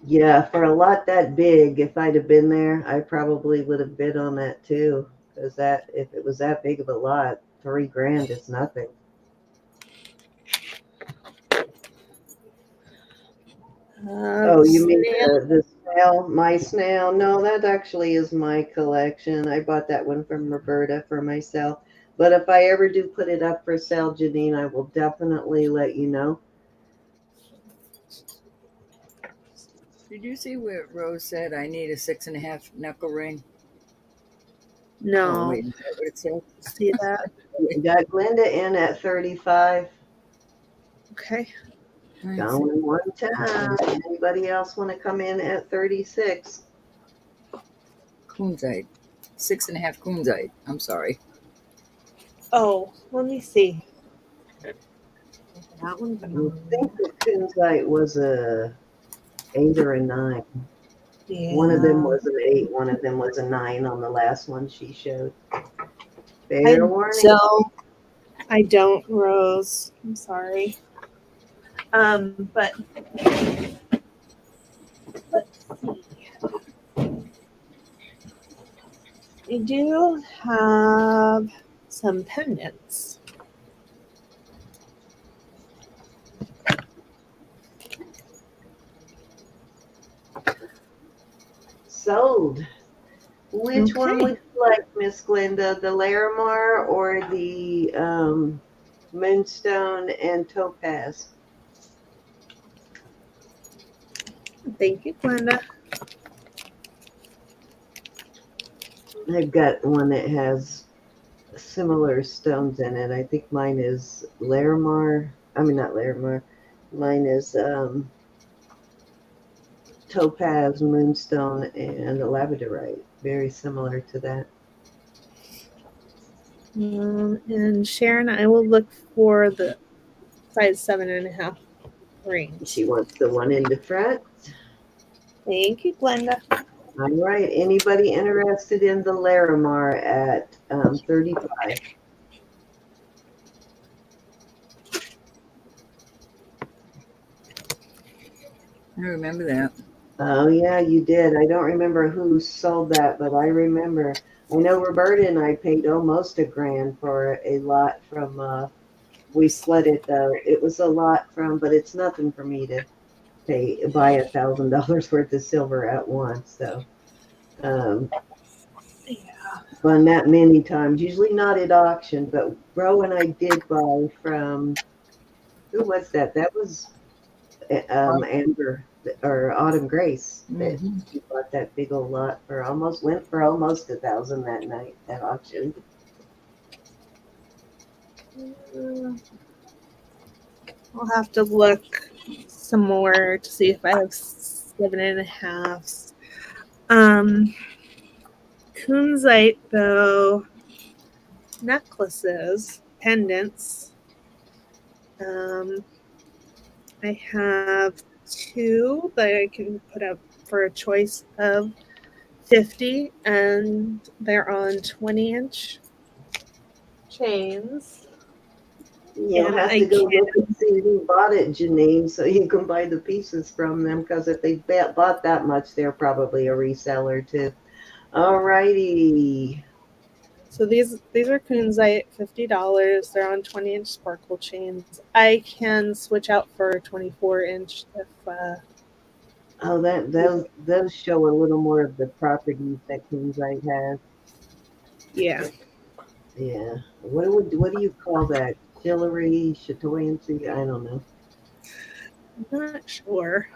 Yeah, for a lot that big, if I'd have been there, I probably would have bid on that too. Because that, if it was that big of a lot, $3,000 is nothing. Oh, you mean Snail. the snail, my snail? No, that actually is my collection. I bought that one from Roberta for myself. But if I ever do put it up for sale, Janine, I will definitely let you know. Did you see where Rose said I need a 6.5 knuckle ring? Oh, No, wait, is that what it said? see that. Got Glenda in at 35. Okay. Going one time. Anybody else want to come in at 36? Kunzite. 6.5 kunzite. I'm sorry. Oh, let me see. That one's I think the Kunzite was a 8 or a 9. yeah. One of them was an 8, one of them was a 9 on the last one she showed. I Fair warning. don't, Rose. I'm sorry. But let's see. I do have some pendants. Sold. Which one Okay. would you like, Miss Glenda? The Larimar or the Moonstone and Topaz? Thank you, Glenda. I've got one that has similar stones in it. I think mine is Larimar. I mean, not Larimar. Mine is Topaz, Moonstone, and Labradorite. Very similar to that. And Sharon, I will look for the size 7.5 rings. She wants the one in the front. Thank you, Glenda. All right. Anybody interested in the Larimar at 35? I remember that. Oh, yeah, you did. I don't remember who sold that, but I remember. I know Roberta and I paid almost $1,000 for a lot from, we split it though. It was a lot from, but it's nothing for me to buy $1,000 worth of silver at once. So, done that many times, usually not at auction, but Ro and I did buy from, who was that? That was Amber or Autumn Grace that she bought that big old lot for went for almost 1,000 that night at auction. I'll have to look some more to see if I have 7.5s. Kunzite though, necklaces, pendants. I have 2 that I can put up for a choice of 50, and they're on 20-inch chains. You'll And have to go look and see who bought it, Janine, so you can buy the pieces from them, because if they bought that much, they're probably a reseller too. All righty. So these are kunzite, $50. They're on 20-inch sparkle chains. I can switch out for 24-inch if Oh, those show a little more of the properties that Kunzite has. yeah. Yeah. What do you call that? Chivalry, chatoyancy? I don't know. I'm not sure.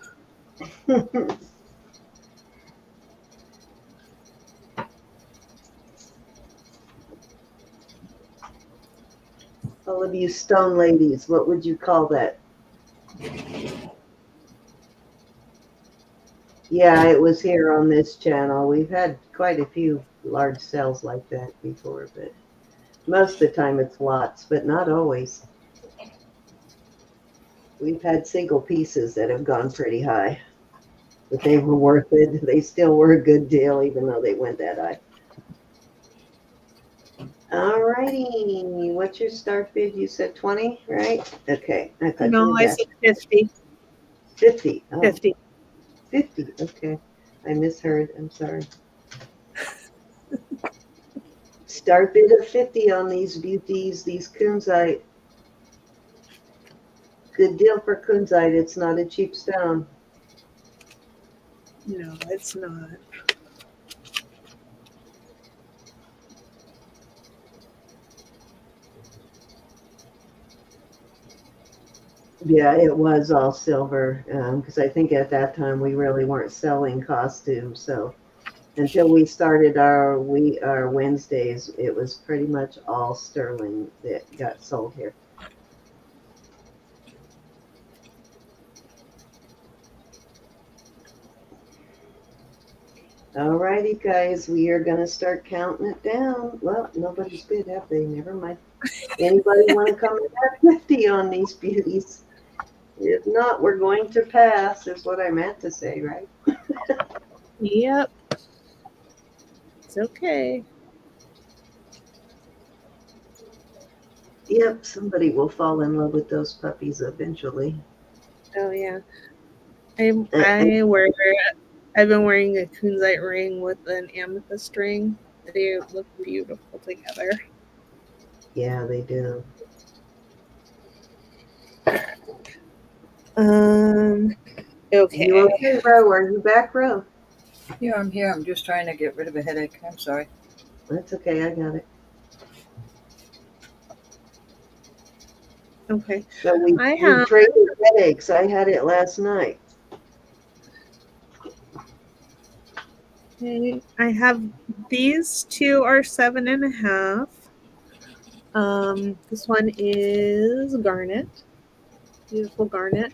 All of you stone ladies, what would you call that? Yeah, it was here on this channel. We've had quite a few large sales like that before, but most of the time it's lots, but not always. We've had single pieces that have gone pretty high, but they were worth it. They still were a good deal, even though they went that high. All righty. What's your start bid? You said 20, right? Okay. No, I said 50. 50. Oh, 50. 50. Okay. I misheard. I'm sorry. Start bid of 50 on these beauties, these kunzite. Good deal for kunzite. It's not a cheap stone. No, it's not. Yeah, it was all silver because I think at that time we really weren't selling costumes. So until we started our Wednesdays, it was pretty much all sterling that got sold here. All righty, guys, we are going to start counting it down. Well, nobody's bid, have they? Never mind. Anybody want to come at 50 on these beauties? If not, we're going to pass, is what I meant to say, right? Yep. It's okay. Yep, somebody will fall in love with those puppies eventually. Oh yeah. And I've been wearing a kunzite ring with an amethyst ring. They look beautiful together. yeah, they do. Okay. You okay, Ro? Are you back, Ro? Yeah, I'm here. I'm just trying to get rid of a headache. I'm sorry. That's okay, I got it. Okay. So we I traded headaches. I had it last night. have these two are 7.5. This one is garnet, beautiful garnet,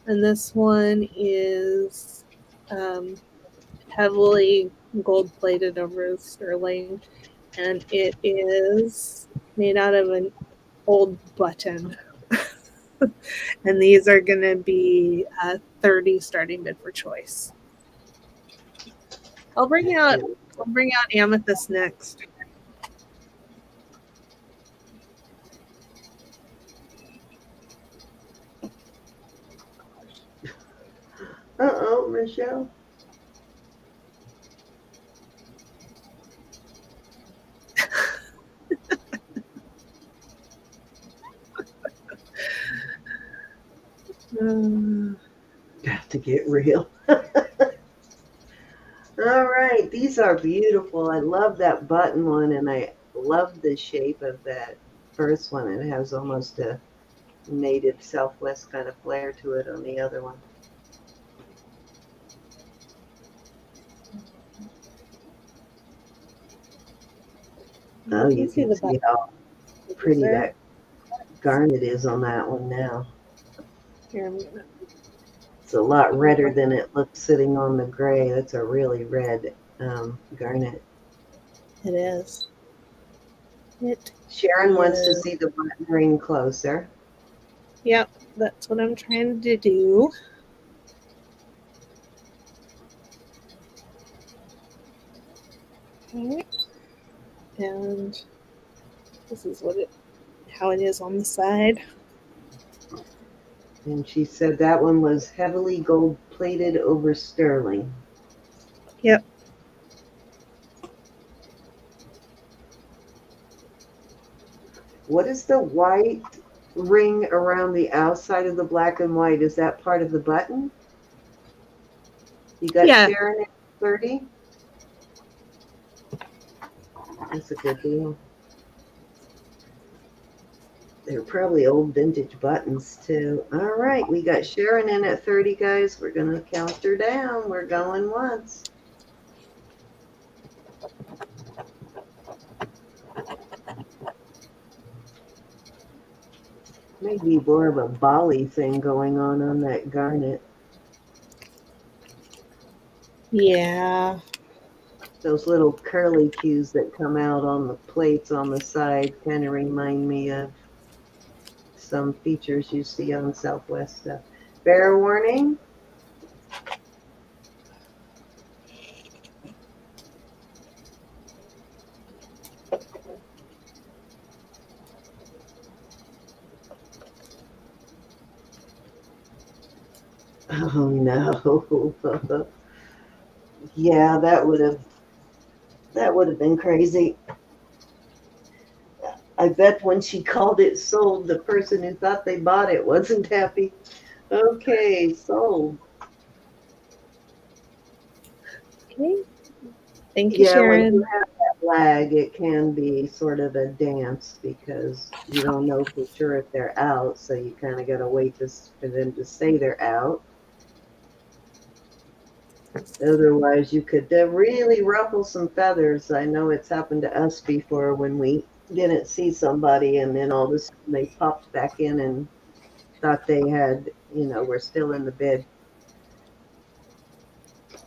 and this one is heavily gold plated over sterling, and it is made out of an old button. And these are going to be 30 starting bid for choice. I'll bring out amethyst next. Uh-oh, Michelle. Got to get real. All right, these are beautiful. I love that button one, and I love the shape of that first one. It has almost a native Southwest kind of flair to it on the other one. Oh, you can see how pretty that garnet is on that one now. Here, I'm gonna. It's a lot redder than it looks sitting on the gray. That's a really red garnet. It is. Sharon wants to see the button ring closer. Yep, that's what I'm trying to do. Okay. And this is how it is on the side. And she said that one was heavily gold plated over sterling. Yep. What is the white ring around the outside of the black and white? Is that part of the button? You got Sharon at 30? That's a good deal. They're probably old vintage buttons too. All right, we got Sharon in at 30, guys. We're going to count her down. We're going once. Maybe more of a Bali thing going on that garnet. Yeah. Those little curly cues that come out on the plates on the side kind of remind me of some features you see on Southwest stuff. Bear warning. Oh no. Yeah, that would have been crazy. I bet when she called it sold, the person who thought they bought it wasn't happy. Okay, sold. Okay. Thank you, Yeah, when Sharon. you have that lag, it can be sort of a dance because you don't know for sure if they're out, so you kind of got to wait for them to say they're out. Otherwise, you could really ruffle some feathers. I know it's happened to us before when we didn't see somebody and then all of a sudden they popped back in and thought they had, were still in the bed.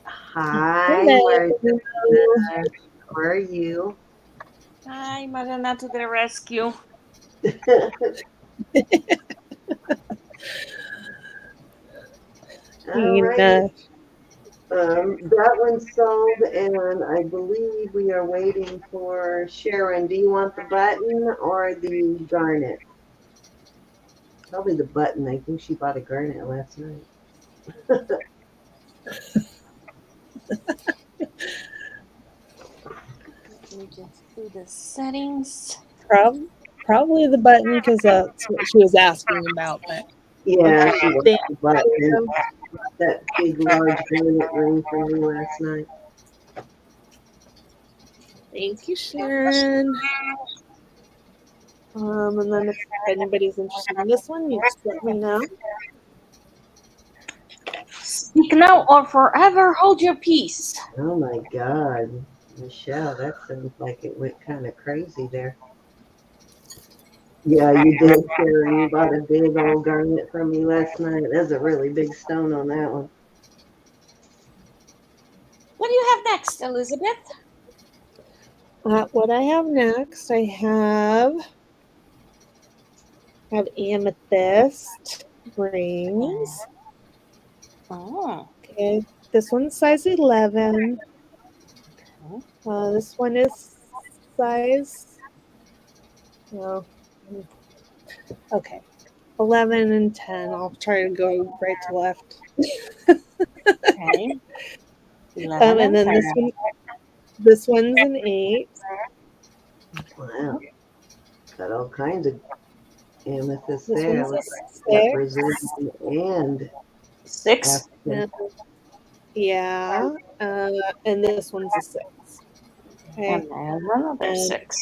Hi, Hello. Martha. How are you? Hi, Marana to the rescue. All And, right. That one's sold, and I believe we are waiting for Sharon. Do you want the button or the garnet? Probably the button. I think she bought a garnet last night. Let me just do the settings. probably the button because that's what she was asking about. But Yeah, okay, she wants thank the button. you. That big, large garnet ring for me last night. Thank you, Sharon. And then if anybody's interested in this one, you just let me know. Speak now or forever hold your peace. Oh my God, Michelle, that sounds like it went kind of crazy there. Yeah, you did, Sharon. You bought a big old garnet from me last night. There's a really big stone on that one. What do you have next, Elizabeth? What I have next, I have amethyst rings. Oh, Okay, this one's size 11. This one is size, well, okay, 11 and 10. I'll try to go right to left. okay. 11 And then 10. this one's an 8. Wow, got all kinds of amethyst This there. one's a Looks like got 6. Brazilian and 6. African. Yeah, and this one's a 6. And Okay, then another and 6.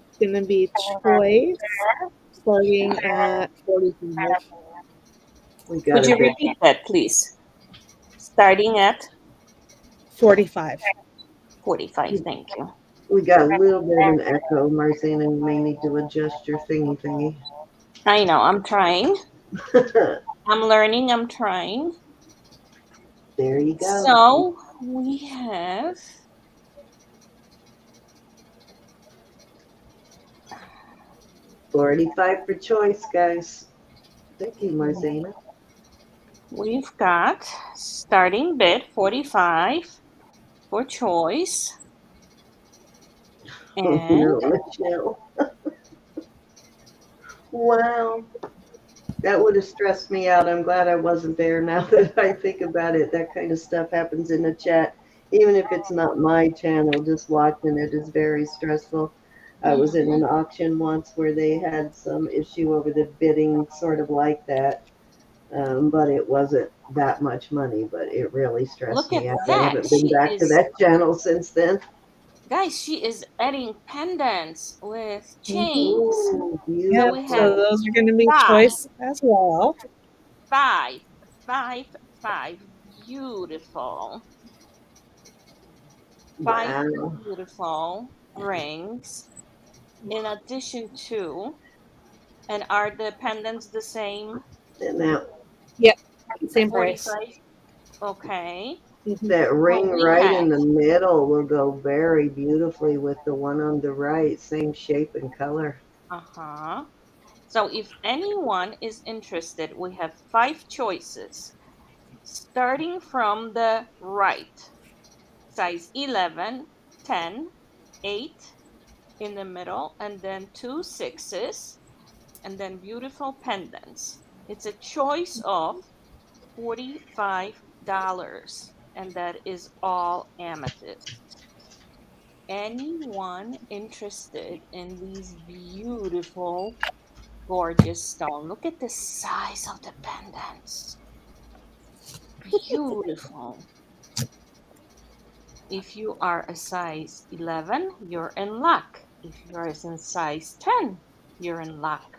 it's gonna be choice starting at 45. We got Could a you good. repeat that, please? Starting at 45. 45. Thank you. We got a little bit of an echo, Marcina. You may need to adjust your thingy. I know, I'm trying. There I'm learning, I'm trying. you go. So we have 45 for choice, guys. Thank you, Marcina. we've got starting bid 45 for choice. Oh And no, Michelle. Wow. That would have stressed me out. I'm glad I wasn't there now that I think about it. That kind of stuff happens in the chat. Even if it's not my channel, just watching it is very stressful. I was in an auction once where they had some issue over the bidding, sort of like that. But it wasn't that much money, but it really stressed look at me out. I that. haven't been back to that channel since then. Guys, she is adding pendants with chains. Ooh, So Yep, we have so beautiful. those are going to be five, choice as well. five, five, five. Beautiful. Five Wow. beautiful rings in addition to, and are the pendants the same? And that Yep, same price. 45. Okay. Mhm. that ring So we right have, in the middle will go very beautifully with the one on the right, same shape and color. uh-huh. So if anyone is interested, we have 5 choices. Starting from the right, size 11, 10, 8 in the middle, and then 2 sixes, and then beautiful pendants. It's a choice of $45, and that is all amethyst. Anyone interested in these beautiful, gorgeous stone? Look at the size of the pendants. Beautiful. If you are a size 11, you're in luck. If you are in size 10, you're in luck.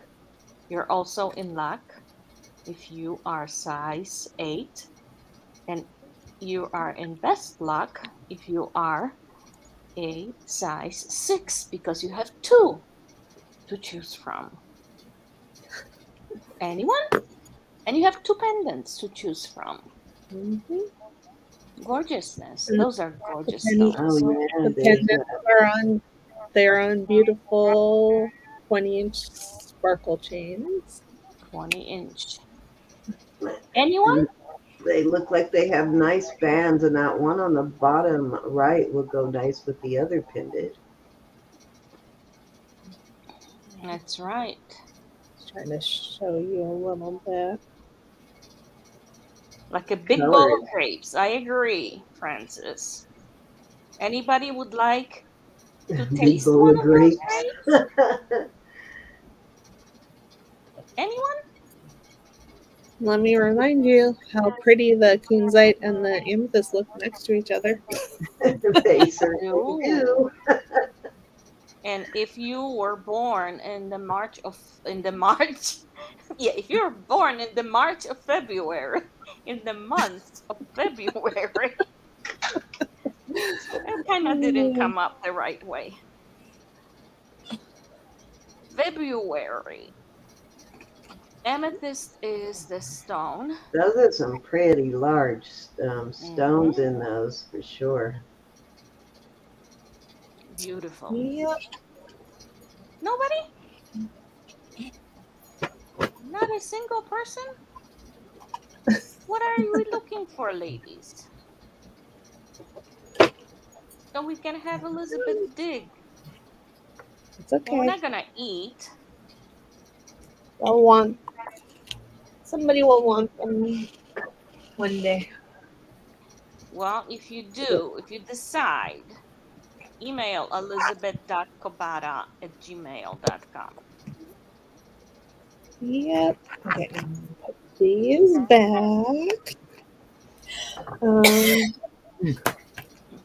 You're also in luck if you are size 8, and you are in best luck if you are a size 6, because you have 2 to choose from. Anyone? And you have 2 pendants to choose from. Mhm. Gorgeousness. And Those are the gorgeous pen- stones. Oh yeah, the there's pendants they're on beautiful 20-inch sparkle chains. 20-inch. that. Anyone? And they look like they have nice bands, and that one on the bottom right will go nice with the other pendant. That's right. Just trying to show you a little bit. Like a big bowl Colors. of grapes. I agree, Francis. Anybody would like to Big taste bowl one of of those grapes. grapes? Anyone? Let me remind you how pretty the kunzite and the amethyst look next to each other. They certainly No. do. And if you were born in the March, yeah, if you were born in the March of February, in the month of February, it kind of didn't come up the right way. February. Amethyst is the stone. Those are some pretty large stones Hmm. in those for sure. Beautiful. Yep. Nobody? Not a single person? What are we looking for, ladies? So we can have Elizabeth dig. It's Well, we're okay. not gonna eat. Somebody will want them one day. Well, if you do, if you decide, email elizabeth.kobata@gmail.com. Yep. Okay. Put these back. Um,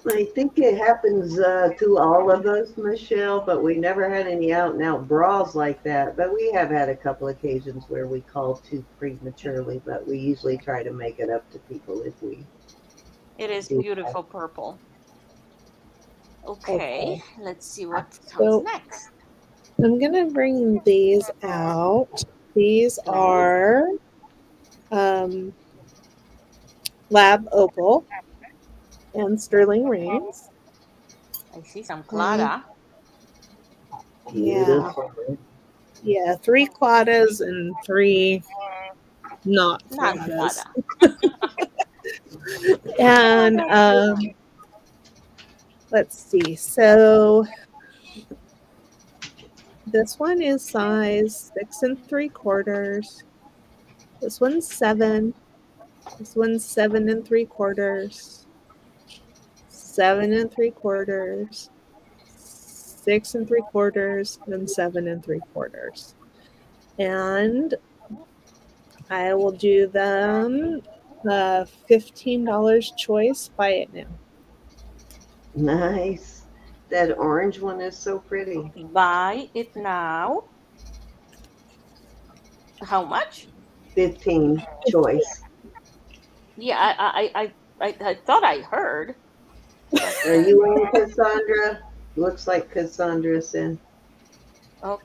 I think it happens to all of us, Michelle, but we never had any out and out brawls like that. But we have had a couple occasions where we call too prematurely, but we usually try to make it up to people if we It is do. beautiful purple. Okay, okay. let's see what comes So next. I'm gonna bring these out. These Nice. are um, lab opal and sterling rings. I see some And Clara. yeah, Beautiful. yeah, 3 cladas and 3 not Non cladas. Clara. Oh, And that's beautiful. let's see. So this one is size 6 3/4. This one's 7. This one's 7 3/4. 7 3/4. 6 3/4 and 7 3/4. And I will do them $15 choice. Buy it now. Nice. That orange one is so pretty. Buy it now. How much? 15 choice. Yeah, I thought I heard, but Are you in, Cassandra? Looks like Cassandra's in.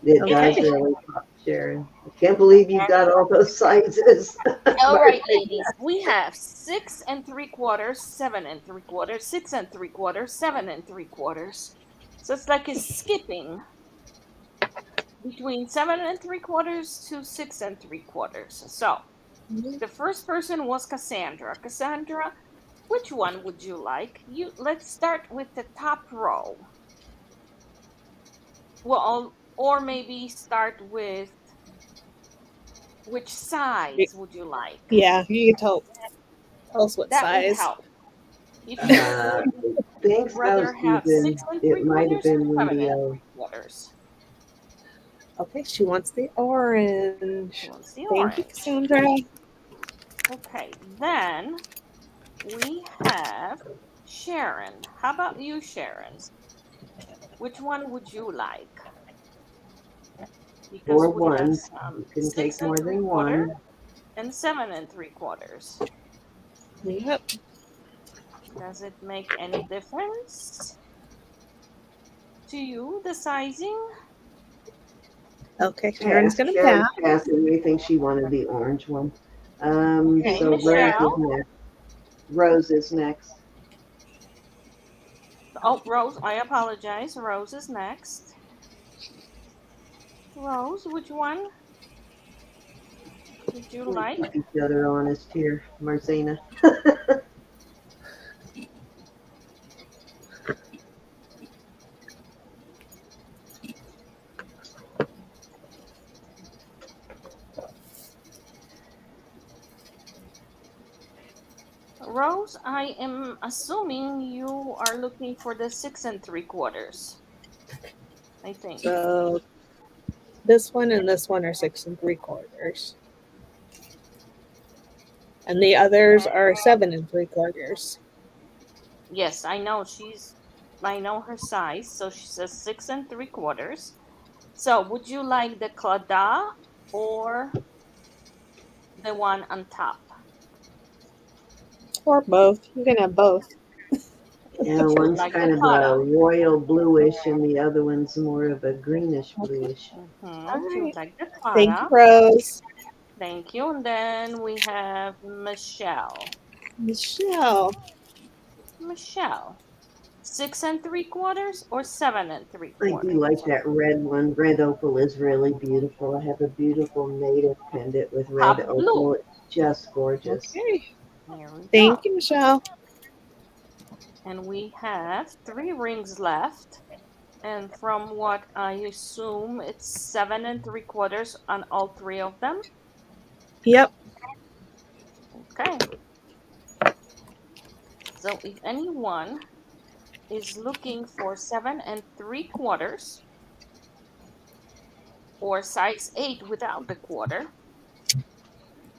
It does okay. Okay. really pop, Sharon. I can't believe you got all those sizes. All right, ladies. We have 6 3/4, 7 3/4, 6 3/4, 7 3/4. So it's like it's skipping between 7 3/4 to 6 3/4. So the first person was Cassandra. Cassandra, which one would you like? Let's start with the top row. Well, or maybe start with which size would you like? Yeah, you can tell us what That would size. help. If you I would think so, rather have six Susan. and It three might have quarters or been seven and Wendy. three quarters. Okay, she wants the orange. She wants the Thank you, orange. Cassandra. Okay, then we have Sharon, how about you, Sharon? Which one would you like? Because Or we have one. some You can 6 take and more 3 than quarter one. and 7 and 3 quarters. Yep. Does it make any difference to you, the sizing? Okay, Sharon's Pass. gonna Sharon's pass. passing. We think she wanted the orange one. Okay, So Rose is Michelle. next. Rose is next. Oh, Rose, I apologize. Rose is next. Rose, which one would you We like? keep each other honest here, Marcina. Rose, I am assuming you are looking for the 6 and 3 quarters. I think. So this one and this one are 6 and 3 quarters. And the others are 7 and 3 quarters. Yes, I know I know her size, so she says 6 and 3 quarters. So would you like the Clada or the one on top? Or both. You can have both. Yeah, She would one's like the kind of Clada. a royal bluish and the other one's more of a greenish bluish. All She right. would like the Thank you, Clada. Rose. Thank you. And then we have Michelle. Michelle. Michelle, 6 and 3 quarters or 7 and 3 I do quarters? like that red one. Red opal is really beautiful. I have a beautiful native pendant with red Top blue. opal. It's just gorgeous. Okay. There we Thank go. you, Michelle. And we have 3 rings left. And from what I assume, it's 7 and 3 quarters on all 3 of them. Yep. Okay. So if anyone is looking for 7 and 3 quarters or size 8 without the quarter,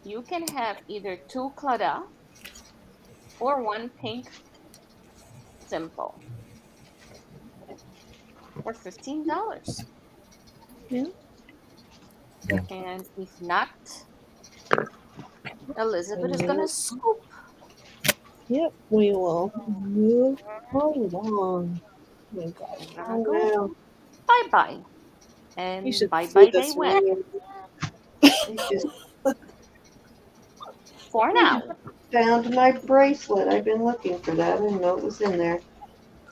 you can have either 2 Clada or 1 pink simple for $15. Yeah. And if not, Elizabeth is gonna scoop. Yep. We will move along. We got I'm gonna Oh go no, bye bye. You And should bye see bye they this went room. for I just now. found my bracelet. I've been looking for that. I didn't know it was in there.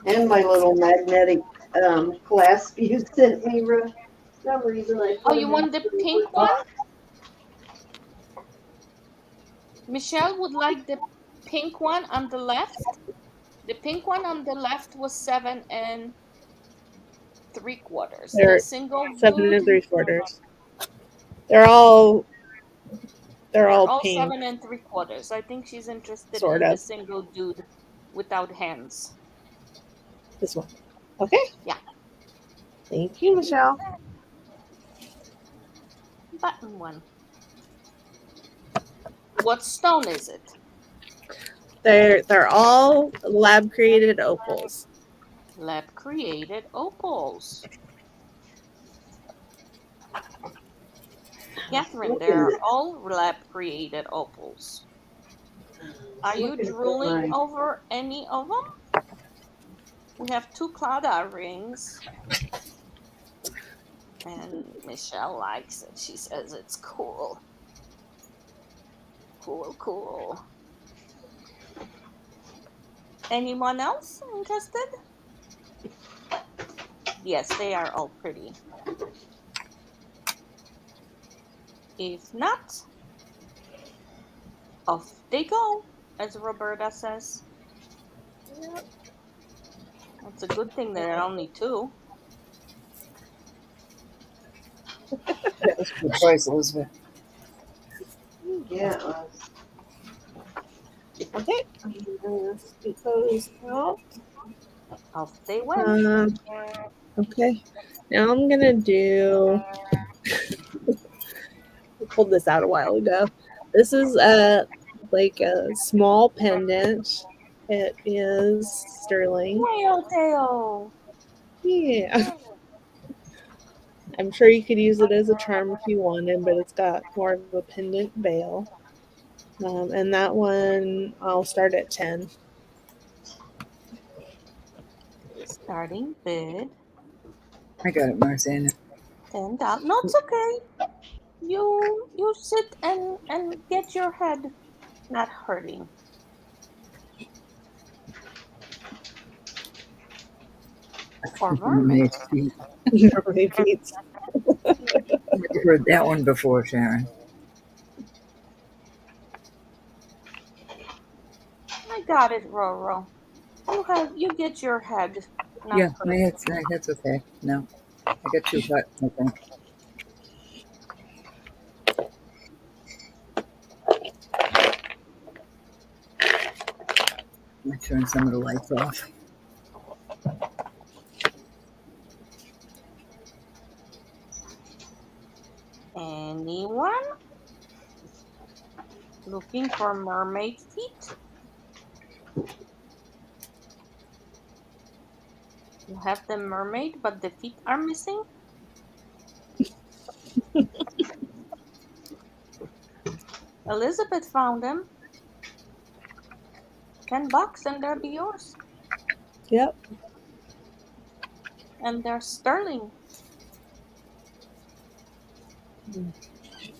And my little magnetic clasp you sent me. For some reason, I Oh, put you them in want the the pink one? box. Michelle would like the pink one on the left. The pink one on the left was 7 and 3 quarters. The They're single 7 dude, and 3 quarters. They're all they're all pink, 7 and 3 quarters. I think she's interested sort in the of. single dude without hands. This one. Okay. Yeah, Thank you, Michelle. button one. What stone is it? They're all lab created opals. Lab created opals. Catherine, Looking they're at, all lab created opals. Are you looking for drooling my. over any of them? We have 2 Clada rings. And Michelle likes it. She says it's cool. Cool, cool. Anyone else interested? Yes, they are all pretty. If not, off they go, as Roberta says. It's a good thing there are only 2. That was a good choice, Elizabeth. Yeah, it was. Okay. I'm gonna scoot those out. Off they went. Okay. Now I'm gonna do. I pulled this out a while ago. This is like a small pendant It is sterling. Whale tail. Yeah. I'm sure you could use it as a charm if you wanted, but it's got more of a pendant veil. And that one, I'll start at 10. Starting bid. I got it, Marzana. $10. No, it's okay. You sit and get your head not hurting. Or Mermaid mermaid. feet. Repeats. Never heard that one before, Sharon. I got it, Roro. You get your head not Yeah, hurting. my head's okay. No, I got too hot, I think. I'm gonna turn some of the lights off. Anyone looking for mermaid feet? You have the mermaid, but the feet are missing? Elizabeth found them. $10 and they'll be yours. Yep. And they're sterling.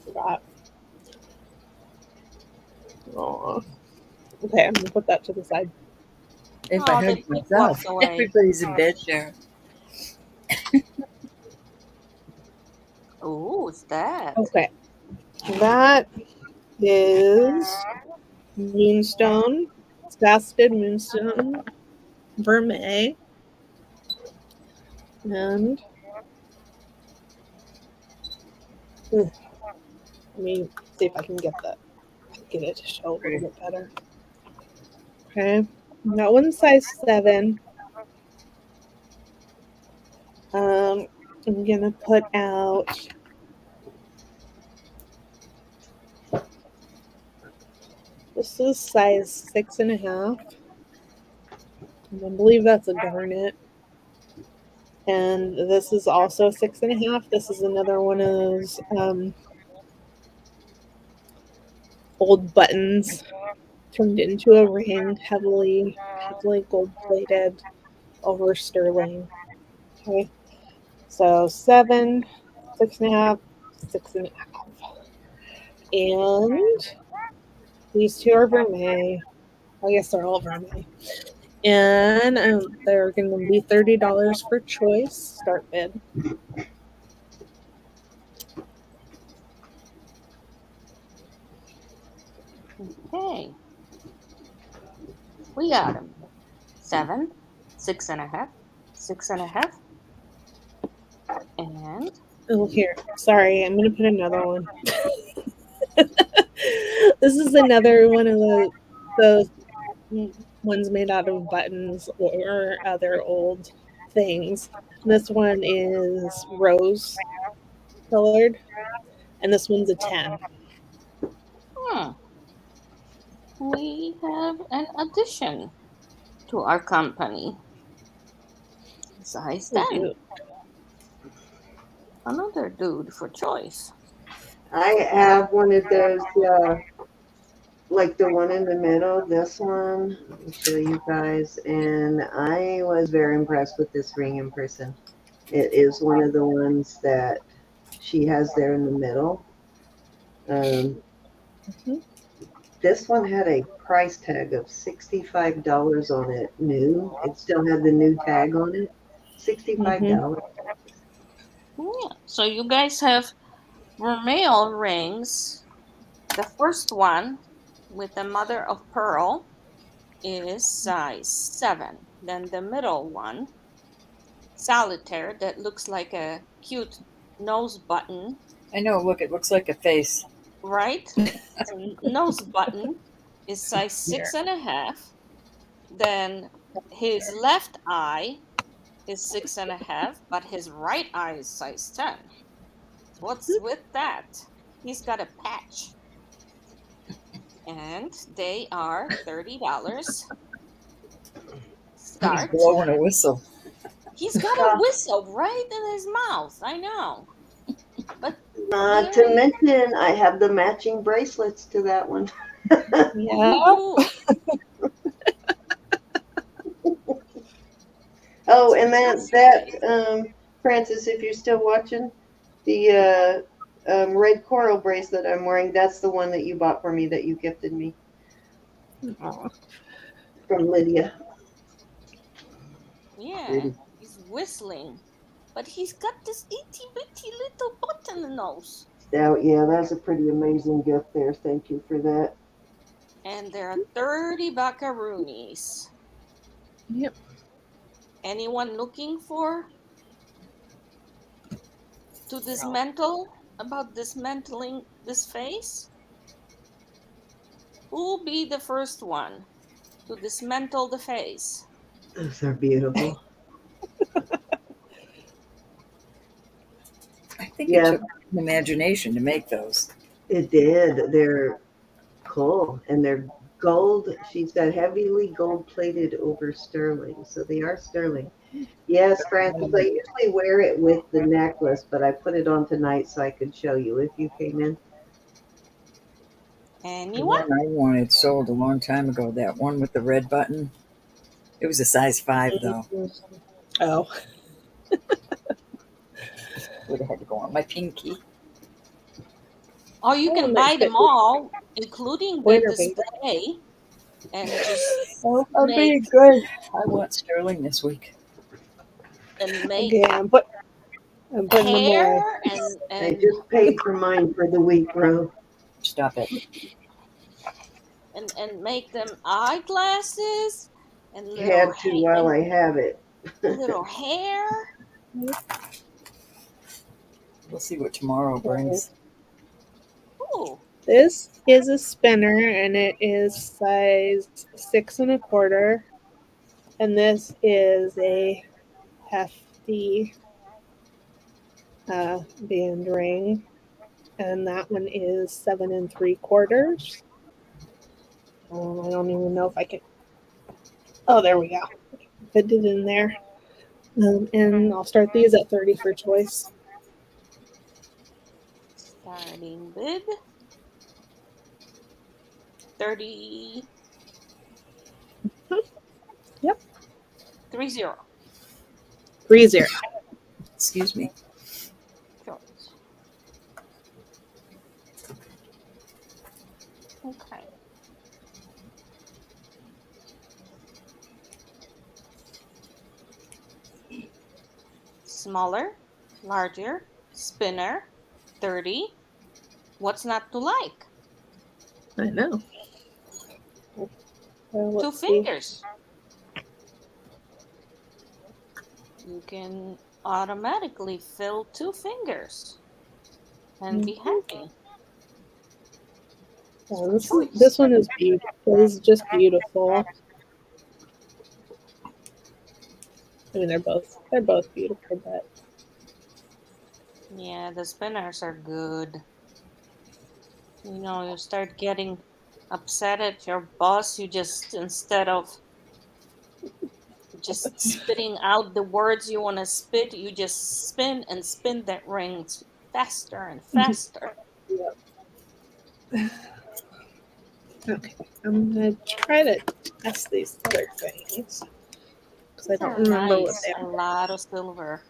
Forgot. Aw. Okay, I'm gonna put that to the side. If I Oh, the had feet myself, walked away. everybody's in bed, Sharon. Oh, what's that? Okay. That is Moonstone, Casted Moonstone, Vermeil, and let me see if I can get it to show a little bit better. Okay, that one's size 7. I'm gonna put out this is size 6.5. I believe that's a garnet. And this is also 6.5. This is another one of those old buttons turned into a ring, heavily gold plated over sterling. Okay, so 7, 6.5, 6.5, and these two are vermeil. I guess they're all vermeil. And they're going to be $30 for choice start bid. Okay. We got them. 7, 6.5, 6.5, and Oh, here. Sorry, I'm going to put another one. This is another one of those ones made out of buttons or other old things. This one is rose colored, and this one's a 10. we have an addition to our company. Size We 10. do. Another dude for choice. I have one of those, like the one in the middle, this one. Let me show you guys. And I was very impressed with this ring in person. It is one of the ones that she has there in the middle. Mhm. This one had a price tag of $65 on it, new. It still had the new tag on it. $65. Yeah. So you guys have vermeil rings. The first one with the mother of pearl is size 7. Then the middle one, solitaire, that looks like a cute nose button, I know, look, it looks like a face. right? It's a nose button is size Here. 6.5. Then his left eye is 6.5, but his right eye is size 10. What's with that? He's got a patch. And they are $30. He's start. blowing a whistle. He's got a whistle right in his mouth. I know. But Not to here, mention, I have the matching bracelets to that one. Yeah. you Oh, do. and that Francis, if you're still watching, the red coral bracelet I'm wearing, that's the one that you bought for me that you gifted me Aw. from Lydia. Yeah, Pretty. he's whistling. But he's got this itty bitty little button nose. Yeah, that's a pretty amazing gift there. Thank you for that. And there are 30 buckaroonies. Yep. Anyone looking to dismantle about dismantling this face? Who will be the first one to dismantle the face? Those are beautiful. I think it Yeah, took an imagination to make those. it did. They're cool. And they're gold. She's got heavily gold plated over sterling. So they are sterling. Yes, Francis, I usually wear it with the necklace, but I put it on tonight so I could show you if you came in. The Anyone? one I wanted sold a long time ago, that one with the red button. It was a size 5, though. Oh. Would have had to go on my pinky. Or you can might buy fit them all, including the pointer finger. display, and just Oh, I'm make being good. I want sterling this week. Okay, I'm putting them hair away. and I just paid for mine for the week, Ro. Stop it. and make them eyeglasses and Had to while I have it. little hair. We'll see what tomorrow brings. Ooh, This is a spinner and it is size 6 1/4. And this is a hefty band ring. And that one is 7 3/4. I don't even know if I can. Oh, there we go. Fit it in there. And I'll start these at 30 for choice. starting bid 30. Yep. 30. 30. Excuse me. Choice. Okay. Smaller, larger, spinner, 30. What's not to like? I know. Two Let's see. fingers. You can automatically fill 2 fingers and be happy. Yeah, Choice. this one is beautiful. This is just beautiful. I mean, they're both beautiful, but Yeah, the spinners are good. You know, you start getting upset at your boss, you just, instead of just spitting out the words you want to spit, you just spin and spin that ring faster and faster. okay. I'm gonna try to test these other things because I These don't are remember what nice. they A are. lot of silver.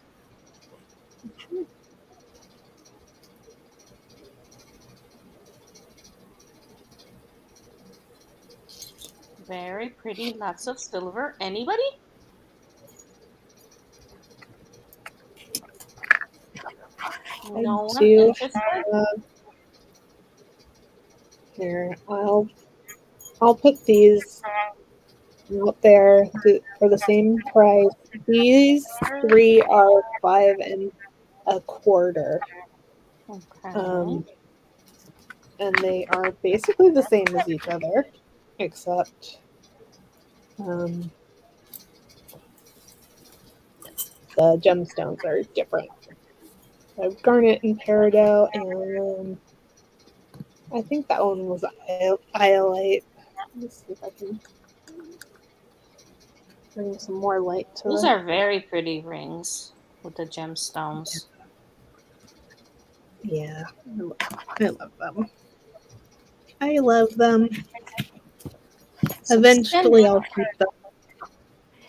Very pretty. Lots of silver. Anybody? I No one do interested? have here. I'll put these out there for the same price. These 3 are 5 1/4. Okay. And they are basically the same as each other, except the gemstones are different. I have garnet and peridot, and I think that one was iolite. Let me see if I can. bring some more light to Those it. are very pretty rings with the gemstones. Yeah, I love them. I love them. Some Eventually, spin- I'll keep them,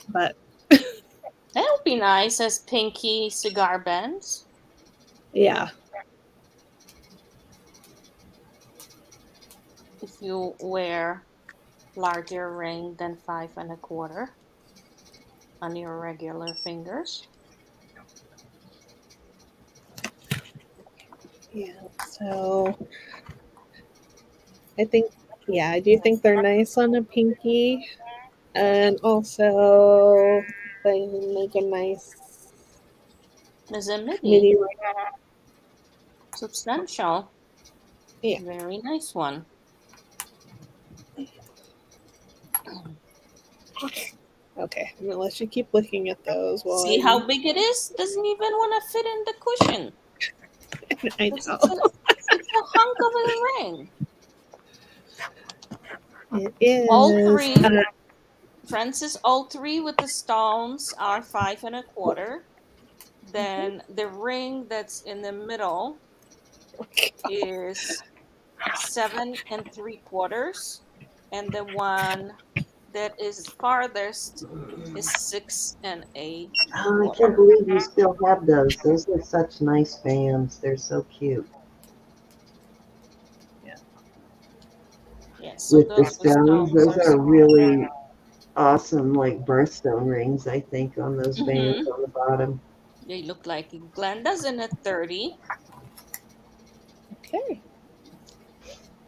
but That would be nice as pinky cigar bands. yeah, If you wear larger ring than 5 1/4 on your regular fingers. yeah. So I think, yeah, I do think they're nice on a pinky, and also they make a nice There's a midi, midi ring. substantial, Yeah. very nice one. Okay, I'm gonna let you keep looking at those while See how big it is? Doesn't even want to fit in the cushion. I It's, know it's, a, it's a hunk of a ring. it All is. three, Francis, all three with the stones are 5 1/4. Then the ring that's in the middle is 7 3/4, and the one that is farthest is 6 Oh, I 1/4. can't believe you still have those. Those are such nice bands. They're so cute. Yeah, so With the the stones, stones those are are super. really awesome, like birthstone rings, I think, on those bands Mm-hmm. on the bottom. They look like Glenda's in a 30. Okay.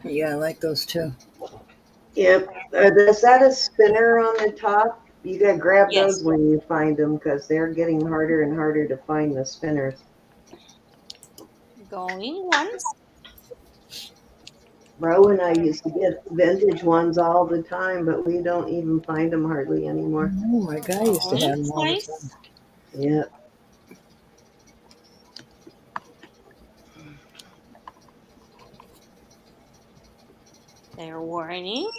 Yeah, I like those too. Yep. Is that a spinner on the top? You gotta grab Yes. those when you find them because they're getting harder and harder to find the spinners. Going once. Ro and I used to get vintage ones all the time, but we don't even find them hardly anymore. Oh, my guy used to have Going them all the time. twice. Yep. They're warning.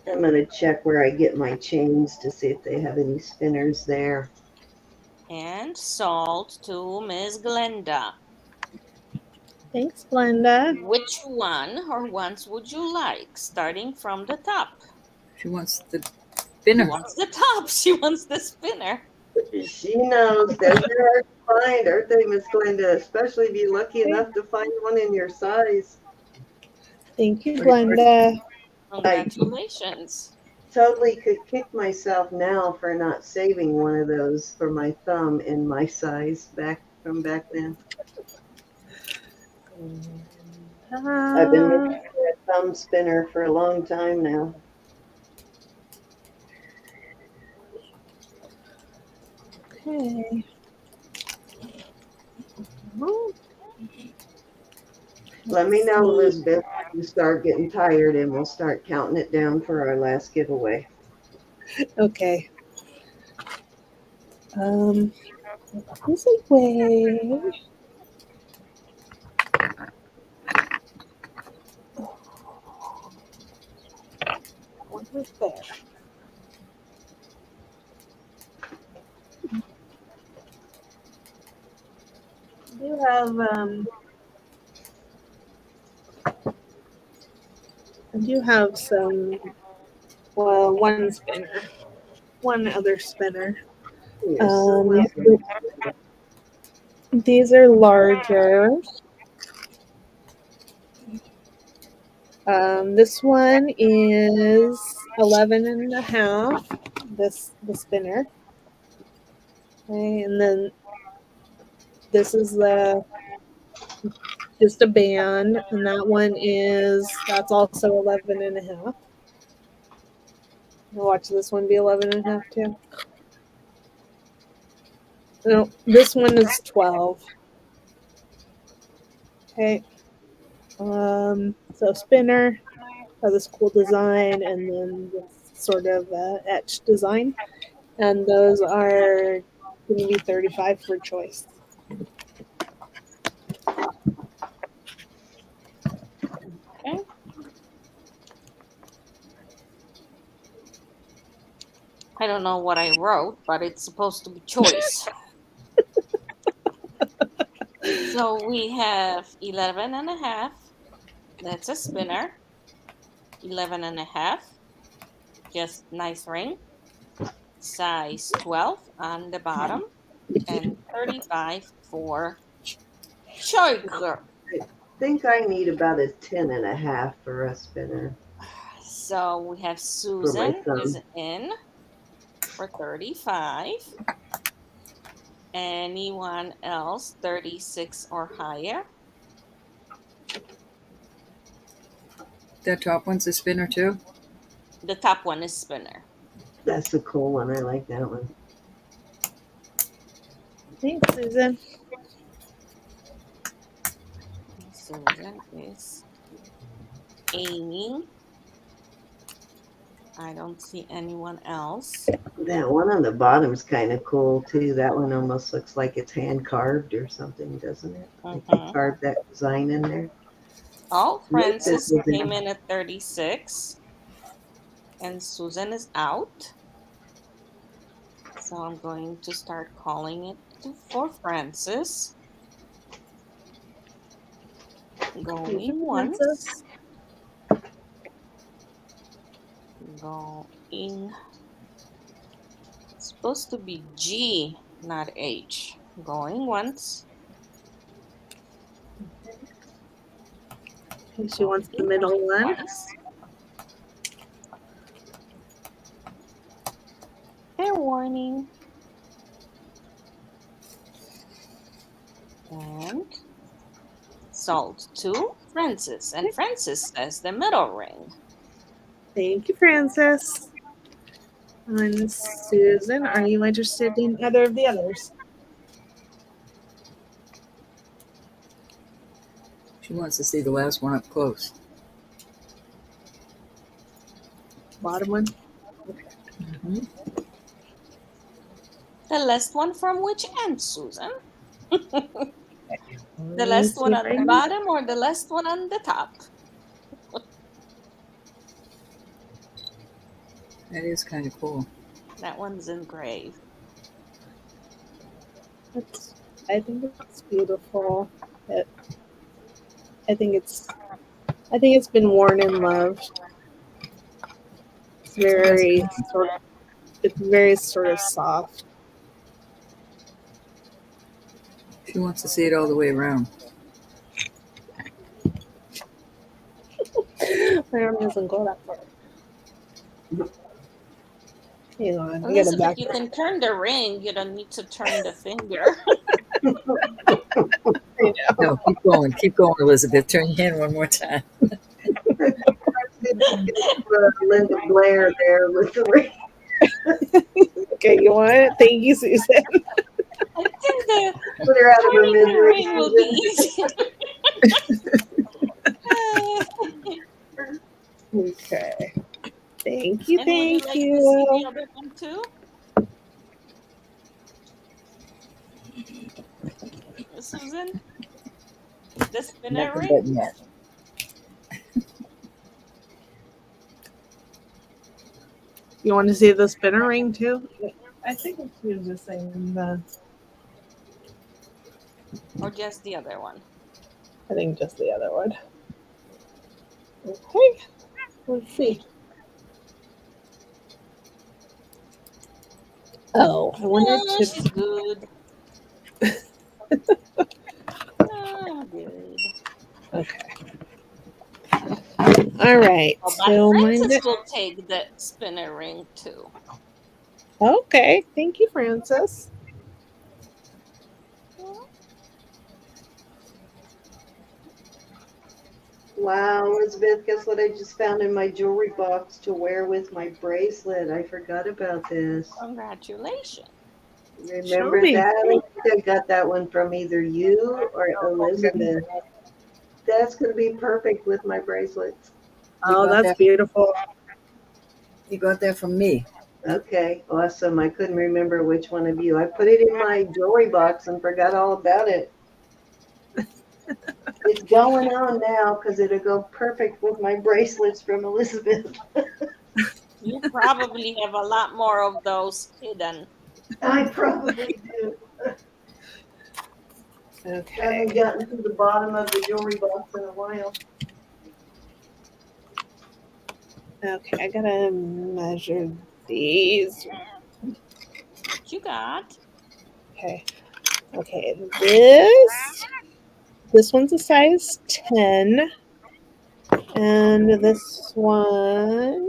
I'm gonna check where I get my chains to see if they have any spinners there. And sold to Miss Glenda. Thanks, Glenda. Which one or ones would you like? Starting from the top. She wants the She spinner. wants the top. She wants the spinner. She knows they're hard to find, aren't they, Miss Glenda? Especially if you're lucky enough to find one in your size. Thank you, Glenda. I Congratulations. totally could kick myself now for not saving one of those for my thumb in my size back then. I've been looking for a thumb spinner for a long time now. Okay. Let me know, See. Elizabeth, when you start getting tired and we'll start counting it down for our last giveaway. Okay. This way. What was there? I do have some, well, one spinner, one other spinner. You're so welcome. These are larger. This one is 11 1/2. The spinner. Okay, and then this is just a band, and that's also 11 1/2. Watch this one be 11 1/2 too. No, this one is 12. Okay. So spinner has this cool design, and then this sort of etched design, and those are going to be 35 for choice. Okay. I don't know what I wrote, but it's supposed to be choice. So we have 11 and a half. That's a spinner. 11 and a half. Just nice ring. Size 12 on the bottom. And 35 for choker. I think I need about a 10 and a half for a spinner So we have for my Susan is thumb. in for 35. Anyone else 36 or higher? That top one's a spinner too. The top one is spinner. That's a cool one. I like that one. Thanks, Susan. Susan is aiming. I don't see anyone else. That one on the bottom's kind of cool too. That one almost looks like it's hand carved or something, doesn't it? Like they carved that design in there. Oh, Francis Elizabeth came in at 36. And Susan is out. So I'm going to start calling it for Francis. Going once. Going. It's supposed to be G, not H. Going once. She wants the middle one. Fair warning. And sold to Francis. And Francis says the middle ring. Thank you, Francis. And Susan, are you interested in either of the others? She wants to see the last one up close. Bottom one? Mm-hmm. The last one from which end, Susan? The last one on the bottom or the last one on the top? That is kind of cool. That one's engraved. I think it's beautiful. I think it's been worn and loved. It's very sort of soft. She wants to see it all the way around. My arm doesn't go that far. Hang on, Elizabeth, you can turn the ring. You don't need to turn the finger. No, keep going, Elizabeth. Turn your hand one more time. Linda Blair there with the ring. Okay, you want it? Thank you, Susan. I think the Put her out of her turning the misery. ring will be easy. Okay. Thank you. And would you like to see the other one too? Susan? The spinner ring? Yes. You want to see the spinner ring too? I think she was just saying the. Or just the other one? I think just the other one. Okay. Let's see. Oh, I wonder Oh, if she's good. Oh, good. Okay. All right. Oh, So but Francis will take the spinner ring too. Okay. Thank you, Francis. Wow, Elizabeth, guess what I just found in my jewelry box to wear with my bracelet? I forgot about this. Congratulations. Remember that? I think I got that one from either you or Elizabeth. That's going to be perfect with my bracelets. Oh, that's beautiful. You got that from me. Okay, awesome. I couldn't remember which one of you. I put it in my jewelry box and forgot all about it. It's going on now because it'll go perfect with my bracelets from Elizabeth. You probably have a lot more of those hidden. I probably do. Okay. Haven't gotten to the bottom of the jewelry box in a while. Okay, I gotta measure these. What you got? Okay. Okay, this one's a size 10, and this one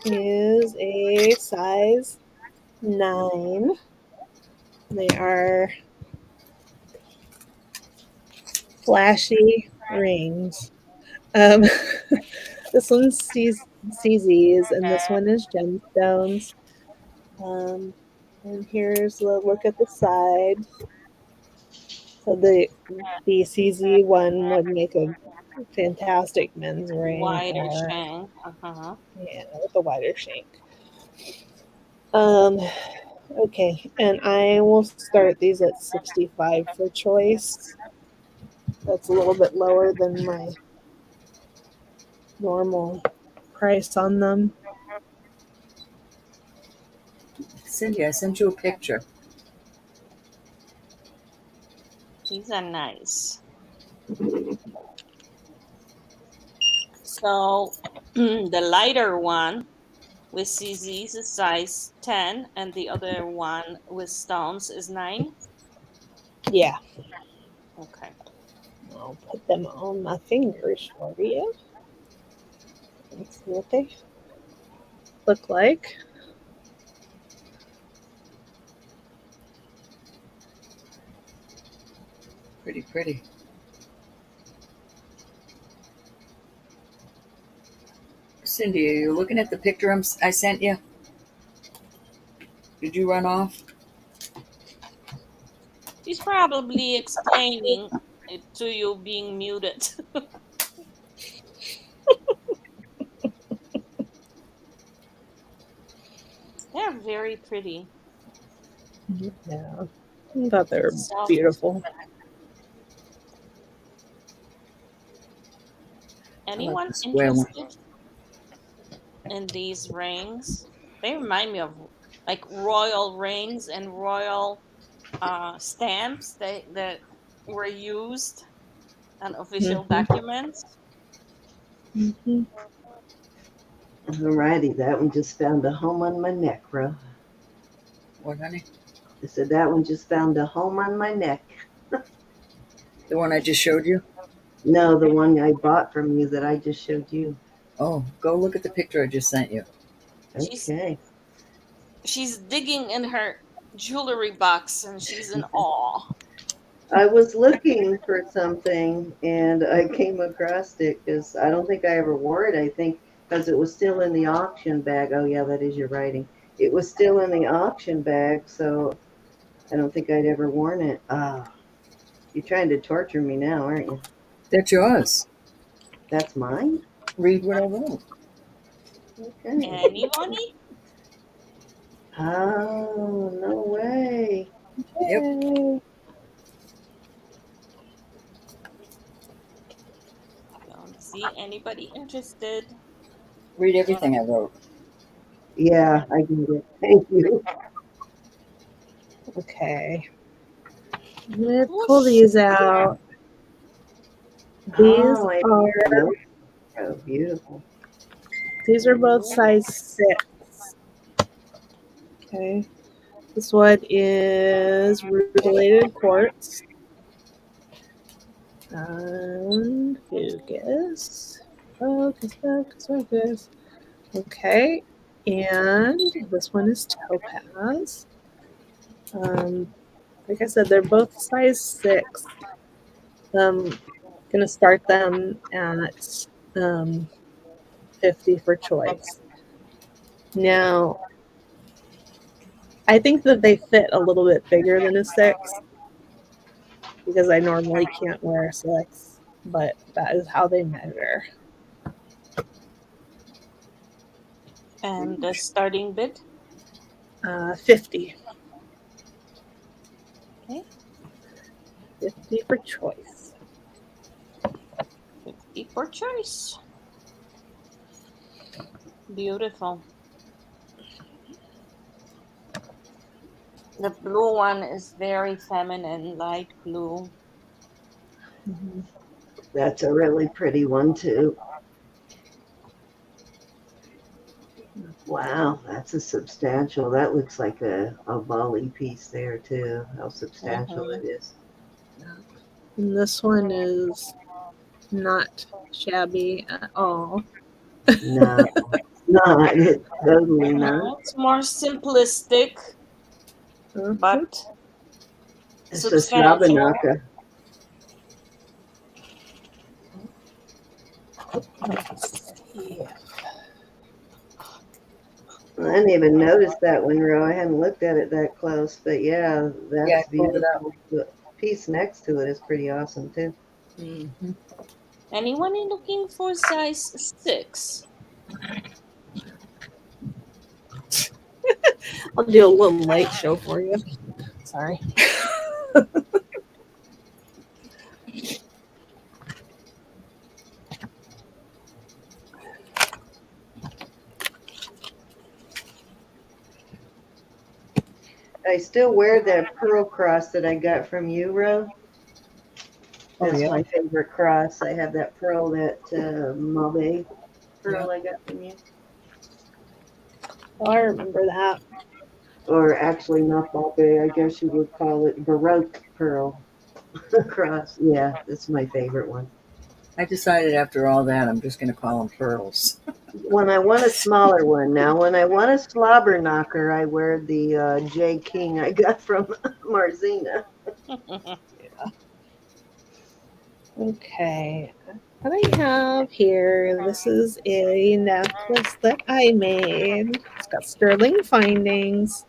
is a size 9. They are flashy rings. Um, this one's CZs, and this one is gemstones. Um, and here's a look at the side. So the CZ one would make a fantastic men's ring, Wider or shank. Uh-huh. yeah, with a wider shank. Um, okay, and I will start these at 65 for choice. That's a little bit lower than my normal price on them. Cindy, I sent you a picture. These are nice. So the lighter one with CZs is size 10, and the other one with stones is 9. Yeah, Okay. I'll put them on my fingers for you. Let's see what they look like. Pretty, pretty. Cindy, are you looking at the picture I sent you? Did you run off? She's probably explaining it to you being muted. They're very pretty. Yeah, I thought they were Soft. beautiful. I like Anyone the square one. interested in these rings? They remind me of like royal rings and royal stamps that were used on official Mm-hmm. documents. Mm-hmm. Alrighty, that one just found a home on my neck, Ro. What, honey? I said that one just found a home on my neck. The one I just showed you? No, the one I bought from you that I just showed you. Oh, go look at the picture I just sent you. She's Okay. she's digging in her jewelry box and she's in awe. I was looking for something and I came across it because I don't think I ever wore it. I think because it was still in the auction bag. Oh, yeah, that is your writing. It was still in the auction bag, so I don't think I'd ever worn it. Ah, you're trying to torture me now, aren't you? That's yours. That's mine? Read what I wrote. Okay. Anybody? Oh, no way. Yep. Yay. Don't see anybody interested. Read everything I wrote. Yeah, I get it. Thank you. Okay. I'm gonna pull Whoosh. these out. These Oh, I are know. Oh, beautiful. both size 6. Okay. This one is rutilated quartz. And focus. Focus. Okay. And this one is topaz. Like I said, they're both size 6. Gonna start them at 50 for choice. Now, I think that they fit a little bit bigger than a 6 because I normally can't wear a 6, but that is how they measure. And the starting bid. 50. Okay. 50 for choice. 50 for choice. Beautiful. The blue one is very feminine, light blue. Mhm. That's a really pretty one too. Wow, that's a substantial. That looks like a volley piece there too. How substantial Mhm. it is. And this one is not shabby at all. No, it's not. It's totally not. No, it's more simplistic Mhm. but It's a substantial. Slabanaka. Yeah. I didn't even notice that one, Ro. I hadn't looked at it that close, but yeah, Yeah, I that's pulled it up. beautiful. The piece next to it is pretty awesome too. Mm-hmm. Anyone looking for size 6? I'll do a little light show for you. Sorry. I still wear that pearl cross that I got from you, Ro. Oh, That's yeah. my favorite cross. I have that pearl, that Mauve pearl Yeah. I got from you. Oh, I remember that. Or actually, not Mauve, I guess you would call it Baroque pearl cross. Yeah, that's my favorite one. I decided after all that, I'm just going to call them pearls. When I want a smaller one now, when I want a slobber knocker, I wear the J. King I got from Marzina. Okay. What I have here, this is a necklace that I made. It's got sterling findings.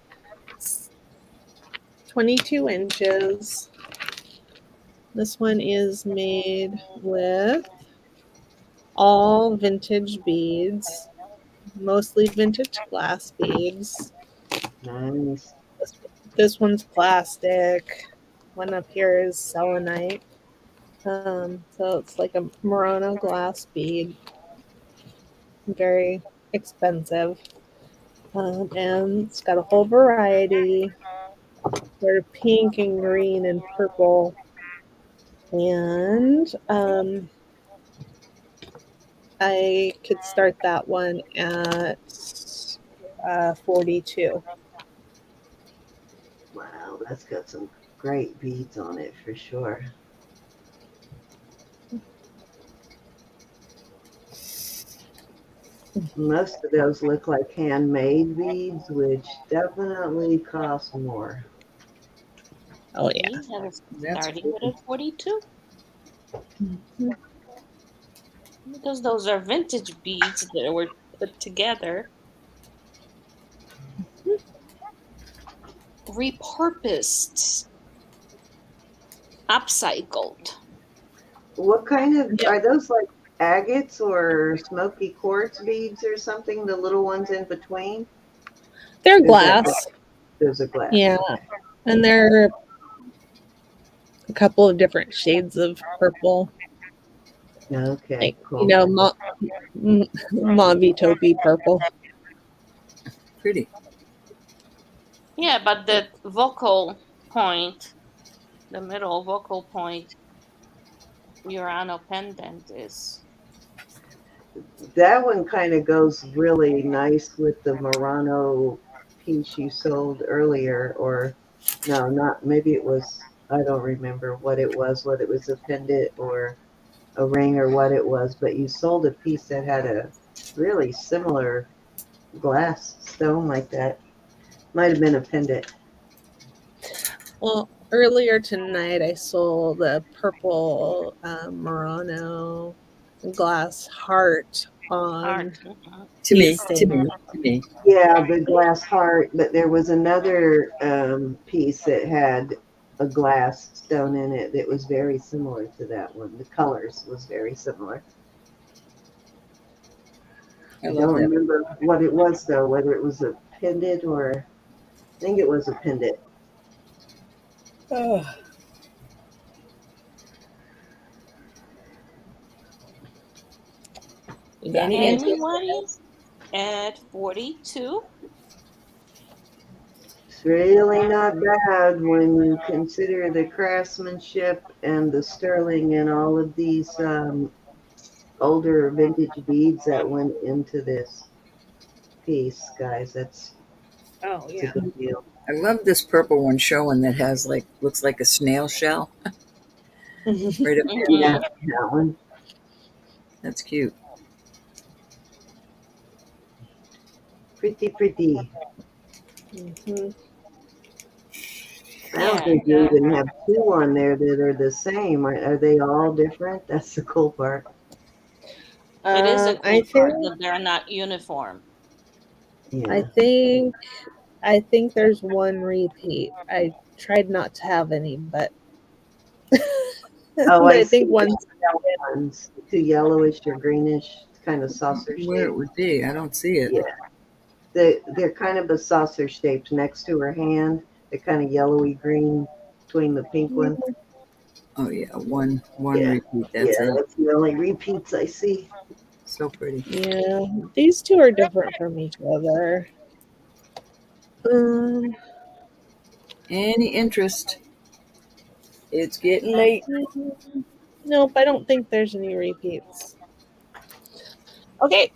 It's 22 inches. This one is made with all vintage beads, mostly vintage glass beads. Nice. This, this one's plastic. One up here is selenite. So it's like a Murano glass bead. Very expensive. And it's got a whole variety. Sort of pink and green and purple. And I could start that one at 42. Wow, that's got some great beads on it for sure. Most of those look like handmade beads, which definitely cost more. Oh yeah. These are That's starting with cool. a 42 Mhm. because those are vintage beads that were put together, repurposed, upcycled. What kind of Yep. are those, like agates or smoky quartz beads or something? The little ones in between? They're Is that glass. there's a glass? Yeah. And they're a couple of different shades of purple. Okay, Like, cool. mauve taupey purple. Pretty. Yeah, but the vocal point, the middle vocal point, Urano pendant is. That one kind of goes really nice with the Murano piece you sold earlier, or no, not maybe it was. I don't remember what it was, whether it was a pendant or a ring or what it was, but you sold a piece that had a really similar glass stone like that. Might have been a pendant. Well, earlier tonight I sold a purple Murano glass heart on Art. To bead me, to stain. me, to me. Yeah, the glass heart, but there was another piece that had a glass stone in it that was very similar to that one. The colors was very similar. I I love don't that. remember what it was though, whether it was a pendant or I think it was a pendant. Oh, You got any hands. interest? Anybody at 42? It's really not bad when you consider the craftsmanship and the sterling and all of these older vintage beads that went into this piece, guys. Oh It's a yeah. good deal. I love this purple one showing that has like looks like a snail shell right up there. Yeah, Mhm. that one. That's cute. Pretty, pretty. Mhm. I don't Yeah, think you even have two on there that are the same. Are they all different? That's the cool part. it is a I cool part think that they're not uniform. I Yeah. think I think there's one repeat. I tried not to have any, but Oh, but I I see think the one's ones. Too yellowish or greenish, kind of saucer Where it shape. would be, I don't see it. Yeah. They're kind of a saucer shaped next to her hand. They're kind of yellowy green between the pink one. Oh yeah, one Yeah. repeat. Yeah, That's it. that's the only repeats I see. So pretty. yeah. These two are different from each other. Um, Any interest? It's getting late. nope, I don't think there's any repeats. Okay,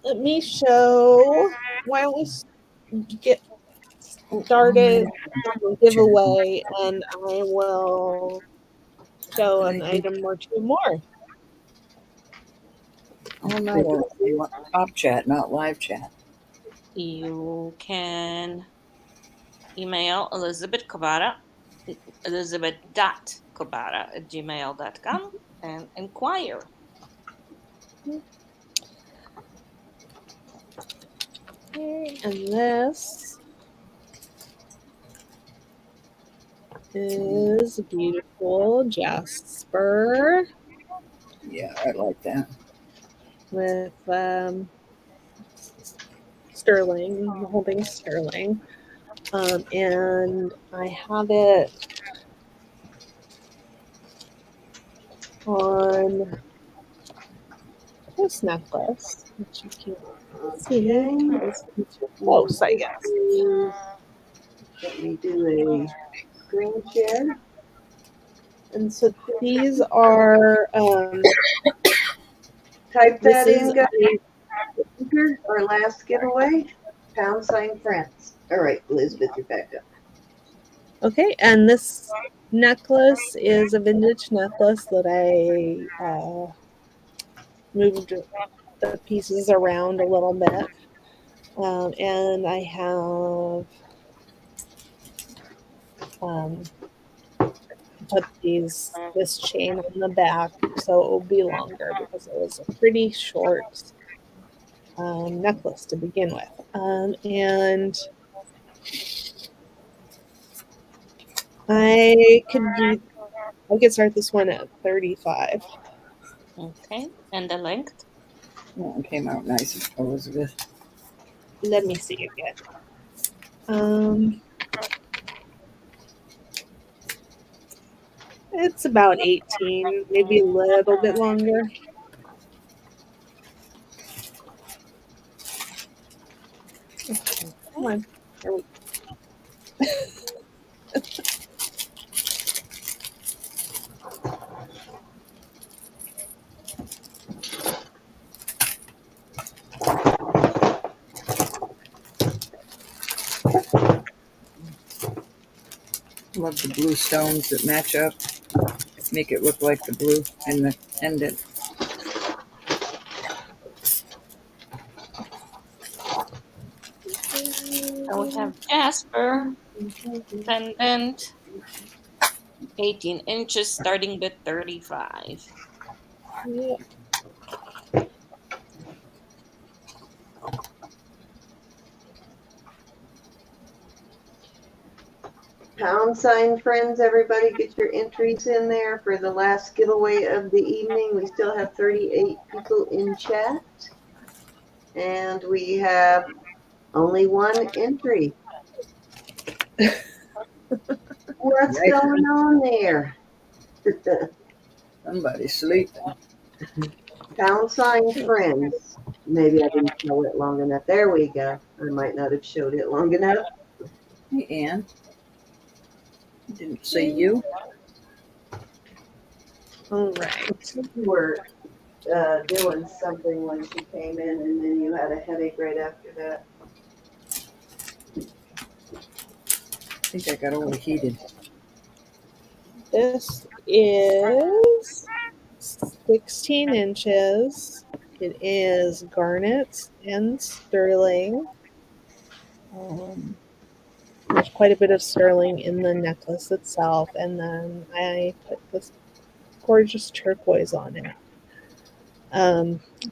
let me show. Why don't we get Oh, started on the Jen. giveaway, and I will show an Thank you. item or two more. Oh, not a top chat, not live chat. You can email Elizabeth Kobata, elizabeth.kobata@gmail.com and inquire. And this is beautiful jasper Yeah, I like that. with sterling. The whole thing's sterling. And I have it on this necklace, which you can't see Okay. because it's too close, I guess. Let me do a screen share. And so these are Type this that is in, guys. Our last giveaway. #friends. All right, Elizabeth, you're back up. okay, and this necklace is a vintage necklace that I moved the pieces around a little bit. And I have um, put this chain on the back so it will be longer because it was a pretty short necklace to begin with. And I could start this one at 35. Okay, and the length? Oh, it came out nice, Elizabeth. Let me see again. It's about 18, maybe a little bit longer. Come on. There we Love the blue stones that match up. Make it look like the blue in the pendant. So we have Jasper pendant, 18 inches, starting with 35. Yeah. #friends, everybody get your entries in there for the last giveaway of the evening. We still have 38 people in chat. And we have only one entry. What's Right. going on there? Somebody's sleeping. #friends. Maybe I didn't show it long enough. There we go. I might not have showed it long enough. Hey, Anne. Didn't see you. All right. You were doing something when she came in, and then you had a headache right after that. I think I got overheated. This is 16 inches. It is garnet and sterling. There's quite a bit of sterling in the necklace itself, and then I put this gorgeous turquoise on it.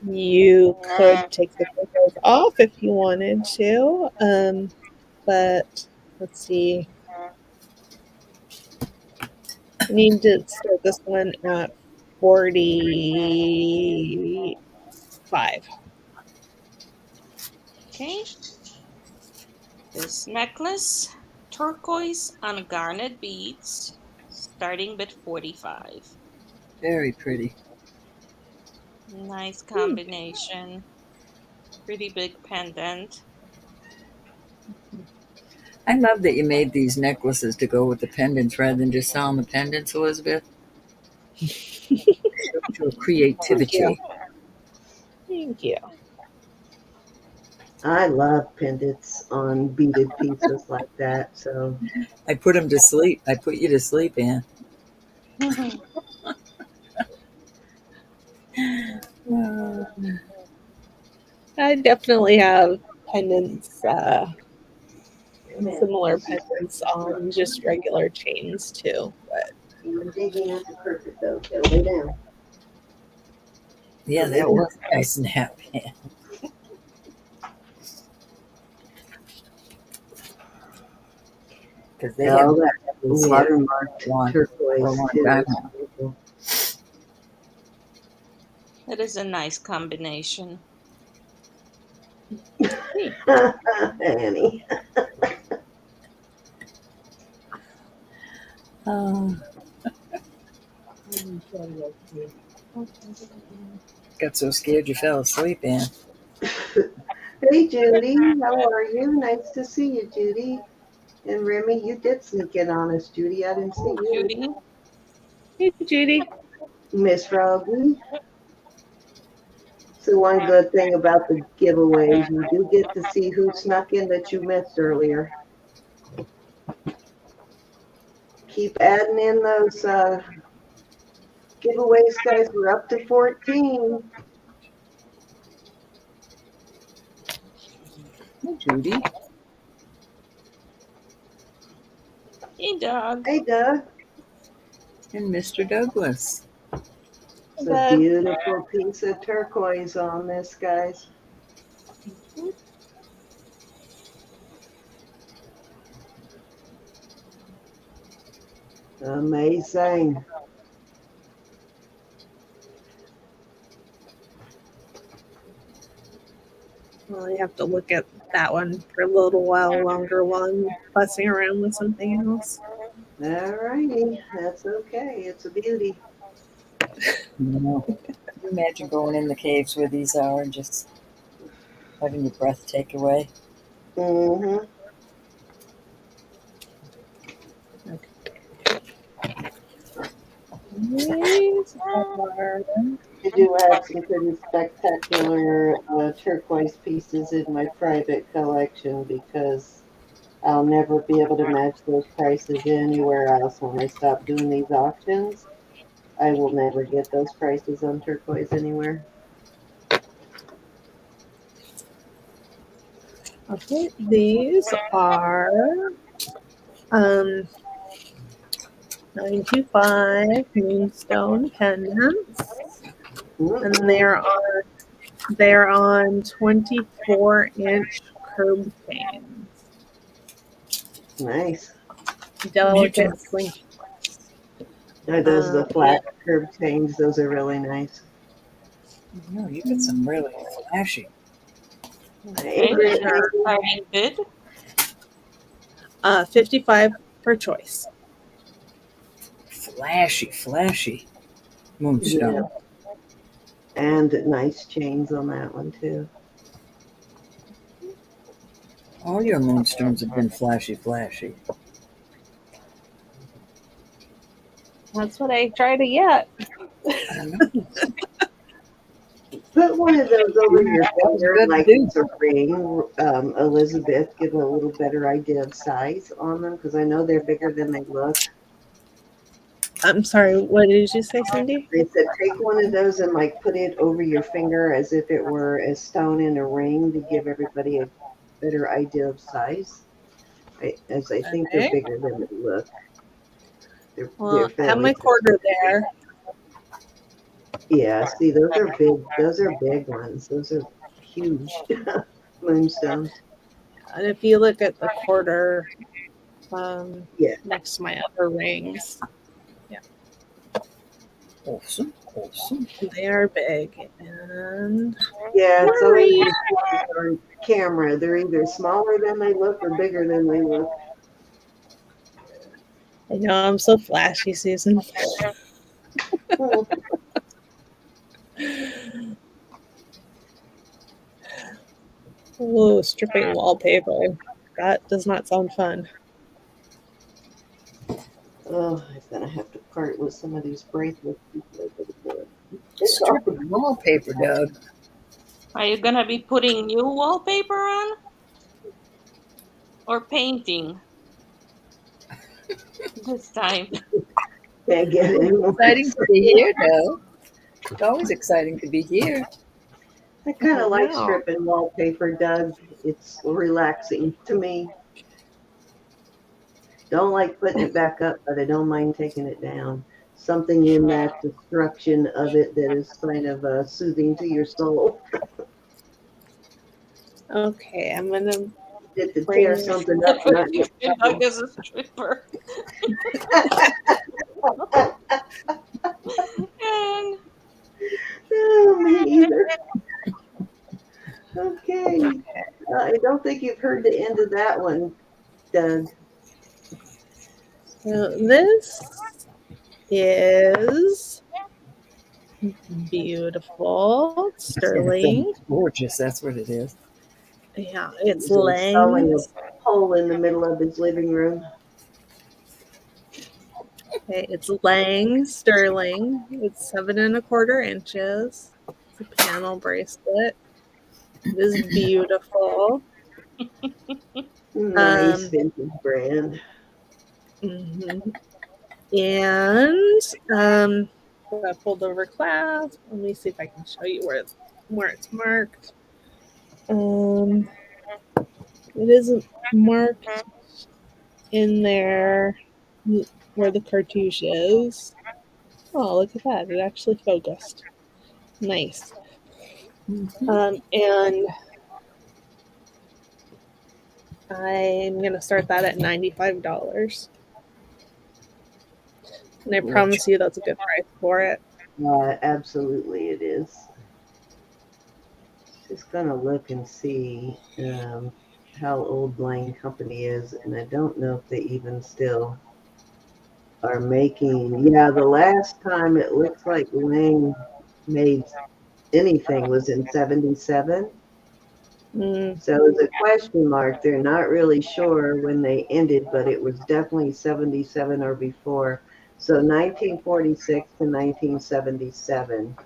You could take the turquoise off if you wanted to, but let's see. I need to start this one at 45. Okay. This necklace, turquoise on garnet beads, starting with 45. Very pretty. Nice combination. Pretty big pendant. I love that you made these necklaces to go with the pendants rather than just selling the pendants, Elizabeth. Shows your Thank creativity. you. Thank you. I love pendants on beaded pieces like that. So I put them to sleep. I put you to sleep, Anne. Uh, I definitely have pendants, similar pendants on just regular chains too. But you were digging at the carpet though. So lay down. yeah, Lay that down. was a nice nap, Anne. Because they have Oh, that these here watermarked for a turquoise long too. time It's now. beautiful. It is a nice combination. Annie. Got so scared you fell asleep, Anne. Hey Judy, how are you? Nice to see you, Judy. And Remy, you did sneak in on us, Judy. I didn't see you. Judy? hey, Judy. Miss Froggy. So one good thing about the giveaways, you do get to see who snuck in that you missed earlier. Keep adding in those giveaways, guys. We're up to 14. Hi, Judy. Hey, dog. Hey, Doug. And Mr. Douglas. It's a beautiful piece of turquoise on this, guys. Amazing. Well, you have to look at that one for a little while longer while I'm fussing around with something else. All righty. That's okay. It's a beauty. No. Can you imagine going in the caves where these are and just having your breath take away? Mm-hmm. These are I do have some pretty spectacular turquoise pieces in my private collection because I'll never be able to match those prices anywhere else when I stop doing these auctions. I will never get those prices on turquoise anywhere. okay. These are um 925 moonstone pendants, and they're on 24-inch curb chains. Nice. Delicate slinky. Are those the Yeah. flat curb chains? Those are really nice. No, you got some really flashy. Hey, Okay, Brittany. your starting bid. 55 per choice. Flashy Yeah. moonstone. And nice chains on that one, too. All your moonstones have been flashy, flashy. That's what I try to get. I know. Put one of those over your That was finger good to like do. it's a ring, Elizabeth. Give a little better idea of size on them because I know they're bigger than they look. I'm sorry, what did you say, Cindy? They said take one of those and like put it over your finger as if it were a stone in a ring to give everybody a better idea of size. As I think they're Okay. bigger than they look. They're Well, I have fairly my quarter there. yeah. See, those are big. Those are big ones. Those are huge moonstones. And if you look at the quarter Yeah. next to my other rings, Awesome, awesome. they are big. And Yeah, it's always Hurry! the things on camera. They're either smaller than they look or bigger than they look. I know I'm so flashy, Susan. Oh, stripping wallpaper. That does not sound fun. Oh, I'm gonna have to part with some of these bracelets before I go to bed. Stripping wallpaper, Doug. Are you gonna be putting new wallpaper on or painting this time? Can't get any more. Exciting to be here, Doug. It's always exciting to be here. I kind of like Wow. stripping wallpaper, Doug. It's relaxing to me. Don't like putting it back up, but I don't mind taking it down. Something in that destruction of it that is kind of soothing to your soul. Okay, I'm gonna Get to bring tear something up, not get Doug is a stripper. And oh, me either. Okay. I don't think you've heard the end of that one, Doug. so this is beautiful sterling. It's gorgeous. That's what it is. Yeah, it's He's installing Lang's. a pole in the middle of his living room. Okay, it's Lang sterling. It's 7¼ inches. It's a panel bracelet. It is beautiful. Nice vintage brand. Mhm. And I pulled over clasp. Let me see if I can show you where it's marked. It isn't marked in there where the cartouche is. Oh, look at that! It actually focused. Nice. And I'm gonna start that at $95. And I promise you that's a good price for it. Absolutely, it is. Just gonna look and see how old Lane Company is, and I don't know if they even still are making. Yeah, the last time it looks like Lane made anything was in '77. So it's a question mark. They're not really sure when they ended, but it was definitely '77 or before. So 1946 to 1977.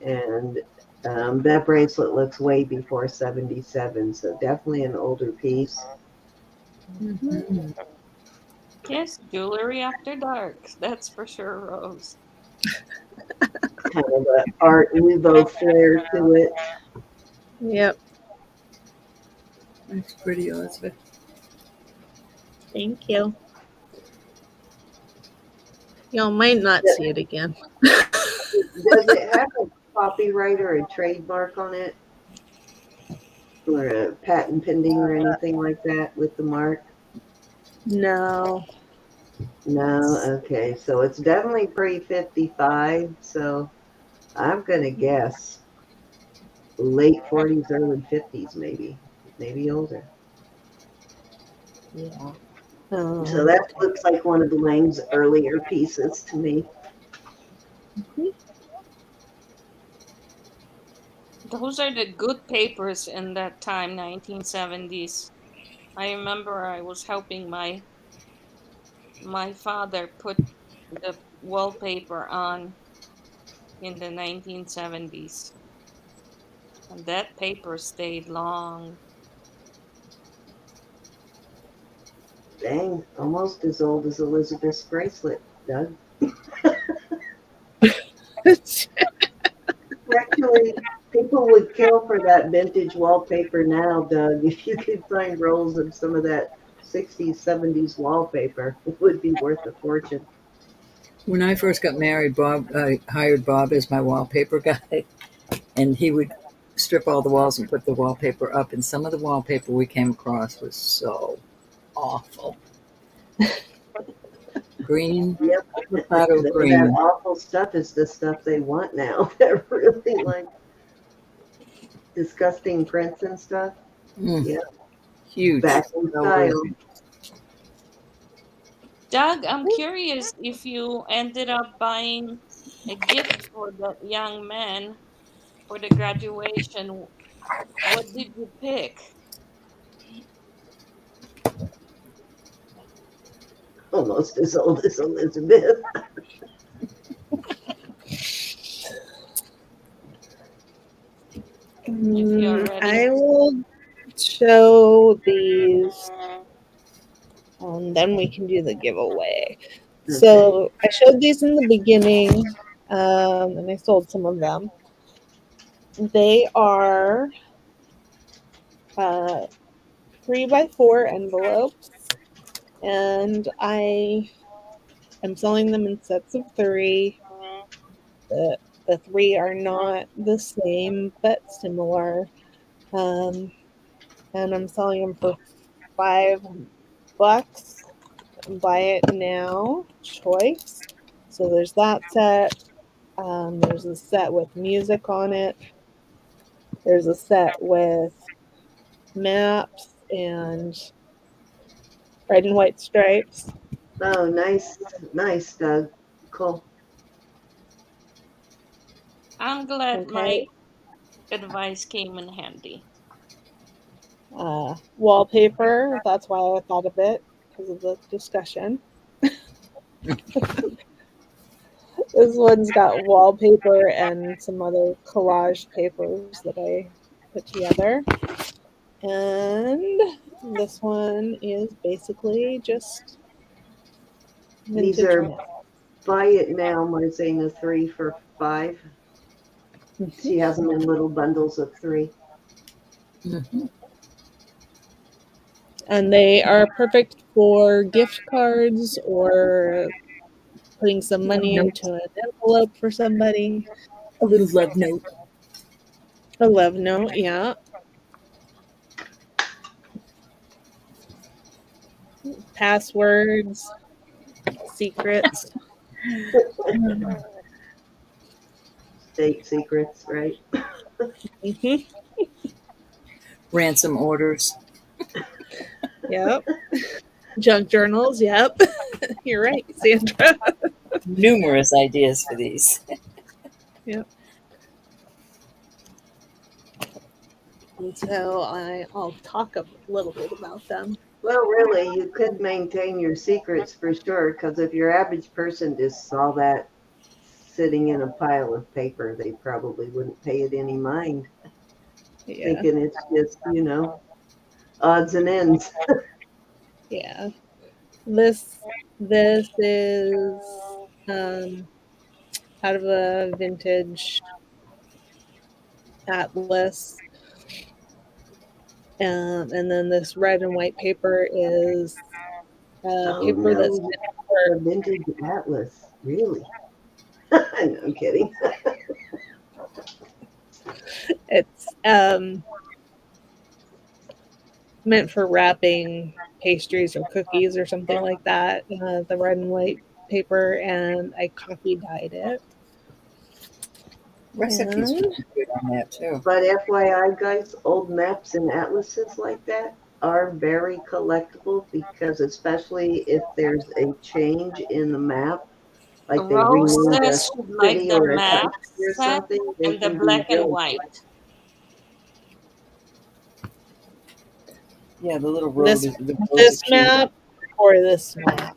And that bracelet looks way before '77. So definitely an older piece. yes, jewelry after dark. That's for sure, Rose. Kind of an Art Nouveau flair to it. Yep. That's pretty, Elizabeth. Thank you. Y'all might not see it again. Does it have a copyright or a trademark on it? Or a patent pending or anything like that with the mark? No. No? Okay. So it's definitely pre 55. So I'm going to guess late 40s, early 50s, maybe older. Yeah. So that looks like one of the Lang's earlier pieces to me. Those are the good papers in that time, 1970s. I remember I was helping my father put the wallpaper on in the 1970s, and that paper stayed long. Dang, almost as old as Elizabeth's bracelet, Doug. Actually, people would kill for that vintage wallpaper now, Doug. If you could find rolls of some of that 60s, 70s wallpaper, it would be worth a fortune. When I first got married, Bob, I hired Bob as my wallpaper guy, and he would strip all the walls and put the wallpaper up. And some of the wallpaper we came across was so awful. Green, Yep. avocado That green. awful stuff is the stuff they want now. They're really like disgusting prints and stuff. Mm, Yeah, huge. back in style. Doug, I'm curious if you ended up buying a gift for that young man for the graduation. What did you pick? Almost as old as Elizabeth. If you're ready. I will show these, and then we can do the giveaway. Okay. So I showed these in the beginning, and I sold some of them. They are 3x4 envelopes, and I am selling them in sets of 3. The 3 are not the same but similar, um, and I'm selling them for $5. Buy it now choice. So there's that set. There's a set with music on it. There's a set with maps and red and white stripes. Oh, nice, nice, Doug. Cool. I'm glad my Okay. advice came in handy. Wallpaper. That's why I thought of it, because of the discussion. This one's got wallpaper and some other collage papers that I put together. And this one is basically just These vintage are mail. buy it now, Marzana 3 for 5. She has them in little bundles of 3. Mhm. And they are perfect for gift cards or putting some money into an envelope for somebody. A little love note. A love note, yeah. Passwords, secrets. State secrets, right? Mm-hmm. Ransom orders. Yep. Junk journals, yep. You're right, Sandra. Numerous ideas for these. Yep. And so I'll talk a little bit about them. Well, really, you could maintain your secrets for sure, because if your average person just saw that sitting in a pile of paper, they probably wouldn't pay it any mind, Yeah. thinking it's just, odds and ends. Yeah. This is out of a vintage atlas. And then this red and white paper is Oh, paper that's no, a vintage atlas. Really? No, I'm kidding. it's meant for wrapping pastries or cookies or something like that. The red and white paper, and I coffee dyed it. Recipes And would be good on that too. But FYI, guys, old maps and atlases like that are very collectible, because especially if there's a change in the map, like they Rose renamed a says she'd like city the or a map country or set something, they and the can be black and really white. cool. Yeah, the little road This is the roads this are cute. map or this map?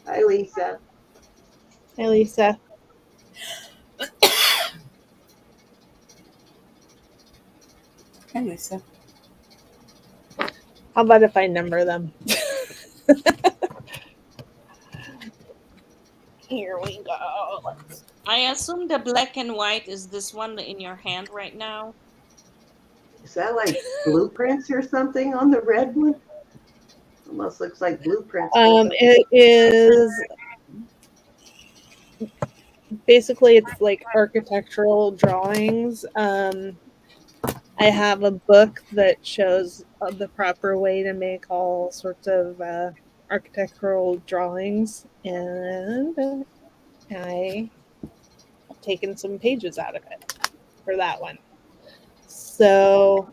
Hi, Lisa. Hey, Lisa. Hi, Lisa. How about if I number them? Here we go. I assume the black and white is this one in your hand right now. Is that like blueprints or something on the red one? Almost looks like blueprints. It is basically it's like architectural drawings. I have a book that shows the proper way to make all sorts of architectural drawings, and I have taken some pages out of it for that one. So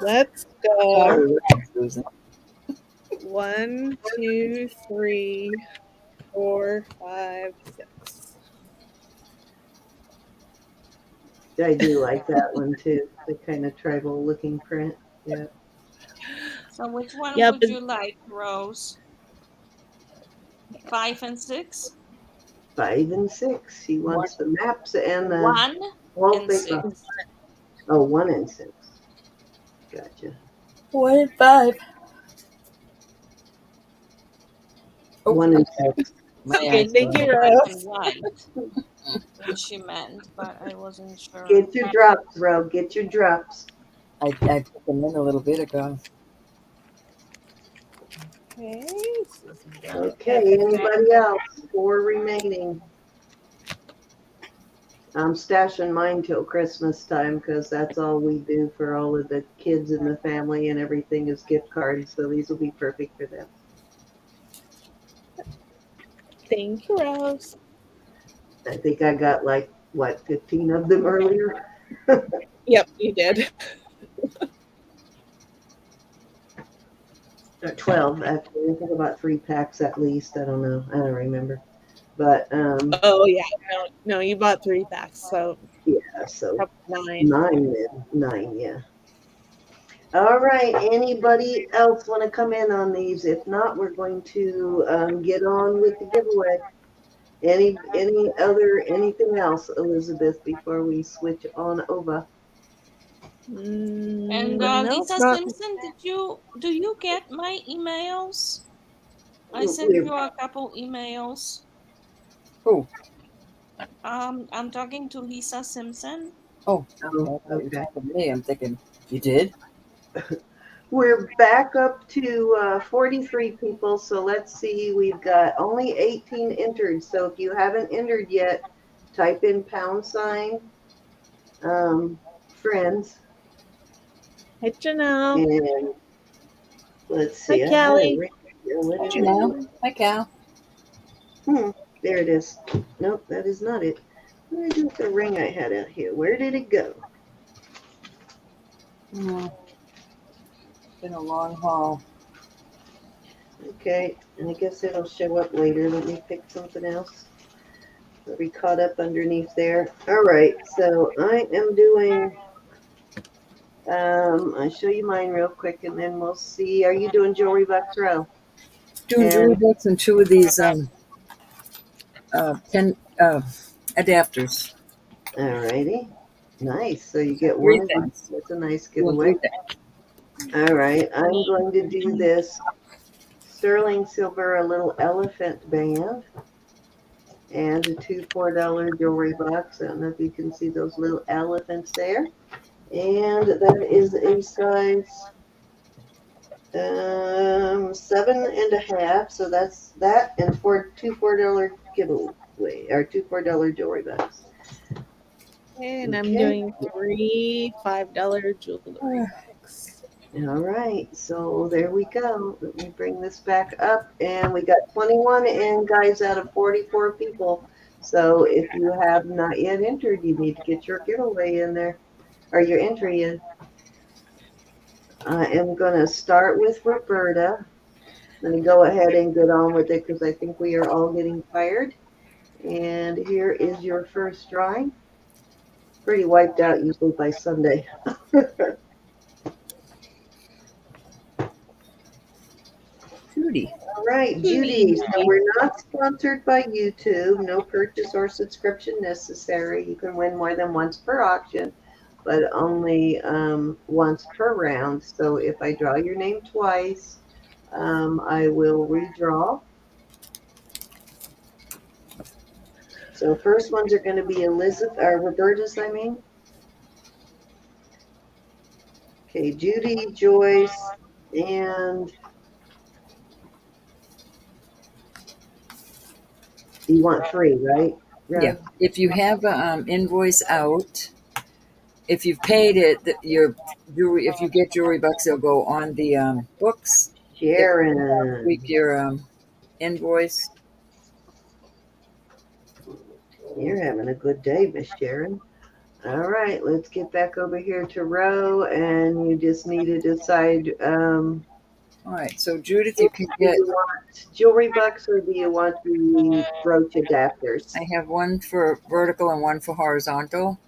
let's go. Sorry, Susan. 1, 2, 3, 4, 5, 6. I do like that one too. The kind of tribal looking print. Yeah. So which one Yep. would you like, Rose? 5 and 6? 5 and 6. She wants the maps and the 1 and wallpaper. 6. Oh, 1 and 6. Gotcha. 1 and 5. Oh, 1 and 6. my Okay, eyes thank you, Black and Rose. white. What she meant, but I wasn't sure. Get your drops, bro. Get your drops. I took them in a little bit ago. Okay. Okay, anybody else? 4 remaining. I'm stashing mine till Christmas time because that's all we do for all of the kids in the family, and everything is gift cards. So these will be perfect for them. Thank you, Rose. I think I got like, what, 15 of them earlier? Yep, you did. Or 12, actually. I think about 3 packs at least. I don't know. I don't remember. But Oh yeah, no, you bought 3 packs, so yeah, so probably 9. 9 then. 9, yeah. All right. Anybody else want to come in on these? If not, we're going to get on with the giveaway. Anything else, Elizabeth, before we switch on over? And No, Lisa not. Simpson, do you get my emails? I sent We're- you a couple emails. Oh, I'm talking to Lisa Simpson. oh, Oh, I thought you were okay. talking to me. I'm thinking, you did? We're back up to 43 people, so let's see. We've got only 18 entered. So if you haven't entered yet, type in # friends, Hey, Janelle. and let's Hi, see. I had a Callie. ring. Where Hi, did it go? Janelle. Hi, Cal. There it is. Nope, that is not it. What did I do with the ring I had out here? Where did it go? It's been a long haul. Okay, and I guess it'll show up later. Let me pick something else. I'll be caught up underneath there. All right, so I am doing. I'll show you mine real quick, and then we'll see. Are you doing jewelry box row? Doing jewelry books and 2 of these pen adapters. All righty, nice. So you get 3 one of each. things. That's a nice Doing giveaway. 3 things. All right, I'm going to do this sterling silver, a little elephant band, and a 2 $4 jewelry box. I don't know if you can see those little elephants there. And that is a size 7.5. So that's that, and for 2 $4 giveaway, or 2 $4 jewelry box. And I'm Okay. doing 3 $5 jewelry box. All right, so there we go. Let me bring this back up, and we got 21 in, guys, out of 44 people. So if you have not yet entered, you need to get your giveaway in there, or your entry in. I am going to start with Roberta. Let me go ahead and get on with it because I think we are all getting tired. And here is your first drawing. Pretty wiped out usually by Sunday. Judy. All right, Judy. So we're not sponsored by YouTube. No purchase or subscription necessary. You can win more than once per auction, but only once per round. So if I draw your name twice, I will redraw. So first ones are going to be Elizabeth or Roberta's, I mean. Okay, Judy, Joyce, and you want three, right? Yeah. If you have an invoice out, if you've paid it, your jewelry. If you get jewelry bucks, they'll go on the books. If you have Sharon. tweak your invoice, You're having a good day, Miss Sharon. All right, let's get back over here to Row, and you just need to decide. all right. So Judith, Do you can get. you want jewelry bucks or do you want the brooch adapters? I have one for vertical and one for horizontal.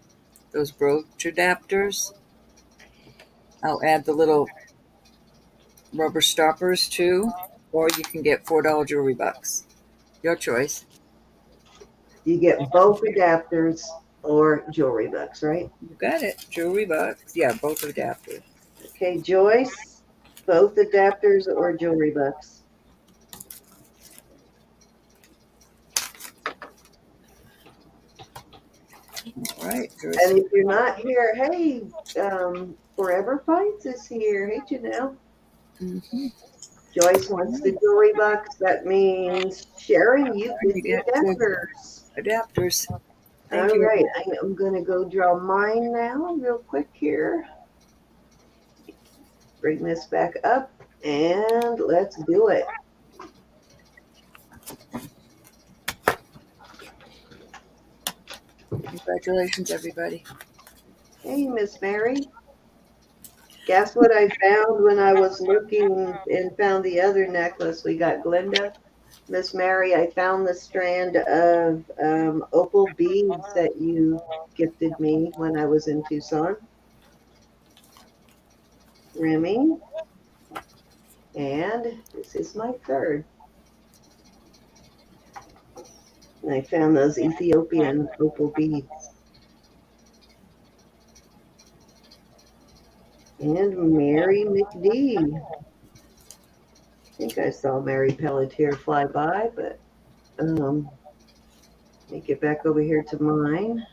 Those brooch adapters. I'll add the little rubber stoppers too, or you can get $4 jewelry bucks. Your choice. You get both adapters or jewelry bucks, right? You got it. Jewelry bucks. Yeah, both adapters. Okay, Joyce, both adapters or jewelry bucks? All right, Joyce. And if you're not here, hey, Forever Fights is here. Hey, Janelle. Mm-hmm. Joyce wants the jewelry bucks. That means Sharon, you get You the get adapters. adapters. Thank All you. right, I'm going to go draw mine now, real quick here. Bring this back up, and let's do it. Congratulations, everybody. Hey, Miss Mary. Guess what I found when I was looking and found the other necklace? We got Glinda. Miss Mary, I found the strand of opal beads that you gifted me when I was in Tucson. Remy. And this is my third. And I found those Ethiopian opal beads. And Mary McD. I think I saw Mary Pelletier fly by, but let me get back over here to mine.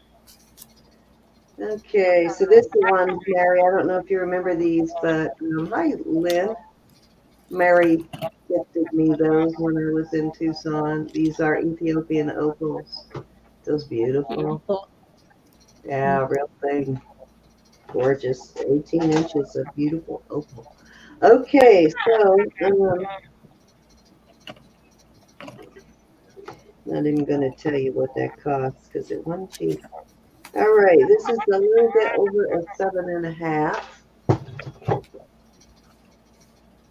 Okay, so this is the one, Mary. I don't know if you remember these, but hi, Lynn. Mary gifted me those when I was in Tucson. These are Ethiopian opals. Those beautiful. Yeah, real thing. Gorgeous. 18 inches of beautiful opal. Okay, so not even going to tell you what that costs because it wasn't cheap. All right, this is a little bit over a 7.5.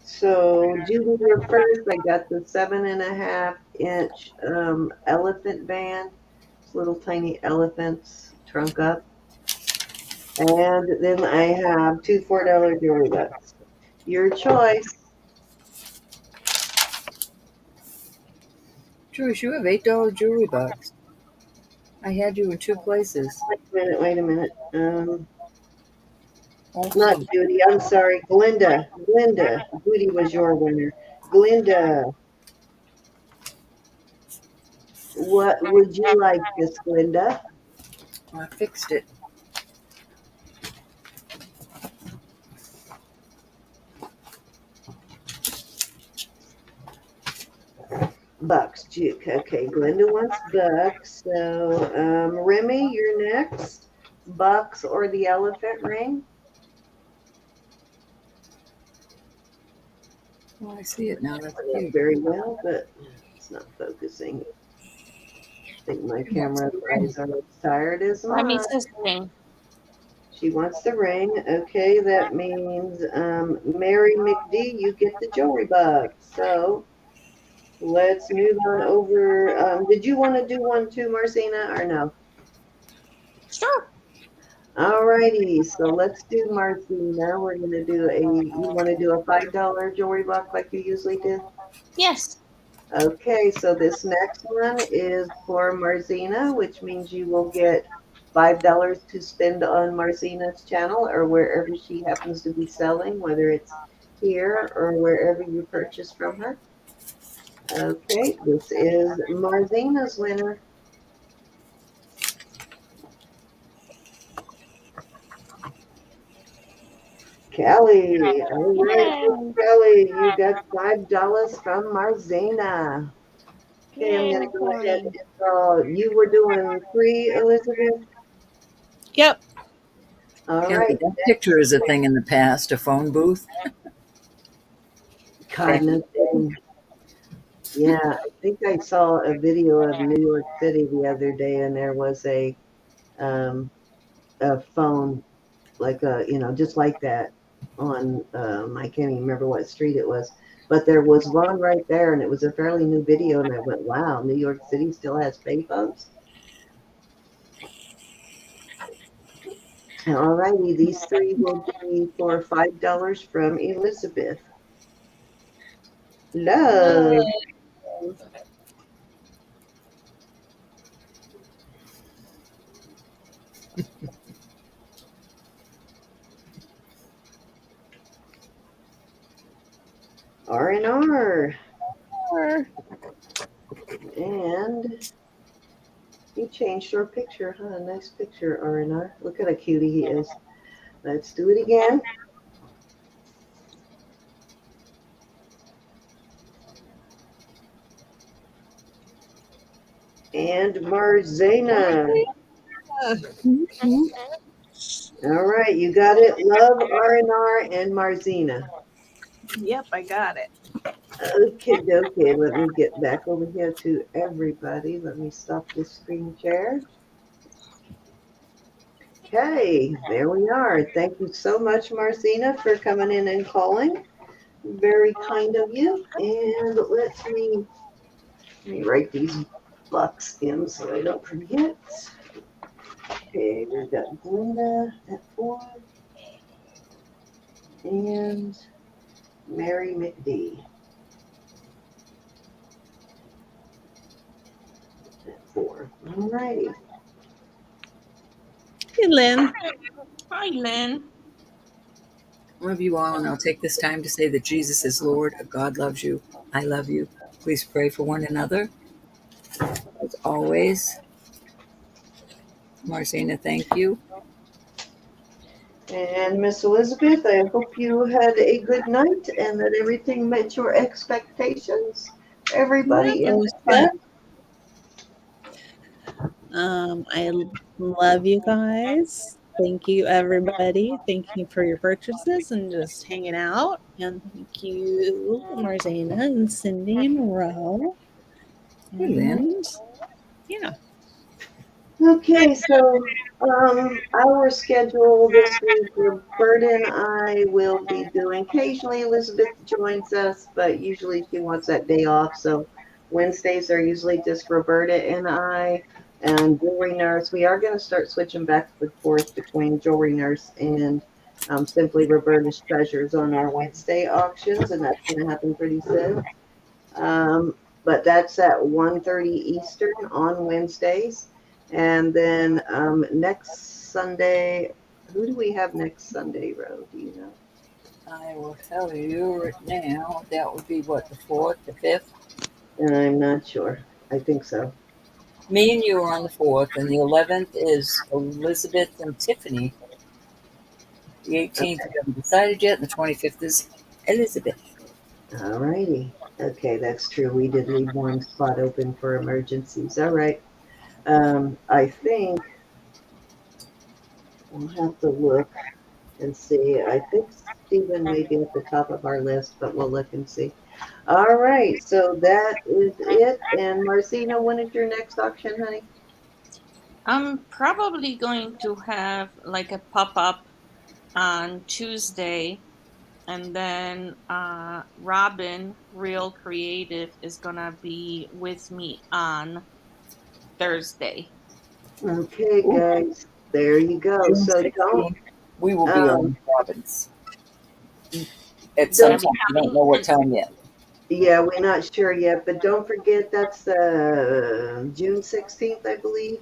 So Judy, you're first. I got the 7.5-inch elephant band. It's little tiny elephants trunk up. And then I have two $4 jewelry bucks. Your choice. Joyce, you have $8 jewelry bucks. I had you in two places. Wait a minute. Also, Not Judy. I'm sorry. Glinda. Judy was your winner. Glinda. What would you like this, Glinda? I fixed it. Bucks, Juke. Okay, Glinda wants bucks. So, Remy, you're next. Bucks or the elephant ring? Well, I see it now. That's cute. Very well, but it's not focusing. I think my camera eyes are as tired as Let me mine. see ring. She wants the ring. Okay, that means Mary McD, you get the jewelry box. So let's move on over. Did you want to do one too, Marcina, or no? Sure. All righty, so let's do Marcina. We're gonna do you want to do a $5 jewelry box like you usually do? Yes. Okay, so this next one is for Marzina, which means you will get $5 to spend on Marzina's channel or wherever she happens to be selling, whether it's here or wherever you purchase from her. Okay, this is Marzina's winner. Kelly. All right, Yay. Kelly, you got $5 from Marzina. Okay, I'm gonna Yay, go ahead Kelly. and draw. You were doing three, Elizabeth. Yep. All Kelly, right, that picture is a thing in the past, a phone booth. God, no kidding. Yeah, I think I saw a video of New York City the other day, and there was um, a phone like just like that on I can't even remember what street it was, but there was one right there, and it was a fairly new video, and I went, "Wow, New York City still has payphones." All righty, these three will be for $5 from Elizabeth. Love. R&R. And you changed your picture, huh? Nice picture, R&R. Look at how cutie he is. Let's do it again. And Marzena. All right, you got it. Love, R&R, and Marzena. Yep, I got it. Okay, okay. Let me get back over here to everybody. Let me stop this screen share. Okay, there we are. Thank you so much, Marzena, for coming in and calling. Very kind of you. And let me write these bucks in so I don't forget. Okay, we've got Glenda at 4 and Mary McD at 4. All righty. Hey, Lynn. Hi, Lynn. Love you all, and I'll take this time to say that Jesus is Lord. God loves you. I love you. Please pray for one another. As always, Marcina, thank you. And Miss Elizabeth, I hope you had a good night and that everything met your expectations. Everybody in the chat. I love you guys. Thank you, everybody. Thank you for your purchases and just hanging out. And thank you, Marzana and Cindy and Ro. Hey, Lynn. And yeah. Okay, so our schedule this week, Roberta and I will be doing, occasionally Elizabeth joins us, but usually she wants that day off. So Wednesdays are usually just Roberta and I and Jewelry Nurse. We are going to start switching back and forth between Jewelry Nurse and simply Roberta's Treasures on our Wednesday auctions, and that's going to happen pretty soon. But that's at 1:30 Eastern on Wednesdays. And then next Sunday, who do we have next Sunday, Ro? Do you know? I will tell you right now. That would be what, the 4th, the 5th? I'm not sure. I think so. Me and you are on the 4th, and the 11th is Elizabeth and Tiffany. The 18th, we haven't decided yet, and the 25th is Elizabeth. All righty. Okay, that's true. We did leave one spot open for emergencies. All right. I think we'll have to look and see. I think Stephen may be at the top of our list, but we'll look and see. All right, so that is it. And Marcina, when is your next auction, honey? I'm probably going to have like a pop up on Tuesday, and then Robin, Real Creative, is gonna be with me on Thursday. Okay, guys, there you go. June So 16th, we will be um, on Province at some Gonna be time. I don't having know what an time yet. Yeah, we're not sure yet, but don't forget that's June 16th, I believe,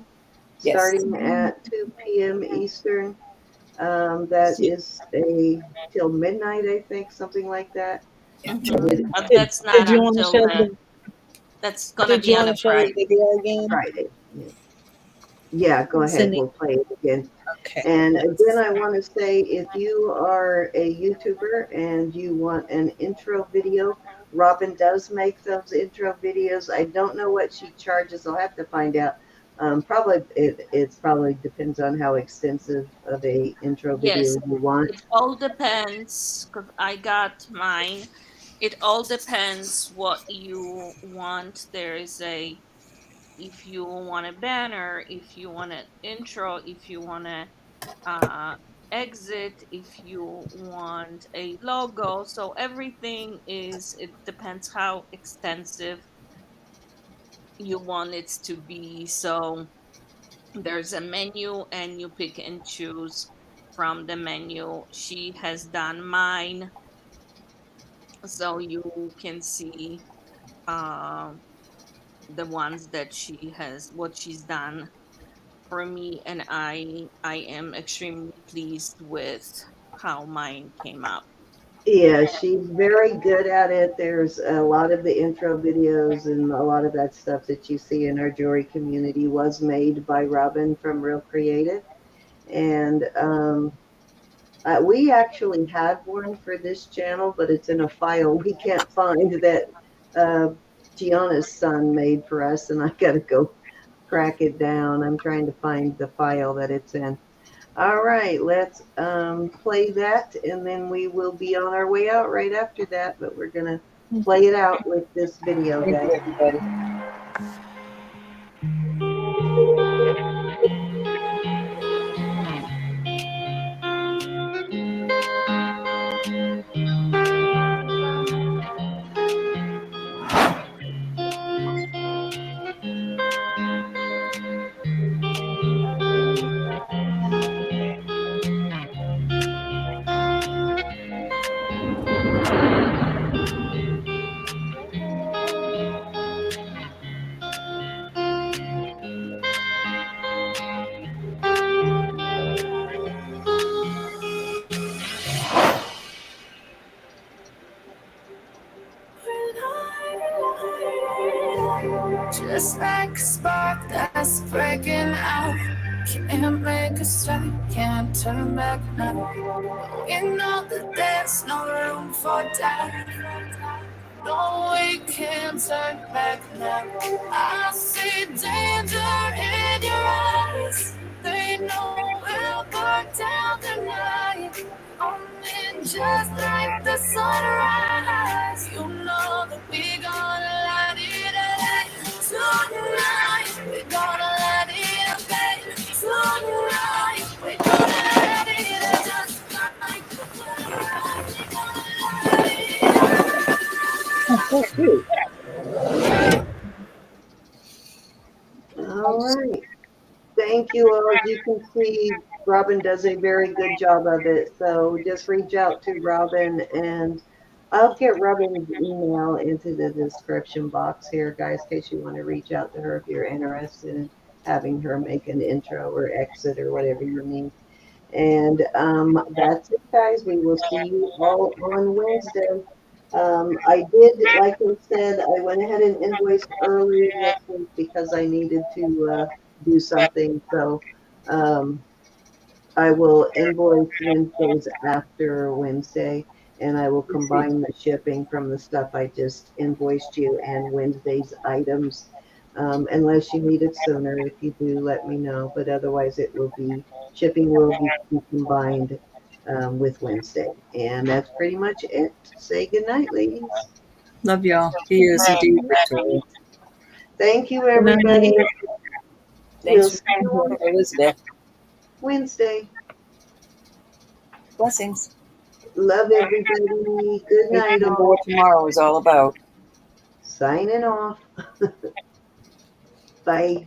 Yes. starting at 2 p.m. Eastern. That is a till midnight, I think, something like that. But it Did, That's not did you want to until show the. the That's gonna Did be you on want a to show the Friday. video again, Friday. Yeah. Yeah, go ahead. Cindy? We'll play it again. Okay. And again, I want to say if you are a YouTuber and you want an intro video, Robin does make those intro videos. I don't know what she charges. I'll have to find out. Probably it's probably depends on how extensive of a intro video Yes, you want. it all depends. 'Cause I got mine. It all depends what you want. There is a if you want a banner, if you want an intro, if you want a uh, exit, if you want a logo. So everything is, it depends how extensive you want it to be. So there's a menu and you pick and choose from the menu. She has done mine, so you can see um the ones that she has, what she's done for me, and I am extremely pleased with how mine came up. Yeah, she's very good at it. There's a lot of the intro videos and a lot of that stuff that you see in our jewelry community was made by Robin from Real Creative. And we actually had one for this channel, but it's in a file we can't find that Gianna's son made for us, and I got to go track it down. I'm trying to find the file that it's in. All right, let's play that, and then we will be on our way out right after that, but we're going to play it out with this video, Thank you, guys. everybody. Just like a spark that's breaking out. Can't make a stop, can't turn back now. We know that there's no room for doubt. No, we can't turn back now. I see danger in your eyes. They know we'll burn down the night. Only just like the sunrise. You know that we gonna light it up tonight. We gonna let it up tonight. We gonna let it up just like the sunrise. We gonna let it up. Oh, cute. All right. Thank you all. As you can see, Robin does a very good job of it. So just reach out to Robin, and I'll get Robin's email into the description box here, guys, in case you want to reach out to her if you're interested in having her make an intro or exit or whatever you need. And that's it, guys. We will see you all on Wednesday. I did, like I said, I went ahead and invoiced early this week because I needed to do something. So um, I will invoice Wednesdays after Wednesday, and I will combine the shipping from the stuff I just invoiced you and Wednesday's items. Unless you need it sooner, if you do, let me know. But otherwise, it will be shipping will be combined with Wednesday, and that's pretty much it. Say goodnight, ladies. Love y'all. He is indeed victorious. Thank you, Good night. everybody. Thanks We'll for see being you here, on Elizabeth. Wednesday. Blessings. Love everybody. Good Please night, remember all. what tomorrow is all about. Signing off. Bye.